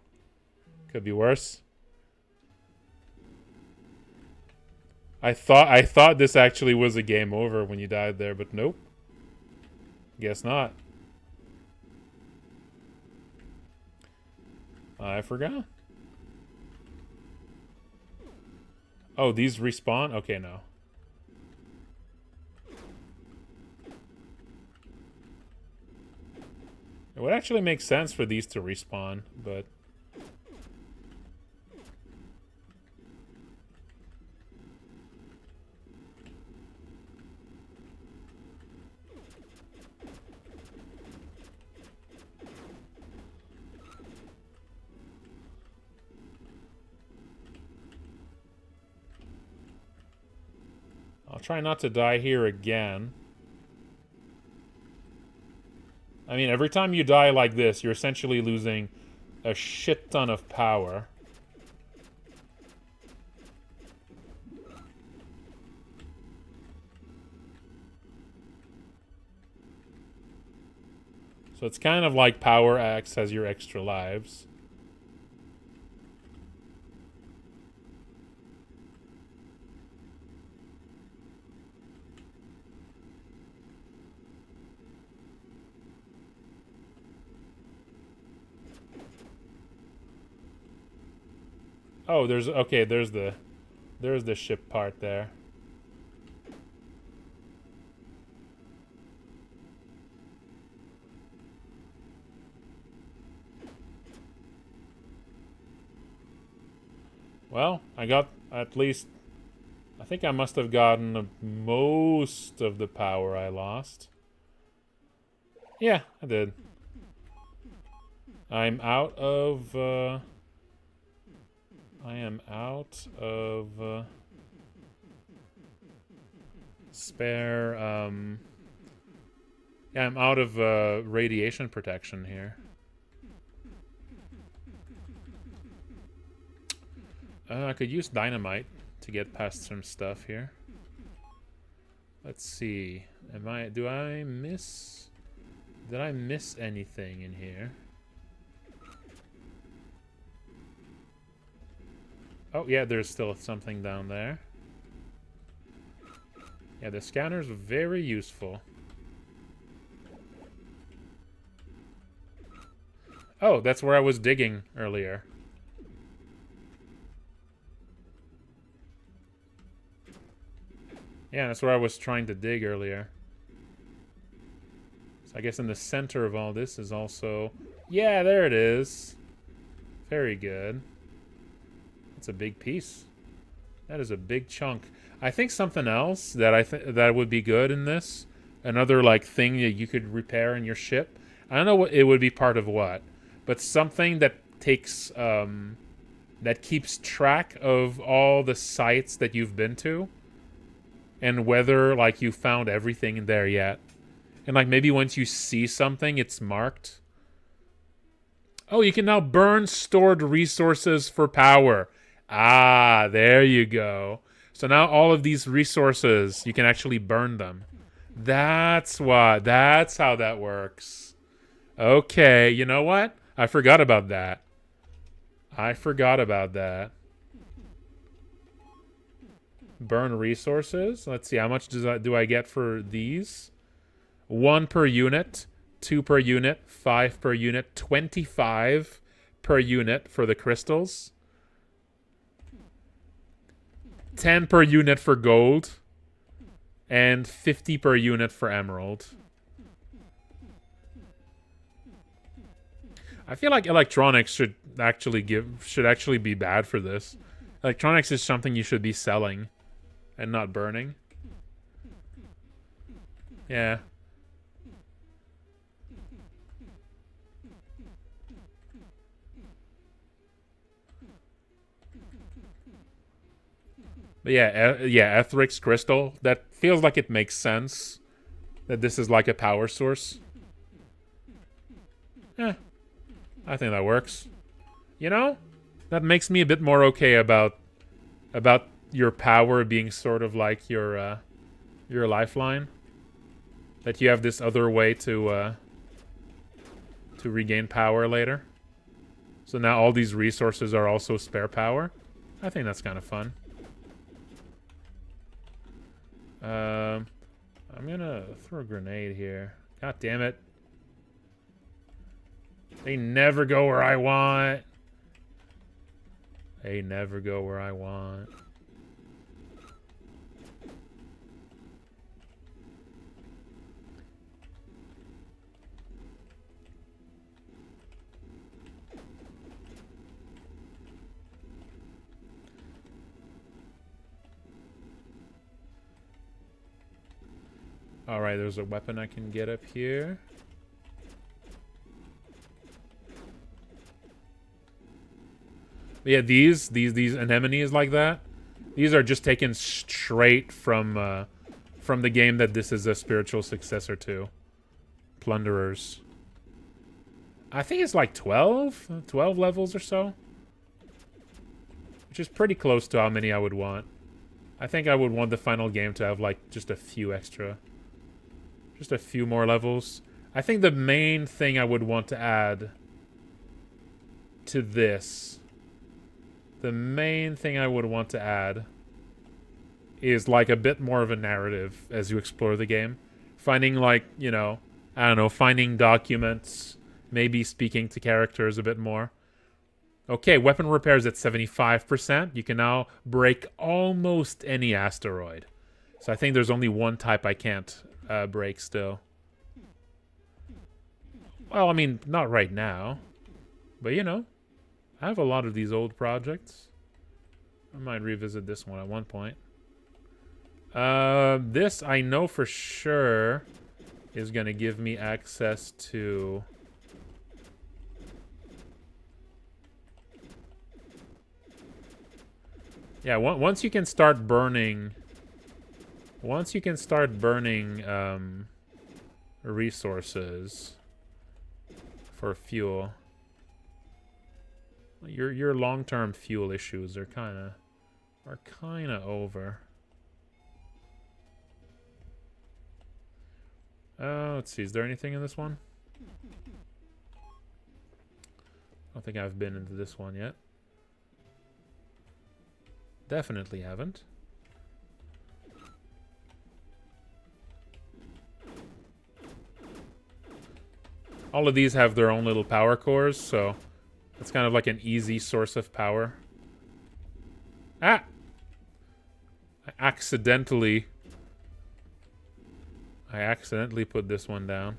could be worse. I thought this actually was a game over when you died there, but nope. Guess not. I forgot. Oh, these respawn? Okay, no. It would actually make sense for these to respawn, but... I'll try not to die here again. I mean, every time you die like this, you're essentially losing a shit ton of power. So it's kind of like power acts as your extra lives. Oh, there's the ship part there. Well, I got at least... I think I must have gotten most of the power I lost. Yeah, I did. I'm out of... I am out of... spare... Yeah, I'm out of radiation protection here. I could use dynamite to get past some stuff here. Let's see. Did I miss anything in here? Oh, yeah, there's still something down there. Yeah, the scanner's very useful. Oh, that's where I was digging earlier. Yeah, that's where I was trying to dig earlier. So I guess in the center of all this is also... Yeah, there it is. Very good. That's a big piece. That is a big chunk. I think something else that that would be good in this, another like thing that you could repair in your ship. I don't know what it would be part of what, but something that takes that keeps track of all the sites that you've been to, and whether like you found everything in there yet, and like maybe once you see something, it's marked. Oh, you can now burn stored resources for power. Ah, there you go. So now all of these resources, you can actually burn them. That's how that works. Okay, you know what? I forgot about that. Burn resources. Let's see, how much do I get for these? 1 per unit, 2 per unit, 5 per unit, 25 per unit for the crystals. 10 per unit for gold, and 50 per unit for emerald. I feel like electronics should actually be bad for this. Electronics is something you should be selling and not burning. Yeah. But yeah, Etherix crystal. That feels like it makes sense that this is like a power source. Yeah, I think that works. You know, that makes me a bit more okay about your power being sort of like your lifeline. That you have this other way to regain power later. So now all these resources are also spare power. I think that's kind of fun. I'm gonna throw a grenade here. God damn it. They never go where I want. They never go where I want. Alright, there's a weapon I can get up here. But yeah, these anemones like that, these are just taken straight from the game that this is a spiritual successor to. Plunderers. I think it's like 12 levels or so. Which is pretty close to how many I would want. I think I would want the final game to have like just a few extra. Just a few more levels. I think the main thing I would want to add to this, the main thing I would want to add is like a bit more of a narrative as you explore the game. Finding like, you know, I don't know, finding documents, maybe speaking to characters a bit more. Okay, weapon repairs at 75%. You can now break almost any asteroid. So I think there's only one type I can't break still. Well, I mean, not right now. But, you know, I have a lot of these old projects. I might revisit this one at one point. This, I know for sure, is going to give me access to... Yeah, once you can start burning... Once you can start burning resources for fuel. Your long-term fuel issues are kind of over. Let's see. Is there anything in this one? I don't think I've been into this one yet. Definitely haven't. All of these have their own little power cores, so it's kind of like an easy source of power. Ah! I accidentally put this one down.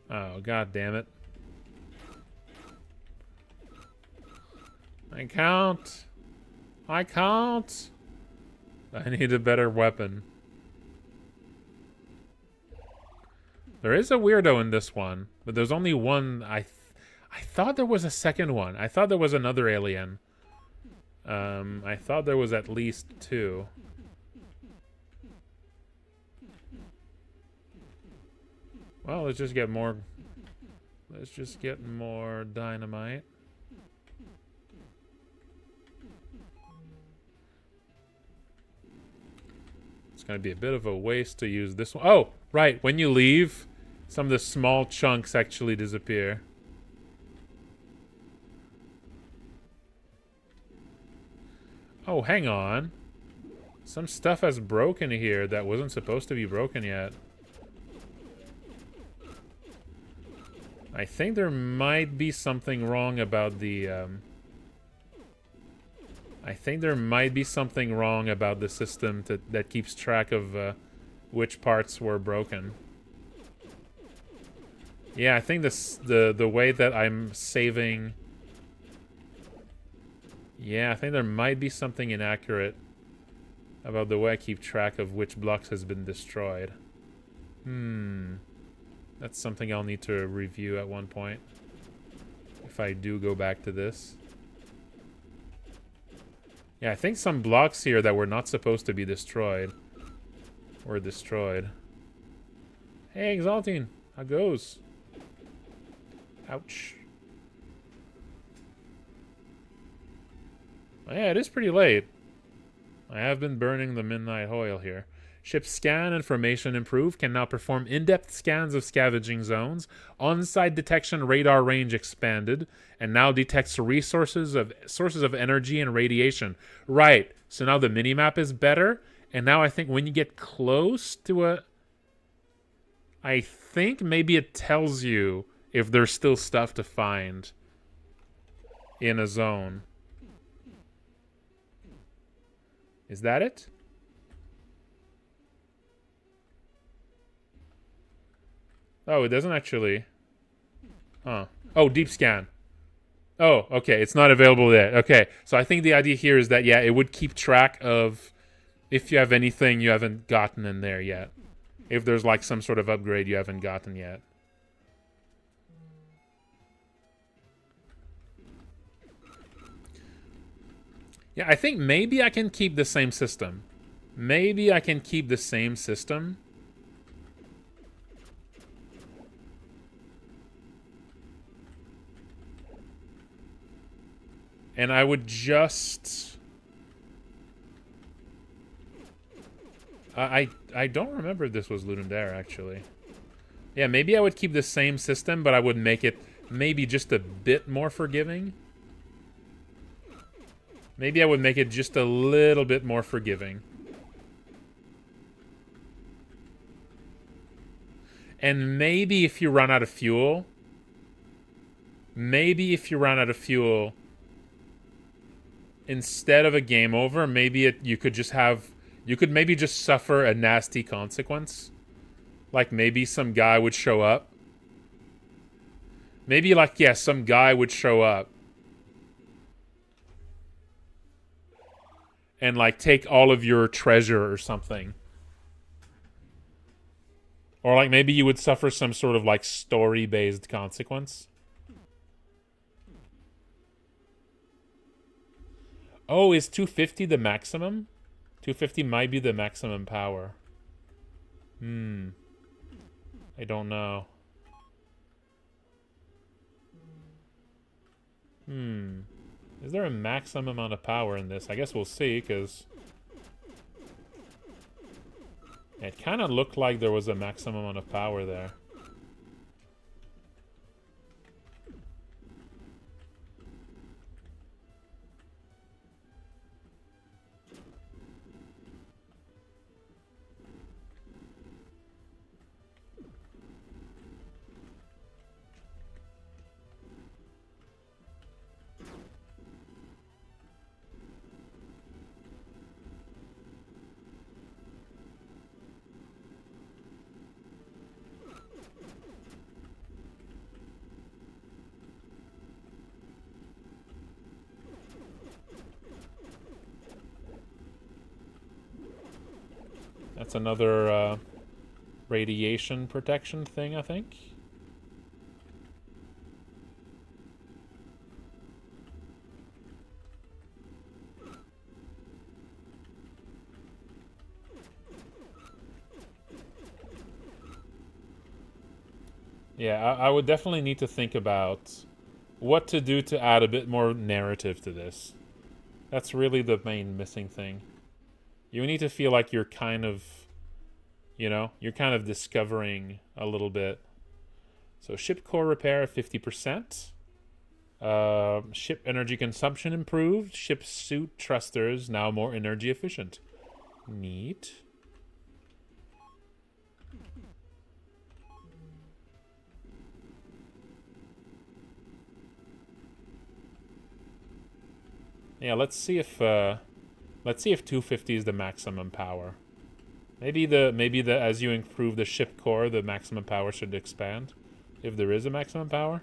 Oh, god damn it. I can't. I can't. I need a better weapon. There is a weirdo in this one, but there's only one. I thought there was a second one. I thought there was another alien. I thought there was at least two. Well, let's just get more. Let's just get more dynamite. It's going to be a bit of a waste to use this one. Oh, right. When you leave, some of the small chunks actually disappear. Oh, hang on. Some stuff has broken here that wasn't supposed to be broken yet. I think there might be something wrong about the, I think there might be something wrong about the system that keeps track of which parts were broken. Yeah, I think the way that I'm saving... Yeah, I think there might be something inaccurate about the way I keep track of which blocks has been destroyed. That's something I'll need to review at one point. If I do go back to this. Yeah, I think some blocks here that were not supposed to be destroyed were destroyed. Hey, Exaltine. How goes? Ouch. Oh, yeah, it is pretty late. I have been burning the midnight oil here. Ship scan information improved. Can now perform in-depth scans of scavenging zones. On-site detection radar range expanded. And now detects sources of energy and radiation. Right. So now the minimap is better. And now I think when you get close to a... I think maybe it tells you if there's still stuff to find in a zone. Is that it? Oh, it doesn't actually. Huh. Oh, deep scan. Oh, okay. It's not available yet. Okay. So I think the idea here is that, yeah, it would keep track of if you have anything you haven't gotten in there yet. If there's like some sort of upgrade you haven't gotten yet. Yeah, I think maybe I can keep the same system. Maybe I can keep the same system. And I would just... I don't remember if this was Ludendare, actually. Yeah, maybe I would keep the same system, but I would make it maybe just a bit more forgiving. Maybe I would make it just a little bit more forgiving. And maybe if you run out of fuel... Maybe if you run out of fuel... Instead of a game over, maybe you could just have... You could maybe just suffer a nasty consequence. Like maybe some guy would show up. Maybe like, yeah, some guy would show up. And like take all of your treasure or something. Or like maybe you would suffer some sort of like story-based consequence. Oh, is 250 the maximum? 250 might be the maximum power. I don't know. Is there a maximum amount of power in this? I guess we'll see, because it kind of looked like there was a maximum amount of power there. That's another radiation protection thing, I think. Yeah, I would definitely need to think about what to do to add a bit more narrative to this. That's really the main missing thing. You need to feel like you're kind of, you know, you're kind of discovering a little bit. So ship core repair 50%. Ship energy consumption improved. Ship suit thrusters now more energy efficient. Neat. Yeah, let's see if 250 is the maximum power. Maybe the as you improve the ship core, the maximum power should expand, if there is a maximum power.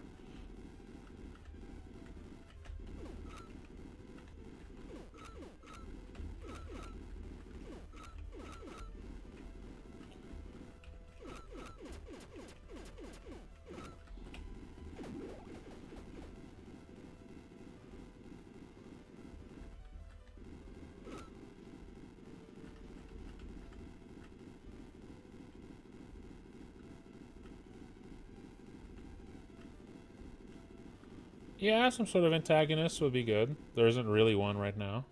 Yeah, some sort of antagonist would be good. There isn't really one right now.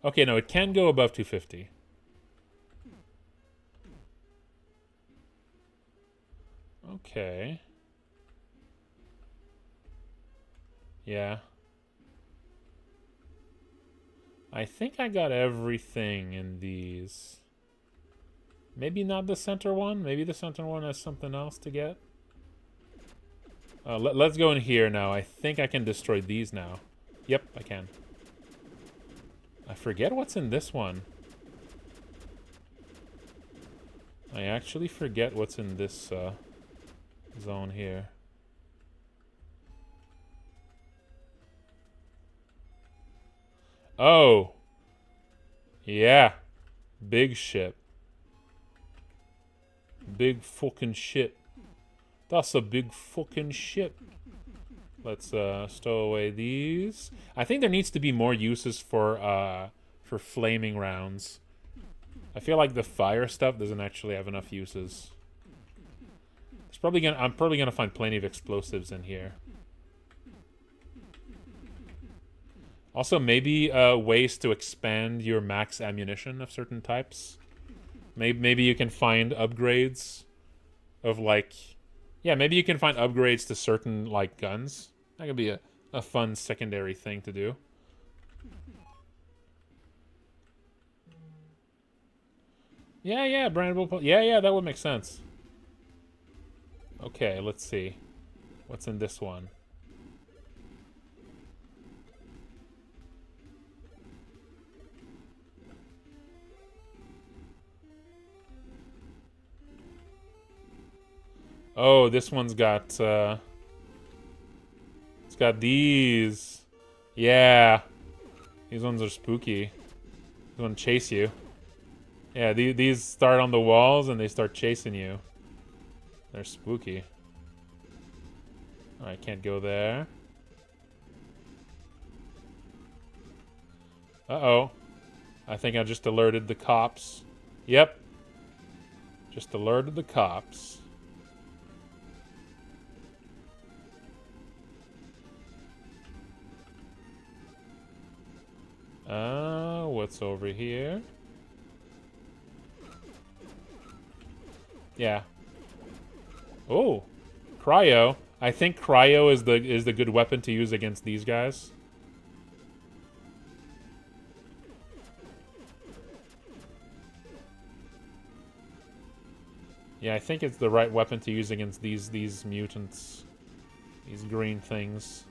Okay, no, it can go above 250. Okay. Yeah. I think I got everything in these. Maybe not the center one. Maybe the center one has something else to get. Let's go in here now. I think I can destroy these now. Yep, I can. I forget what's in this one. I actually forget what's in this zone here. Oh. Yeah. Big ship. Big fucking ship. That's a big fucking ship. Let's stow away these. I think there needs to be more uses for flaming rounds. I feel like the fire stuff doesn't actually have enough uses. I'm probably gonna find plenty of explosives in here. Also, maybe ways to expand your max ammunition of certain types. Maybe you can find upgrades of like... Yeah, maybe you can find upgrades to certain, like, guns. That could be a fun secondary thing to do. Yeah, brandable... Yeah, that would make sense. Okay, let's see. What's in this one? Oh, this one's got, it's got these. Yeah. These ones are spooky. These ones chase you. Yeah, these start on the walls and they start chasing you. They're spooky. Oh, I can't go there. Uh-oh. I think I just alerted the cops. Yep. Just alerted the cops. What's over here? Yeah. Oh, cryo. I think cryo is the good weapon to use against these guys. Yeah, I think it's the right weapon to use against these mutants. These green things.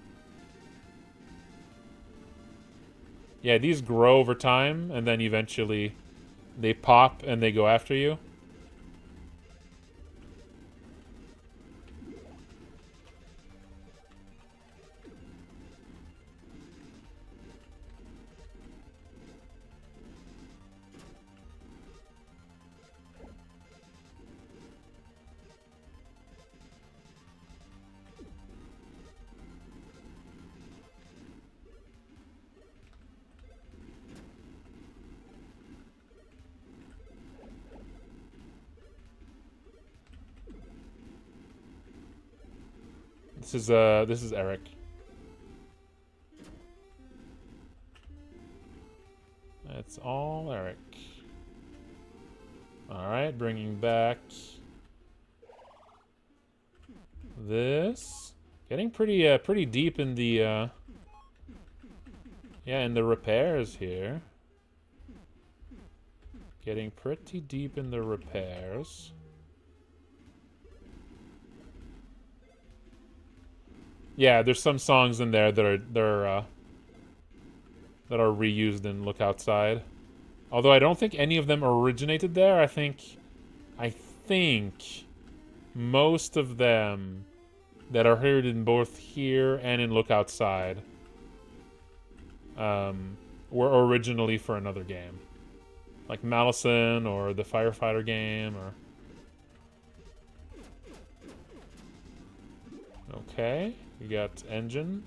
Yeah, these grow over time, and then eventually they pop and they go after you. This is Eric. That's all Eric. Alright, bringing back this. Getting pretty deep in the yeah, in the repairs here. Getting pretty deep in the repairs. Yeah, there's some songs in there that are reused in Look Outside. Although I don't think any of them originated there. I think most of them that are heard in both here and in Look Outside were originally for another game. Like Malison or the Firefighter game or... Okay, we got engine.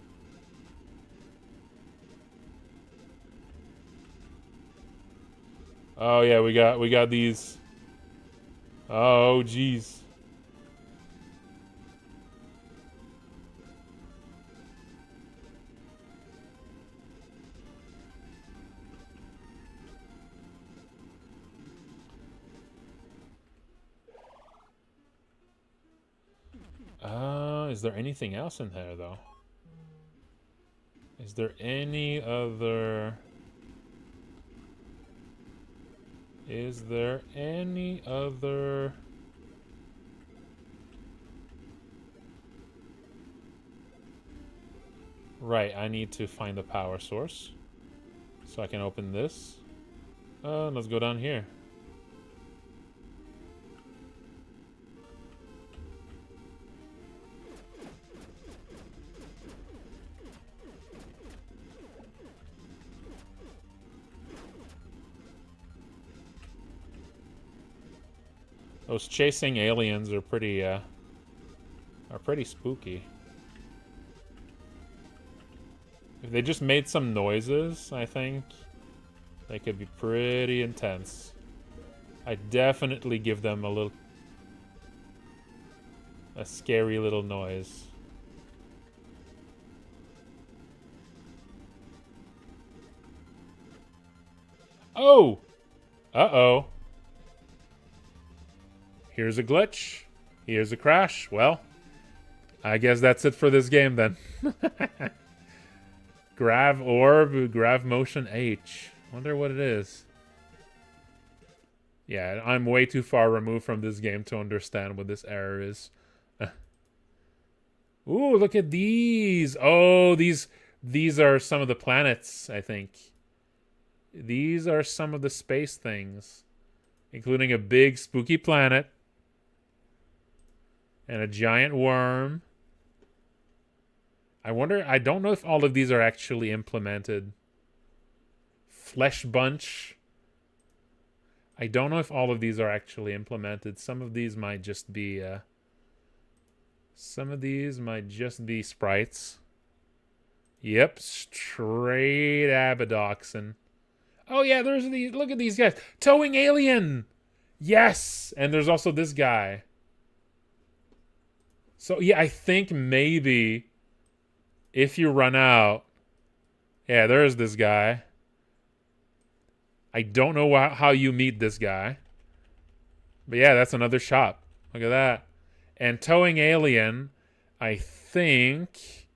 Oh yeah, we got these. Oh jeez. Is there anything else in there though? Is there any other... Is there any other... Right, I need to find the power source. So I can open this. Let's go down here. Those chasing aliens are pretty spooky. If they just made some noises, I think they could be pretty intense. I definitely give them a scary little noise. Oh! Uh-oh. Here's a glitch. Here's a crash. Well, I guess that's it for this game then. Grav orb, grav motion H. Wonder what it is. Yeah, I'm way too far removed from this game to understand what this error is. Ooh, look at these. Oh, these are some of the planets, I think. These are some of the space things, including a big spooky planet. And a giant worm. I wonder, I don't know if all of these are actually implemented. Flesh bunch. I don't know if all of these are actually implemented. Some of these might just be, sprites. Yep, straight Abadoxin. Oh yeah, there's these. Look at these guys. Towing alien. Yes, and there's also this guy. So yeah, I think maybe if you run out, yeah, there's this guy. I don't know how you meet this guy, but yeah, that's another shop. Look at that. And towing alien, I think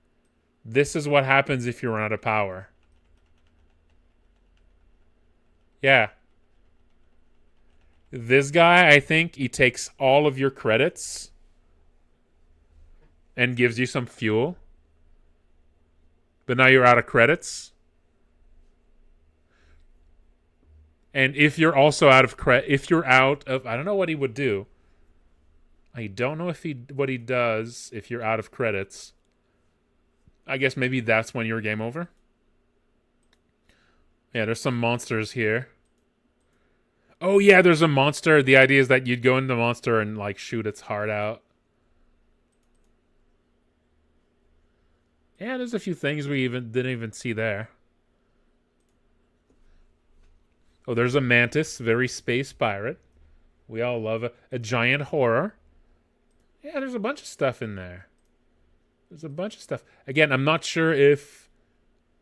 this is what happens if you run out of power. Yeah. This guy, I think he takes all of your credits and gives you some fuel. But now you're out of credits. And if you're also out of if you're out of, I don't know what he would do. I don't know what he does if you're out of credits. I guess maybe that's when you're game over. Yeah, there's some monsters here. Oh yeah, there's a monster. The idea is that you'd go into the monster and like shoot its heart out. Yeah, there's a few things we didn't even see there. Oh, there's a mantis, very space pirate. We all love a giant horror. Yeah, there's a bunch of stuff in there. There's a bunch of stuff. Again, I'm not sure if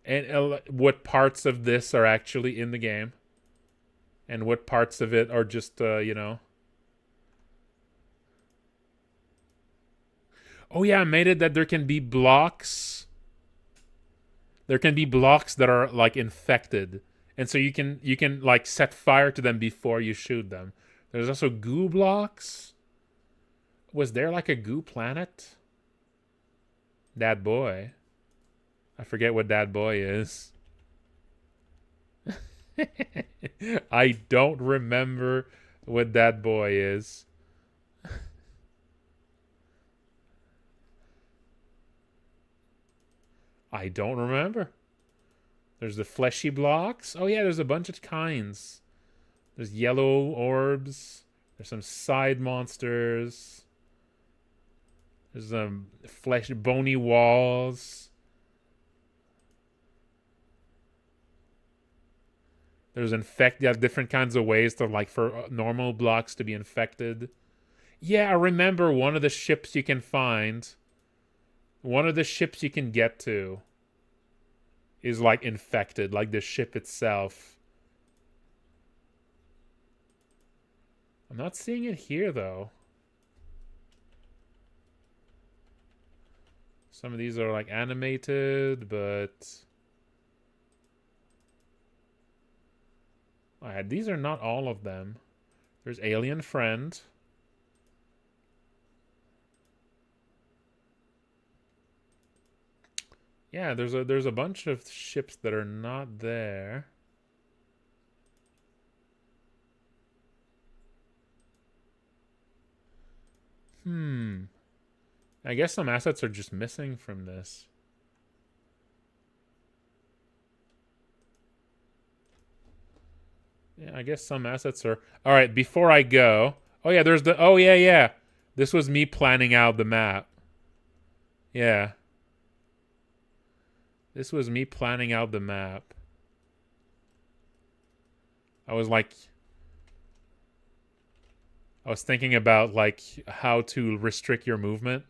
and what parts of this are actually in the game, and what parts of it are just you know. Oh yeah, I made it that there can be blocks. There can be blocks that are like infected, and so you can like set fire to them before you shoot them. There's also goo blocks. Was there like a goo planet? That boy. I forget what that boy is. I don't remember what that boy is. I don't remember. There's the fleshy blocks. Oh yeah, there's a bunch of kinds. There's yellow orbs. There's some side monsters. There's some flesh, bony walls. There's different kinds of ways to like for normal blocks to be infected. Yeah, I remember one of the ships you can find. One of the ships you can get to is like infected, like the ship itself. I'm not seeing it here though. Some of these are like animated, but these are not all of them. There's Alien Friend. Yeah, there's a bunch of ships that are not there. I guess some assets are just missing from this. Yeah, I guess some assets are... All right, before I go... Oh, yeah, there's the... Oh, yeah. This was me planning out the map. Yeah. This was me planning out the map. I was thinking about, like, how to restrict your movement.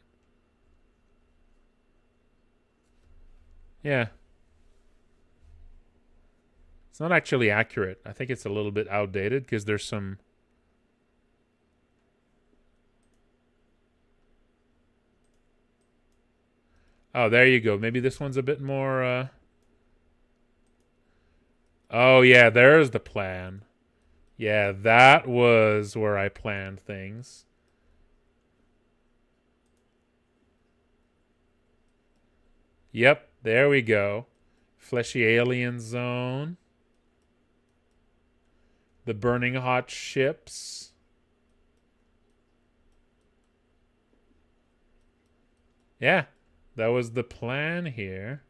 Yeah. It's not actually accurate. I think it's a little bit outdated because there's some... Oh, there you go. Maybe this one's a bit more... Oh, yeah, there's the plan. Yeah, that was where I planned things. Yep, there we go. Fleshy alien zone. The burning hot ships. Yeah, that was the plan here.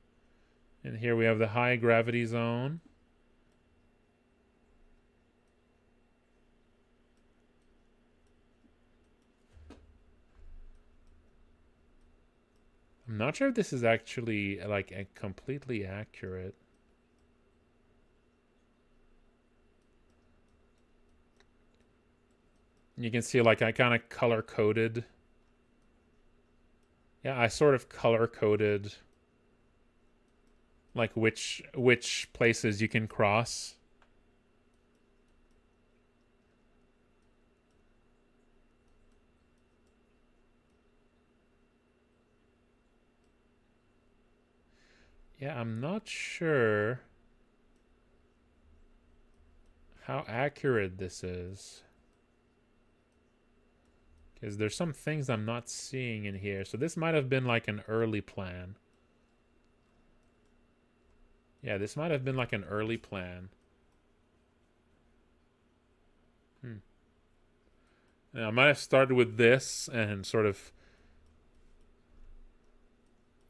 And here we have the high gravity zone. I'm not sure if this is actually like completely accurate. You can see like I kind of color coded. Yeah, I sort of color coded like which places you can cross. Yeah, I'm not sure how accurate this is. Because there's some things I'm not seeing in here. So this might have been like an early plan. Yeah, this might have been like an early plan. Yeah, I might have started with this and sort of...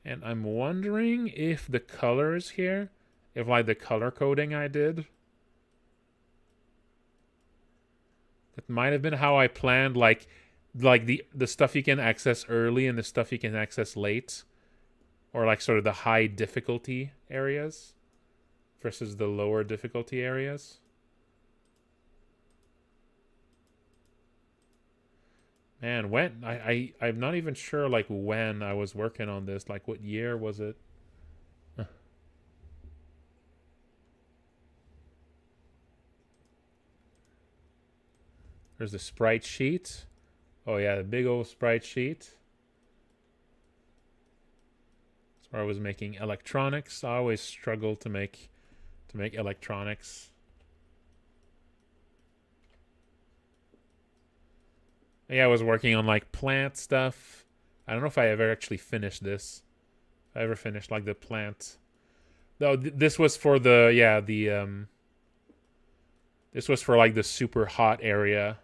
And I'm wondering if the colors here, if like the color coding I did, that might have been how I planned like the stuff you can access early and the stuff you can access late, or like sort of the high difficulty areas versus the lower difficulty areas. Man, when I'm not even sure like when I was working on this, like what year was it? There's the sprite sheet. Oh yeah, the big old sprite sheet. That's where I was making electronics. I always struggle to make electronics. Yeah, I was working on like plant stuff. I don't know if I ever actually finished this. If I ever finished like the plant. No, this was for the this was for like the super hot area.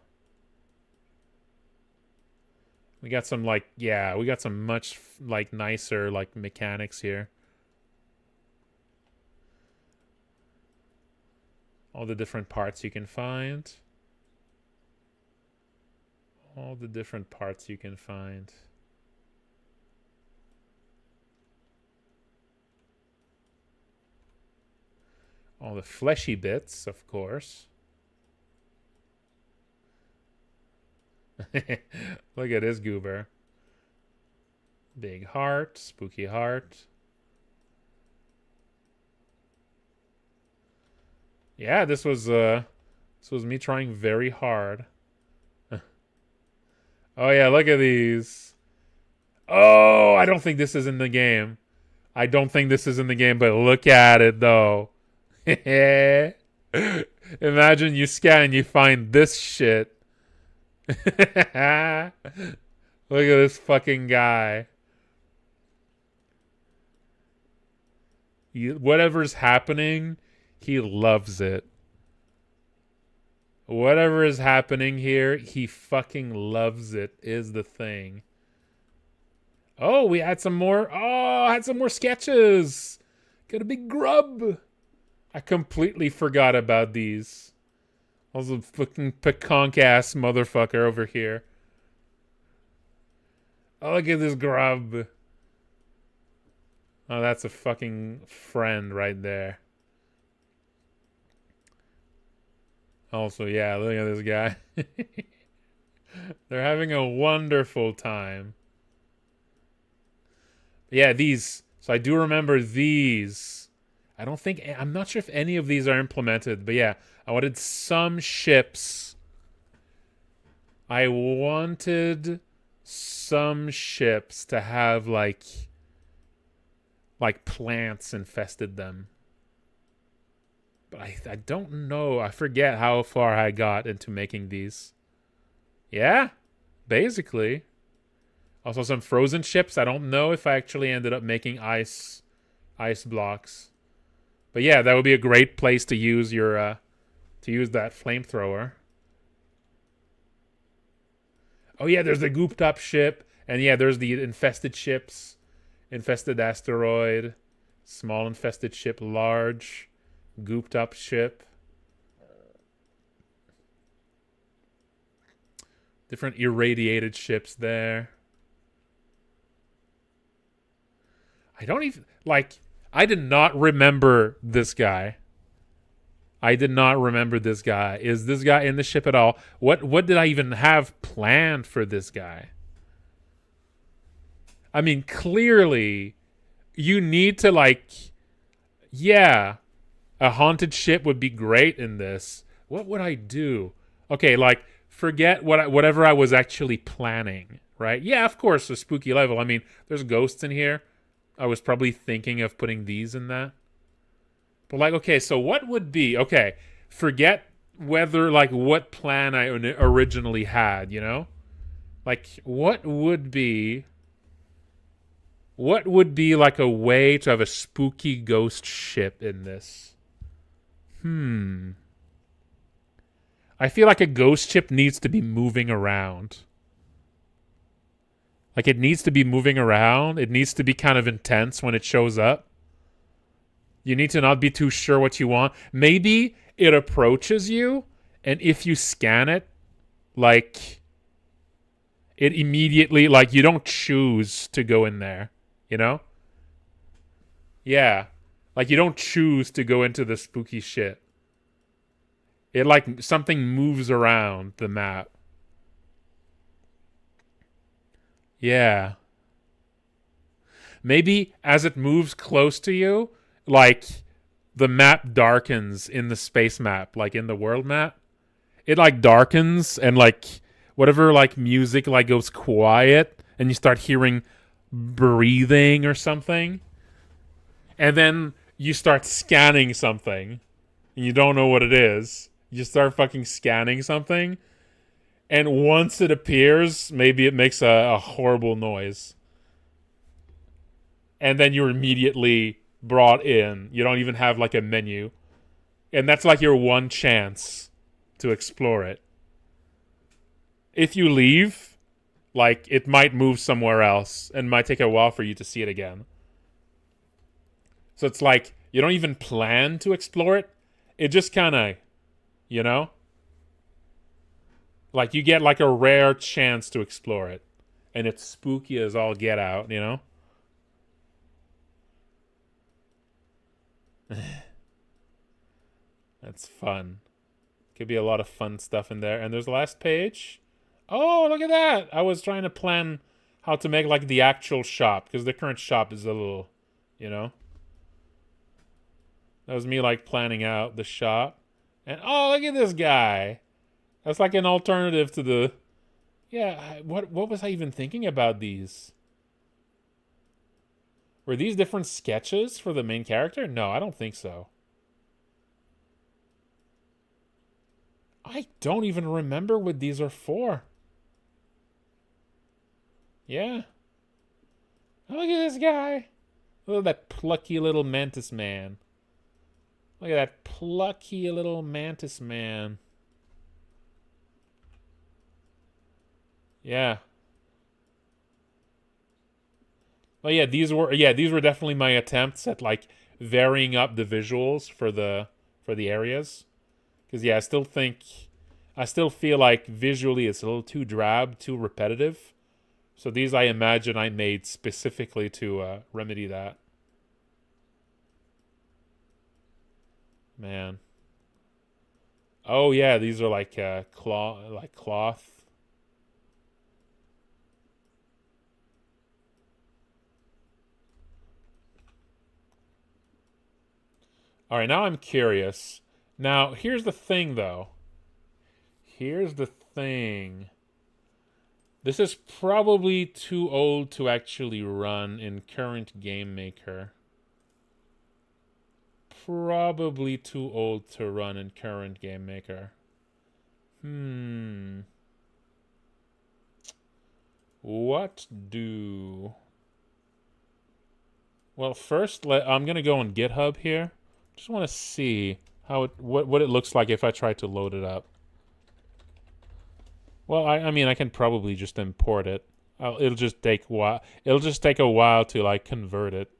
We got some like we got some much like nicer like mechanics here. All the different parts you can find. All the different parts you can find. All the fleshy bits, of course. Look at this goober. Big heart, spooky heart. Yeah, this was me trying very hard. Oh yeah, look at these. Oh, I don't think this is in the game. I don't think this is in the game, but look at it though. Imagine you scan and you find this shit. Look at this fucking guy. Whatever's happening, he loves it. Whatever is happening here, he fucking loves it, is the thing. Oh, we had some more. Oh, I had some more sketches. Got a big grub. I completely forgot about these. Also, fucking peconk ass motherfucker over here. Oh, look at this grub. Oh, that's a fucking friend right there. Also, yeah, look at this guy. They're having a wonderful time. Yeah, these. So I do remember these. I'm not sure if any of these are implemented, but yeah, I wanted some ships. I wanted some ships to have like plants infested them. But I don't know. I forget how far I got into making these. Yeah, basically. Also some frozen ships. I don't know if I actually ended up making ice blocks. But yeah, that would be a great place to use your that flamethrower. Oh yeah, there's the gooped up ship, and yeah, there's the infested ships. Infested asteroid, small infested ship, large gooped up ship. Different irradiated ships there. I don't even I did not remember this guy. I did not remember this guy. Is this guy in the ship at all? What did I even have planned for this guy? I mean, clearly, you need to like, yeah, a haunted ship would be great in this. What would I do? Okay, like forget whatever I was actually planning, right? Yeah, of course, a spooky level. I mean, there's ghosts in here. I was probably thinking of putting these in that. But like, okay, so what would be, okay, forget whether like what plan I originally had, you know? Like what would be like a way to have a spooky ghost ship in this? I feel like a ghost ship needs to be moving around. Like it needs to be moving around. It needs to be kind of intense when it shows up. You need to not be too sure what you want. Maybe it approaches you, and if you scan it, like, it immediately, like, you don't choose to go in there, you know? Yeah. Like, you don't choose to go into the spooky shit. It, like, something moves around the map. Yeah. Maybe as it moves close to you, like the map darkens in the space map, like in the world map. It like darkens and like whatever like music like goes quiet and you start hearing breathing or something. And then you start scanning something and you don't know what it is. You start fucking scanning something. And once it appears, maybe it makes a horrible noise. And then you're immediately brought in. You don't even have like a menu. And that's like your one chance to explore it. If you leave, like it might move somewhere else and might take a while for you to see it again. So it's like you don't even plan to explore it. It just kind of, you know? Like you get like a rare chance to explore it. And it's spooky as all get out, you know? That's fun. Could be a lot of fun stuff in there. And there's the last page. Oh, look at that. I was trying to plan how to make like the actual shop because the current shop is a little, you know. That was me like planning out the shop. And oh, look at this guy. That's like an alternative to the, yeah, what was I even thinking about these? Were these different sketches for the main character? No, I don't think so. I don't even remember what these are for. Yeah. Oh, look at this guy. Look at that plucky little mantis man. Look at that plucky little mantis man. Yeah. Oh yeah, these were definitely my attempts at like varying up the visuals for the areas. Cuz yeah, I still feel like visually it's a little too drab, too repetitive. So these I imagine I made specifically to remedy that. Man. Oh yeah, these are like cloth. All right, now I'm curious. Now, here's the thing, though. Here's the thing. This is probably too old to actually run in current Game Maker. Probably too old to run in current Game Maker. What do... Well, first, I'm going to go on GitHub here. Just want to see how what it looks like if I try to load it up. Well, I mean, I can probably just import it. It'll just take a while. It'll just take a while to like convert it.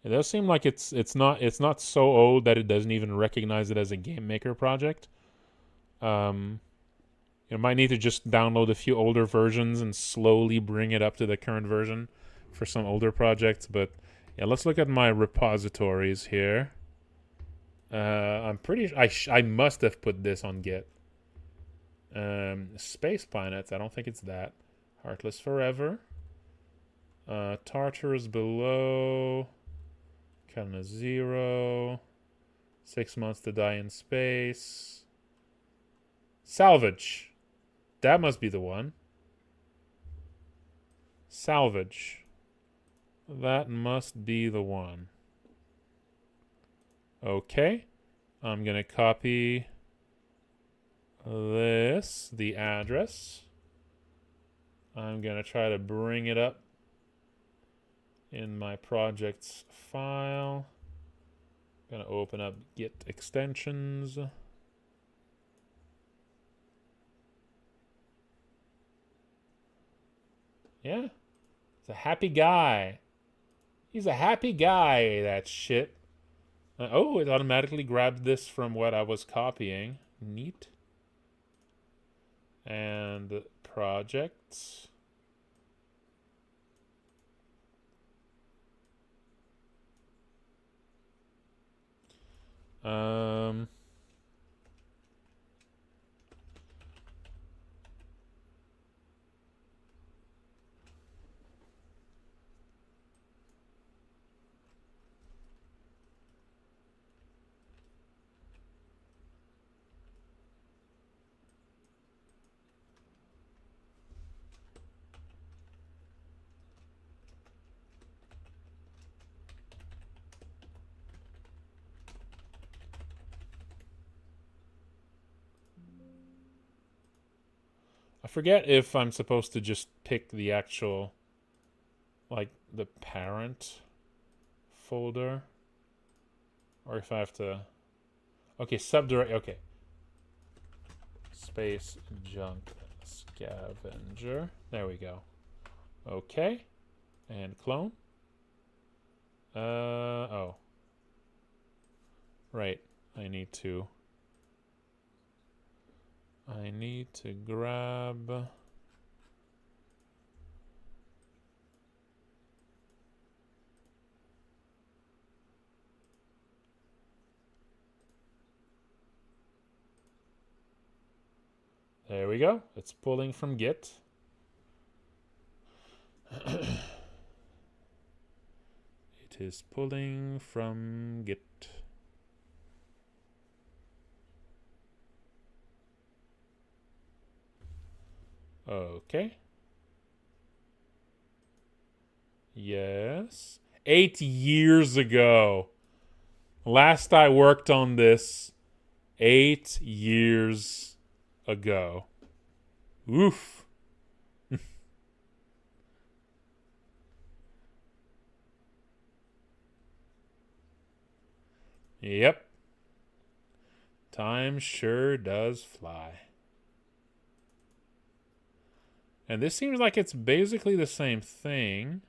It does seem like it's not so old that it doesn't even recognize it as a Game Maker project. You might need to just download a few older versions and slowly bring it up to the current version for some older projects. But Yeah, let's look at my repositories here. I'm pretty. I must have put this on Git. Space planets. I don't think it's that. Heartless Forever. Tartarus Below. Kind of 0. 6 months to die in space. Salvage. That must be the one. Salvage. That must be the one. Okay. I'm going to copy this, the address. I'm going to try to bring it up in my projects file. I'm going to open up Git extensions. Yeah. He's a happy guy. He's a happy guy, that shit. Oh, it automatically grabbed this from what I was copying. Neat. And projects. I forget if I'm supposed to just pick the actual, like, the parent folder, or if I have to. Okay, subdirect. Okay. Space junk scavenger. There we go. Okay. And clone. Oh. Right. I need to grab. There we go. It's pulling from Git. It is pulling from Git. Okay. Yes. 8 years ago. Last I worked on this, 8 years ago. Oof. Yep. Time sure does fly. And this seems like it's basically the same thing.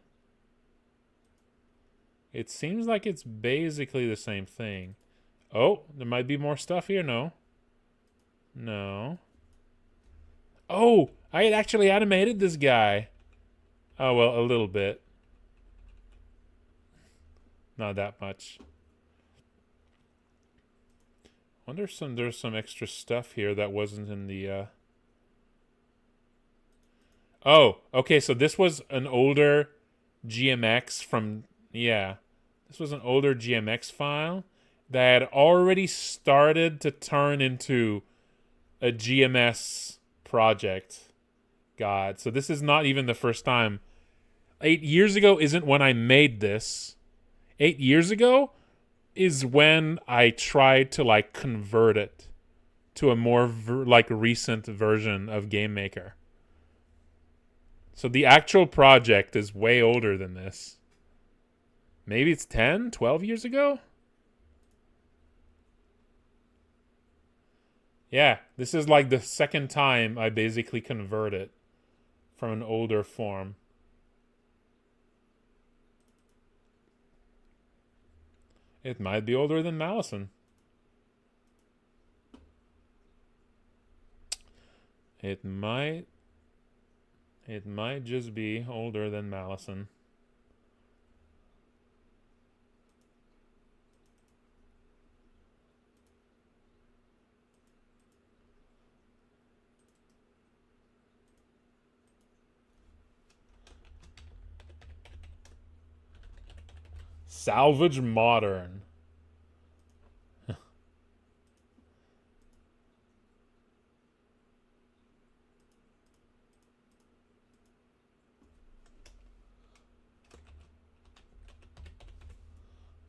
It seems like it's basically the same thing. Oh, there might be more stuff here. No. No. Oh, I had actually animated this guy. Oh, well, a little bit. Not that much. Wonder if there's some extra stuff here that wasn't in the Oh, okay, so this was an older GMX from This was an older GMX file that had already started to turn into a GMS project. God, so this is not even the first time. 8 years ago isn't when I made this. 8 years ago is when I tried to like convert it to a more recent version of GameMaker. So the actual project is way older than this. Maybe it's 10, 12 years ago? Yeah, this is like the second time I basically convert it from an older form. It might be older than Malison. It might just be older than Malison. Salvage modern.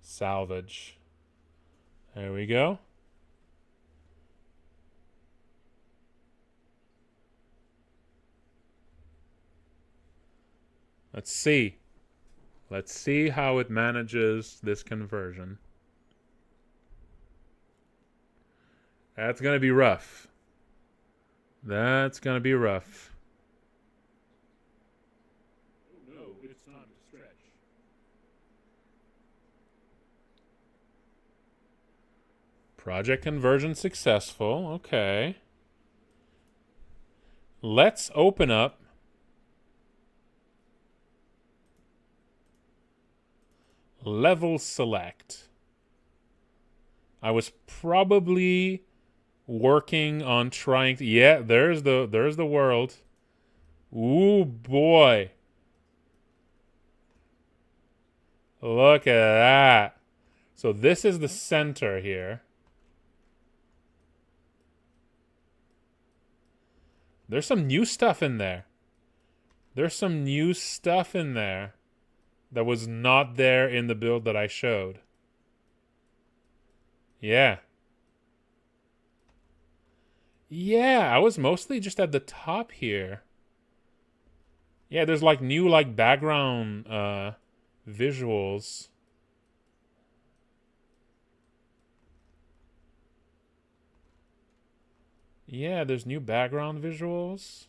Salvage. There we go. Let's see. Let's see how it manages this conversion. That's going to be rough. That's going to be rough. Oh no, it's time to stretch. Project conversion successful. Okay. Let's open up level select. I was probably working on trying to, yeah, there's the world. Ooh boy. Look at that. So this is the center here. There's some new stuff in there. There's some new stuff in there that was not there in the build that I showed. Yeah. Yeah, I was mostly just at the top here. Yeah, there's like new like background visuals. Yeah, there's new background visuals.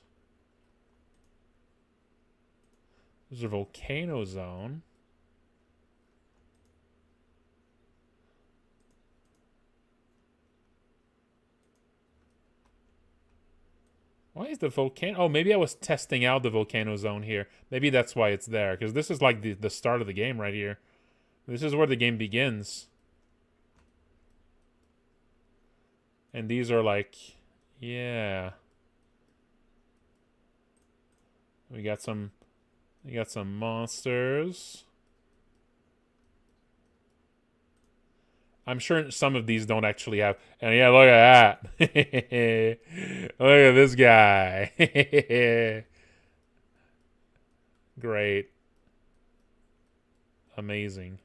There's a volcano zone. Why is the volcano? Oh, maybe I was testing out the volcano zone here. Maybe that's why it's there. Because this is like the start of the game right here. This is where the game begins. And these are like... Yeah. We got some monsters. I'm sure some of these don't actually have. And yeah, look at that. Look at this guy. Great. Amazing.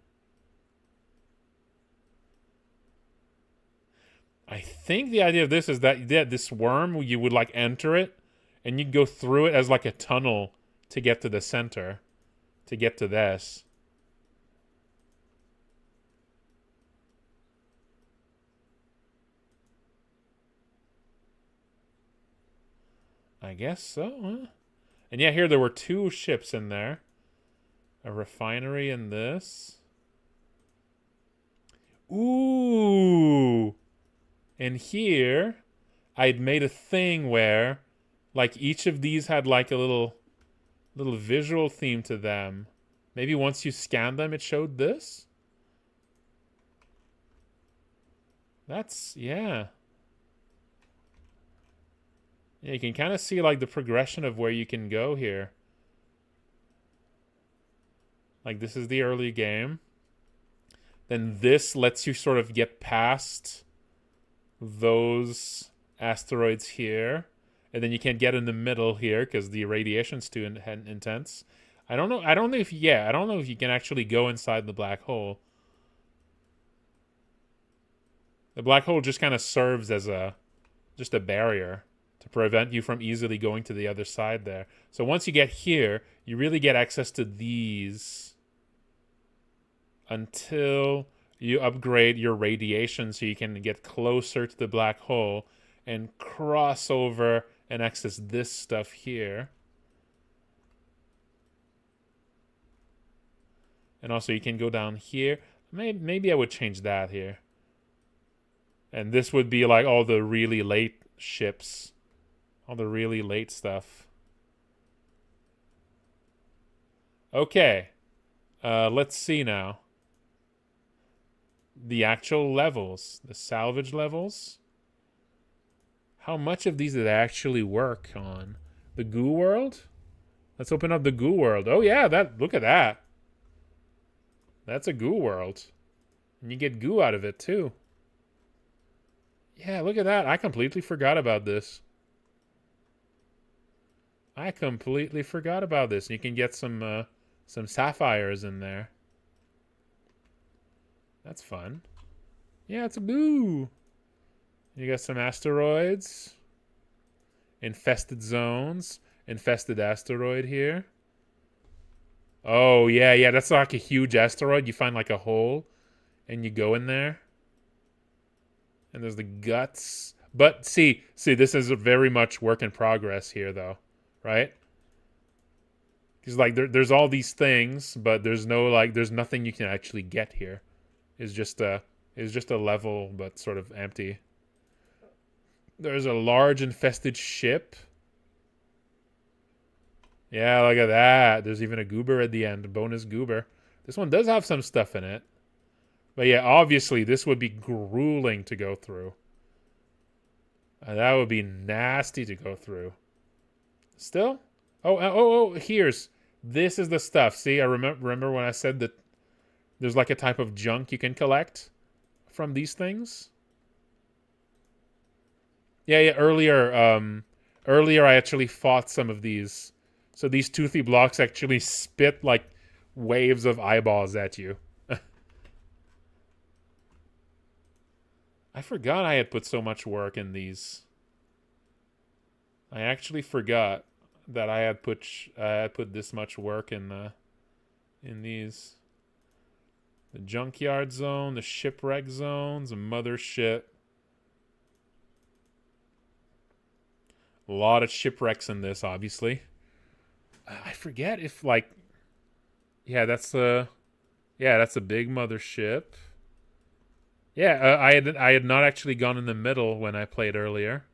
I think the idea of this is that this worm, you would like enter it and you go through it as like a tunnel to get to the center, to get to this. I guess so, huh? And yeah, here there were 2 ships in there. A refinery and this. Ooh! And here, I'd made a thing where, like, each of these had like a little visual theme to them. Maybe once you scan them, it showed this? That's, yeah. Yeah, you can kind of see like the progression of where you can go here. Like this is the early game. Then this lets you sort of get past those asteroids here. And then you can't get in the middle here because the radiation's too intense. I don't know if you can actually go inside the black hole. The black hole just kind of serves as just a barrier to prevent you from easily going to the other side there. So once you get here, you really get access to these until you upgrade your radiation so you can get closer to the black hole and cross over and access this stuff here. And also you can go down here. Maybe I would change that here. And this would be like all the really late ships. All the really late stuff. Okay. Let's see now. The actual levels. The salvage levels. How much of these did I actually work on? The goo world? Let's open up the goo world. Oh yeah, look at that. That's a goo world. And you get goo out of it, too. Yeah, look at that. I completely forgot about this. I completely forgot about this. You can get some sapphires in there. That's fun. Yeah, it's a goo. You got some asteroids. Infested zones. Infested asteroid here. Oh, yeah, yeah. That's like a huge asteroid. You find like a hole and you go in there. And there's the guts. But see, this is very much work in progress here, though. Right? Because like there's all these things, but there's nothing you can actually get here. It's just a level, but sort of empty. There's a large infested ship. Yeah, look at that. There's even a goober at the end, a bonus goober. This one does have some stuff in it. But yeah, obviously this would be grueling to go through. That would be nasty to go through. Still? Oh, this is the stuff. See, I remember when I said that there's like a type of junk you can collect from these things? Yeah, earlier I actually fought some of these. So these toothy blocks actually spit like waves of eyeballs at you. I forgot I had put so much work in these. I actually forgot that I had put this much work in these. The junkyard zone, the shipwreck zones, the mothership. A lot of shipwrecks in this, obviously. I forget if like, yeah, that's a big mothership. Yeah, I had not actually gone in the middle when I played earlier,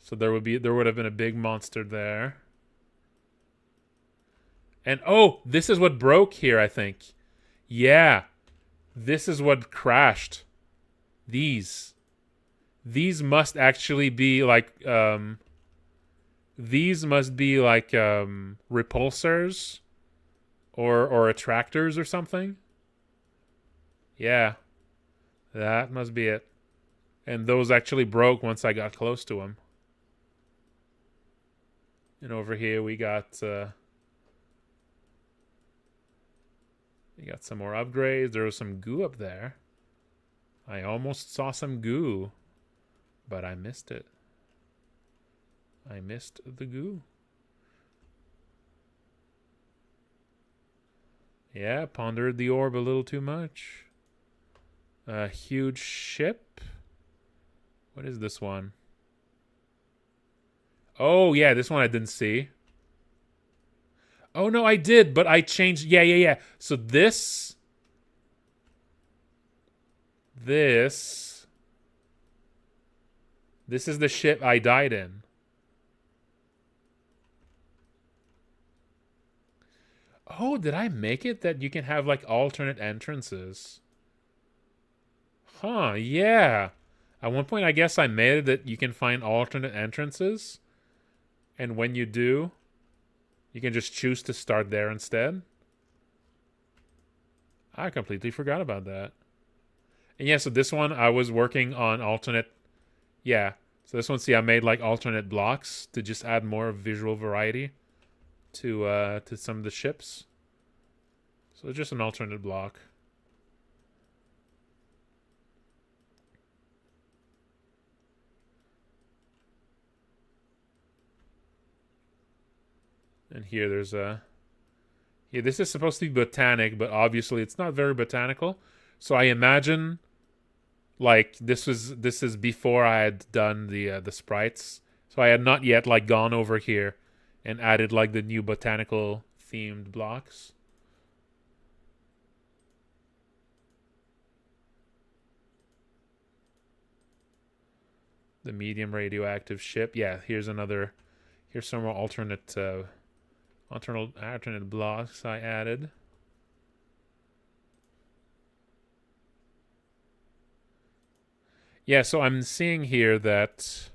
so there would have been a big monster there. And oh, this is what broke here, I think. Yeah, this is what crashed. These must actually be like repulsors or attractors or something. Yeah. That must be it. And those actually broke once I got close to them. And over here we got some more upgrades. There was some goo up there. I almost saw some goo, but I missed it. I missed the goo. Yeah, pondered the orb a little too much. A huge ship. What is this one? Oh, yeah, this one I didn't see. Oh, no, I did, but I changed. Yeah. So this is the ship I died in. Oh, did I make it that you can have like alternate entrances? Huh, yeah. At one point, I guess I made it that you can find alternate entrances. And when you do, you can just choose to start there instead. I completely forgot about that. And yeah, so this one, I was working on alternate. Yeah. So this one, see, I made like alternate blocks to just add more visual variety to some of the ships. So it's just an alternate block. And here there's a... Yeah, this is supposed to be botanic, but obviously it's not very botanical. So I imagine, like, this is before I had done the sprites. So I had not yet, like, gone over here and added, like, the new botanical themed blocks. The medium radioactive ship. Yeah, here's some more alternate blocks I added. Yeah, so I'm seeing here that...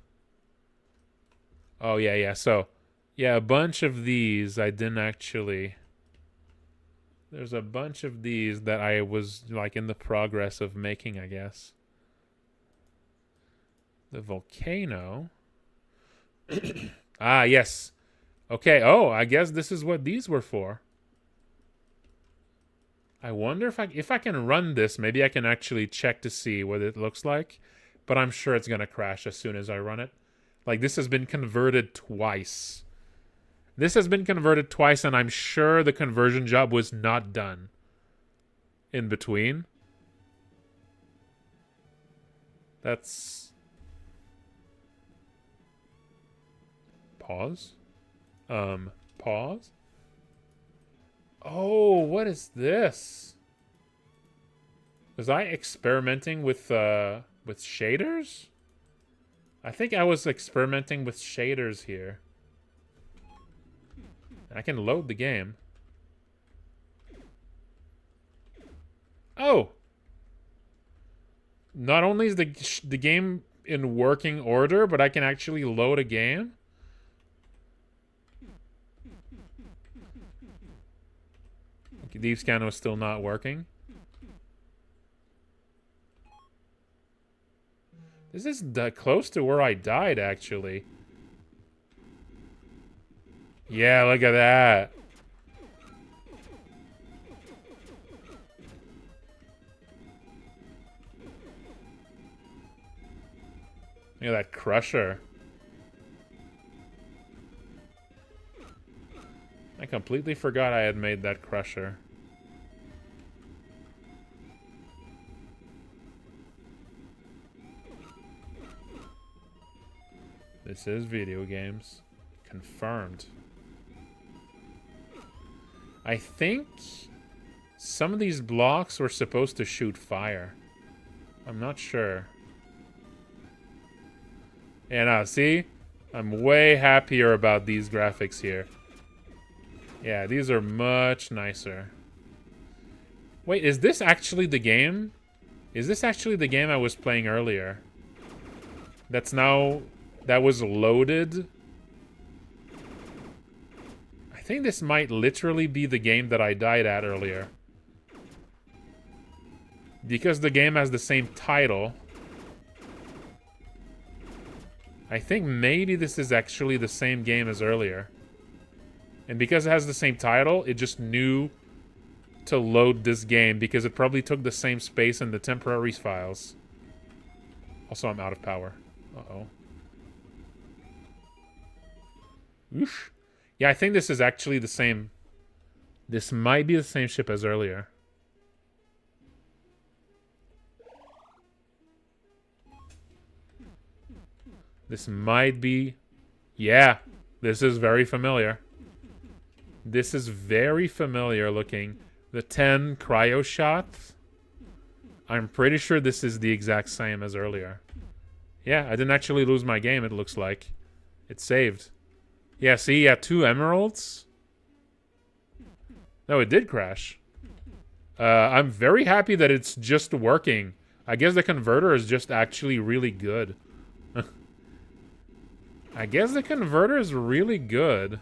Oh, yeah. So, yeah, a bunch of these I didn't actually... There's a bunch of these that I was like in the progress of making, I guess. The volcano. Ah, yes. Okay. Oh, I guess this is what these were for. I wonder if I can run this, maybe I can actually check to see what it looks like. But I'm sure it's gonna crash as soon as I run it. Like, this has been converted twice. This has been converted twice, and I'm sure the conversion job was not done in between. That's... Pause? Pause? Oh, what is this? Was I experimenting with shaders? I think I was experimenting with shaders here. I can load the game. Oh! Not only is the game in working order, but I can actually load a game? Okay, Deep Scan was still not working. This is close to where I died, actually. Yeah, look at that. Look at that crusher. I completely forgot I had made that crusher. This is video games. Confirmed. I think some of these blocks were supposed to shoot fire. I'm not sure. Yeah, now, see? I'm way happier about these graphics here. Yeah, these are much nicer. Wait, is this actually the game? Is this actually the game I was playing earlier? That's now... That was loaded? I think this might literally be the game that I died at earlier. Because the game has the same title. I think maybe this is actually the same game as earlier. And because it has the same title, it just knew to load this game because it probably took the same space in the temporaries files. Also, I'm out of power. Uh-oh. Oof. Yeah, I think this is actually the same. This might be the same ship as earlier. This might be... Yeah, this is very familiar. This is very familiar looking. The 10 cryo shots. I'm pretty sure this is the exact same as earlier. Yeah, I didn't actually lose my game, it looks like. It saved. Yeah, see, yeah, 2 emeralds. No, it did crash. I'm very happy that it's just working. I guess the converter is just actually really good. I guess the converter is really good.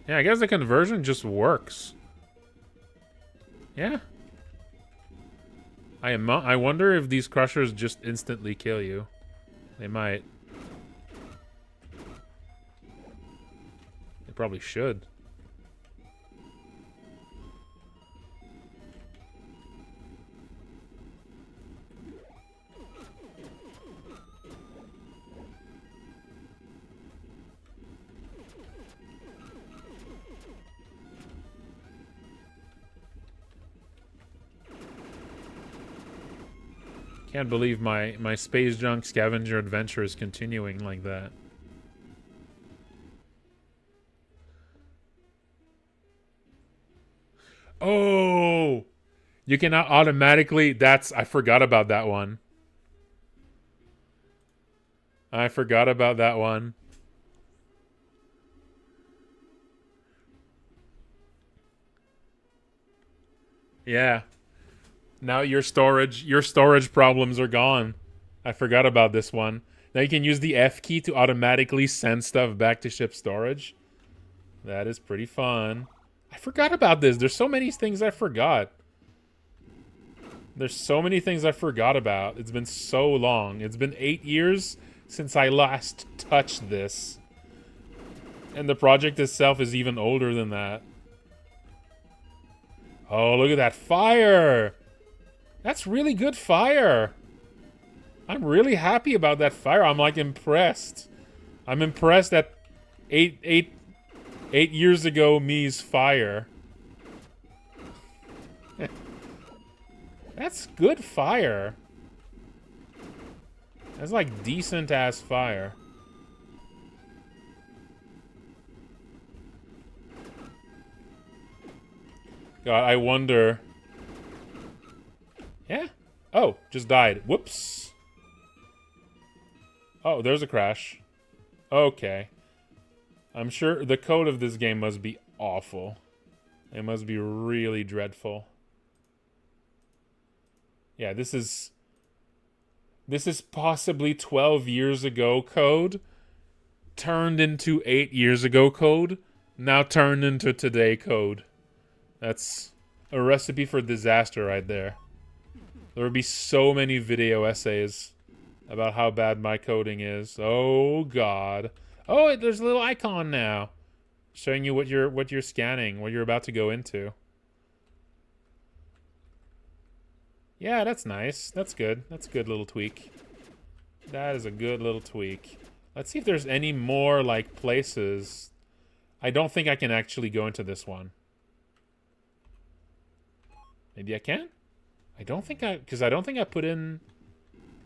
Yeah, I guess the conversion just works. Yeah. I wonder if these crushers just instantly kill you. They might. They probably should. Can't believe my space junk scavenger adventure is continuing like that. Oh! You cannot automatically... I forgot about that one. I forgot about that one. Yeah. Now your storage problems are gone. I forgot about this one. Now you can use the F key to automatically send stuff back to ship storage. That is pretty fun. I forgot about this. There's so many things I forgot. There's so many things I forgot about. It's been so long. It's been 8 years since I last touched this. And the project itself is even older than that. Oh, look at that fire! That's really good fire. I'm really happy about that fire. I'm like impressed. I'm impressed at eight years ago me's fire. That's good fire. That's like decent ass fire. God, I wonder. Yeah. Oh, just died. Whoops. Oh, there's a crash. Okay. I'm sure the code of this game must be awful. It must be really dreadful. Yeah, this is possibly 12 years ago code turned into 8 years ago code, now turned into today code. That's a recipe for disaster right there. There would be so many video essays about how bad my coding is. Oh god. Oh, there's a little icon now showing you what you're scanning, what you're about to go into. Yeah, that's nice. That's good. That's a good little tweak. That is a good little tweak. Let's see if there's any more, like, places. I don't think I can actually go into this one. Maybe I can? I don't think because I don't think I put in...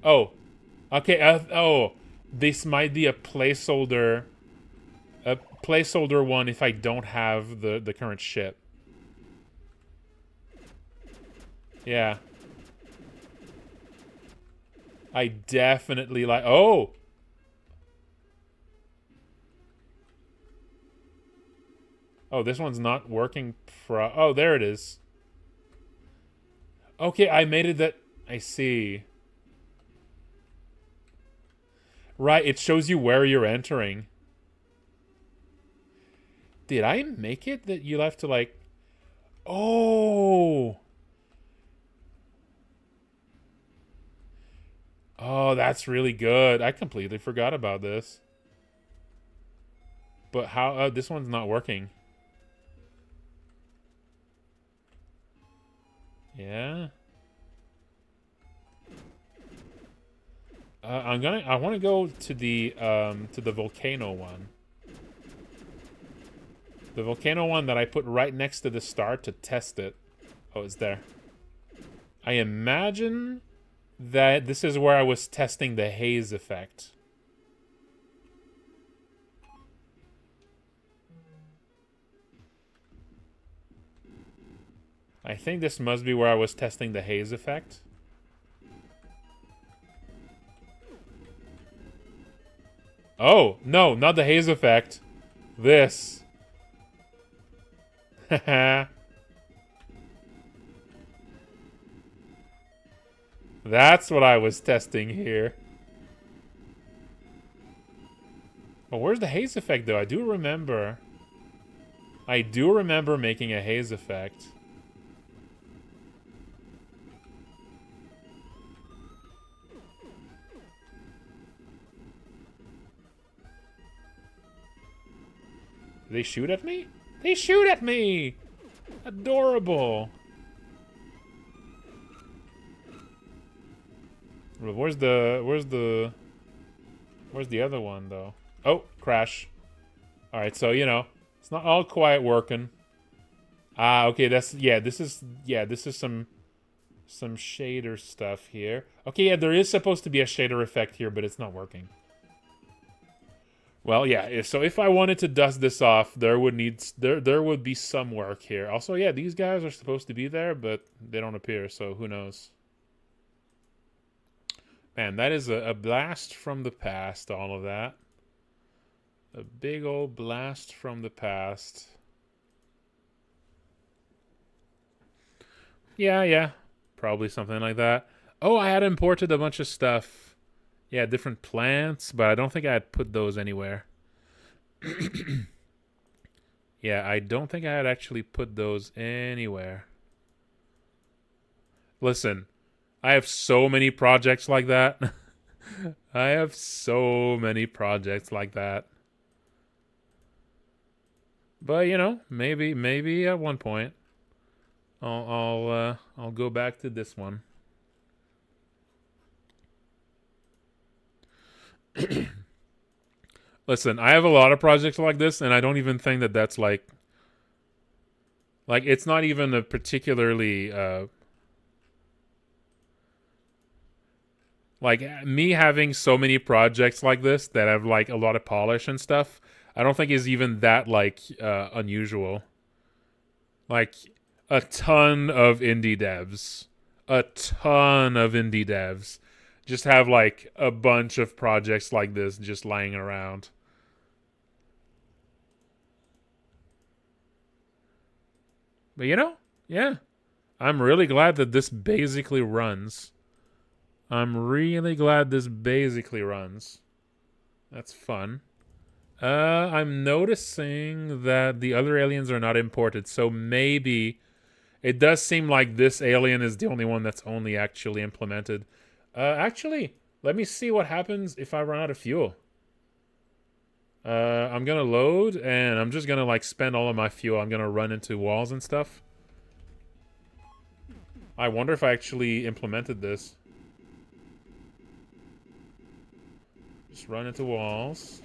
Oh. Okay, oh. This might be a placeholder one if I don't have the current ship. Yeah. I definitely like... Oh! Oh, this one's not working. Oh, there it is. Okay, I made it that... I see. Right, it shows you where you're entering. Did I make it that you'll have to, like... Oh! Oh, that's really good. I completely forgot about this. But how... this one's not working. Yeah. I want to go to the volcano one. The volcano one that I put right next to the star to test it. Oh, it's there. I imagine that this is where I was testing the haze effect. I think this must be where I was testing the haze effect. Oh, no, not the haze effect. This. Haha. That's what I was testing here. Well, where's the haze effect, though? I do remember making a haze effect. They shoot at me? They shoot at me! Adorable. Where's the other one, though? Oh, crash. Alright, so, you know, it's not all quiet working. Ah, okay, this is some shader stuff here. Okay, yeah, there is supposed to be a shader effect here, but it's not working. Well, yeah, so if I wanted to dust this off, there would be some work here. Also, yeah, these guys are supposed to be there, but they don't appear, so who knows. Man, that is a blast from the past, all of that. A big old blast from the past. Yeah, probably something like that. Oh, I had imported a bunch of stuff. Yeah, different plants, but I don't think I had put those anywhere. Yeah, I don't think I had actually put those anywhere. Listen, I have so many projects like that. I have so many projects like that. But you know, maybe at one point I'll go back to this one. Listen, I have a lot of projects like this, and I don't even think that that's like it's not even a particularly like me having so many projects like this that have like a lot of polish and stuff. I don't think is even that like unusual. Like a ton of indie devs, just have like a bunch of projects like this just lying around. But you know, yeah, I'm really glad that this basically runs. I'm really glad this basically runs. That's fun. I'm noticing that the other aliens are not imported, so maybe it does seem like this alien is the only one that's only actually implemented. Actually, let me see what happens if I run out of fuel. I'm gonna load, and I'm just gonna like spend all of my fuel. I'm gonna run into walls and stuff. I wonder if I actually implemented this. Just run into walls.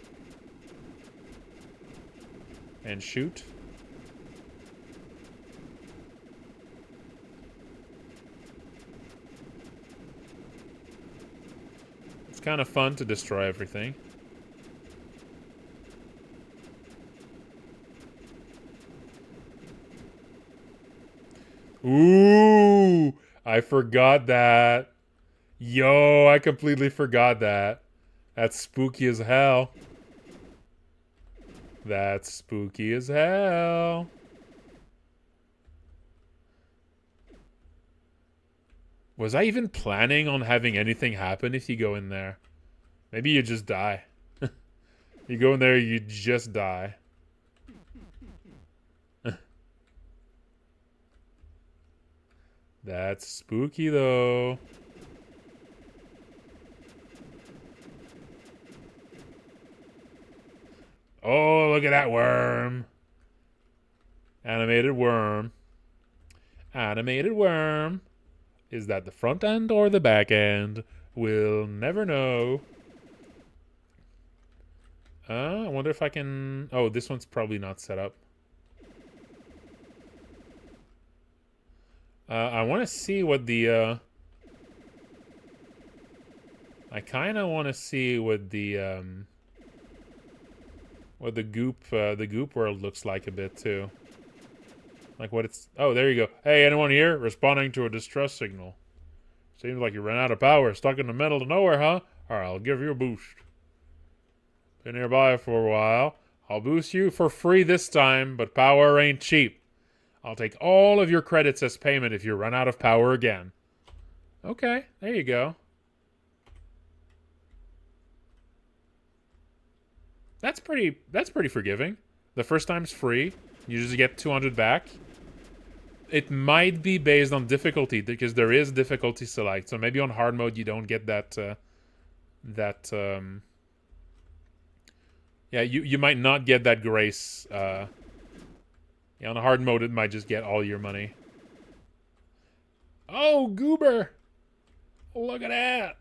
And shoot. It's kind of fun to destroy everything. Ooh, I forgot that. Yo, I completely forgot that. That's spooky as hell. That's spooky as hell. Was I even planning on having anything happen if you go in there? Maybe you just die. You go in there, you just die. That's spooky though. Oh, look at that worm. Animated worm. Animated worm. Is that the front end or the back end? We'll never know. I wonder if I can... Oh, this one's probably not set up. I want to see what the... I kind of want to see what the... what the goop world looks like a bit, too. Like what it's... Oh, there you go. Hey, anyone here? Responding to a distress signal. Seems like you ran out of power. Stuck in the middle of nowhere, huh? Alright, I'll give you a boost. Been nearby for a while. I'll boost you for free this time, but power ain't cheap. I'll take all of your credits as payment if you run out of power again. Okay, there you go. That's pretty forgiving. The first time's free. You just get 200 back. It might be based on difficulty because there is difficulty select. So maybe on hard mode you don't get that yeah, you might not get that grace. Yeah, on a hard mode it might just get all your money. Oh, goober! Look at that!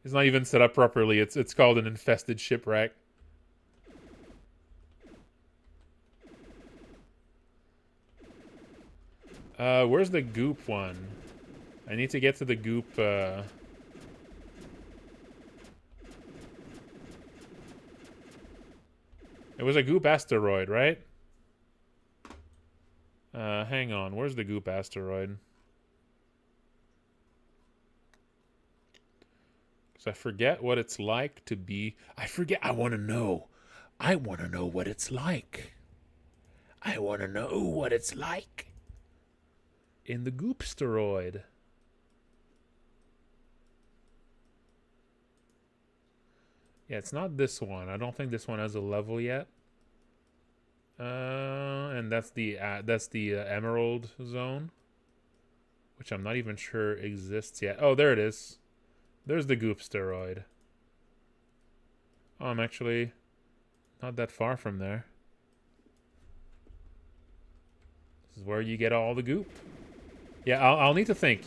It's not even set up properly. It's called an infested shipwreck. Where's the goop one? I need to get to the goop, It was a goop asteroid, right? Hang on. Where's the goop asteroid? Because I forget what it's like to be... I forget. I want to know. I want to know what it's like. I want to know what it's like. In the goop asteroid. Yeah, it's not this one. I don't think this one has a level yet. And that's the emerald zone, which I'm not even sure exists yet. Oh, there it is. There's the goop steroid. Oh, I'm actually not that far from there. This is where you get all the goop. Yeah, I'll need to think.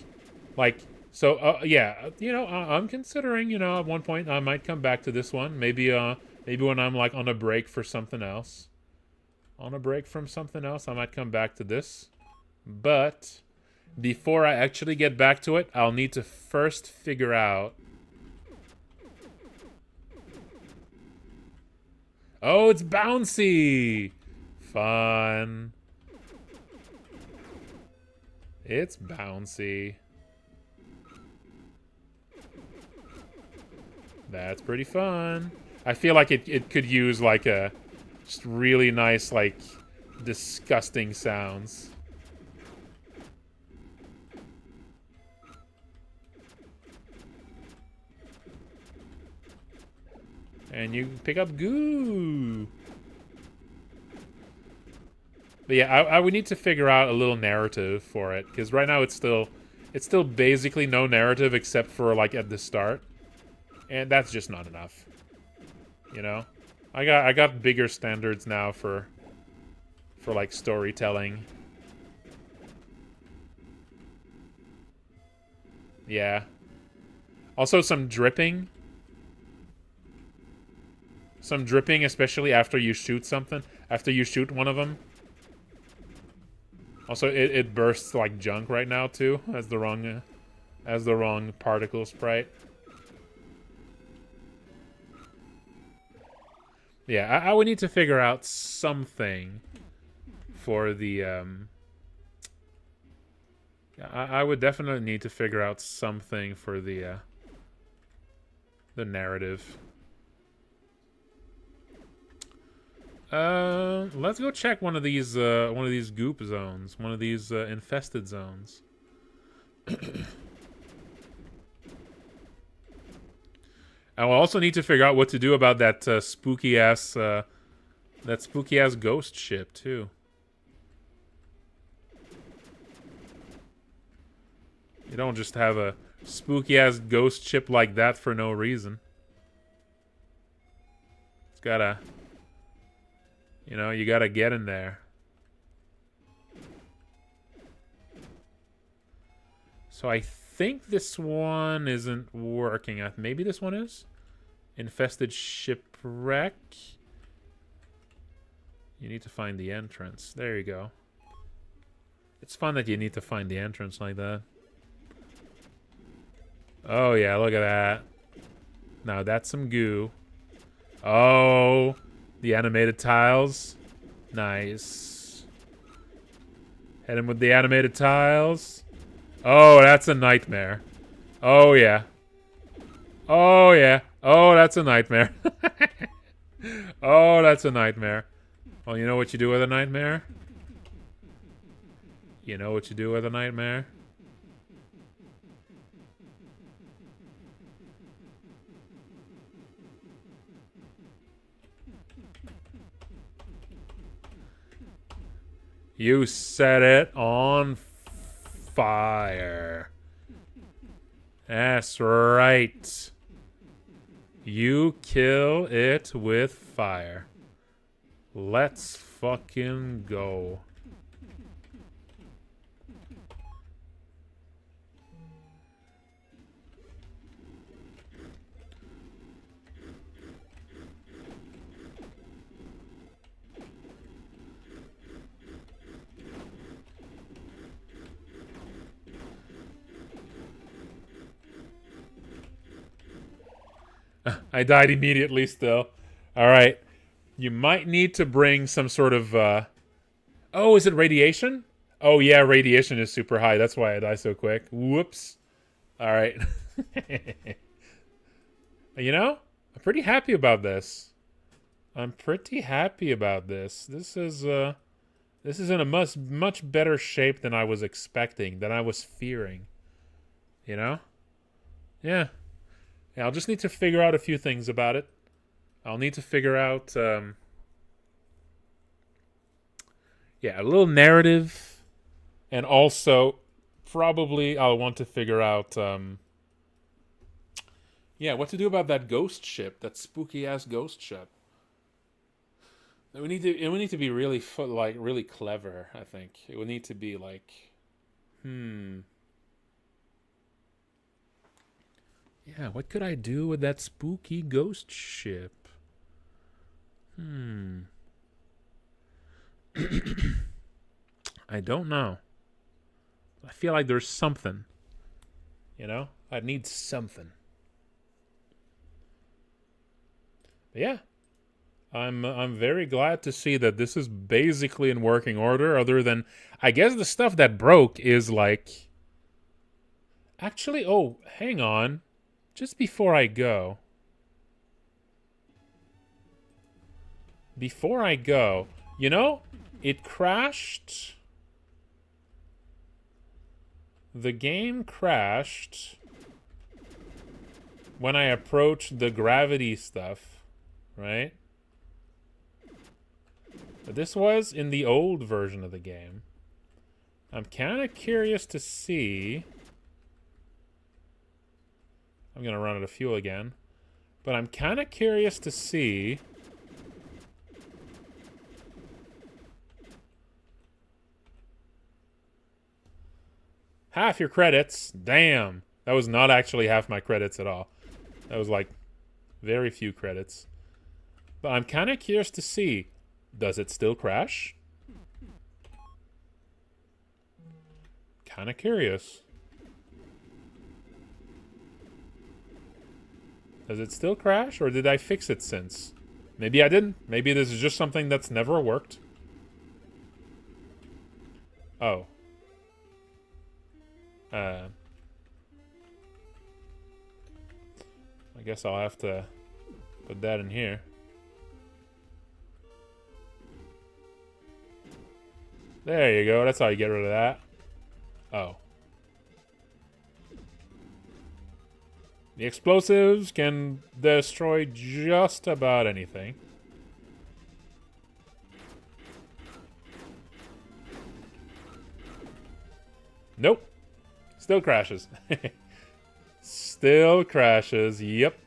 Like, so, yeah, you know, I'm considering, you know, at one point I might come back to this one. Maybe when I'm, like, on a break for something else. On a break from something else, I might come back to this. But before I actually get back to it, I'll need to first figure out... Oh, it's bouncy! Fun. It's bouncy. That's pretty fun. I feel like it could use like a just really nice, like, disgusting sounds. And you pick up goo. But yeah, I would need to figure out a little narrative for it, because right now it's still basically no narrative except for like at the start, and that's just not enough. You know, I got bigger standards now for like storytelling. Yeah. Also some dripping. Some dripping, especially after you shoot something. After you shoot one of them. Also, it bursts like junk right now too, as the wrong particle sprite. Yeah, I would need to figure out something for the I would definitely need to figure out something for the narrative. Let's go check one of these goop zones, one of these infested zones. I will also need to figure out what to do about that spooky ass ghost ship too. You don't just have a spooky ass ghost ship like that for no reason. It's gotta, you know, you gotta get in there. So I think this one isn't working. Maybe this one is? Infested shipwreck. You need to find the entrance. There you go. It's fun that you need to find the entrance like that. Oh yeah, look at that. Now that's some goo. Oh, the animated tiles. Nice. Hit him with the animated tiles. Oh, that's a nightmare. Oh, yeah. Oh, yeah. Oh, that's a nightmare. Oh, that's a nightmare. Well, you know what you do with a nightmare? You know what you do with a nightmare? You set it on fire. That's right. You kill it with fire. Let's fucking go. I died immediately still. Alright. You might need to bring some sort of... Oh, is it radiation? Oh, yeah, radiation is super high. That's why I die so quick. Whoops. Alright. You know? I'm pretty happy about this. I'm pretty happy about this. This is in a much better shape than I was expecting, than I was fearing. You know? Yeah. Yeah, I'll just need to figure out a few things about it. I'll need to figure out Yeah, a little narrative, and also probably I'll want to figure out what to do about that ghost ship, that spooky ass ghost ship. It would need to be really really clever, I think. It would need to be like yeah, what could I do with that spooky ghost ship? I don't know. I feel like there's something. I need something. But yeah. I'm very glad to see that this is basically in working order, other than I guess the stuff that broke is like actually, oh, hang on. Just before I go. It crashed. The game crashed when I approached the gravity stuff, right? But this was in the old version of the game. I'm kind of curious to see. I'm going to run out of fuel again. But I'm kind of curious to see. Half your credits. Damn. That was not actually half my credits at all. That was like very few credits. But I'm kind of curious to see. Does it still crash? Kind of curious. Does it still crash, or did I fix it since? Maybe I didn't. Maybe this is just something that's never worked. Oh. I guess I'll have to put that in here. There you go. That's how you get rid of that. Oh. The explosives can destroy just about anything. Nope. Still crashes. Still crashes. Yep.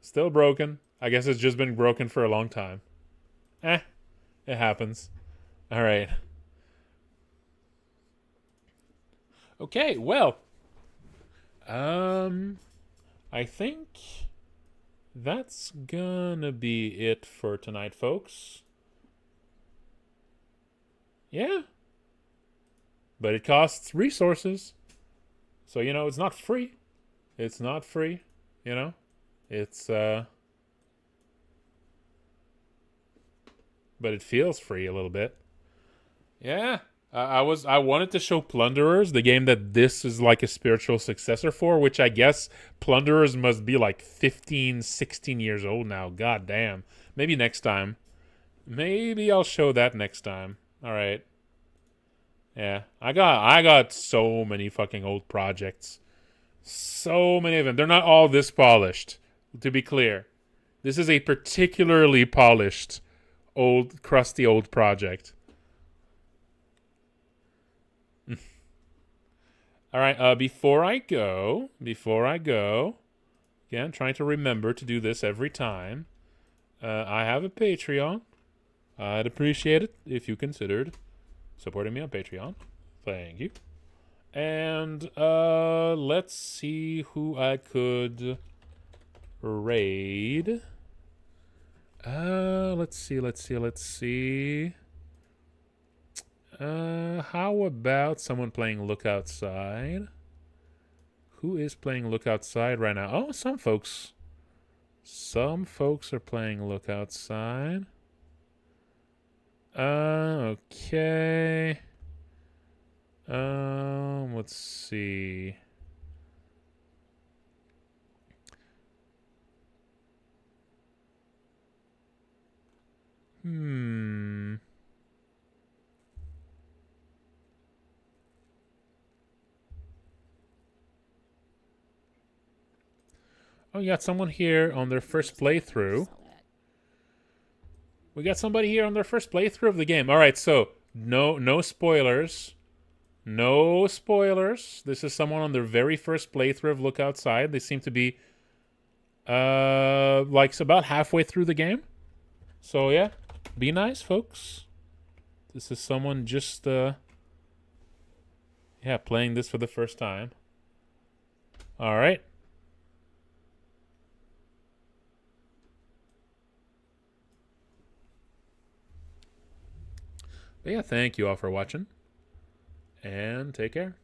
Still broken. I guess it's just been broken for a long time. It happens. All right. Okay, well. I think that's gonna be it for tonight, folks. Yeah. But it costs resources. So, it's not free. It's not free, It's, but it feels free a little bit. Yeah. I wanted to show Plunderers, the game that this is like a spiritual successor for, which I guess Plunderers must be like 15, 16 years old now. God damn. Maybe next time. Maybe I'll show that next time. All right. Yeah. I got so many fucking old projects. So many of them. They're not all this polished, to be clear. This is a particularly polished, crusty old project. All right, before I go, again, trying to remember to do this every time. I have a Patreon. I'd appreciate it if you considered supporting me on Patreon. Thank you. And let's see who I could raid. Let's see. How about someone playing Look Outside? Who is playing Look Outside right now? Oh, some folks. Some folks are playing Look Outside. Okay. Let's see. Oh, you got someone here on their first playthrough. We got somebody here on their first playthrough of the game. All right, so No spoilers. No spoilers. This is someone on their very first playthrough of Look Outside. They seem to be like about halfway through the game. So yeah, be nice, folks. This is someone just yeah, playing this for the first time. All right. But yeah, thank you all for watching, and take care.